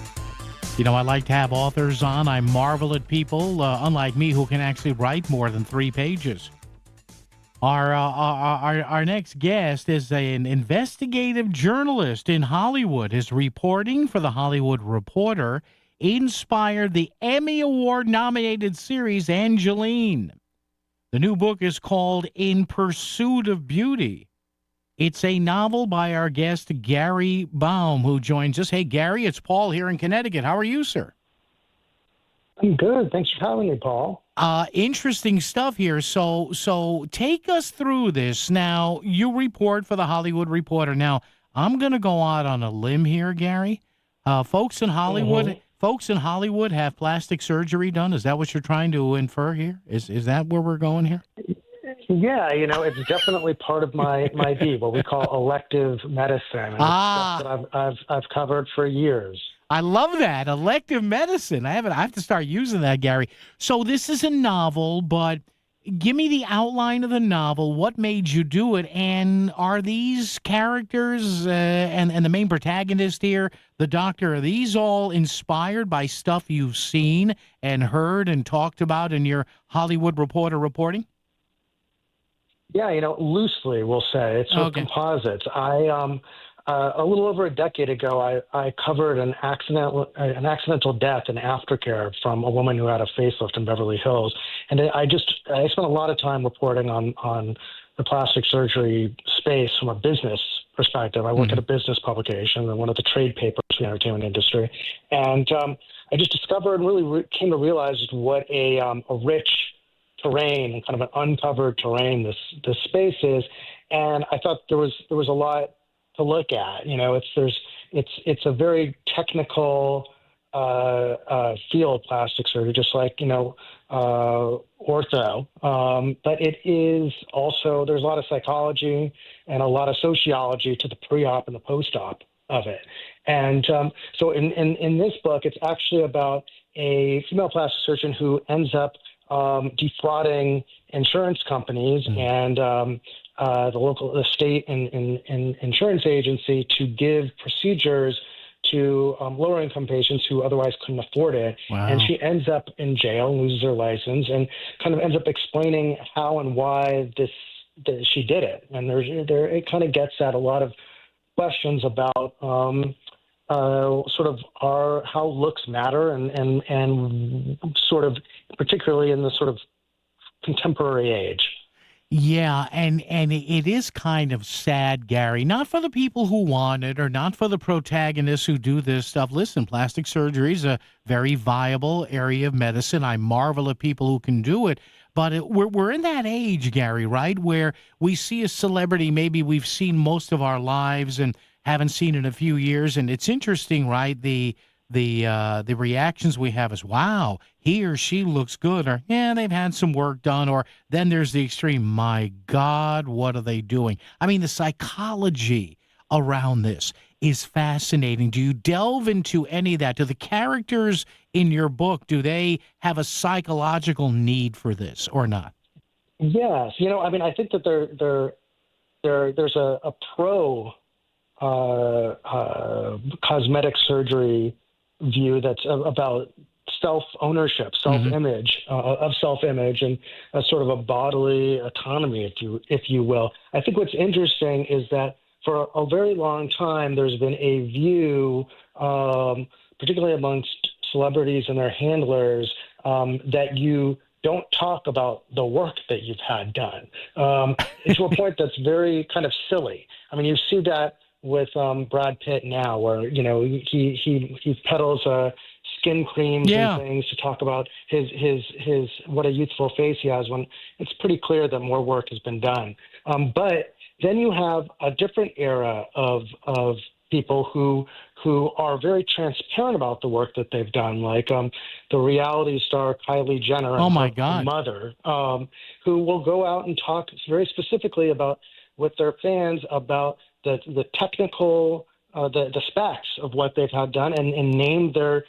You know, I like to have authors on. I marvel at people, unlike me, who can actually write more than 3 pages. Our next guest is an investigative journalist in Hollywood. His reporting for The Hollywood Reporter inspired the Emmy Award-nominated series Angeline. The new book is called In Pursuit of Beauty. It's a novel by our guest, Gary Baum, who joins us. Hey, Gary, it's Paul here in Connecticut. How are you, sir? I'm good. Thanks for having me, Paul. Interesting stuff here. So take us through this. Now, you report for The Hollywood Reporter. Now, I'm going to go out on a limb here, Gary. Folks in Hollywood have plastic surgery done. Is that what you're trying to infer here? Is that where we're going here? Yeah, you know, it's definitely part of my deed, what we call elective medicine. And it's stuff that I've covered for years. I love that. Elective medicine. I have to start using that, Gary. So this is a novel, but give me the outline of the novel. What made you do it? And are these characters and the main protagonist here, the doctor, are these all inspired by stuff you've seen and heard and talked about in your Hollywood Reporter reporting? Yeah, you know, loosely we'll say. It's sort of composites. A little over a decade ago, I covered an accidental death and aftercare from a woman who had a facelift in Beverly Hills, and I spent a lot of time reporting on the plastic surgery space from a business perspective. I work at a business publication and one of the trade papers in the entertainment industry, and I just discovered and really came to realize what a rich terrain and kind of an uncovered terrain this space is, and I thought there was a lot to look at. You know, it's a very technical field, plastic surgery, just like, you know, ortho. But it is also, there's a lot of psychology and a lot of sociology to the pre-op and the post-op of it. And so in this book, it's actually about a female plastic surgeon who ends up defrauding insurance companies and the state and insurance agency to give procedures to lower income patients who otherwise couldn't afford it. Wow. And she ends up in jail, loses her license, and kind of ends up explaining how and why she did it. And it kind of gets at a lot of questions about sort of how looks matter and sort of particularly in the sort of contemporary age. Yeah, and it is kind of sad, Gary, not for the people who want it or not for the protagonists who do this stuff. Listen, plastic surgery is a very viable area of medicine. I marvel at people who can do it. But we're in that age, Gary, right, where we see a celebrity maybe we've seen most of our lives and haven't seen in a few years. And it's interesting, right, the reactions we have is, wow, he or she looks good, or yeah, they've had some work done, or then there's the extreme, my God, what are they doing? I mean, the psychology around this, is fascinating. Do you delve into any of that? Do the characters in your book, do they have a psychological need for this or not? Yes. I think that there's a pro cosmetic surgery view that's about self-ownership, self-image, of self-image, and a sort of a bodily autonomy, if you will. I think what's interesting is that for a very long time, there's been a view, particularly amongst celebrities and their handlers, that you don't talk about the work that you've had done, to a point that's very kind of silly. I mean, you see that with Brad Pitt now, where he peddles skin creams and things to talk about his what a youthful face he has, when it's pretty clear that more work has been done. But then you have a different era of people who are very transparent about the work that they've done, like the reality star Kylie Jenner and her mother, who will go out and talk very specifically with their fans about the technical, the specs of what they've had done, and name their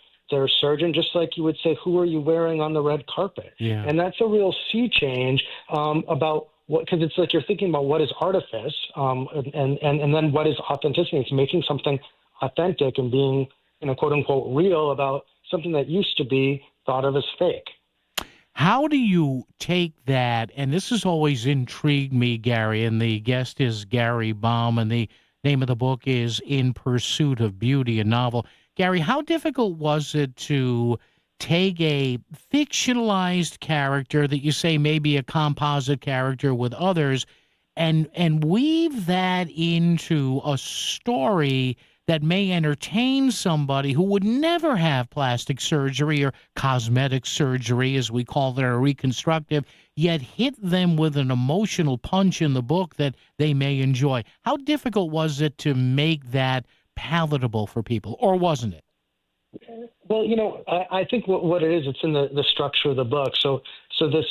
surgeon, just like you would say, who are you wearing on the red carpet? Yeah. And that's a real sea change about what, because it's like you're thinking about what is artifice, and then what is authenticity. It's making something authentic and being, quote unquote, real about something that used to be thought of as fake. How do you take that? And this has always intrigued me, Gary, and the guest is Gary Baum, and the name of the book is In Pursuit of Beauty, a novel. Gary, how difficult was it to take a fictionalized character that you say may be a composite character with others and weave that into a story that may entertain somebody who would never have plastic surgery or cosmetic surgery, as we call it, or reconstructive, yet hit them with an emotional punch in the book that they may enjoy? How difficult was it to make that palatable for people, or wasn't it? Well, I think what it is, it's in the structure of the book. So this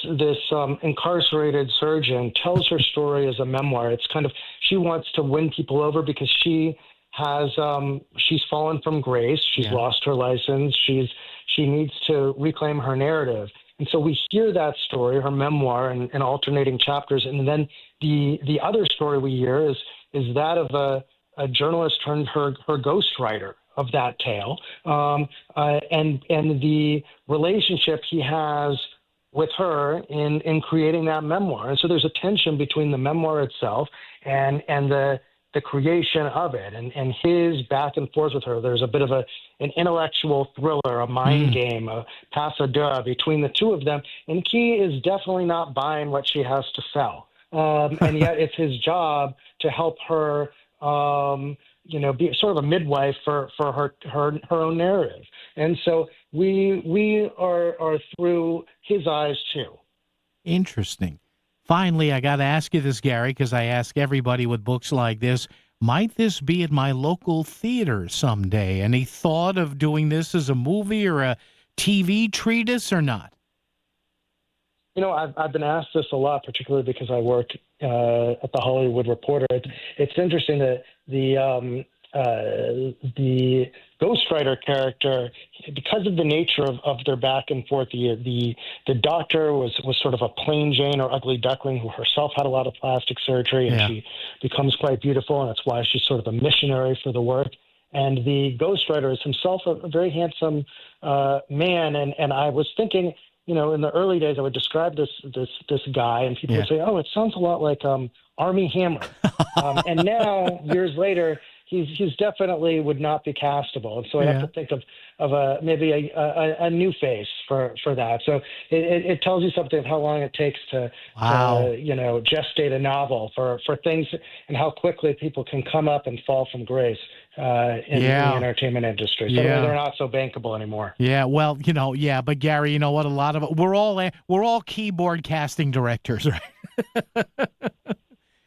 incarcerated surgeon tells her story as a memoir. It's kind of, she wants to win people over because she's fallen from grace. She's lost her license. She needs to reclaim her narrative. And so we hear that story, her memoir, in alternating chapters. And then the other story we hear is that of a journalist turned her ghostwriter of that tale, and the relationship he has with her in creating that memoir. And so there's a tension between the memoir itself and the creation of it, and his back and forth with her. There's a bit of an intellectual thriller, a mind game, a pass a deux between the two of them. And Key is definitely not buying what she has to sell. And yet it's his job to help her, be sort of a midwife for her own narrative. And so we are through his eyes too. Interesting. Finally, I got to ask you this, Gary, because I ask everybody with books like this, might this be at my local theater someday? Any thought of doing this as a movie or a TV treatise or not? I've been asked this a lot, particularly because I work at the Hollywood Reporter. It's interesting that the ghostwriter character, because of the nature of their back and forth, the doctor was sort of a plain Jane or ugly duckling who herself had a lot of plastic surgery, and she becomes quite beautiful, and that's why she's sort of a missionary for the work. And the ghostwriter is himself a very handsome man, and I was thinking, in the early days, I would describe this guy, and people would say, "Oh, it sounds a lot like Armie Hammer." And now, years later, he's definitely would not be castable, and so I have to think of maybe a new face for that. So it tells you something of how long it takes to gestate a novel for things, and how quickly people can come up and fall from grace in the entertainment industry. So they're not so bankable anymore. Yeah, well, but Gary, you know what? A lot of we're all keyboard casting directors, right?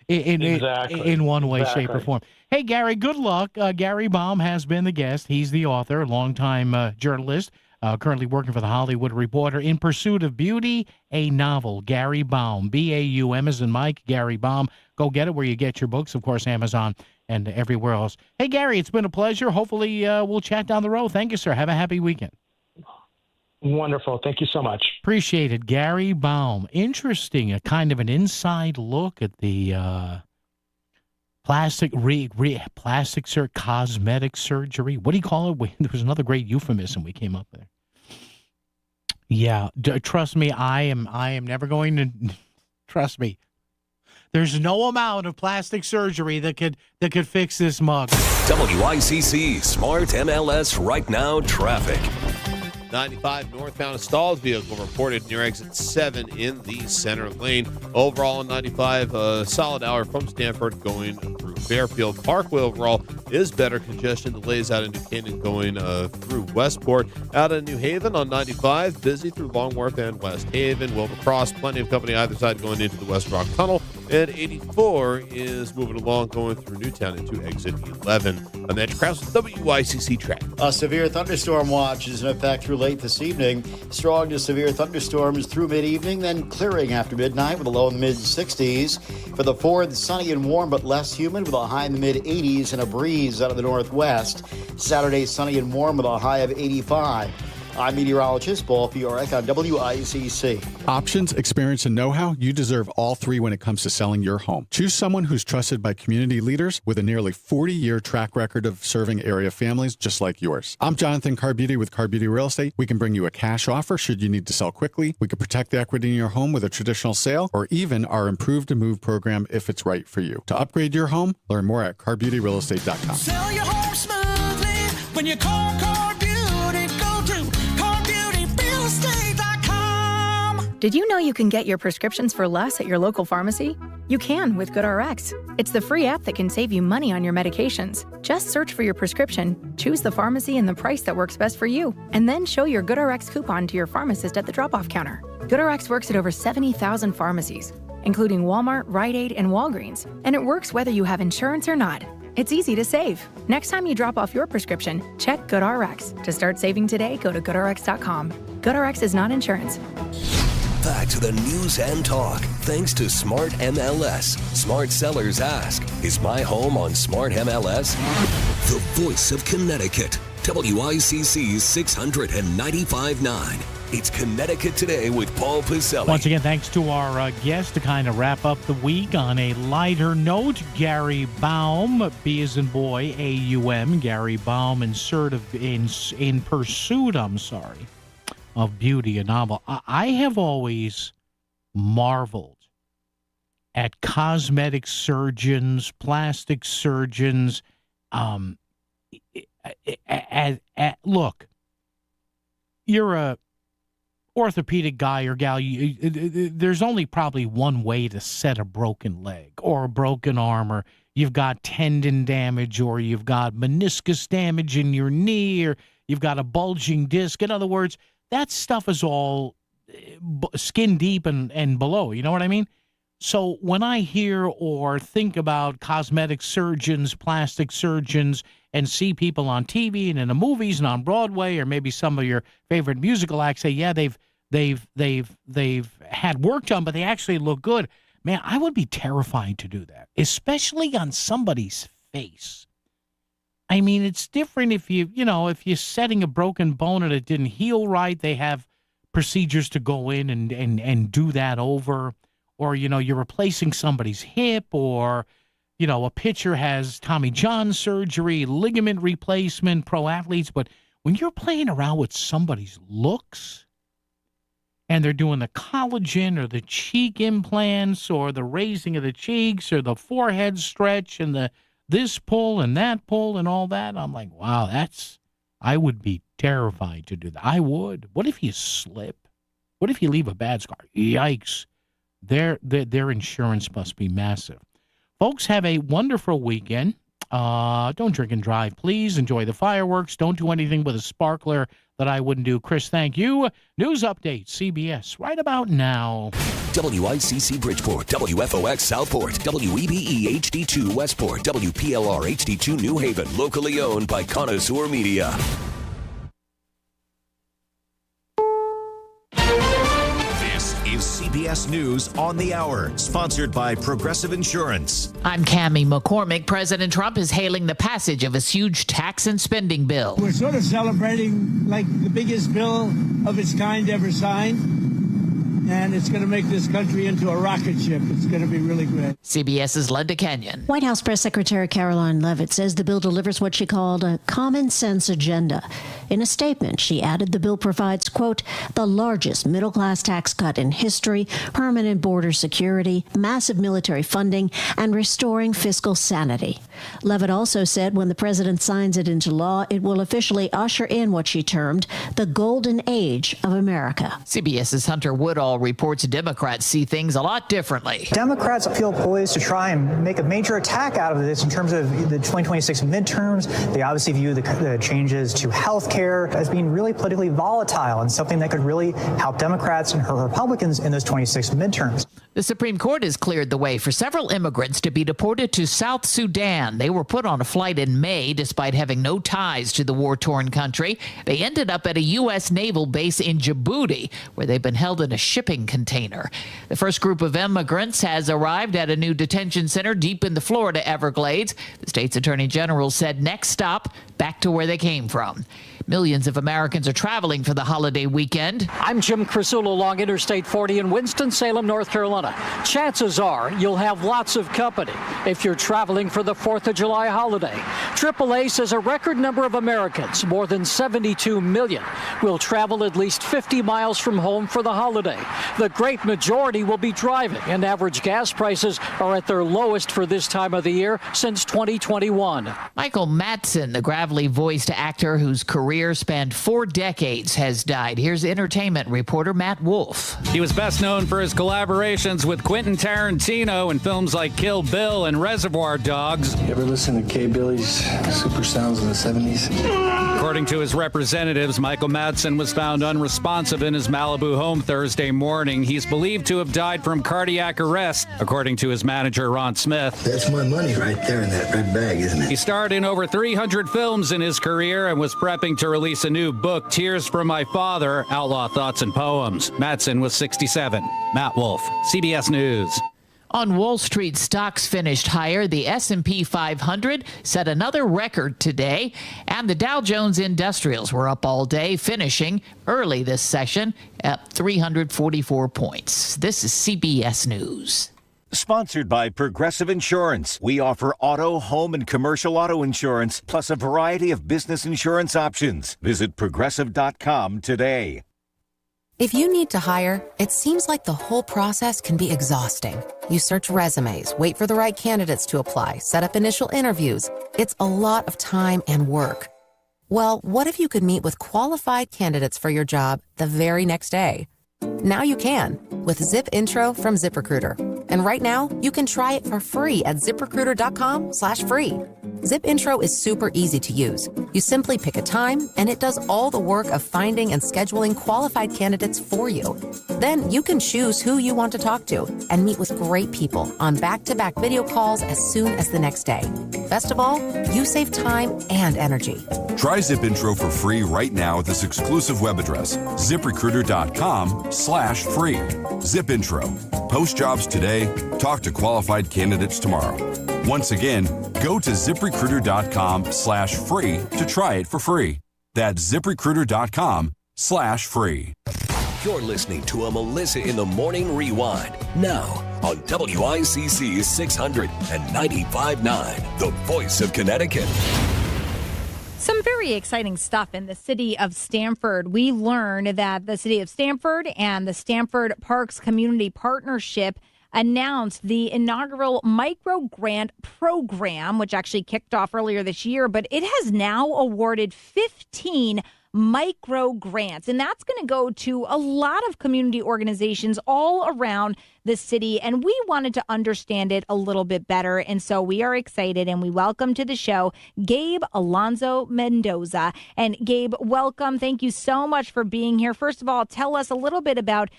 In one way, shape, or form. Hey, Gary, good luck. Gary Baum has been the guest. He's the author, longtime journalist. currently working for The Hollywood Reporter. In Pursuit of Beauty, a novel. Gary Baum, B-A-U-M as in Mike, Gary Baum. Go get it where you get your books, of course, Amazon and everywhere else. Hey, Gary, it's been a pleasure. Hopefully we'll chat down the road. Thank you, sir. Have a happy weekend. Wonderful. Thank you so much. Appreciate it. Gary Baum. Interesting. A kind of an inside look at the cosmetic surgery. What do you call it? There was another great euphemism we came up with. Yeah. Trust me, I am never going to... Trust me. There's no amount of plastic surgery that could fix this mug. WICC Smart MLS Right Now traffic. 95 northbound, a stalled vehicle reported near exit 7 in the center lane. Overall, 95, a solid hour from Stanford going through Fairfield. Parkway overall is better. Congestion delays out in New Canaan going through Westport. Out in New Haven on 95, busy through Long Wharf and West Haven. Wilbur Cross, plenty of company either side going into the West Rock Tunnel. And 84 is moving along going through Newtown into exit 11. I'm Andrew Krause with WICC Track. A severe thunderstorm watch is in effect through late this evening. Strong to severe thunderstorms through mid-evening, then clearing after midnight with a low in the mid-60s. For the 4th, sunny and warm but less humid with a high in the mid-80s and a breeze out of the northwest. Saturday, sunny and warm with a high of 85. I'm meteorologist Paul Fiorek on WICC. Options, experience, and know-how, you deserve all three when it comes to selling your home. Choose someone who's trusted by community leaders with a nearly 40-year track record of serving area families just like yours. I'm Jonathan Carbuty with Carbuty Real Estate. We can bring you a cash offer should you need to sell quickly. We can protect the equity in your home with a traditional sale or even our Improve to Move program if it's right for you. To upgrade your home, learn more at carbutyrealestate.com. Sell your home smoothly when you call Carbuty. Go to CarbutyRealEstate.com. Did you know you can get your prescriptions for less at your local pharmacy? You can with GoodRx. It's the free app that can save you money on your medications. Just search for your prescription, choose the pharmacy and the price that works best for you, and then show your GoodRx coupon to your pharmacist at the drop-off counter. GoodRx works at over 70,000 pharmacies, including Walmart, Rite Aid, and Walgreens, and it works whether you have insurance or not. It's easy to save. Next time you drop off your prescription, check GoodRx. To start saving today, go to GoodRx.com. GoodRx is not insurance. Back to the news and talk, thanks to Smart MLS. Smart sellers ask, is my home on Smart MLS? The voice of Connecticut, WICC's 695.9. It's Connecticut Today with Paul Piselli. Once again, thanks to our guest to kind of wrap up the week on a lighter note. Gary Baum, B as in boy, A-U-M. Gary Baum in pursuit of beauty, a novel. I have always marveled at cosmetic surgeons, plastic surgeons. Look, you're a orthopedic guy or gal, there's only probably one way to set a broken leg or a broken arm, or you've got tendon damage, or you've got meniscus damage in your knee, or you've got a bulging disc. In other words, that stuff is all skin deep and below. You know what I mean? So when I hear or think about cosmetic surgeons, plastic surgeons, and see people on TV and in the movies and on Broadway, or maybe some of your favorite musical acts say, yeah, they've had work done, but they actually look good. Man, I would be terrified to do that, especially on somebody's face. I mean, it's different if if you're setting a broken bone and it didn't heal right. They have procedures to go in and do that over, or you're replacing somebody's hip, or a pitcher has Tommy John surgery, ligament replacement, pro athletes. But when you're playing around with somebody's looks and they're doing the collagen or the cheek implants or the raising of the cheeks or the forehead stretch and the this pull and that pull and all that, I'm like, wow, I would be terrified to do that. I would. What if you slip? What if you leave a bad scar? Yikes. Their insurance must be massive. Folks, have a wonderful weekend. Don't drink and drive, please. Enjoy the fireworks. Don't do anything with a sparkler that I wouldn't do. Chris, thank you. News update, CBS, right about now. WICC Bridgeport, WFOX Southport, WEBE HD2 Westport, WPLR HD2 New Haven, locally owned by Connoisseur Media. CBS News on the Hour, sponsored by Progressive Insurance. I'm Cammie McCormick. President Trump is hailing the passage of his huge tax and spending bill. We're sort of celebrating like the biggest bill of its kind ever signed. And it's going to make this country into a rocket ship. It's going to be really great. CBS's Linda Kenyon. White House Press Secretary Caroline Leavitt says the bill delivers what she called a common sense agenda. In a statement, she added the bill provides, quote, the largest middle-class tax cut in history, permanent border security, massive military funding, and restoring fiscal sanity. Leavitt also said when the president signs it into law, it will officially usher in what she termed the golden age of America. CBS's Hunter Woodall reports Democrats see things a lot differently. Democrats feel poised to try and make a major attack out of this in terms of the 2026 midterms. They obviously view the changes to health care as being really politically volatile and something that could really help Democrats and Republicans in those 26 midterms. The Supreme Court has cleared the way for several immigrants to be deported to South Sudan. They were put on a flight in May despite having no ties to the war-torn country. They ended up at a U.S. naval base in Djibouti, where they've been held in a shipping container. The first group of immigrants has arrived at a new detention center deep in the Florida Everglades. The state's attorney general said next stop, back to where they came from. Millions of Americans are traveling for the holiday weekend. I'm Jim Crisula along Interstate 40 in Winston-Salem, North Carolina. Chances are you'll have lots of company if you're traveling for the 4th of July holiday. AAA says a record number of Americans, more than 72 million, will travel at least 50 miles from home for the holiday. The great majority will be driving, and average gas prices are at their lowest for this time of the year since 2021. Michael Madsen, the gravelly-voiced actor whose career spanned 4 decades, has died. Here's entertainment reporter Matt Wolf. He was best known for his collaborations with Quentin Tarantino in films like Kill Bill and Reservoir Dogs. You ever listen to K. Billy's Super Sounds in the 70s? According to his representatives, Michael Madsen was found unresponsive in his Malibu home Thursday morning. He's believed to have died from cardiac arrest, according to his manager, Ron Smith. That's my money right there in that red bag, isn't it? He starred in over 300 films in his career and was prepping to release a new book, Tears from My Father, Outlaw Thoughts and Poems. Madsen was 67. Matt Wolf, CBS News. On Wall Street, stocks finished higher. The S&P 500 set another record today, and the Dow Jones Industrials were up all day, finishing early this session at 344 points. This is CBS News. Sponsored by Progressive Insurance. We offer auto, home, and commercial auto insurance, plus a variety of business insurance options. Visit Progressive.com today. If you need to hire, it seems like the whole process can be exhausting. You search resumes, wait for the right candidates to apply, set up initial interviews. It's a lot of time and work. Well, what if you could meet with qualified candidates for your job the very next day? Now you can with Zip Intro from ZipRecruiter. And right now, you can try it for free at ZipRecruiter.com/free. Zip Intro is super easy to use. You simply pick a time, and it does all the work of finding and scheduling qualified candidates for you. Then you can choose who you want to talk to and meet with great people on back-to-back video calls as soon as the next day. Best of all, you save time and energy. Try Zip Intro for free right now at this exclusive web address, ZipRecruiter.com/free. Zip Intro. Post jobs today. Talk to qualified candidates tomorrow. Once again, go to ZipRecruiter.com/free to try it for free. That's ZipRecruiter.com/free. You're listening to a Melissa in the Morning Rewind. Now on WICC 600 and 95.9, the voice of Connecticut. Some very exciting stuff in the city of Stamford. We learned that the city of Stamford and the Stamford Parks Community Partnership announced the inaugural micro grant program, which actually kicked off earlier this year, but it has now awarded 15 micro grants, and that's going to go to a lot of community organizations all around the city, and we wanted to understand it a little bit better, and so we are excited, and we welcome to the show Gabe Alonso Mendoza. And Gabe, welcome. Thank you so much for being here. First of all, tell us a little bit about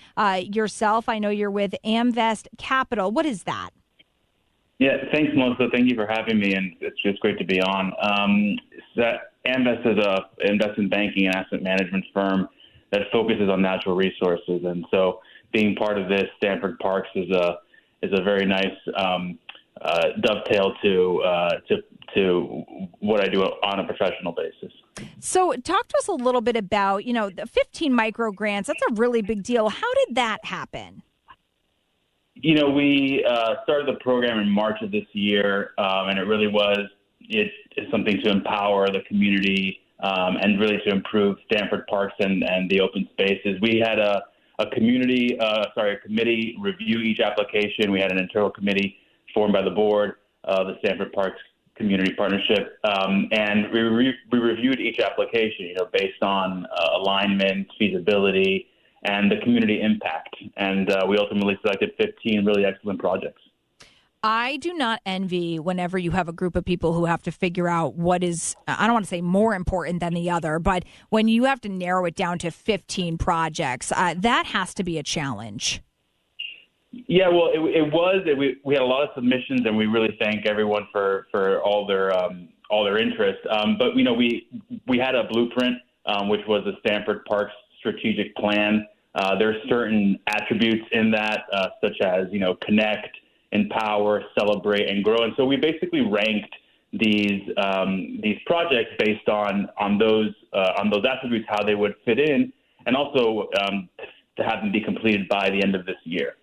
yourself. I know you're with Amvest Capital. What is that? Yeah, thanks, Melissa. Thank you for having me, and it's just great to be on. Amvest is an investment banking and asset management firm that focuses on natural resources. And so being part of this Stanford Parks is a very nice dovetail to what I do on a professional basis. So talk to us a little bit about, the 15 micro grants. That's a really big deal. How did that happen? We started the program in March of this year, and it really was it's something to empower the community and really to improve Stanford Parks and the open spaces. We had a committee review each application. We had an internal committee formed by the board, the Stanford Parks Community Partnership, and we reviewed each application, based on alignment, feasibility, and the community impact. And we ultimately selected 15 really excellent projects. I do not envy whenever you have a group of people who have to figure out what is, I don't want to say more important than the other, but when you have to narrow it down to 15 projects, that has to be a challenge. Yeah, well, it was. We had a lot of submissions, and we really thank everyone for all their interest. But we had a blueprint, which was the Stanford Parks Strategic Plan. There's certain attributes in that, such as connect, empower, celebrate, and grow. And so we basically ranked these projects based on those attributes, how they would fit in, and also to have them be completed by the end of this year.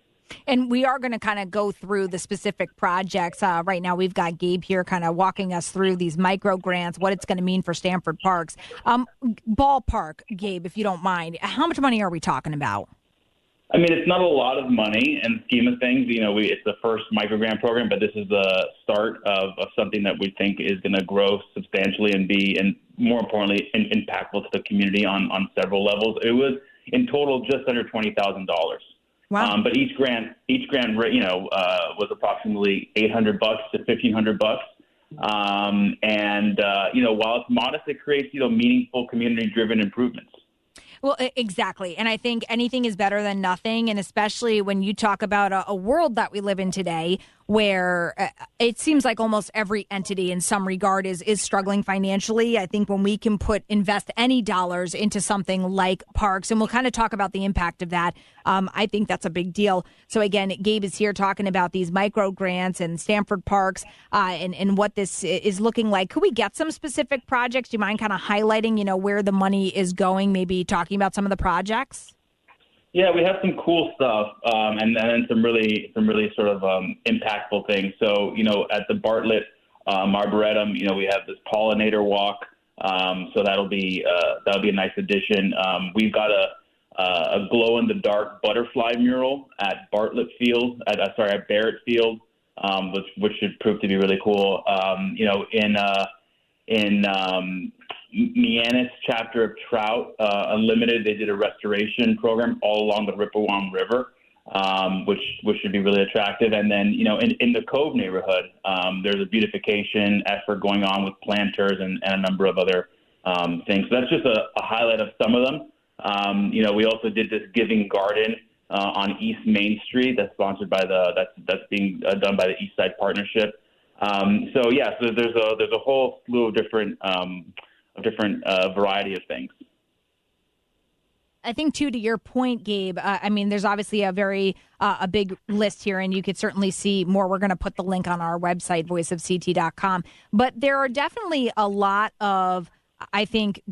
And we are going to kind of go through the specific projects. Right now, we've got Gabe here kind of walking us through these micro grants, what it's going to mean for Stanford Parks. Ballpark, Gabe, if you don't mind, how much money are we talking about? I mean, it's not a lot of money in the scheme of things. It's the first micro grant program, but this is the start of something that we think is going to grow substantially and more importantly, impactful to the community on several levels. It was in total just under $20,000. Wow. But each grant, was approximately $800 to $1,500. While it's modest, it creates, meaningful community-driven improvements. Well, exactly. And I think anything is better than nothing. And especially when you talk about a world that we live in today where it seems like almost every entity in some regard is struggling financially. I think when we can invest any dollars into something like parks, and we'll kind of talk about the impact of that, I think that's a big deal. So again, Gabe is here talking about these micro grants and Stanford Parks and what this is looking like. Could we get some specific projects? Do you mind kind of highlighting, where the money is going, maybe talking about some of the projects? Yeah, we have some cool stuff, and then some really sort of impactful things. So, at the Bartlett Arboretum, we have this pollinator walk. So that'll be a nice addition. We've got a glow in the dark butterfly mural at Bartlett Field, at Barrett Field, which should prove to be really cool. In Mianis chapter of Trout Unlimited, they did a restoration program all along the Rippewam River, which should be really attractive. And then, in the Cove neighborhood, there's a beautification effort going on with planters and a number of other things. So that's just a highlight of some of them. We also did this giving garden on East Main Street that's sponsored by that's being done by the East Side Partnership. So there's a whole slew of different variety of things. I think, too, to your point, Gabe, there's obviously a big list here, and you could certainly see more. We're going to put the link on our website, voiceofct.com. But there are definitely a lot of, I think,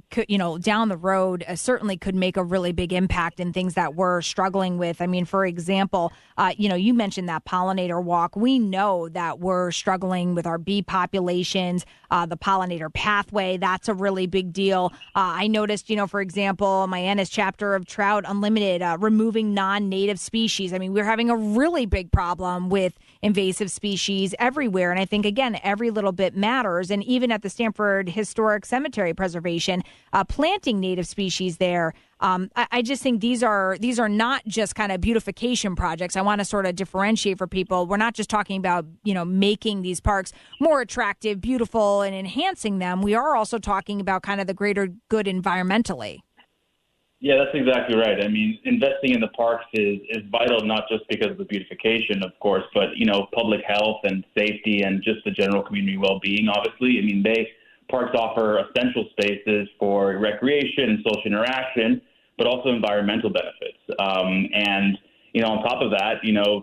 down the road, certainly could make a really big impact in things that we're struggling with. I mean, for example, you mentioned that pollinator walk. We know that we're struggling with our bee populations, the pollinator pathway. That's a really big deal. I noticed, for example, Mianis chapter of Trout Unlimited, removing non-native species. I mean, we're having a really big problem with invasive species everywhere. And I think, again, every little bit matters. And even at the Stanford Historic Cemetery Preservation, planting native species there. I just think these are not just kind of beautification projects. I want to sort of differentiate for people. We're not just talking about, making these parks more attractive, beautiful, and enhancing them. We are also talking about kind of the greater good environmentally. Yeah, that's exactly right. I mean, investing in the parks is vital, not just because of the beautification, of course, but, public health and safety and just the general community well-being, obviously. I mean, parks offer essential spaces for recreation and social interaction, but also environmental benefits. on top of that,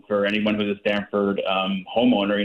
for anyone who's a Stamford homeowner,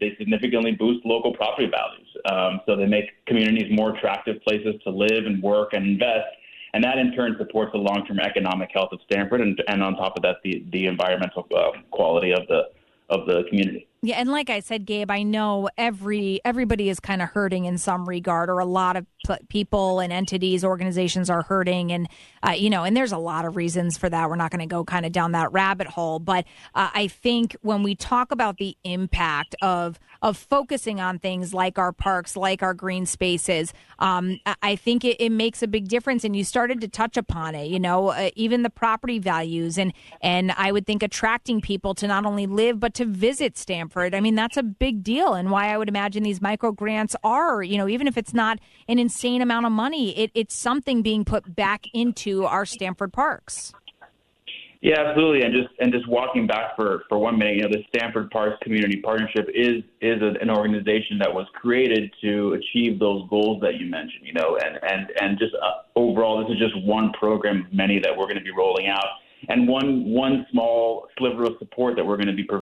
they significantly boost local property values. So they make communities more attractive places to live and work and invest. And that in turn supports the long-term economic health of Stamford, and on top of that, the environmental quality of the community. Yeah, and like I said, Gabe, I know everybody is kind of hurting in some regard, or a lot of people and entities, organizations are hurting, and and there's a lot of reasons for that. We're not going to go kind of down that rabbit hole, but I think when we talk about the impact of focusing on things like our parks, like our green spaces, I think it makes a big difference. And you started to touch upon it, even the property values, and I would think attracting people to not only live but to visit Stanford. I mean, that's a big deal, and why I would imagine these micro grants are, even if it's not an insane amount of money, it's something being put back into our Stanford parks. Yeah, absolutely. And just walking back for 1 minute, the Stanford Parks Community Partnership is an organization that was created to achieve those goals that you mentioned, and just overall, this is just one program of many that we're going to be rolling out, and one small sliver of support that we're going to be providing